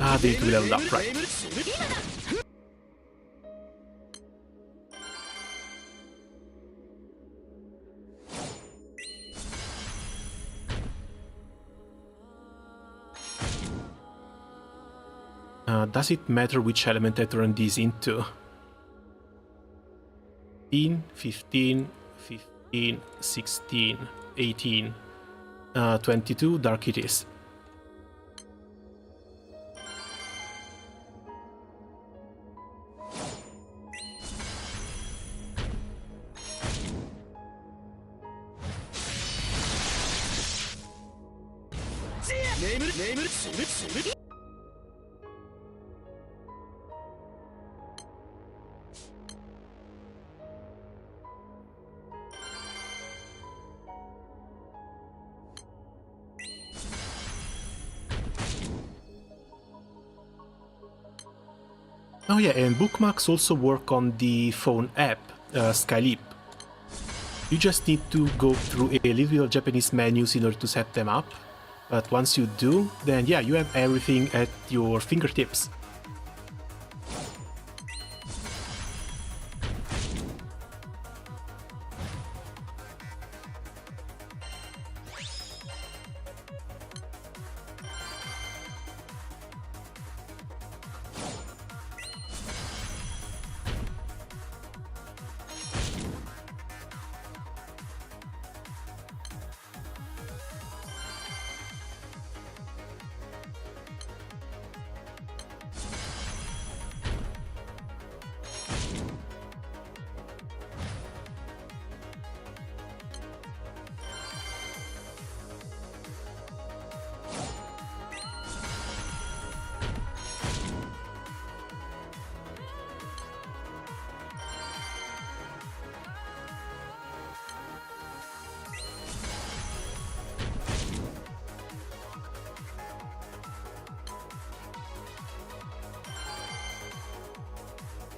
Ah, they need to level up, right. Does it matter which element I turn these into? 15, 16, 18, 22, dark it is. Oh yeah, and bookmarks also work on the phone app, Skyleap. You just need to go through a little bit of Japanese menus in order to set them up, but once you do, then yeah, you have everything at your fingertips.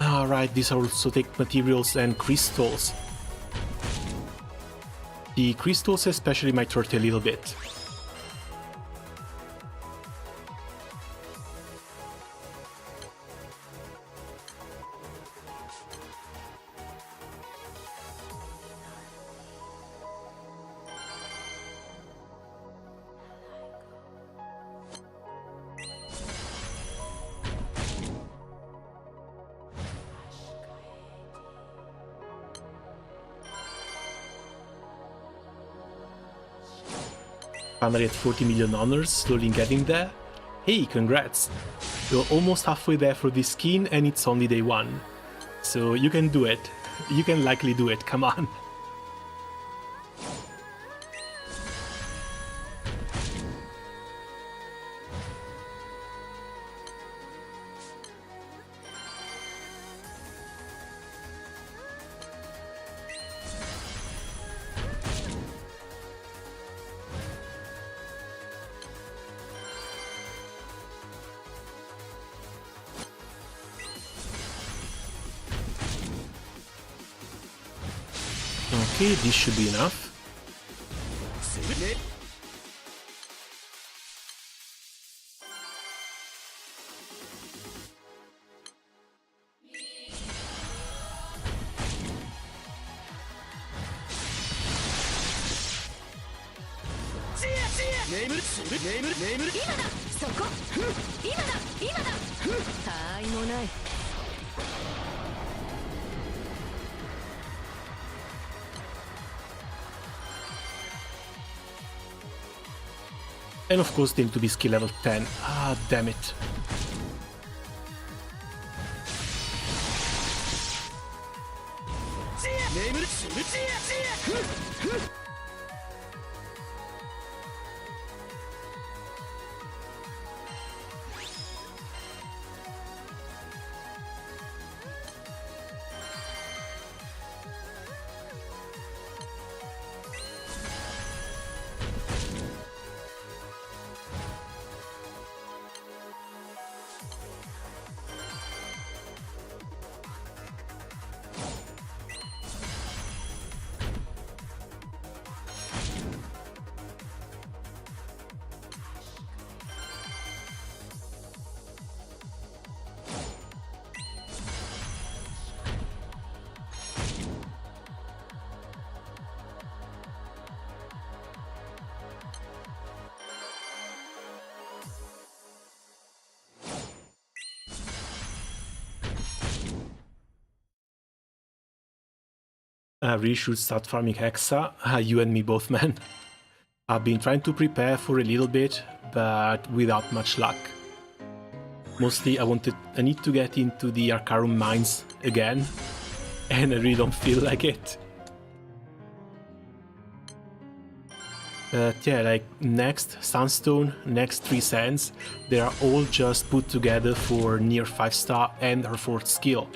Alright, these are also take materials and crystals. The crystals especially might hurt a little bit. Finally at 40 million honors, slowly getting there. Hey, congrats! You're almost halfway there for this skin and it's only day 1. So you can do it. You can likely do it, come on. Okay, this should be enough. And of course they need to be skill level 10. Ah, damn it. I really should start farming Hexa. You and me both, man. I've been trying to prepare for a little bit, but without much luck. Mostly I need to get into the Arcarum mines again, and I really don't feel like it. But yeah, like next Sunstone, next 3 Sands, they are all just put together for near 5-star and her 4th skill.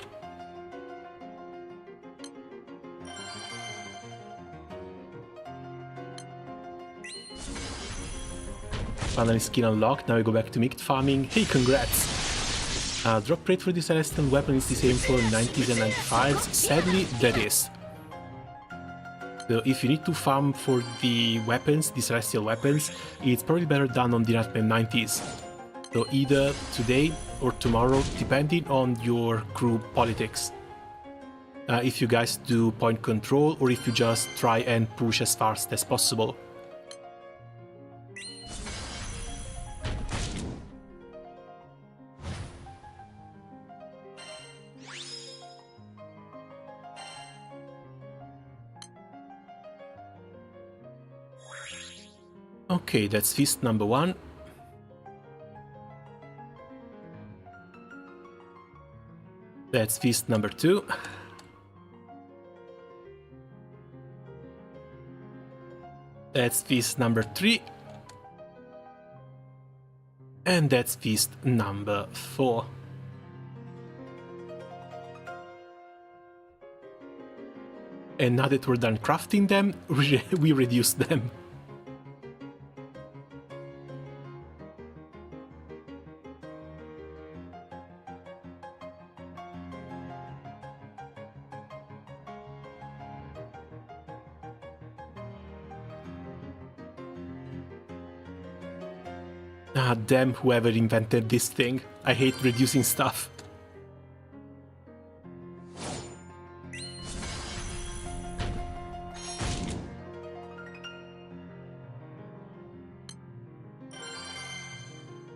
Finally skin unlocked, now we go back to Meatfarming. Hey, congrats! Drop rate for the Celestial weapon is the same for 90s and 95s. Sadly, that is. So if you need to farm for the weapons, the Celestial weapons, it's probably better done on the NM90s. So either today or tomorrow, depending on your crew politics. If you guys do point control or if you just try and push as fast as possible. Okay, that's feast number 1. That's feast number 2. That's feast number 3. And that's feast number 4. And now that we're done crafting them, we reduce them. Ah, damn whoever invented this thing. I hate reducing stuff.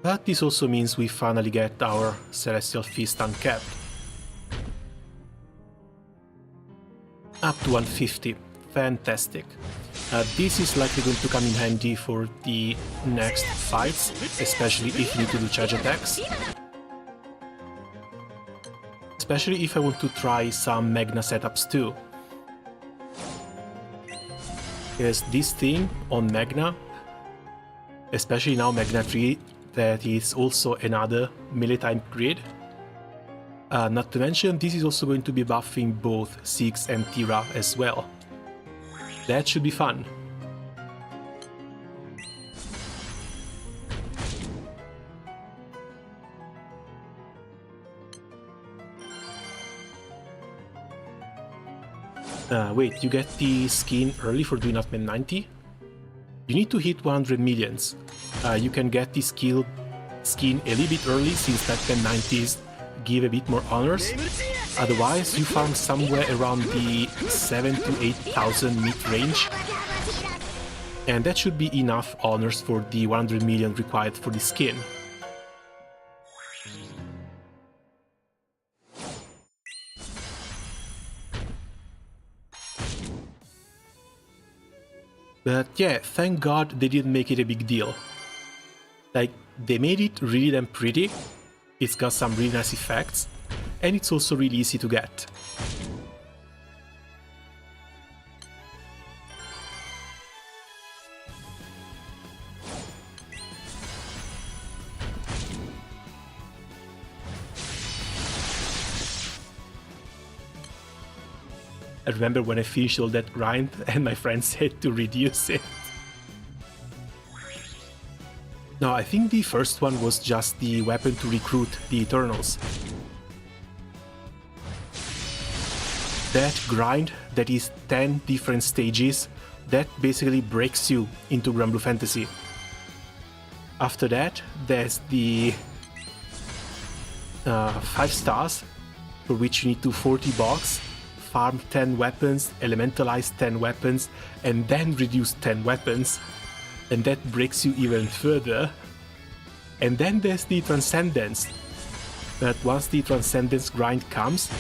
But this also means we finally get our Celestial Feast uncapped. Up to 150. Fantastic. This is likely going to come in handy for the next fights, especially if you need to do charge attacks. Especially if I want to try some Magna setups too. Because this thing on Magna, especially now Magna 3, that is also another melee type grid. Not to mention, this is also going to be buffing both Six and Tira as well. That should be fun. Wait, you get the skin early for doing Nutmeg 90? You need to hit 100 millions. You can get the skin a little bit early since Nutmeg 90s give a bit more honors. Otherwise, you farm somewhere around the 7,000 to 8,000 meat range. And that should be enough honors for the 100 million required for the skin. But yeah, thank God they didn't make it a big deal. Like, they made it really damn pretty, it's got some really nice effects, and it's also really easy to get. I remember when I finished all that grind and my friend said to reduce it. No, I think the first one was just the weapon to recruit the Eternals. That grind, that is 10 different stages, that basically breaks you into Granblue Fantasy. After that, there's the 5 stars, for which you need to 40 bucks, farm 10 weapons, elementalize 10 weapons, and then reduce 10 weapons. And that breaks you even further. And then there's the Transcendence. But once the Transcendence grind comes,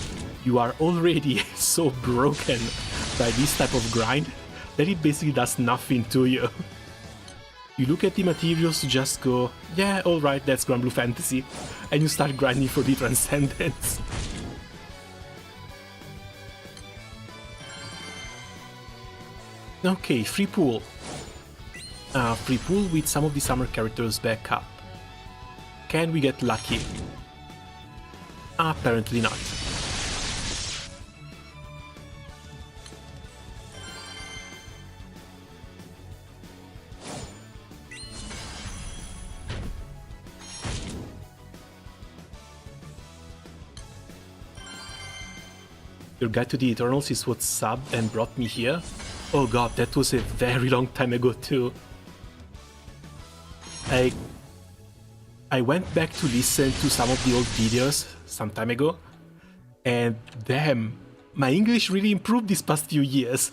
you are already so broken by this type of grind that it basically does nothing to you. You look at the materials, you just go, yeah, alright, that's Granblue Fantasy, and you start grinding for the Transcendence. Okay, free pool. Free pool with some of the summer characters back up. Can we get lucky? Apparently not. Your Guide to the Eternals is what subbed and brought me here. Oh god, that was a very long time ago too. I went back to listen to some of the old videos some time ago, and damn, my English really improved these past few years.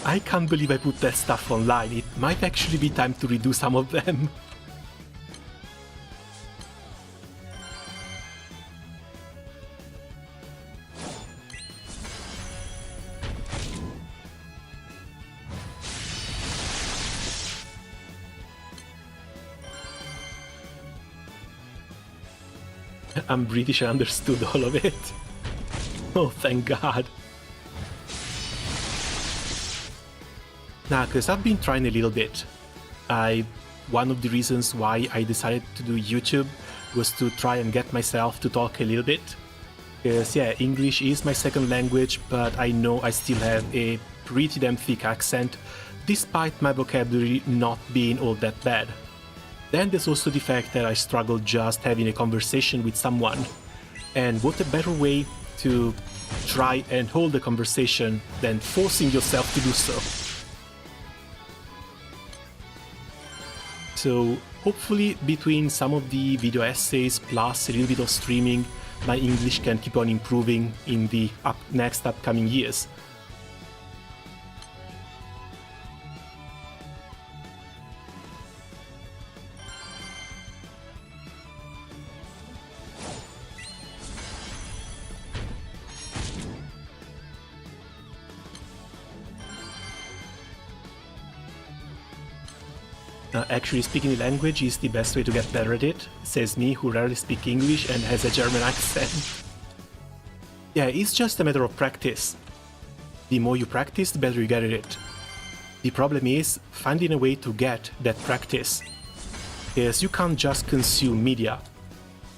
I can't believe I put that stuff online. It might actually be time to redo some of them. I'm British, I understood all of it. Oh, thank God. Nah, because I've been trying a little bit. One of the reasons why I decided to do YouTube was to try and get myself to talk a little bit. Because, yeah, English is my second language, but I know I still have a pretty damn thick accent, despite my vocabulary not being all that bad. Then there's also the fact that I struggle just having a conversation with someone. And what a better way to try and hold a conversation than forcing yourself to do so. So hopefully between some of the video essays plus a little bit of streaming, my English can keep on improving in the next upcoming years. Actually speaking the language is the best way to get better at it, says me who rarely speak English and has a German accent. Yeah, it's just a matter of practice. The more you practice, the better you get at it. The problem is finding a way to get that practice. Because you can't just consume media.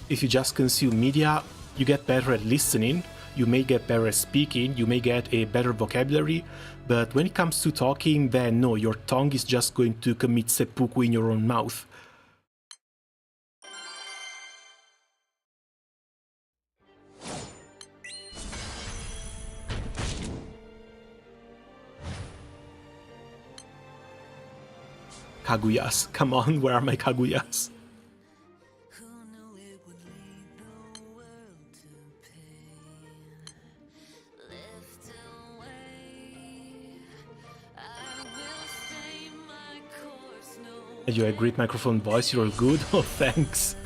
If you just consume media, you get better at listening, you may get better at speaking, you may get a better vocabulary, but when it comes to talking, then no, your tongue is just going to commit seppuku in your own mouth. Kaguyas, come on, where are my Kaguyas? You're a great microphone voice, you're all good. Oh, thanks.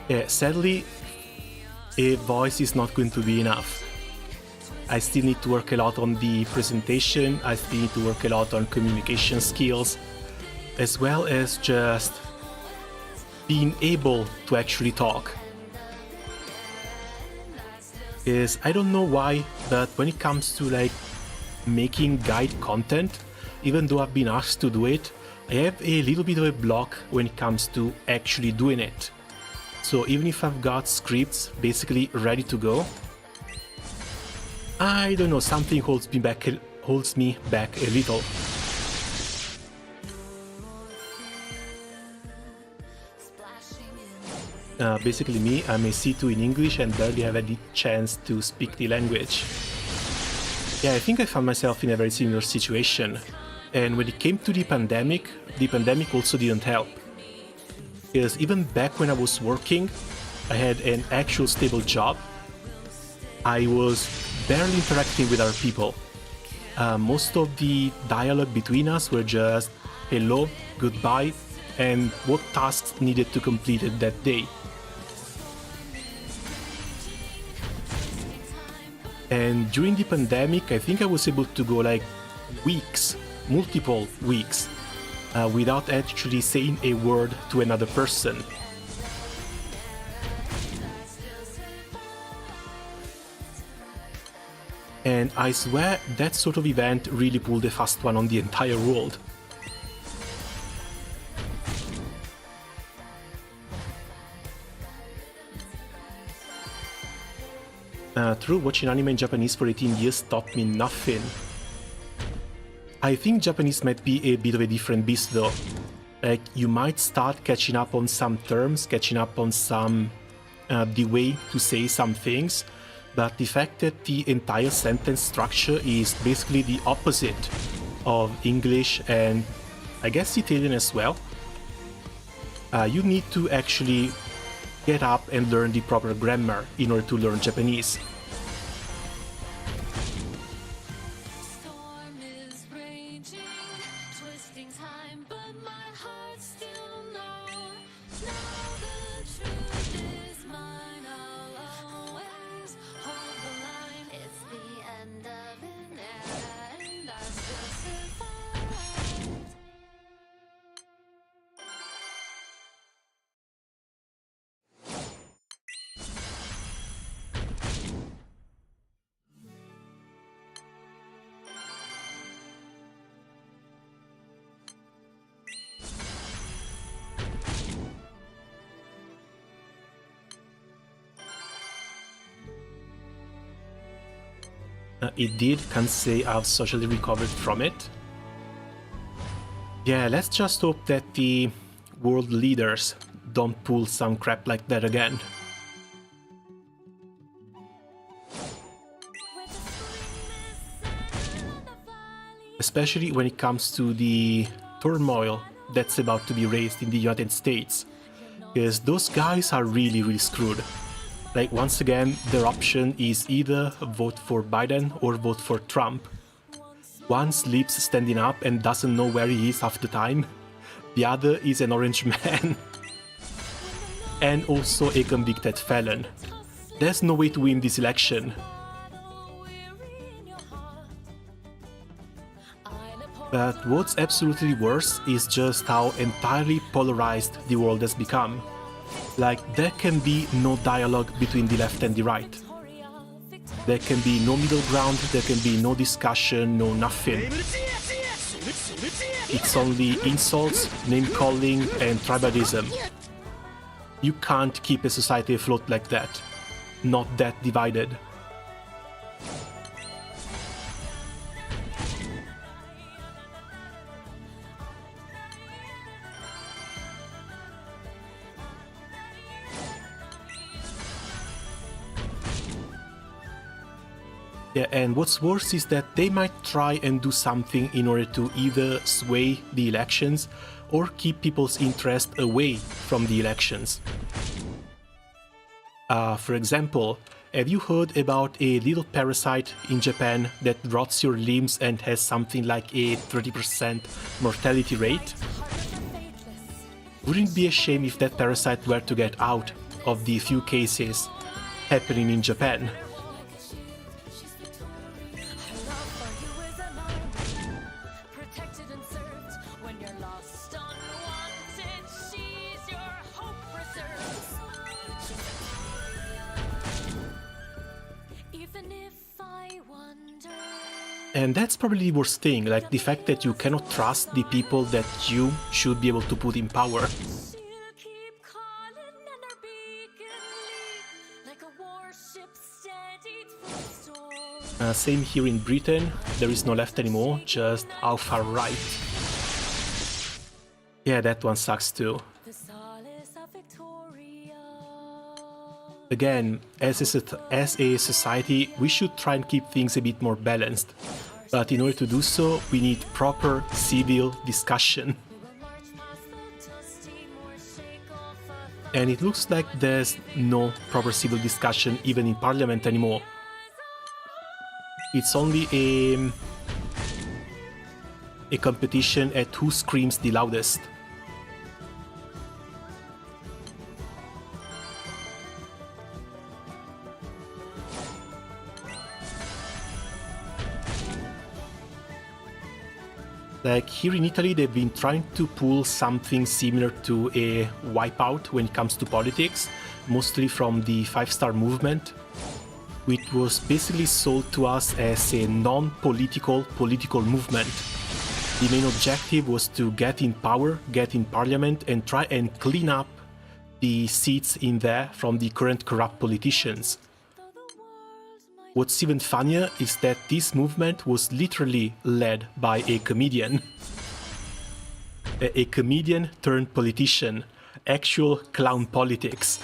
Yeah, sadly, a voice is not going to be enough. I still need to work a lot on the presentation, I still need to work a lot on communication skills, as well as just being able to actually talk. Because I don't know why, but when it comes to like making guide content, even though I've been asked to do it, I have a little bit of a block when it comes to actually doing it. So even if I've got scripts basically ready to go, I don't know, something holds me back a little. Basically me, I'm a C2 in English and barely have any chance to speak the language. Yeah, I think I found myself in a very similar situation. And when it came to the pandemic also didn't help. Because even back when I was working, I had an actual stable job. I was barely interacting with other people. Most of the dialogue between us were just hello, goodbye, and what tasks needed to complete it that day. And during the pandemic, I think I was able to go like weeks, multiple weeks, without actually saying a word to another person. And I swear that sort of event really pulled a fast one on the entire world. True, watching anime in Japanese for 18 years taught me nothing. I think Japanese might be a bit of a different beast though. Like, you might start catching up on some terms, catching up on some the way to say some things, but the fact that the entire sentence structure is basically the opposite of English and I guess Italian as well, you need to actually get up and learn the proper grammar in order to learn Japanese. Storm is raging, twisting time, but my heart still knows. Now the truth is mine, I'll always hold the line. It's the end of an era, and I still survive. It did, can't say I've socially recovered from it. Yeah, let's just hope that the world leaders don't pull some crap like that again. Especially when it comes to the turmoil that's about to be raised in the United States. Because those guys are really screwed. Like, once again, their option is either vote for Biden or vote for Trump. One sleeps standing up and doesn't know where he is half the time. The other is an orange man. And also a convicted felon. There's no way to win this election. But what's absolutely worse is just how entirely polarized the world has become. Like, there can be no dialogue between the left and the right. There can be no middle ground, there can be no discussion, no nothing. It's only insults, name-calling, and tribalism. You can't keep a society afloat like that. Not that divided. Yeah, and what's worse is that they might try and do something in order to either sway the elections or keep people's interest away from the elections. For example, have you heard about a little parasite in Japan that rots your limbs and has something like a 30% mortality rate? Wouldn't it be a shame if that parasite were to get out of the few cases happening in Japan? And that's probably the worst thing, like the fact that you cannot trust the people that you should be able to put in power. Same here in Britain, there is no left anymore, just how far right. Yeah, that one sucks too. Again, as a society, we should try and keep things a bit more balanced. But in order to do so, we need proper civil discussion. And it looks like there's no proper civil discussion even in Parliament anymore. It's only a competition at who screams the loudest. Like here in Italy, they've been trying to pull something similar to a wipeout when it comes to politics, mostly from the 5-star movement, which was basically sold to us as a non-political political movement. The main objective was to get in power, get in parliament, and try and clean up the seats in there from the current corrupt politicians. What's even funnier is that this movement was literally led by a comedian. A comedian turned politician. Actual clown politics.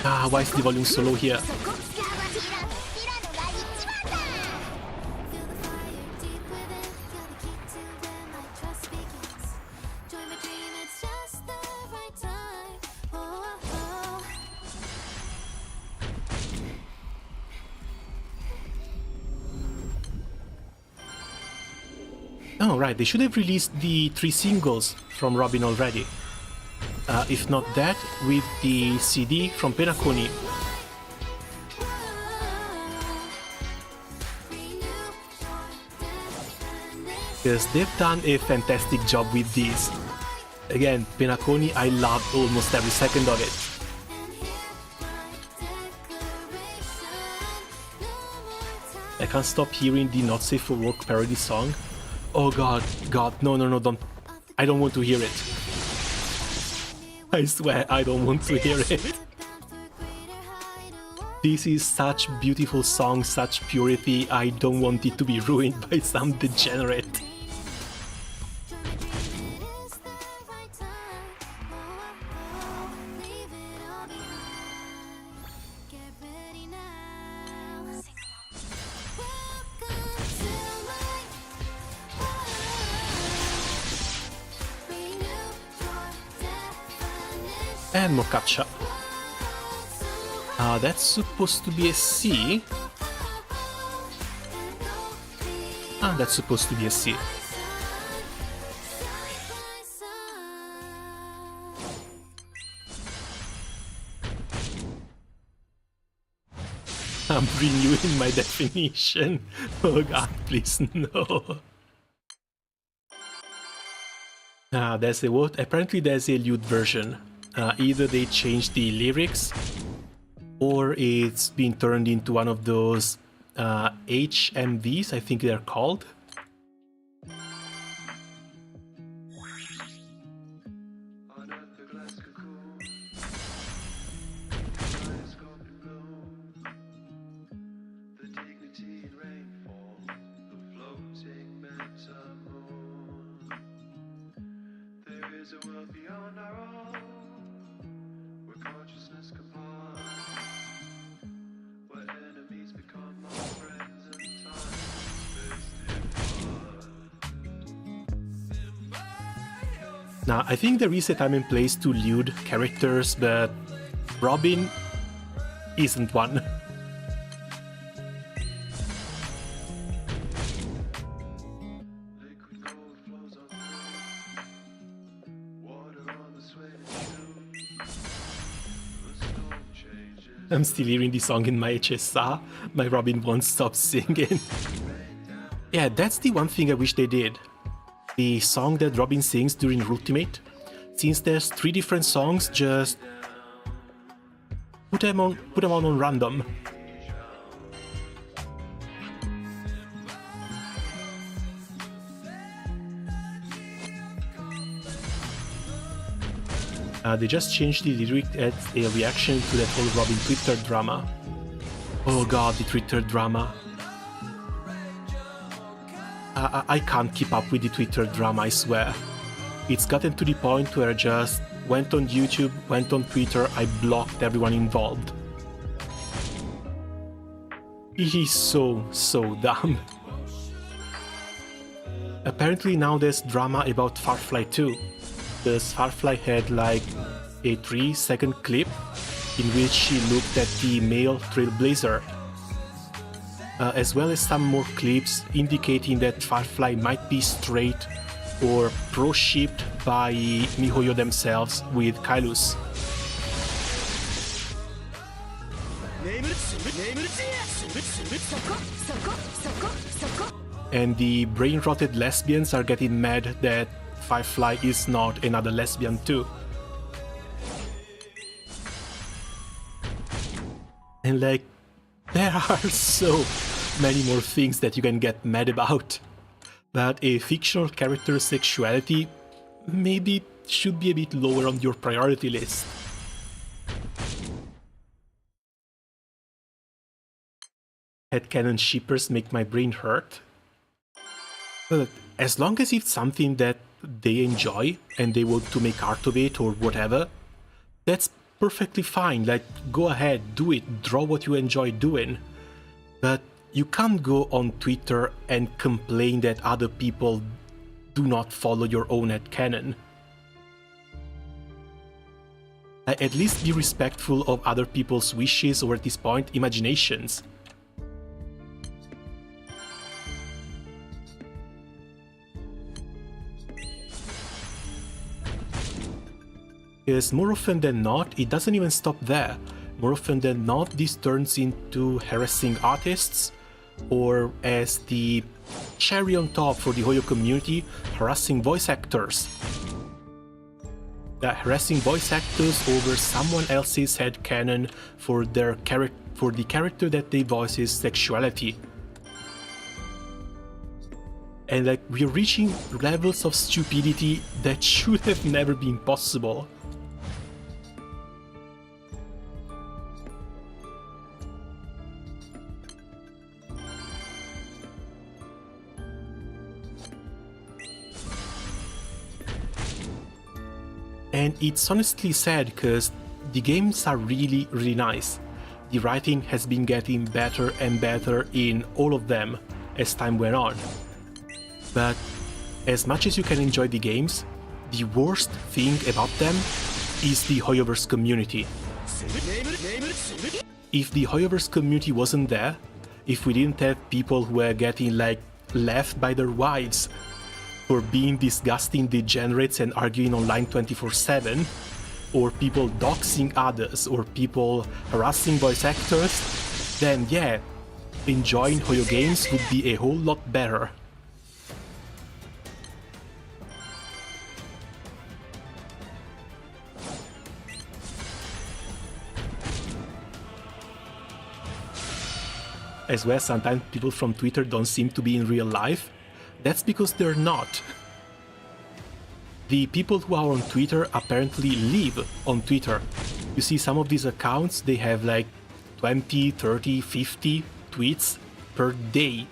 Ah, why is the volume so low here? Oh, right, they should have released the 3 singles from Robin already. If not that, with the CD from Penacony. Because they've done a fantastic job with these. Again, Penacony, I loved almost every second of it. I can't stop hearing the Not Safe for Work parody song. Oh god, no, don't. I don't want to hear it. I swear, I don't want to hear it. This is such beautiful song, such purity, I don't want it to be ruined by some degenerate. And Mocaccia. That's supposed to be a C. That's supposed to be a C. I'm renewing my definition. Oh god, please no. There's a what? Apparently there's a lewd version. Either they changed the lyrics, or it's been turned into one of those HMVs, I think they're called. Now, I think there is a time and place to lewd characters, but Robin isn't one. I'm still hearing the song in my HSR. My Robin won't stop singing. Yeah, that's the one thing I wish they did. The song that Robin sings during Ultimate. Since there's 3 different songs, just put them on random. They just changed the lyric as a reaction to that whole Robin Twitter drama. Oh god, the Twitter drama. I can't keep up with the Twitter drama, I swear. It's gotten to the point where I just went on YouTube, went on Twitter, I blocked everyone involved. It is so dumb. Apparently now there's drama about Farfly too. Because Farfly had like a 3-second clip in which she looked at the male Trailblazer. As well as some more clips indicating that Farfly might be straight or pro-shipped by MiHoYo themselves with Kailus. And the brain-rotted lesbians are getting mad that Firefly is not another lesbian too. And like, there are so many more things that you can get mad about. But a fictional character's sexuality maybe should be a bit lower on your priority list. Headcanon shippers make my brain hurt. But as long as it's something that they enjoy and they want to make art of it or whatever, that's perfectly fine. Like, go ahead, do it, draw what you enjoy doing. But you can't go on Twitter and complain that other people do not follow your own headcanon. At least be respectful of other people's wishes or, at this point, imaginations. Because more often than not, it doesn't even stop there. More often than not, this turns into harassing artists, or as the cherry on top for the Hoyo community, harassing voice actors. Harassing voice actors over someone else's headcanon for the character that they voice's sexuality. And like, we're reaching levels of stupidity that should have never been possible. And it's honestly sad because the games are really nice. The writing has been getting better and better in all of them as time went on. But as much as you can enjoy the games, the worst thing about them is the Hoyoverse community. If the Hoyoverse community wasn't there, if we didn't have people who were getting like left by their wives for being disgusting degenerates and arguing online 24/7, or people doxing others, or people harassing voice actors, then yeah, enjoying Hoyo games would be a whole lot better. As well, sometimes people from Twitter don't seem to be in real life. That's because they're not. The people who are on Twitter apparently live on Twitter. You see some of these accounts, they have like 20, 30, 50 tweets per day.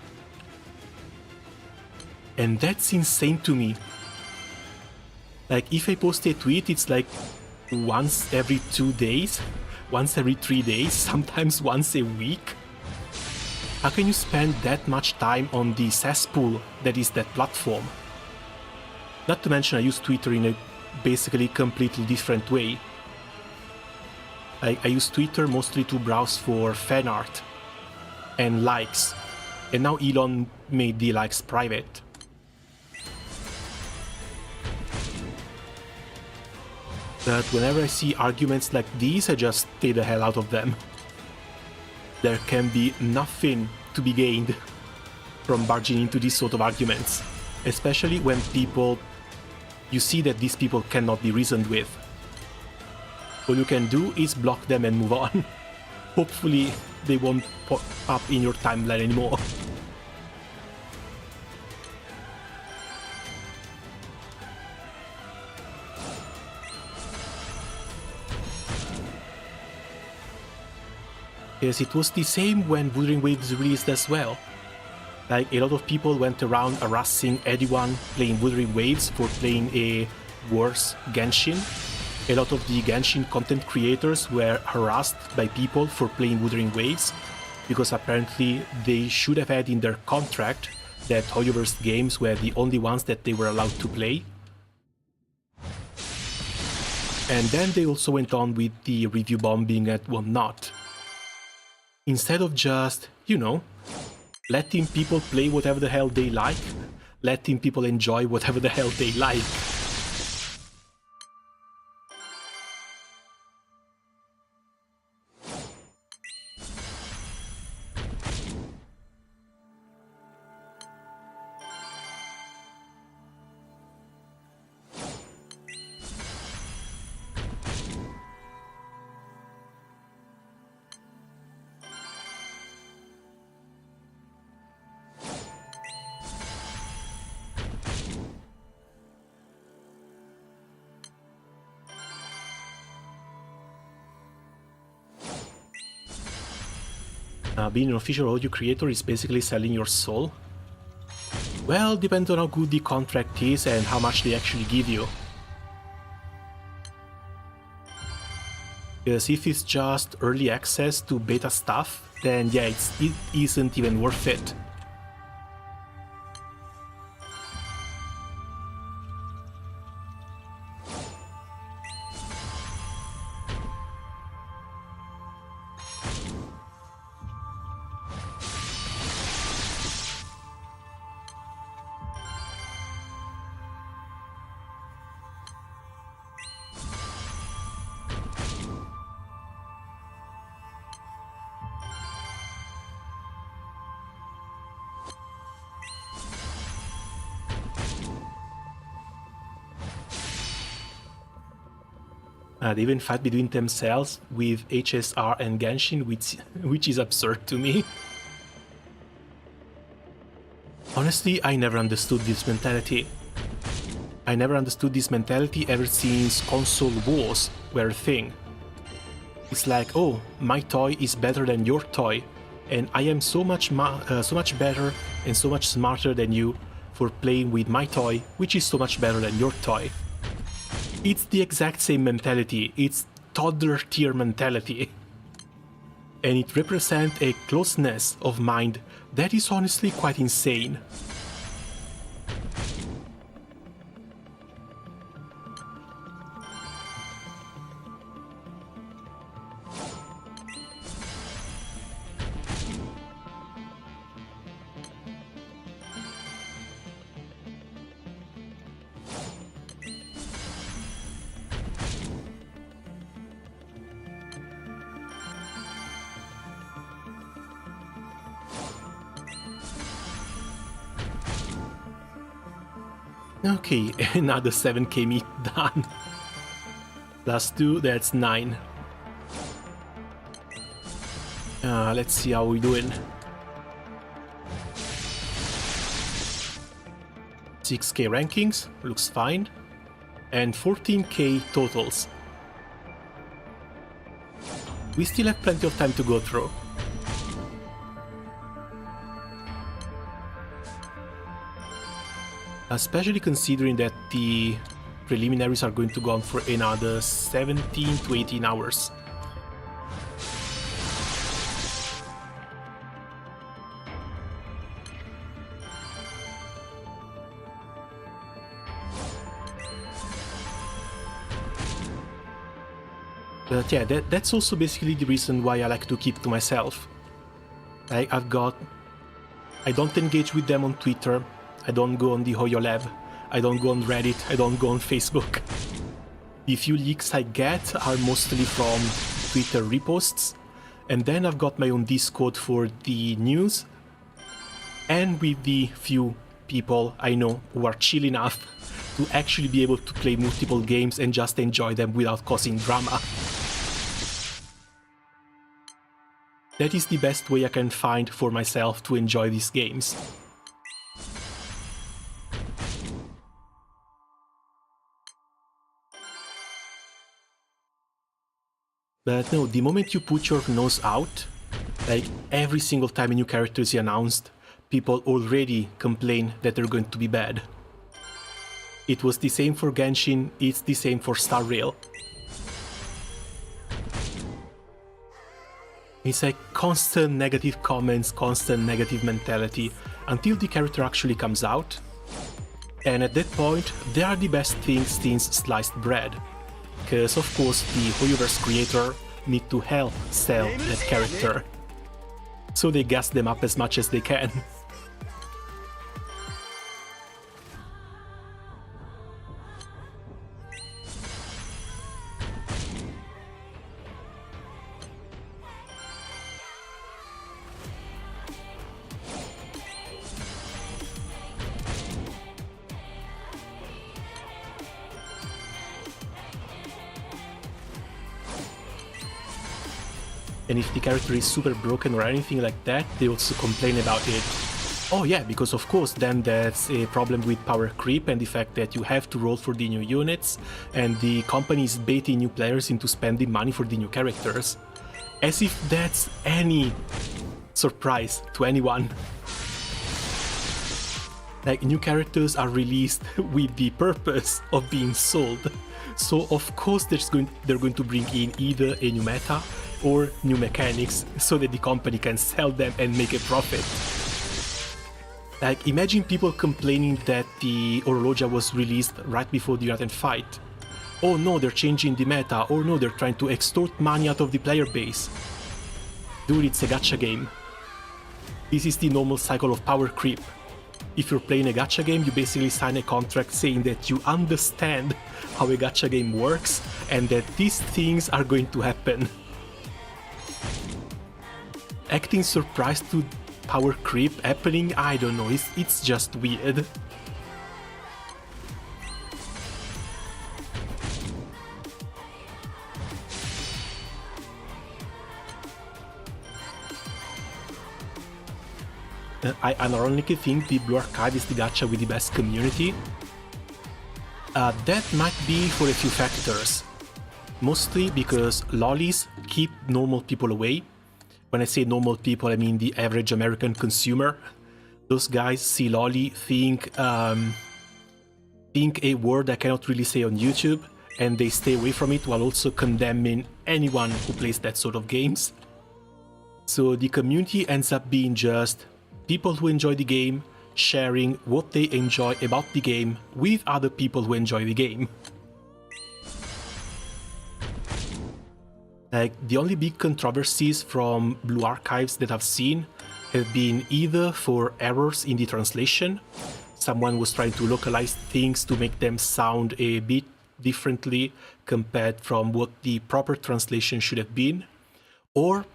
And that's insane to me. Like, if I post a tweet, it's like once every 2 days, once every 3 days, sometimes once a week. How can you spend that much time on the cesspool that is that platform? Not to mention, I use Twitter in a basically completely different way. I use Twitter mostly to browse for fan art and likes, and now Elon made the likes private. But whenever I see arguments like these, I just stay the hell out of them. There can be nothing to be gained from barging into these sort of arguments, especially when you see that these people cannot be reasoned with. All you can do is block them and move on. Hopefully they won't pop up in your timeline anymore. Yes, it was the same when Wuthering Waves released as well. Like, a lot of people went around harassing anyone playing Wuthering Waves for playing a worse Genshin. A lot of the Genshin content creators were harassed by people for playing Wuthering Waves, because apparently they should have had in their contract that Hoyoverse games were the only ones that they were allowed to play. And then they also went on with the review bombing and whatnot. Instead of just, you know, letting people play whatever the hell they like, letting people enjoy whatever the hell they like. Being an official audio creator is basically selling your soul. Well, depends on how good the contract is and how much they actually give you. Because if it's just early access to beta stuff, then yeah, it isn't even worth it. They even fight between themselves with HSR and Genshin, which is absurd to me. Honestly, I never understood this mentality. I never understood this mentality ever since console wars were a thing. It's like, oh, my toy is better than your toy, and I am so much better and so much smarter than you for playing with my toy, which is so much better than your toy. It's the exact same mentality, it's toddler tier mentality. And it represents a closeness of mind that is honestly quite insane. Okay, another 7k meat done. Plus 2, that's 9. Let's see how we're doing. 6k rankings, looks fine. And 14k totals. We still have plenty of time to go through. Especially considering that the preliminaries are going to go on for another 17 to 18 hours. But yeah, that's also basically the reason why I like to keep to myself. I don't engage with them on Twitter. I don't go on the Hoyo Lab, I don't go on Reddit, I don't go on Facebook. The few leaks I get are mostly from Twitter reposts, and then I've got my own Discord for the news, and with the few people I know who are chill enough to actually be able to play multiple games and just enjoy them without causing drama. That is the best way I can find for myself to enjoy these games. But no, the moment you put your nose out, like every single time a new character is announced, people already complain that they're going to be bad. It was the same for Genshin, it's the same for Star Rail. It's like constant negative comments, constant negative mentality, until the character actually comes out. And at that point, they are the best things since sliced bread. Because of course the Hoyoverse creator need to help sell that character. So they gas them up as much as they can. And if the character is super broken or anything like that, they also complain about it. Oh yeah, because of course then that's a problem with power creep and the fact that you have to roll for the new units, and the company is baiting new players into spending money for the new characters. As if that's any surprise to anyone. Like, new characters are released with the purpose of being sold. So of course they're going to bring in either a new meta or new mechanics so that the company can sell them and make a profit. Like, imagine people complaining that the Orologia was released right before the United Fight. Oh no, they're changing the meta. Oh no, they're trying to extort money out of the player base. Dude, it's a gacha game. This is the normal cycle of power creep. If you're playing a gacha game, you basically sign a contract saying that you understand how a gacha game works and that these things are going to happen. Acting surprised to power creep happening, I don't know, it's just weird. I unironically think the Blue Archive is the gacha with the best community. That might be for a few factors. Mostly because lolis keep normal people away. When I say normal people, I mean the average American consumer. Those guys see loli, think a word I cannot really say on YouTube, and they stay away from it while also condemning anyone who plays that sort of games. So the community ends up being just people who enjoy the game, sharing what they enjoy about the game with other people who enjoy the game. Like, the only big controversies from Blue Archives that I've seen have been either for errors in the translation, someone was trying to localize things to make them sound a bit differently compared from what the proper translation should have been, or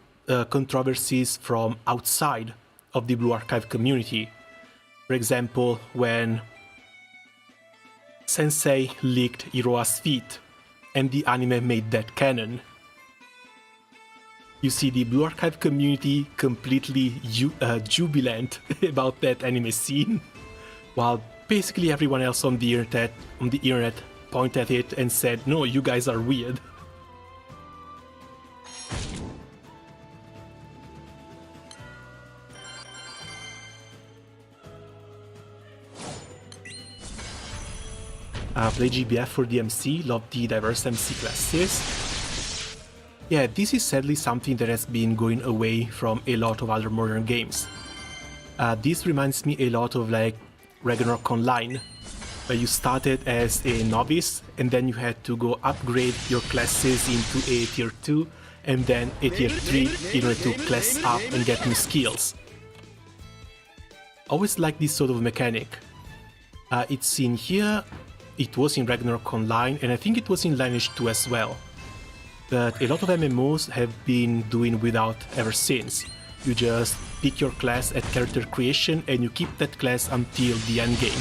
controversies from outside of the Blue Archive community. For example, when Sensei leaked Iroha's feet and the anime made that canon. You see the Blue Archive community completely jubilant about that anime scene, while basically everyone else on the internet pointed at it and said, no, you guys are weird. Play GBF for the MC, love the diverse MC classes. Yeah, this is sadly something that has been going away from a lot of other modern games. This reminds me a lot of like Ragnarok Online, where you started as a novice and then you had to go upgrade your classes into a tier 2 and then a tier 3 in order to class up and get new skills. Always like this sort of mechanic. It's in here, it was in Ragnarok Online, and I think it was in Lineage 2 as well. But a lot of MMOs have been doing without ever since. You just pick your class at character creation and you keep that class until the end game.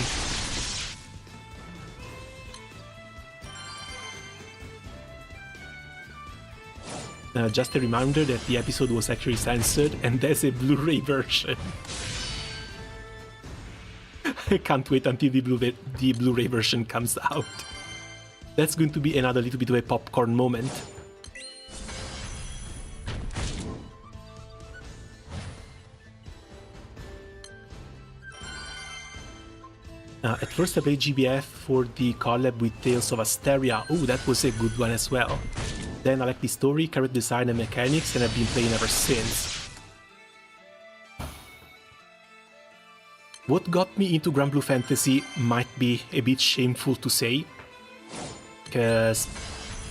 Just a reminder that the episode was actually censored and there's a Blu-ray version. I can't wait until the Blu-ray version comes out. That's going to be another little bit of a popcorn moment. At first I played GBF for the collab with Tales of Asteria. Oh, that was a good one as well. Then I liked the story, character design and mechanics, and I've been playing ever since. What got me into Granblue Fantasy might be a bit shameful to say, because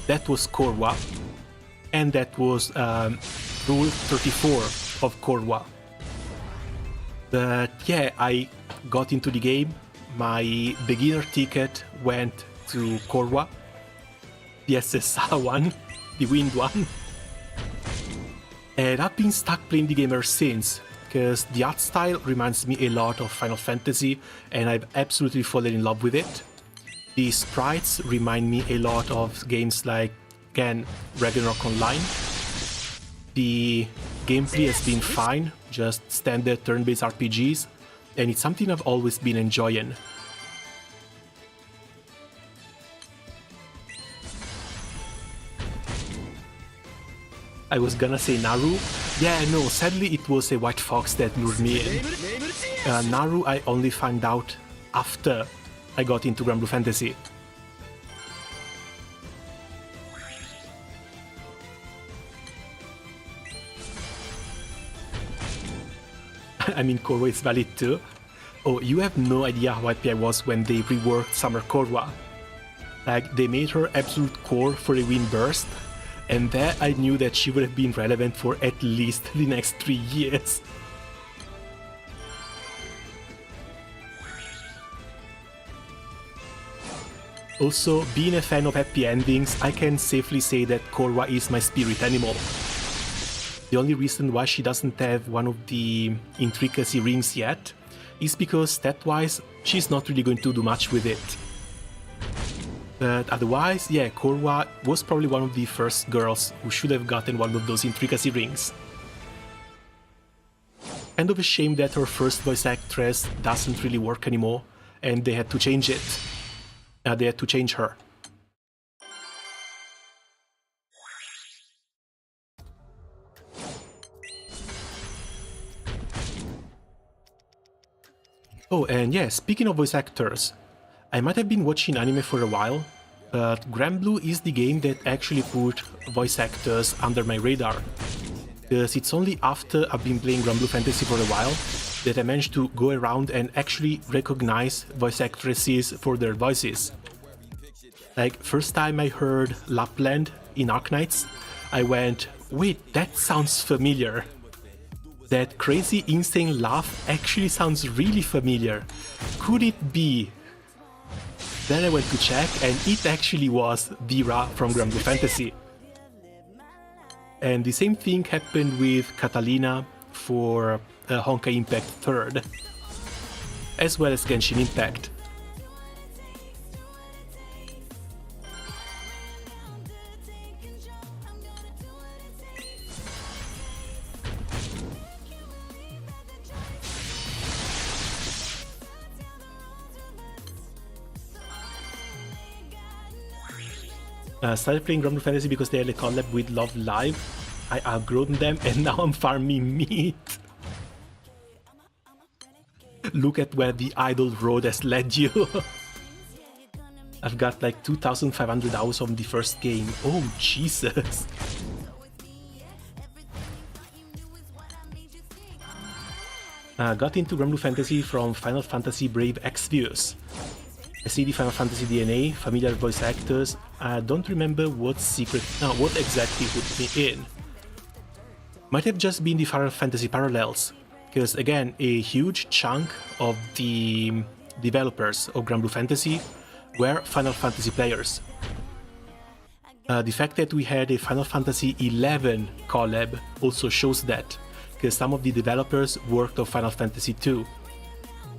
that was Korwa, and that was Rule 34 of Korwa. But yeah, I got into the game, my beginner ticket went to Korwa, the SSR one, the wind one, and I've been stuck playing the game ever since, because the art style reminds me a lot of Final Fantasy, and I've absolutely fallen in love with it. The sprites remind me a lot of games like, again, Ragnarok Online. The gameplay has been fine, just standard turn-based RPGs, and it's something I've always been enjoying. I was gonna say Naru. Yeah, no, sadly it was a white fox that lured me in. Naru I only found out after I got into Granblue Fantasy. I mean, Korwa is valid too. Oh, you have no idea how happy I was when they reworked Summer Korwa. Like, they made her absolute core for a wind burst, and there I knew that she would have been relevant for at least the next 3 years. Also, being a fan of happy endings, I can safely say that Korwa is my spirit animal. The only reason why she doesn't have one of the intricacy rings yet is because stat-wise, she's not really going to do much with it. But otherwise, yeah, Korwa was probably one of the first girls who should have gotten one of those intricacy rings. Kind of a shame that her first voice actress doesn't really work anymore, and they had to change it. They had to change her. Oh, and yeah, speaking of voice actors, I might have been watching anime for a while, but Granblue is the game that actually put voice actors under my radar. Because it's only after I've been playing Granblue Fantasy for a while that I managed to go around and actually recognize voice actresses for their voices. Like, first time I heard Lapland in Arknights, I went, wait, that sounds familiar. That crazy insane laugh actually sounds really familiar. Could it be? Then I went to check, and it actually was Dira from Granblue Fantasy. And the same thing happened with Catalina for Honkai Impact 3rd, as well as Genshin Impact. Started playing Granblue Fantasy because they had a collab with Love Live. I outgrown them and now I'm farming meat. Look at where the idle road has led you. I've got like 2,500 hours on the first game. Oh Jesus. Got into Granblue Fantasy from Final Fantasy Brave Exvius. I see the Final Fantasy DNA, familiar voice actors. I don't remember what exactly put me in. Might have just been the Final Fantasy parallels, because again, a huge chunk of the developers of Granblue Fantasy were Final Fantasy players. The fact that we had a Final Fantasy XI collab also shows that, because some of the developers worked on Final Fantasy II.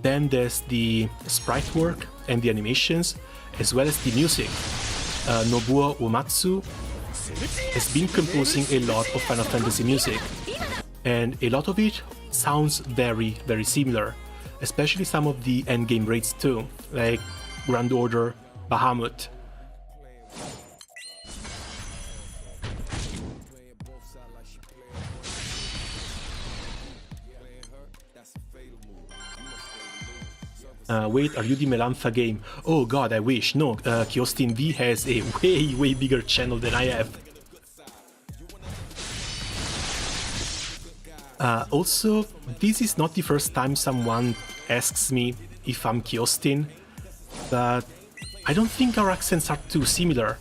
Then there's the sprite work and the animations, as well as the music. Nobuo Uematsu has been composing a lot of Final Fantasy music, and a lot of it sounds very, very similar, especially some of the endgame raids too, like Grand Order, Bahamut. Wait, are you the Melantha game? Oh god, I wish. No, Kiostin V has a way bigger channel than I have. Also, this is not the first time someone asks me if I'm Kiostin, but I don't think our accents are too similar.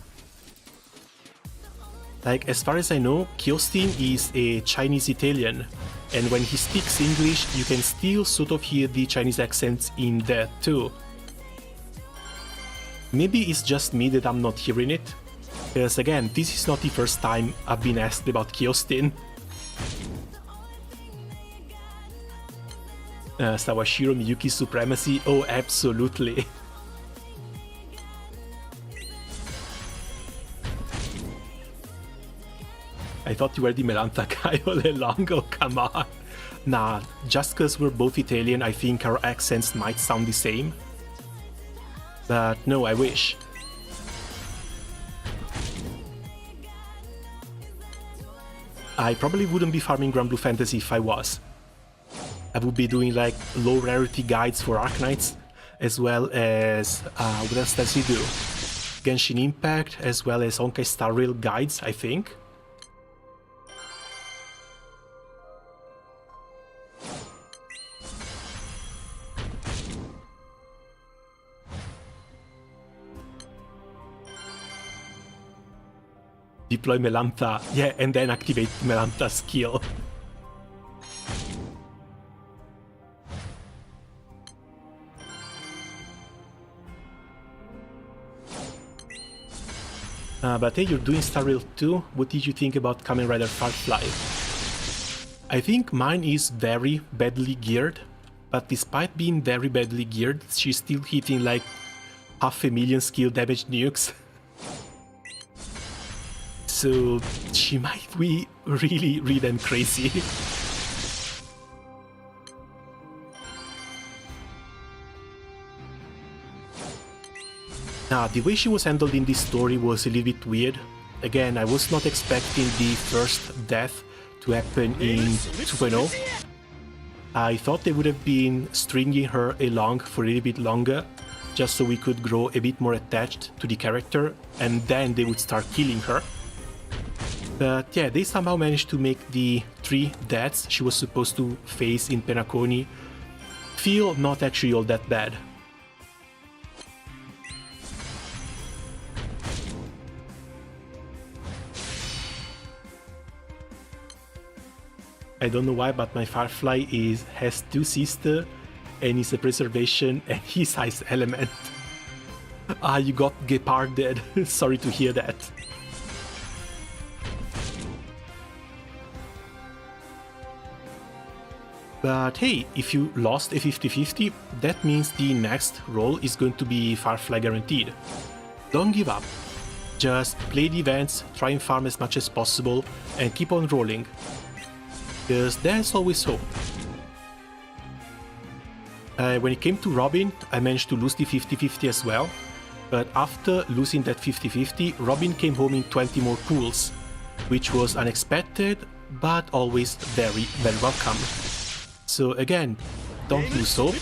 Like, as far as I know, Kiostin is a Chinese Italian, and when he speaks English, you can still sort of hear the Chinese accents in that too. Maybe it's just me that I'm not hearing it, because again, this is not the first time I've been asked about Kiostin. Sawashiro Miyuki supremacy? Oh, absolutely. I thought you were the Melantha guy all along, oh come on. Nah, just cause we're both Italian, I think our accents might sound the same. But no, I wish. I probably wouldn't be farming Granblue Fantasy if I was. I would be doing like low rarity guides for Arknights, as well as, what else does he do? Genshin Impact, as well as Honkai Star Rail guides, I think. Deploy Melantha, yeah, and then activate Melantha's skill. But hey, you're doing Star Rail 2, what did you think about Kamen Rider Firefly? I think mine is very badly geared, but despite being very badly geared, she's still hitting like 500,000 skill damage nukes. So she might be really damn crazy. The way she was handled in this story was a little bit weird. Again, I was not expecting the first death to happen in 2.0. I thought they would have been stringing her along for a little bit longer, just so we could grow a bit more attached to the character, and then they would start killing her. But yeah, they somehow managed to make the 3 deaths she was supposed to face in Penacony feel not actually all that bad. I don't know why, but my Firefly has 2 sisters and is a preservation and he's ice element. Ah, you got geparded. Sorry to hear that. But hey, if you lost a 50-50, that means the next roll is going to be Firefly guaranteed. Don't give up. Just play the events, try and farm as much as possible, and keep on rolling. Because there's always hope. When it came to Robin, I managed to lose the 50-50 as well. But after losing that 50-50, Robin came home in 20 more pools, which was unexpected, but always very welcome. So again, don't lose hope,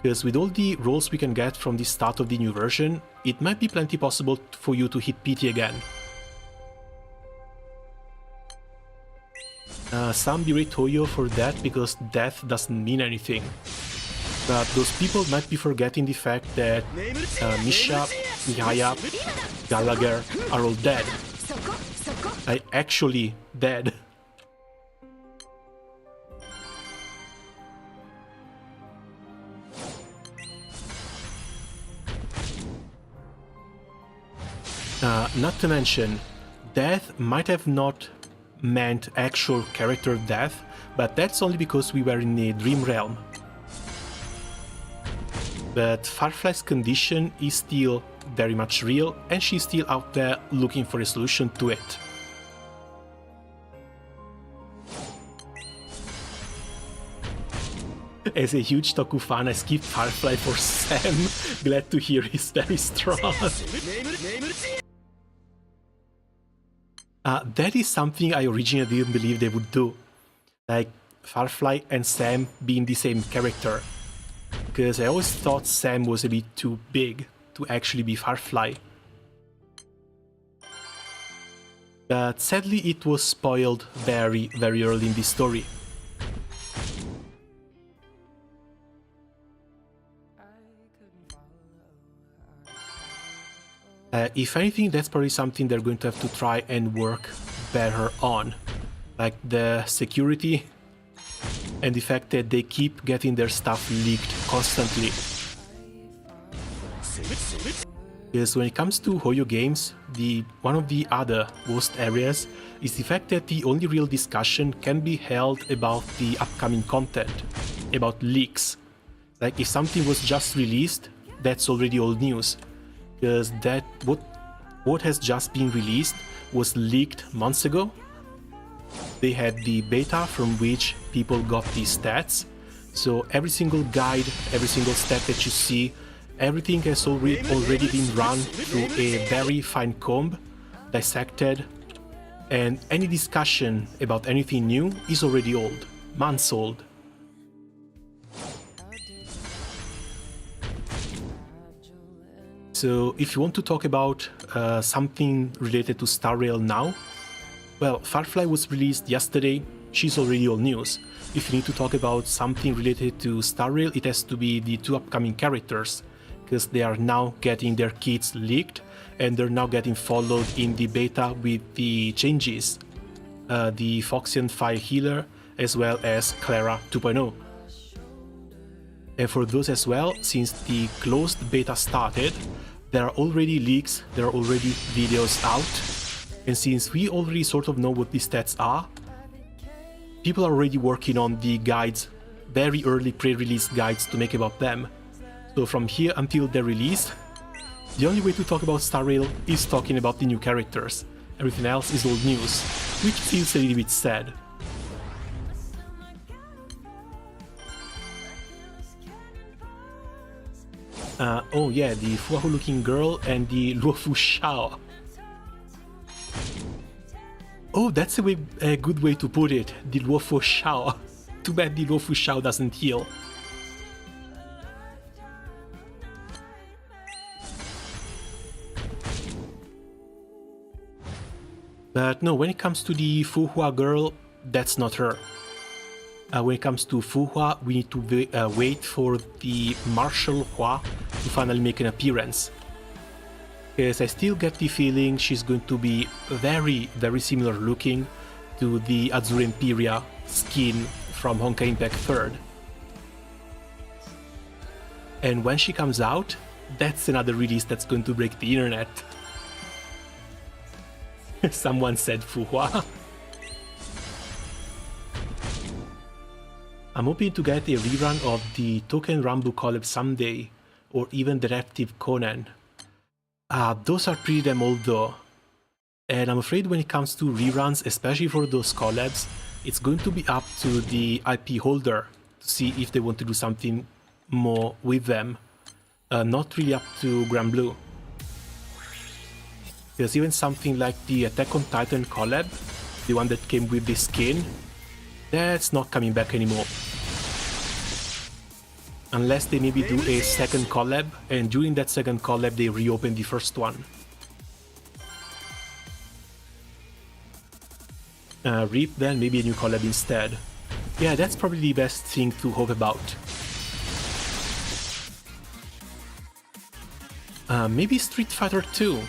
because with all the rolls we can get from the start of the new version, it might be plenty possible for you to hit PT again. Some berate Toyo for that because death doesn't mean anything. But those people might be forgetting the fact that Misha, Mihaya, Gallagher are all dead. Like, actually dead. Not to mention, death might have not meant actual character death, but that's only because we were in a dream realm. But Firefly's condition is still very much real, and she's still out there looking for a solution to it. As a huge Toku fan, I skipped Firefly for Sam. Glad to hear he's very strong. That is something I originally didn't believe they would do. Like, Firefly and Sam being the same character. because I always thought Sam was a bit too big to actually be Firefly. But sadly it was spoiled very early in the story. If anything, that's probably something they're going to have to try and work better on. Like the security and the fact that they keep getting their stuff leaked constantly. Because when it comes to Hoyo games, one of the other worst areas is the fact that the only real discussion can be held about the upcoming content, about leaks. Like if something was just released, that's already old news. Because what has just been released was leaked months ago. They had the beta from which people got the stats. So every single guide, every single stat that you see, everything has already been run through a very fine comb, dissected, and any discussion about anything new is already old, months old. So if you want to talk about something related to Star Rail now, well, Firefly was released yesterday, she's already old news. If you need to talk about something related to Star Rail, it has to be the two upcoming characters, because they are now getting their kits leaked and they're now getting followed in the beta with the changes. The Foxian Fire Healer as well as Clara 2.0. And for those as well, since the closed beta started, there are already leaks, there are already videos out, and since we already sort of know what the stats are, people are already working on the guides, very early pre-release guides to make about them. So from here until they're released, the only way to talk about Star Rail is talking about the new characters. Everything else is old news, which feels a little bit sad. Oh yeah, the Fuahu looking girl and the Luofu Shao. Oh, that's a good way to put it, the Luofu Shao. Too bad the Luofu Shao doesn't heal. But no, when it comes to the Fuhua girl, that's not her. When it comes to Fuhua, we need to wait for the Marshal Hua to finally make an appearance. Because I still get the feeling she's going to be very similar looking to the Azure Imperia skin from Honkai Impact 3rd. And when she comes out, that's another release that's going to break the internet. Someone said Fuhua. I'm hoping to get a rerun of the Token Granblue collab someday, or even Detective Conan. Those are pretty damn old though. And I'm afraid when it comes to reruns, especially for those collabs, it's going to be up to the IP holder to see if they want to do something more with them. Not really up to Granblue. Because even something like the Attack on Titan collab, the one that came with the skin, that's not coming back anymore. Unless they maybe do a second collab, and during that second collab they reopen the first one. RIP then, maybe a new collab instead. Yeah, that's probably the best thing to hope about. Maybe Street Fighter 2.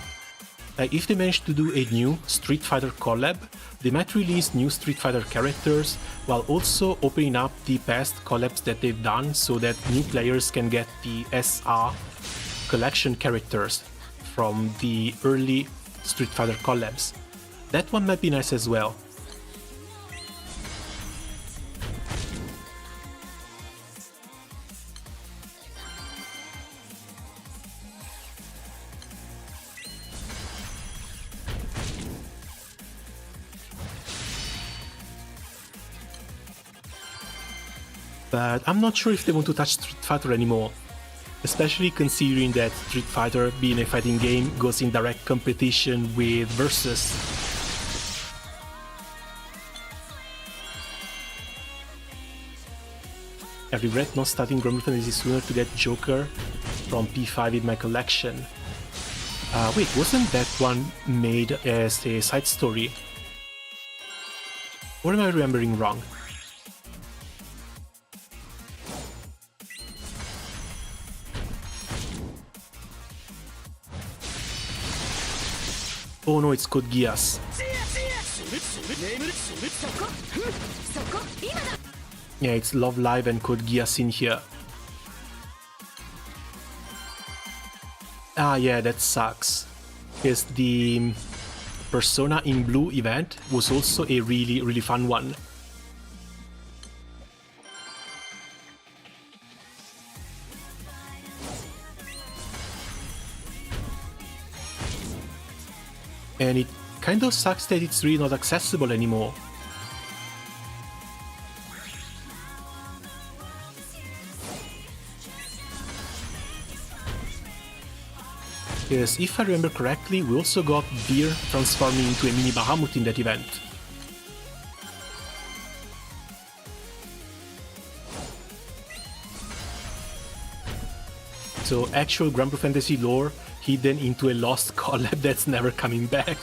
If they manage to do a new Street Fighter collab, they might release new Street Fighter characters while also opening up the past collabs that they've done so that new players can get the SR collection characters from the early Street Fighter collabs. That one might be nice as well. But I'm not sure if they want to touch Street Fighter anymore, especially considering that Street Fighter, being a fighting game, goes in direct competition with Versus. I regret not starting Granblue Fantasy sooner to get Joker from P5 in my collection. Wait, wasn't that one made as a side story? Or am I remembering wrong? Oh no, it's Code Geass. Yeah, it's Love Live and Code Geass in here. Ah, yeah, that sucks. Because the Persona in Blue event was also a really fun one. And it kind of sucks that it's really not accessible anymore. Because if I remember correctly, we also got Beer transforming into a mini Bahamut in that event. So actual Granblue Fantasy lore hidden into a lost collab that's never coming back.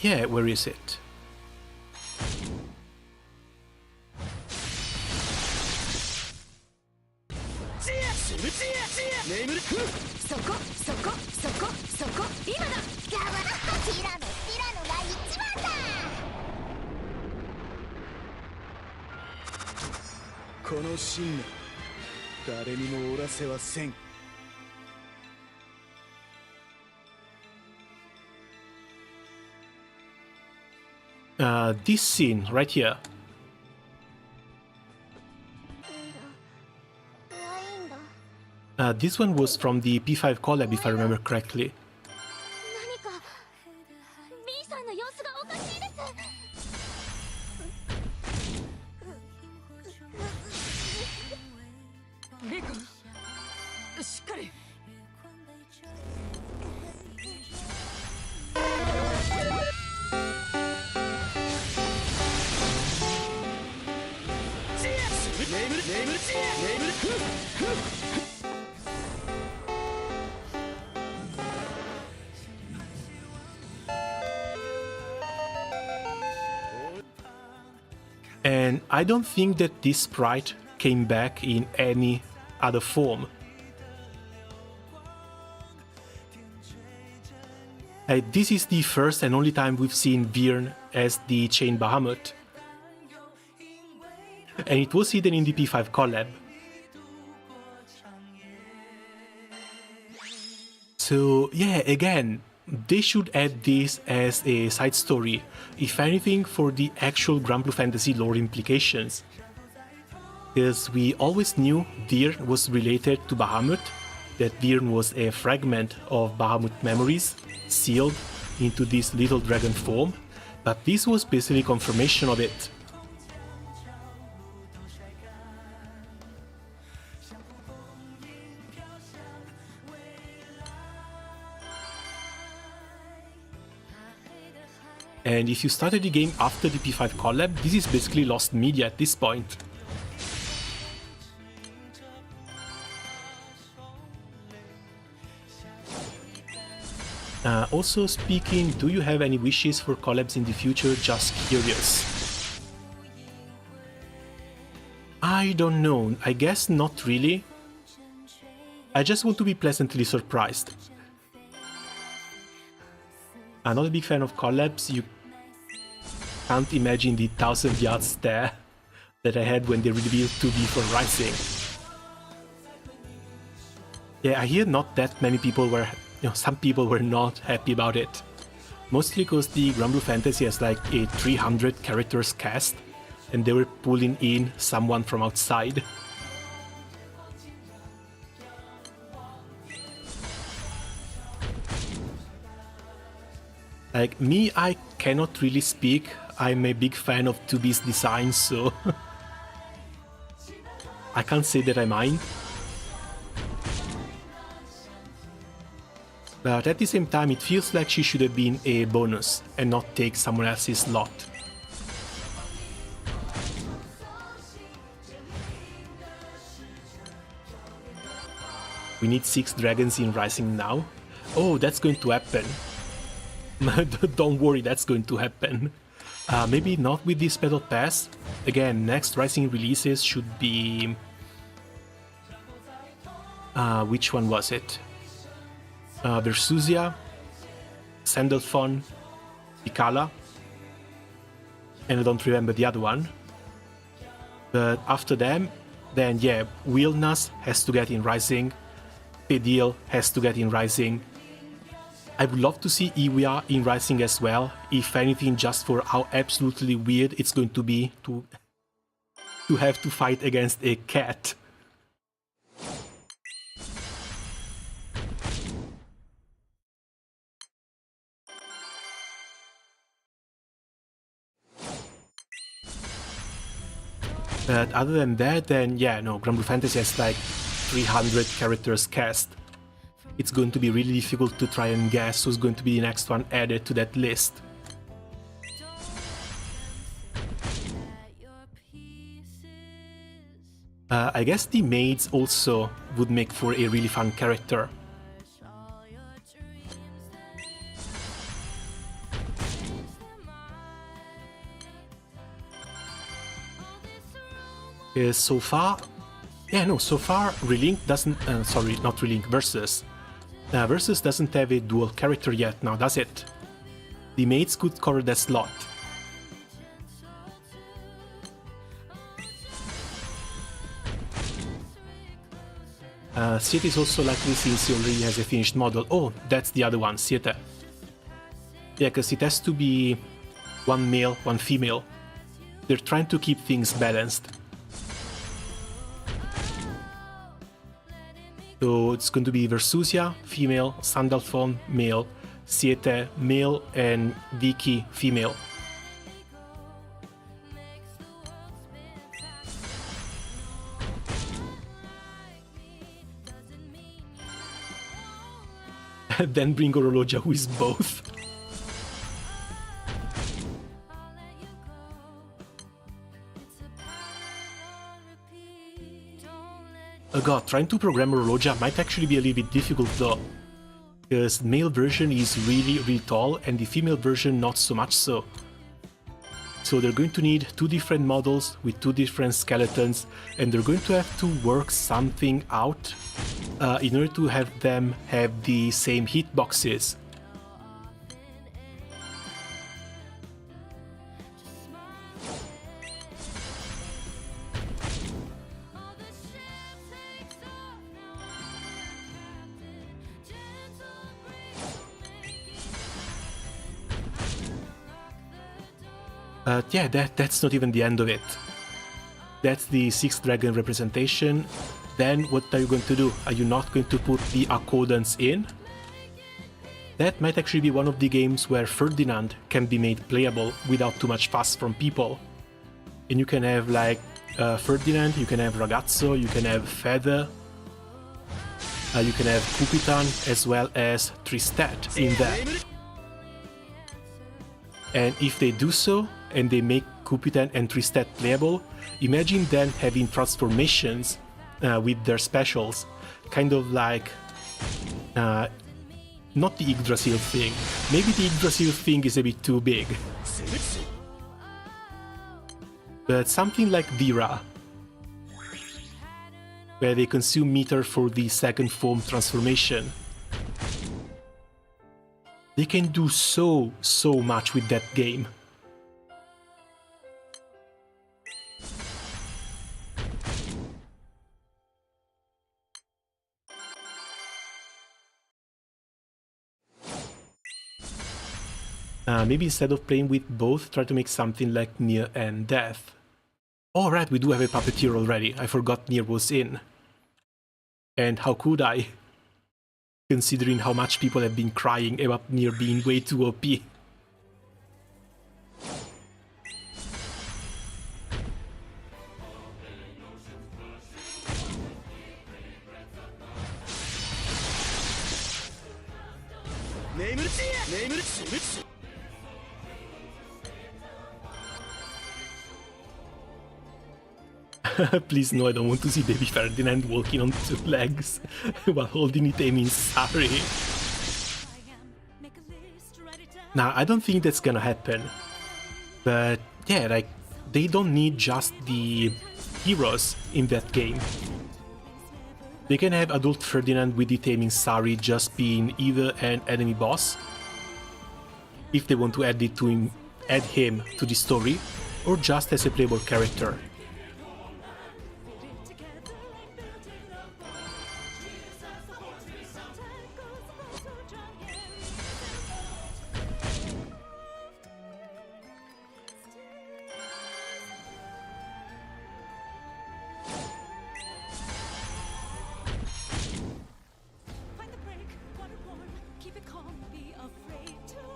Yeah, where is it? This scene right here. This one was from the P5 collab, if I remember correctly. 何か B さんの様子がおかしいです。リ君、しっかり。And I don't think that this sprite came back in any other form. This is the first and only time we've seen Virn as the Chain Bahamut. And it was hidden in the P5 collab. So yeah, again, they should add this as a side story, if anything for the actual Granblue Fantasy lore implications. Because we always knew Virn was related to Bahamut, that Virn was a fragment of Bahamut memories, sealed into this little dragon form, but this was basically confirmation of it. And if you started the game after the P5 collab, this is basically lost media at this point. Also speaking, do you have any wishes for collabs in the future? Just curious. I don't know, I guess not really. I just want to be pleasantly surprised. I'm not a big fan of collabs. You can't imagine the 1,000 yard stare that I had when they revealed 2B for Rising. Yeah, I hear not that many people were, some people were not happy about it. Mostly because the Granblue Fantasy has like a 300 characters cast, and they were pulling in someone from outside. Like me, I cannot really speak. I'm a big fan of 2B's design, so I can't say that I mind. But at the same time, it feels like she should have been a bonus and not take someone else's slot. We need 6 dragons in Rising now. Oh, that's going to happen. Don't worry, that's going to happen. Maybe not with this Battle Pass. Again, next Rising releases should be... which one was it? Versusia, Sandalphon, Picala, and I don't remember the other one. But after them, then yeah, Wilnas has to get in Rising, Pedial has to get in Rising. I would love to see Iwia in Rising as well, if anything just for how absolutely weird it's going to be to have to fight against a cat. But other than that, then yeah, no, Granblue Fantasy has like 300 characters cast. It's going to be really difficult to try and guess who's going to be the next one added to that list. I guess the maids also would make for a really fun character. So far, Relink doesn't, sorry, not Relink, Versus. Versus doesn't have a dual character yet now, does it? The maids could cover that slot. Siete is also likely since he already has a finished model. Oh, that's the other one, Siete. Yeah, because it has to be one male, one female. They're trying to keep things balanced. So it's going to be Versusia, female, Sandalphon, male, Siete, male, and Vicky, female. Then bring Orologia, who is both. Oh god, trying to program Orologia might actually be a little bit difficult though, because the male version is really tall and the female version not so much so. So they're going to need 2 different models with 2 different skeletons, and they're going to have to work something out in order to have them have the same hitboxes. But yeah, that's not even the end of it. That's the 6th dragon representation. Then what are you going to do? Are you not going to put the accordance in? That might actually be one of the games where Ferdinand can be made playable without too much fuss from people. And you can have like Ferdinand, you can have Ragazzo, you can have Feather, you can have Kupitan as well as Tristat in that. And if they do so, and they make Kupitan and Tristat playable, imagine then having transformations with their specials. Kind of like... not the Yggdrasil thing. Maybe the Yggdrasil thing is a bit too big. But something like Vira, where they consume meter for the 2nd form transformation. They can do so much with that game. Maybe instead of playing with both, try to make something like Nier and Death. Oh right, we do have a puppeteer already. I forgot Nier was in. And how could I? Considering how much people have been crying about Nier being way too OP. Please no, I don't want to see baby Ferdinand walking on two legs while holding Itame's sari. Now, I don't think that's gonna happen. But yeah, like, they don't need just the heroes in that game. They can have adult Ferdinand with Itame's sari just being either an enemy boss, if they want to add him to the story, or just as a playable character.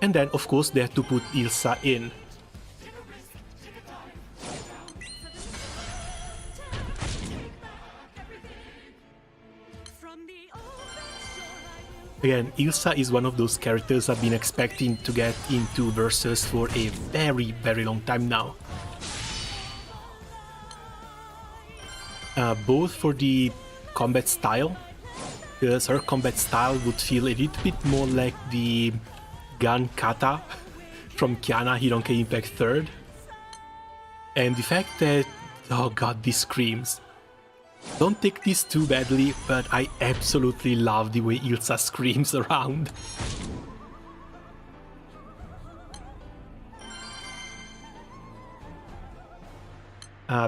And then, of course, they had to put Ilsa in. Again, Ilsa is one of those characters I've been expecting to get into Versus for a very, very long time now. Both for the combat style, because her combat style would feel a little bit more like the gun kata from Kiana Hironke Impact 3rd, and the fact that, oh god, these screams. Don't take this too badly, but I absolutely love the way Ilsa screams around.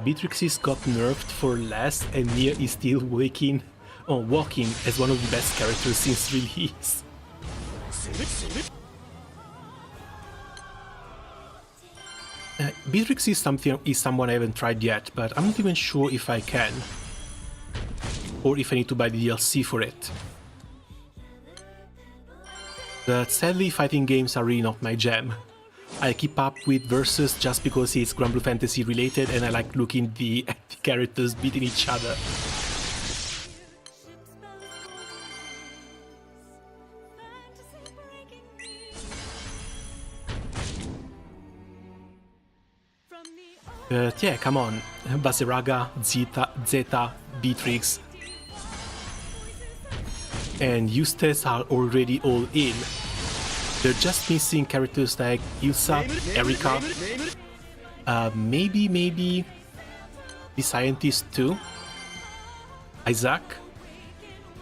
Beatrix's got nerfed for less, and Nia is still walking as one of the best characters since release. Beatrix is someone I haven't tried yet, but I'm not even sure if I can, or if I need to buy the DLC for it. But sadly, fighting games are really not my jam. I keep up with Versus just because it's Granblue Fantasy related, and I like looking at the characters beating each other. But yeah, come on, Baseraga, Zeta, Beatrix, and Eustace are already all in. They're just missing characters like Ilsa, Erika, maybe the scientist too, Isaac.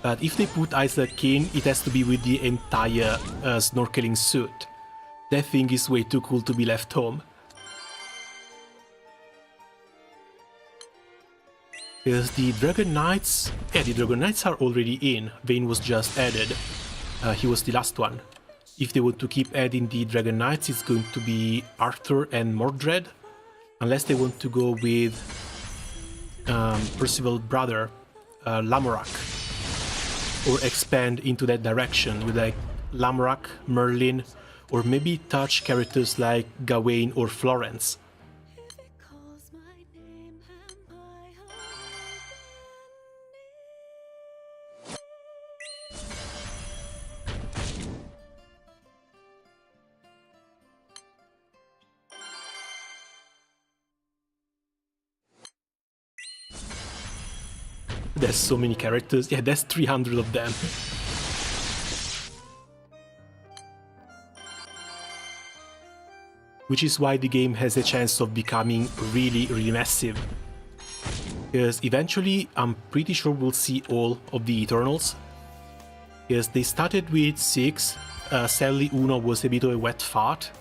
But if they put Isaac in, it has to be with the entire snorkeling suit. That thing is way too cool to be left home. Because the Dragon Knights... yeah, the Dragon Knights are already in. Vayne was just added. He was the last one. If they want to keep adding the Dragon Knights, it's going to be Arthur and Mordred. Unless they want to go with Percival's brother, Lamorak. Or expand into that direction with like Lamorak, Merlin, or maybe touch characters like Gawain or Florence. There's so many characters. Yeah, there's 300 of them. Which is why the game has a chance of becoming really, really massive. Because eventually, I'm pretty sure we'll see all of the Eternals. Because they started with 6. Sadly, Uno was a bit of a wet fart.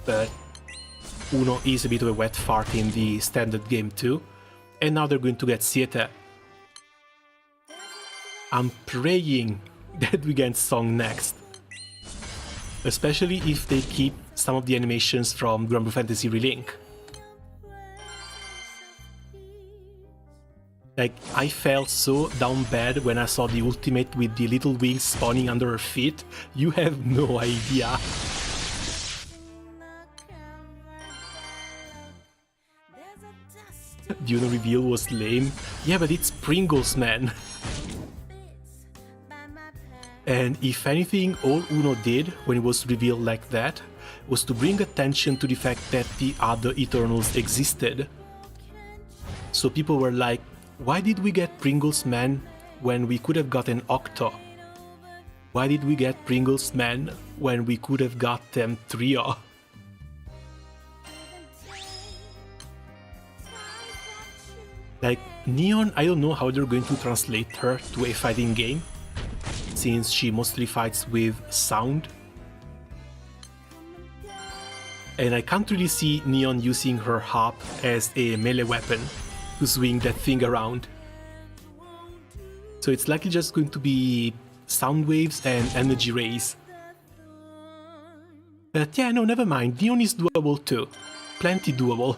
But Uno is a bit of a wet fart in the standard game too. And now they're going to get Siete. I'm praying that we get Song next. Especially if they keep some of the animations from Granblue Fantasy Relink. Like, I felt so down bad when I saw the ultimate with the little wings spawning under her feet. You have no idea. The Uno reveal was lame. Yeah, but it's Pringles, man. And if anything, all Uno did when it was revealed like that was to bring attention to the fact that the other Eternals existed. So people were like, why did we get Pringles Man when we could have gotten Octo? Why did we get Pringles Man when we could have gotten Trio? Like, Neon, I don't know how they're going to translate her to a fighting game, since she mostly fights with sound. And I can't really see Neon using her harp as a melee weapon to swing that thing around. So it's likely just going to be sound waves and energy rays. But yeah, no, never mind. Neon is doable too. Plenty doable.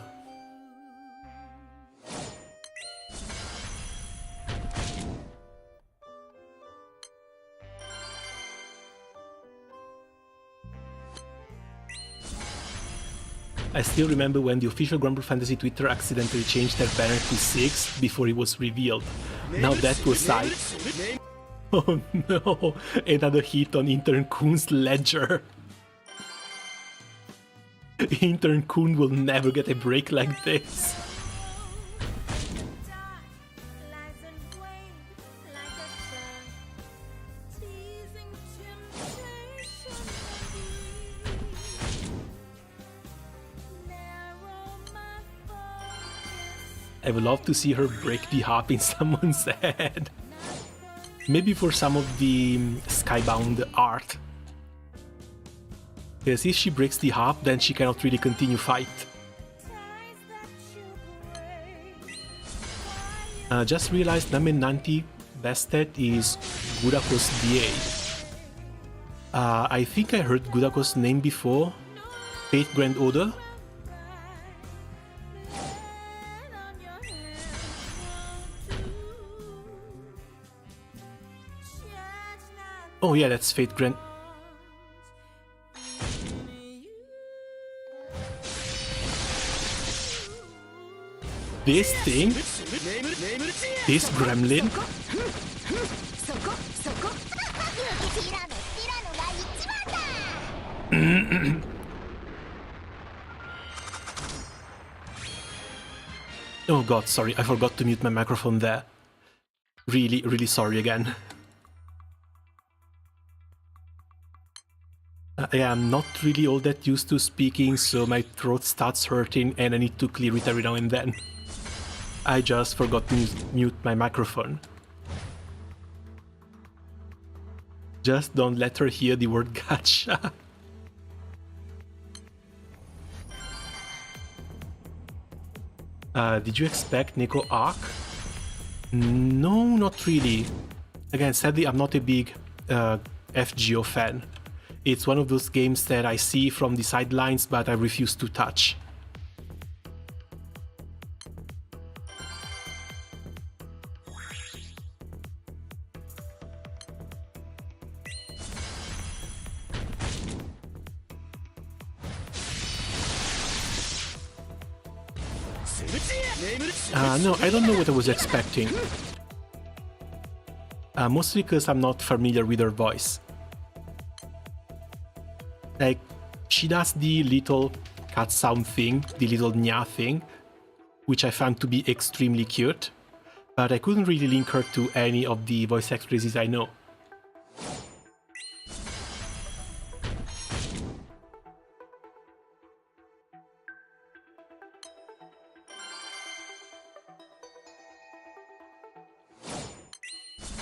I still remember when the official Granblue Fantasy Twitter accidentally changed their banner to 6 before it was revealed. Now that was side. Oh no, another hit on Intern Kun's ledger. Intern Kun will never get a break like this. I would love to see her break the harp in someone's head. Maybe for some of the Skybound art. Because if she breaks the harp, then she cannot really continue fight. Just realized NM90 best stat is Gudako's DA. I think I heard Gudako's name before. Fate Grand Order. Oh yeah, that's Fate Grand. This thing? This gremlin? Oh god, sorry, I forgot to mute my microphone there. Really, really sorry again. I am not really all that used to speaking, so my throat starts hurting and I need to clear it every now and then. I just forgot to mute my microphone. Just don't let her hear the word gacha. Did you expect Neko Arc? No, not really. Again, sadly, I'm not a big FGO fan. It's one of those games that I see from the sidelines, but I refuse to touch. No, I don't know what I was expecting. Mostly because I'm not familiar with her voice. Like, she does the little cat sound thing, the little nya thing, which I found to be extremely cute, but I couldn't really link her to any of the voice actresses I know.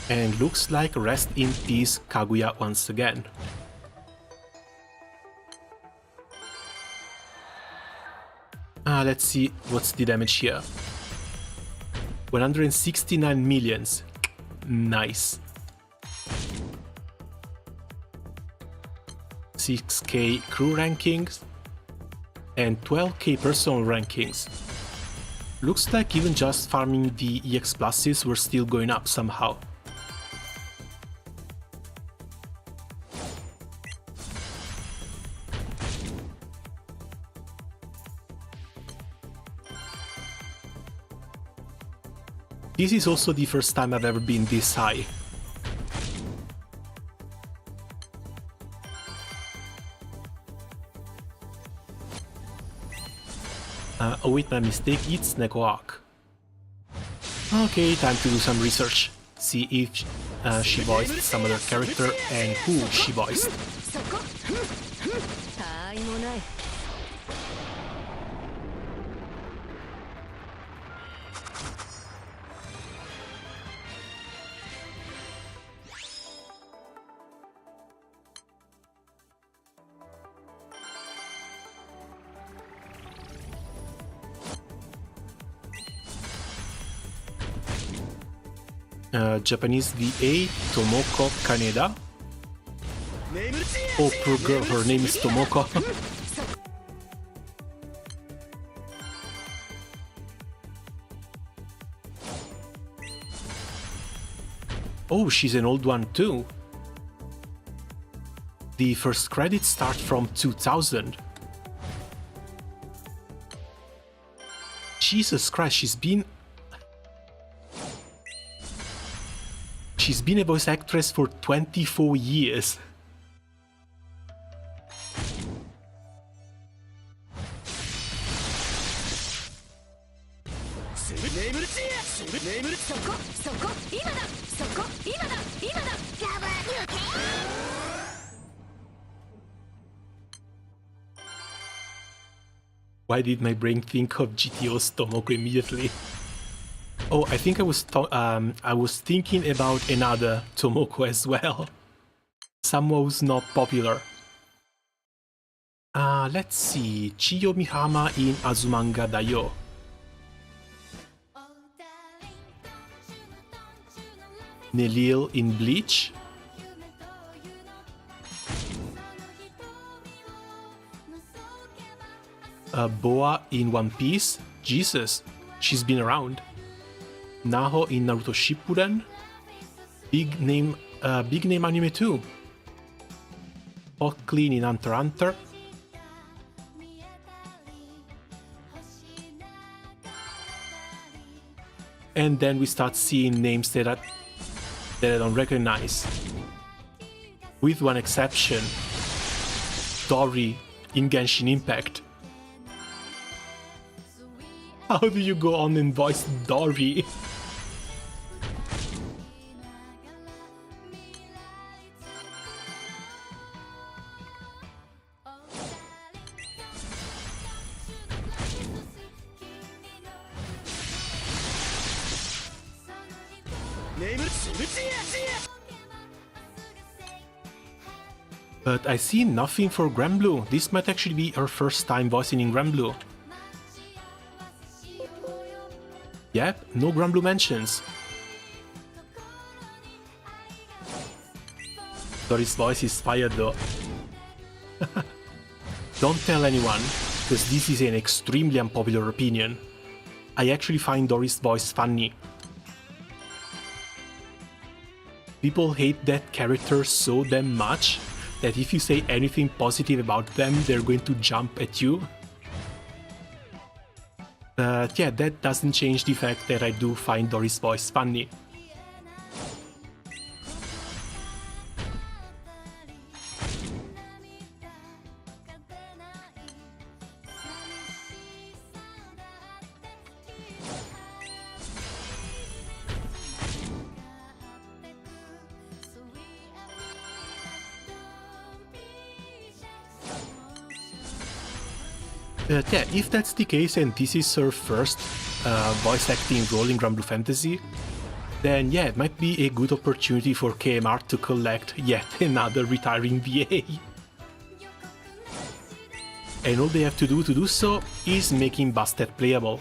And looks like rest in peace Kaguya once again. Let's see what's the damage here. 169 millions. Nice. 6k crew rankings and 12k personal rankings. Looks like even just farming the EX pluses were still going up somehow. This is also the first time I've ever been this high. Oh wait, my mistake, it's Nekoak. Okay, time to do some research. See if she voiced some other character and who she voiced. そこ他愛もない Japanese VA, Tomoko Kaneda. Oh, poor girl, her name is Tomoko. Oh, she's an old one too. The first credits start from 2000. Jesus Christ, she's been a voice actress for 24 years. Why did my brain think of GTO's Tomoko immediately? Oh, I think I was thinking about another Tomoko as well. Someone who's not popular. Let's see. Chiyo Mihama in Azumanga Daioh. Nelil in Bleach. Boa in One Piece. Jesus, she's been around. Naho in Naruto Shippuden. Big name anime too. Clean in Hunter x Hunter. And then we start seeing names that I don't recognize. With one exception. Dori in Genshin Impact. How do you go on and voice Dori? But I see nothing for Granblue. This might actually be her first time voicing in Granblue. Yep, no Granblue mentions. Dori's voice is fire though. Don't tell anyone, because this is an extremely unpopular opinion. I actually find Dori's voice funny. People hate that character so damn much that if you say anything positive about them, they're going to jump at you. But yeah, that doesn't change the fact that I do find Dori's voice funny. Yeah, if that's the case and this is her first voice acting role in Granblue Fantasy, then yeah, it might be a good opportunity for KMR to collect yet another retiring VA. And all they have to do so is making Bastet playable.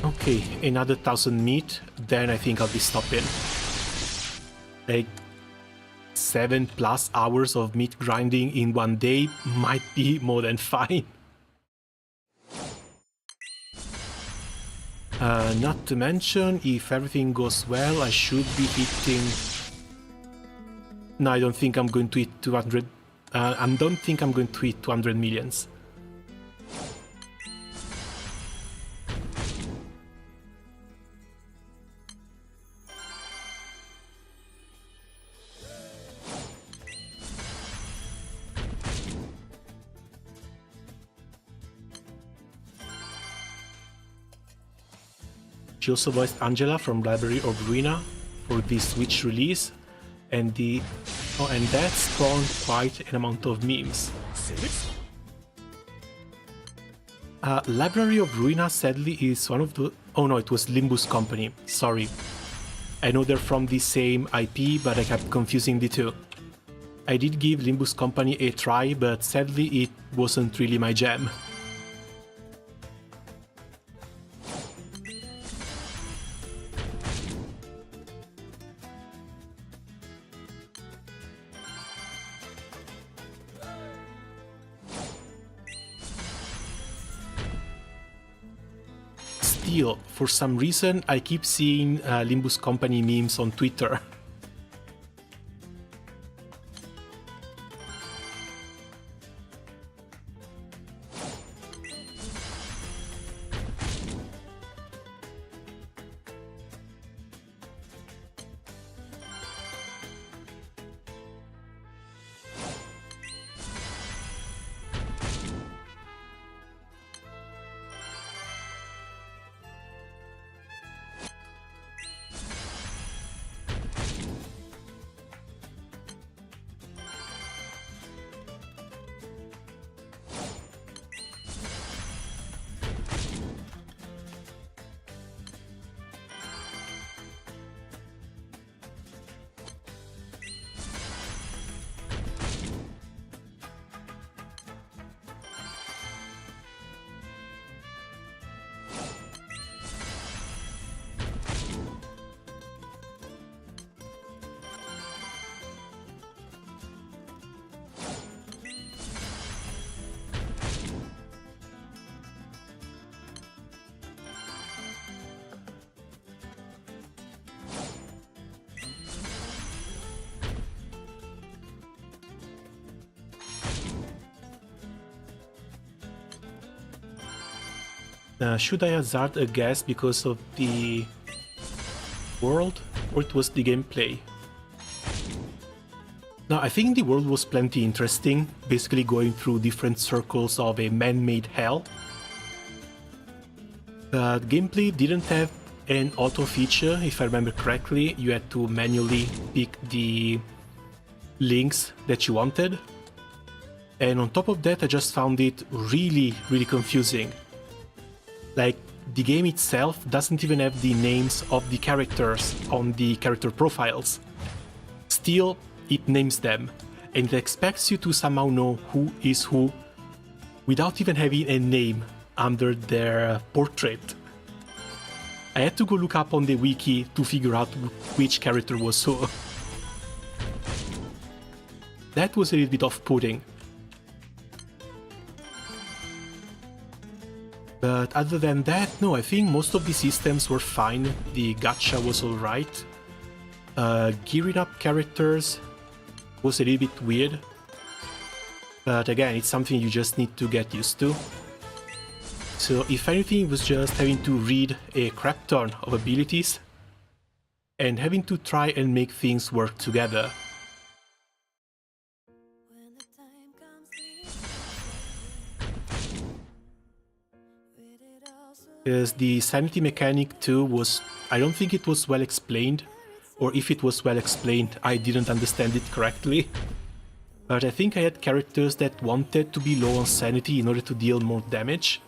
Okay, another 1000 meat, then I think I'll be stopping. Like 7+ hours of meat grinding in one day might be more than fine. Not to mention, if everything goes well, I should be hitting... No, I don't think I'm going to hit 200... I don't think I'm going to hit 200 millions. She also voiced Angela from Library of Ruina for the Switch release, and that spawned quite an amount of memes. Library of Ruina sadly is one of the... Oh no, it was Limbus Company, sorry. I know they're from the same IP, but I kept confusing the two. I did give Limbus Company a try, but sadly it wasn't really my jam. Still, for some reason, I keep seeing Limbus Company memes on Twitter. Should I hazard a guess because of the world, or it was the gameplay? Now, I think the world was plenty interesting, basically going through different circles of a man-made hell. The gameplay didn't have an auto feature, if I remember correctly. You had to manually pick the links that you wanted. And on top of that, I just found it really confusing. Like, the game itself doesn't even have the names of the characters on the character profiles. Still, it names them, and it expects you to somehow know who is who without even having a name under their portrait. I had to go look up on the wiki to figure out which character was who. That was a little bit off-putting. But other than that, no, I think most of the systems were fine. The gacha was alright. Gearing up characters was a little bit weird. But again, it's something you just need to get used to. So if anything, it was just having to read a crap ton of abilities and having to try and make things work together. When the time comes, Because the sanity mechanic too was... I don't think it was well explained, or if it was well explained, I didn't understand it correctly. But I think I had characters that wanted to be low on sanity in order to deal more damage.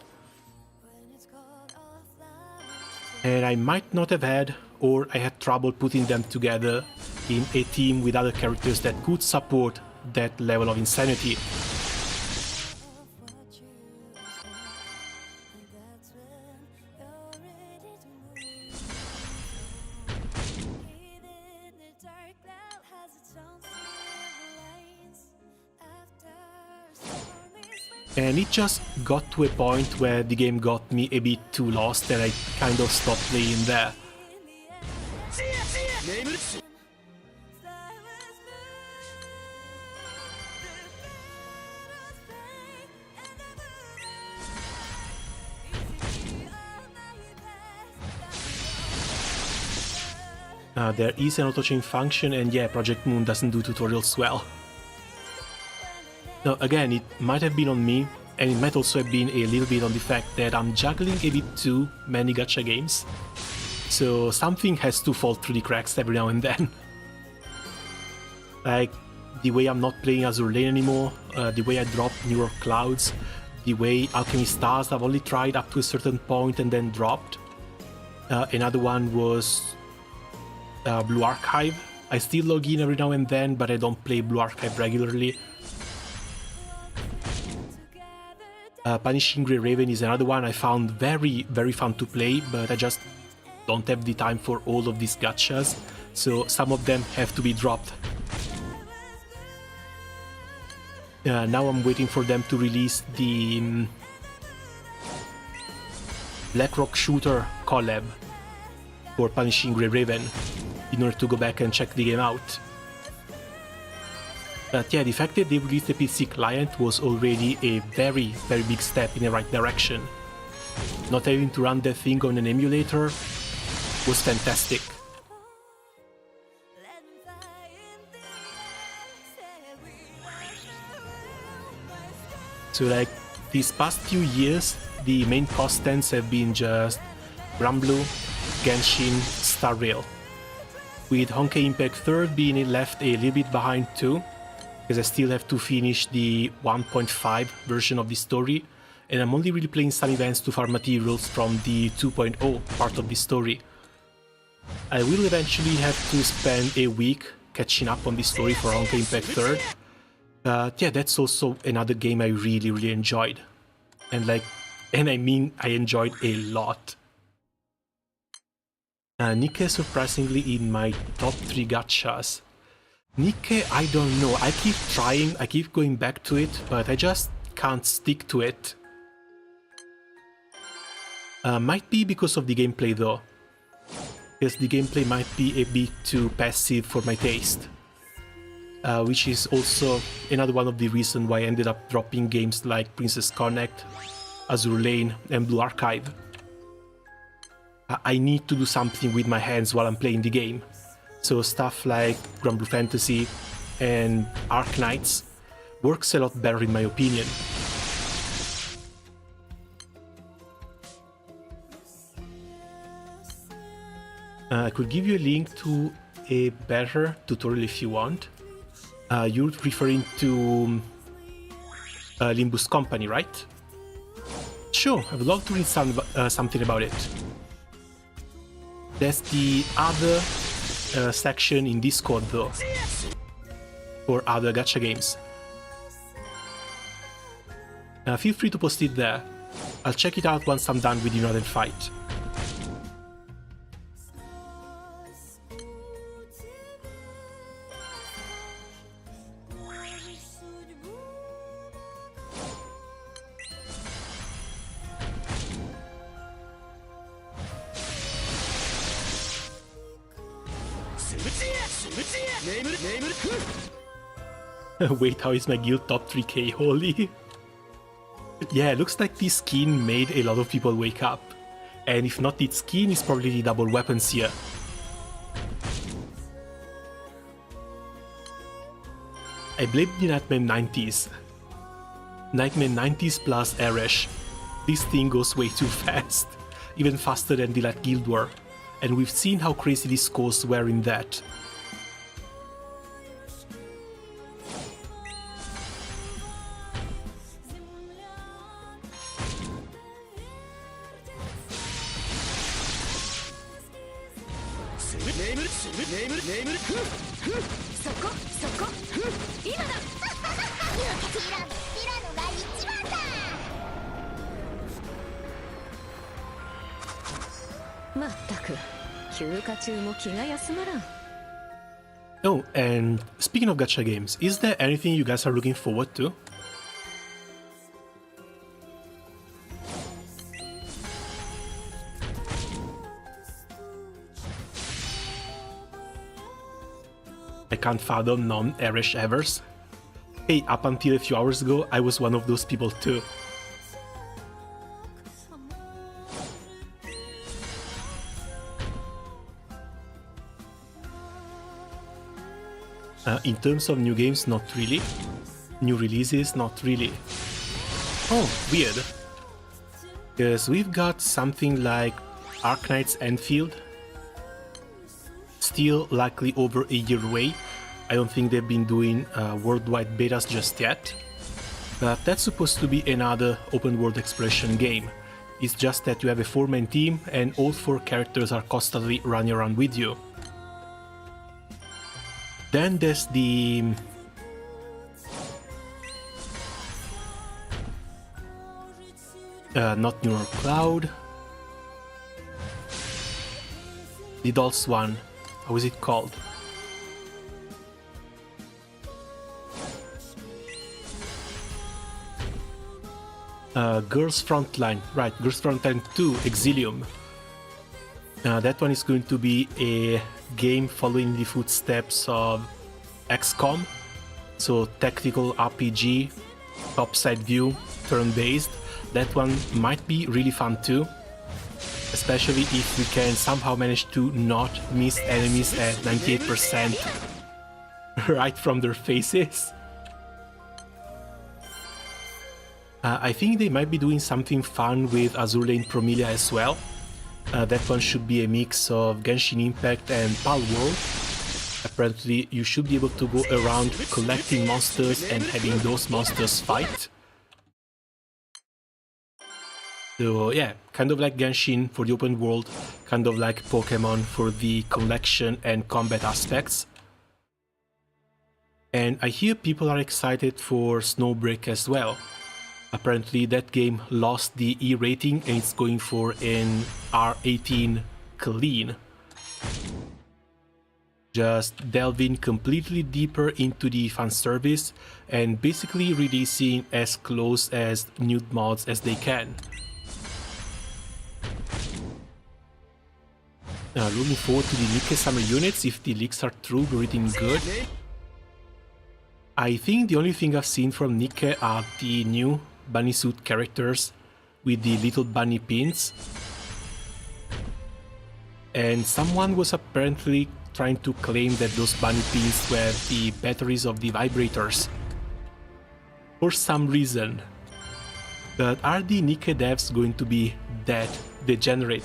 And I might not have had, or I had trouble putting them together in a team with other characters that could support that level of insanity. And it just got to a point where the game got me a bit too lost and I kind of stopped playing there. There is an auto-chain function, and yeah, Project Moon doesn't do tutorials well. Now again, it might have been on me, and it might also have been a little bit on the fact that I'm juggling a bit too many gacha games. So something has to fall through the cracks every now and then. Like the way I'm not playing Azure Lane anymore, the way I dropped New York Clouds, the way Alchemy Stars I've only tried up to a certain point and then dropped. Another one was Blue Archive. I still log in every now and then, but I don't play Blue Archive regularly. Punishing Grey Raven is another one I found very, very fun to play, but I just don't have the time for all of these gachas, so some of them have to be dropped. Now I'm waiting for them to release the Blackrock Shooter collab for Punishing Grey Raven in order to go back and check the game out. But yeah, the fact that they released a PC client was already a very, very big step in the right direction. Not having to run that thing on an emulator was fantastic. So like, these past few years, the main constants have been just Granblue, Genshin, Star Rail. With Honkai Impact 3rd being left a little bit behind too, because I still have to finish the 1.5 version of the story, and I'm only really playing some events to farm materials from the 2.0 part of the story. I will eventually have to spend a week catching up on the story for Honkai Impact 3rd. But yeah, that's also another game I really, really enjoyed. And I mean I enjoyed a lot. Nikke surprisingly in my top 3 gachas. Nikke, I don't know, I keep trying, I keep going back to it, but I just can't stick to it. Might be because of the gameplay though. Because the gameplay might be a bit too passive for my taste. Which is also another one of the reasons why I ended up dropping games like Princess Connect, Azure Lane and Blue Archive. I need to do something with my hands while I'm playing the game. So stuff like Granblue Fantasy and Arc Knights works a lot better in my opinion. I could give you a link to a better tutorial if you want. You're referring to Limbus Company, right? Sure, I would love to read something about it. That's the other section in Discord though, for other gacha games. Feel free to post it there. I'll check it out once I'm done with the Northern fight. Wait, how is my guild top 3k, holy? Yeah, looks like this skin made a lot of people wake up. And if not its skin, it's probably the double weapons here. I blame the Nightmare 90s. Nightmare 90s plus Eresh. This thing goes way too fast. Even faster than the Light Guild War. And we've seen how crazy these scores were in that. Oh, and speaking of gacha games, is there anything you guys are looking forward to? I can't fathom non-Irish Evers. Hey, up until a few hours ago, I was one of those people too. In terms of new games, not really. New releases, not really. Oh, weird. Because we've got something like Arknight's Enfield. Still likely over a year away. I don't think they've been doing worldwide betas just yet. But that's supposed to be another open world exploration game. It's just that you have a 4-man team and all 4 characters are constantly running around with you. Then there's the not Neural Cloud. The Dolls one. How is it called? Girls Frontline. Right, Girls Frontline 2, Exilium. That one is going to be a game following the footsteps of XCOM. So tactical RPG, topside view, turn-based. That one might be really fun too. Especially if we can somehow manage to not miss enemies at 98% right from their faces. I think they might be doing something fun with Azur Lane Promilia as well. That one should be a mix of Genshin Impact and Pal World. Apparently you should be able to go around collecting monsters and having those monsters fight. So yeah, kind of like Genshin for the open world, kind of like Pokemon for the collection and combat aspects. And I hear people are excited for Snowbreak as well. Apparently that game lost the E rating and it's going for an R18 clean. Just delving completely deeper into the fan service and basically releasing as close as nude mods as they can. Looking forward to the Nikke summer units. If the leaks are true, we're reading good. I think the only thing I've seen from Nikke are the new bunny suit characters with the little bunny pins. And someone was apparently trying to claim that those bunny pins were the batteries of the vibrators. For some reason. But are the Nikke devs going to be that degenerate?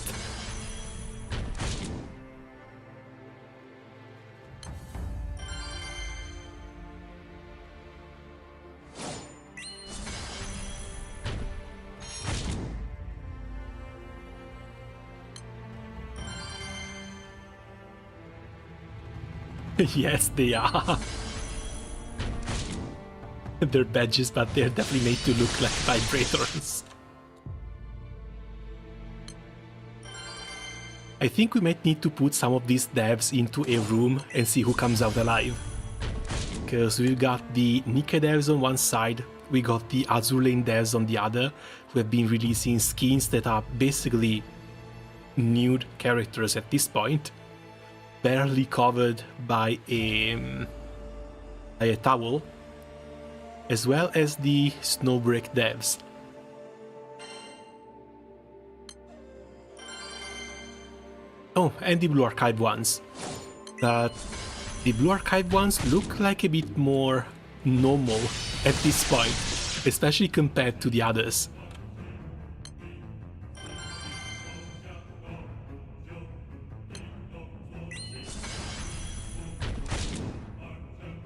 Yes, they are. They're badges, but they're definitely made to look like vibrators. I think we might need to put some of these devs into a room and see who comes out alive. Because we've got the Nikke devs on one side, we got the Azur Lane devs on the other, who have been releasing skins that are basically nude characters at this point. Barely covered by a towel, as well as the Snowbreak devs. Oh, and the Blue Archive ones. But the Blue Archive ones look like a bit more normal at this point, especially compared to the others.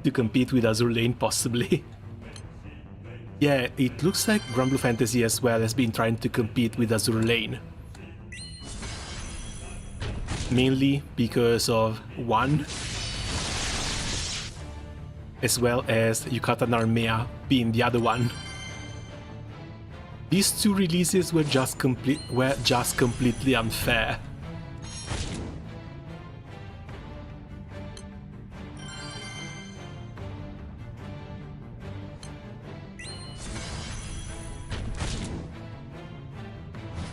To compete with Azur Lane, possibly. Yeah, it looks like Granblue Fantasy as well has been trying to compete with Azur Lane. Mainly because of one, as well as Yucatan Armea being the other one. These two releases were just completely unfair.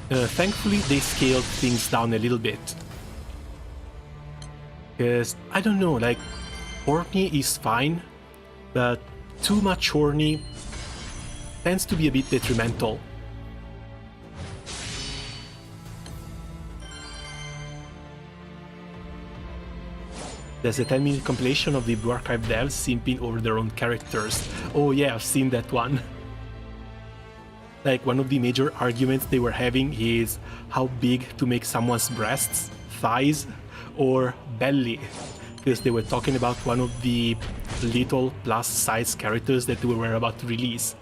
Thankfully they scaled things down a little bit. Because, I don't know, like, horny is fine, but too much horny tends to be a bit detrimental. There's a 10-minute compilation of the Blue Archive devs simping over their own characters. Oh yeah, I've seen that one. Like, one of the major arguments they were having is how big to make someone's breasts, thighs, or belly. Because they were talking about one of the little plus-size characters that they were about to release.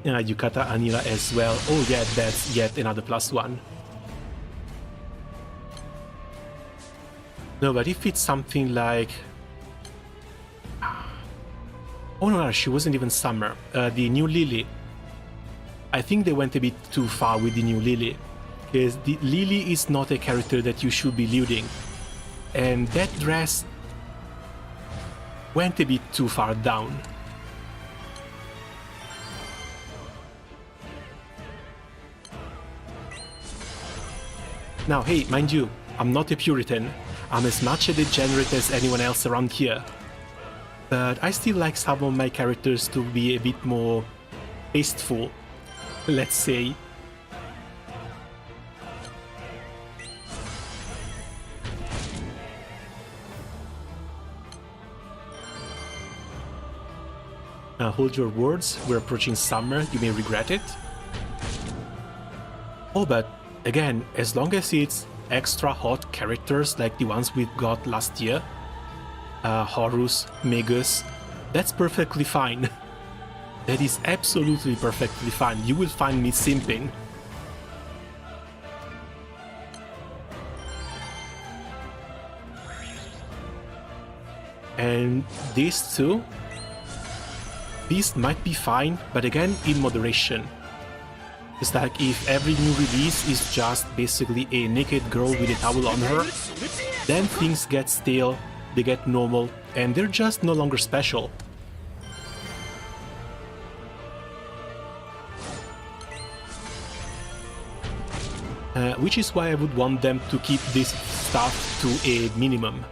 Yukata Anila as well. Oh yeah, that's yet another +1. No, but if it's something like... Oh no, she wasn't even Summer. The new Lily. I think they went a bit too far with the new Lily. Because the Lily is not a character that you should be lewding. And that dress went a bit too far down. Now, hey, mind you, I'm not a Puritan. I'm as much a degenerate as anyone else around here. But I still like some of my characters to be a bit more tasteful, let's say. Hold your words, we're approaching summer, you may regret it. Oh, but again, as long as it's extra hot characters like the ones we got last year, Horus, Magus, that's perfectly fine. That is absolutely perfectly fine. You will find me simping. And these two, these might be fine, but again, in moderation. It's like if every new release is just basically a naked girl with a towel on her, then things get stale, they get normal, and they're just no longer special. Which is why I would want them to keep this stuff to a minimum.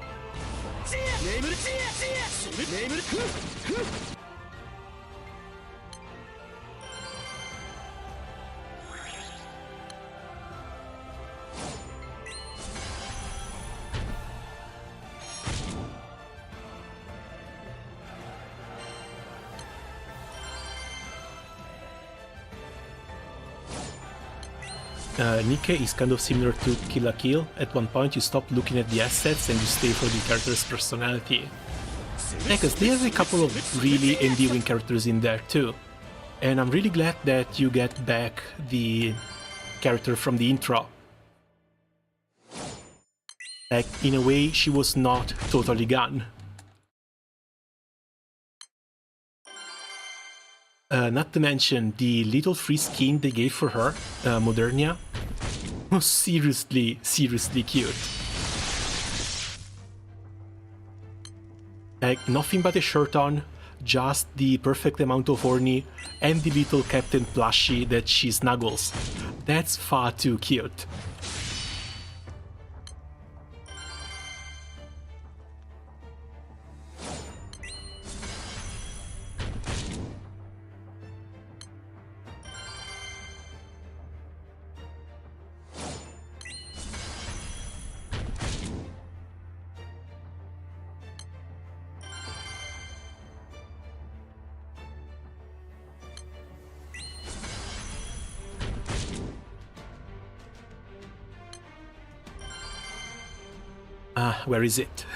Nikke is kind of similar to Kill la Kill. At one point you stop looking at the assets and you stay for the character's personality. Yeah, because there's a couple of really endearing characters in there too. And I'm really glad that you get back the character from the intro. Like, in a way, she was not totally gone. Not to mention the little free skin they gave for her, Modernia, was seriously cute. Like, nothing but a shirt on, just the perfect amount of horny, and the little Captain plushie that she snuggles. That's far too cute. Where is it?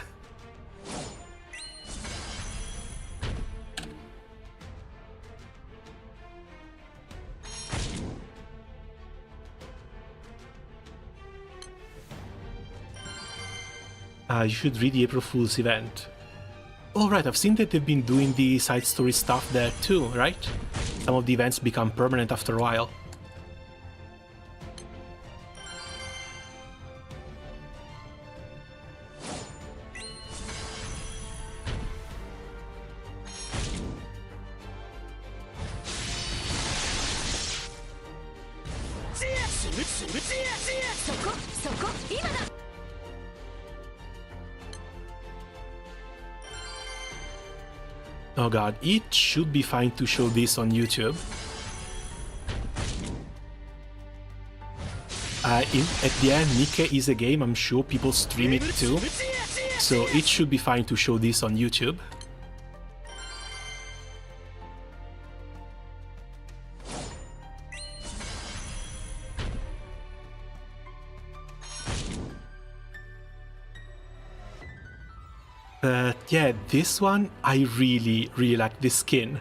You should read the April Fool's event. Oh right, I've seen that they've been doing the side story stuff there too, right? Some of the events become permanent after a while. 今だ。 Oh god, it should be fine to show this on YouTube. At the end, Nikke is a game, I'm sure people stream it too. So it should be fine to show this on YouTube. But yeah, this one, I really like the skin.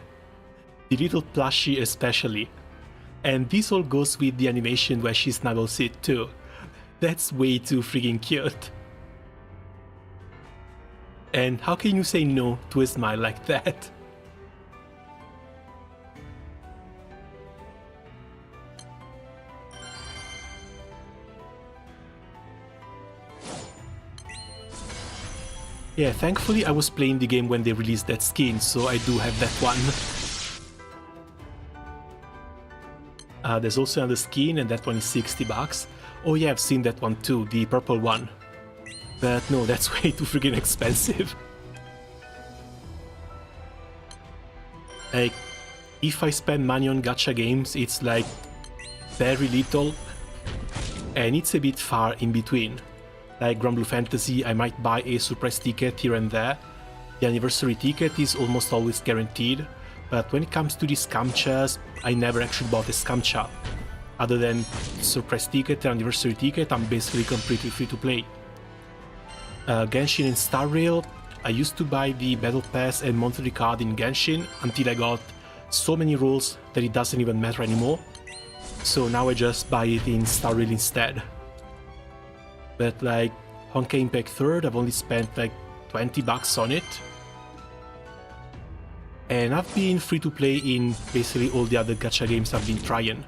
The little plushie especially. And this all goes with the animation where she snuggles it too. That's way too freaking cute. And how can you say no to a smile like that? Yeah, thankfully I was playing the game when they released that skin, so I do have that one. There's also another skin, and that one is 60 bucks. Oh yeah, I've seen that one too, the purple one. But no, that's way too freaking expensive. Like, if I spend money on gacha games, it's like very little, and it's a bit far in between. Like Granblue Fantasy, I might buy a surprise ticket here and there. The anniversary ticket is almost always guaranteed, but when it comes to these scamchas, I never actually bought a scamcha. Other than surprise ticket and anniversary ticket, I'm basically completely free to play. Genshin and Star Rail, I used to buy the Battle Pass and monthly card in Genshin until I got so many roles that it doesn't even matter anymore. So now I just buy it in Star Rail instead. But like Honkai Impact 3rd, I've only spent like 20 bucks on it. And I've been free to play in basically all the other gacha games I've been trying.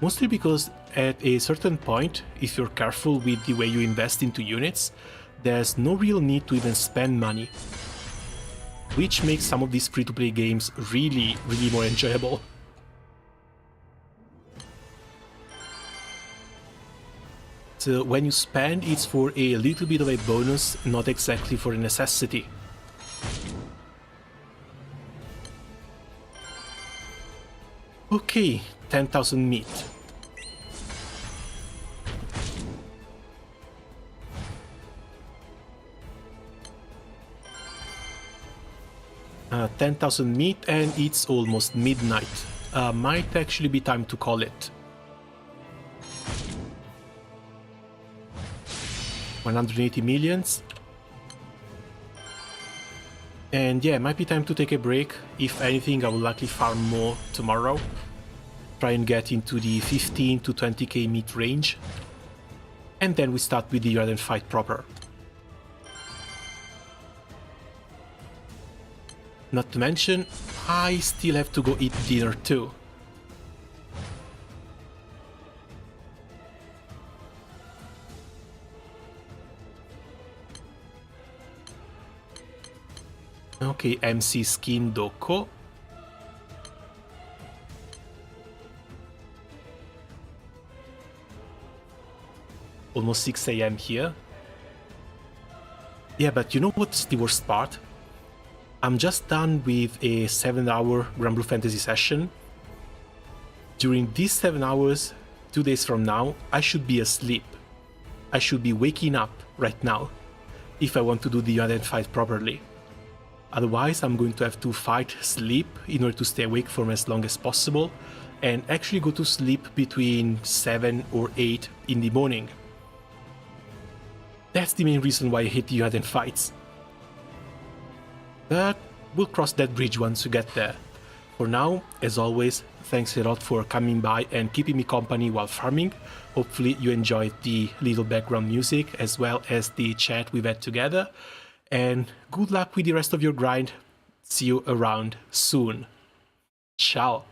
Mostly because at a certain point, if you're careful with the way you invest into units, there's no real need to even spend money. Which makes some of these free-to-play games really more enjoyable. So when you spend, it's for a little bit of a bonus, not exactly for a necessity. Okay, 10,000 meat. Uh, 10,000 meat, and it's almost midnight. Might actually be time to call it. 180 millions. And yeah, might be time to take a break. If anything, I will likely farm more tomorrow. Try and get into the 15 to 20k meat range. And then we start with the Red fight proper. Not to mention, I still have to go eat dinner too. Okay, MC Skin Doko. Almost 6 AM here. Yeah, but you know what's the worst part? I'm just done with a 7-hour Granblue Fantasy session. During these 7 hours, 2 days from now, I should be asleep. I should be waking up right now if I want to do the undead fight properly. Otherwise, I'm going to have to fight sleep in order to stay awake for as long as possible and actually go to sleep between 7 or 8 in the morning. That's the main reason why I hate the undead fights. But we'll cross that bridge once we get there. For now, as always, thanks a lot for coming by and keeping me company while farming. Hopefully you enjoyed the little background music as well as the chat we've had together. And good luck with the rest of your grind. See you around soon. Ciao.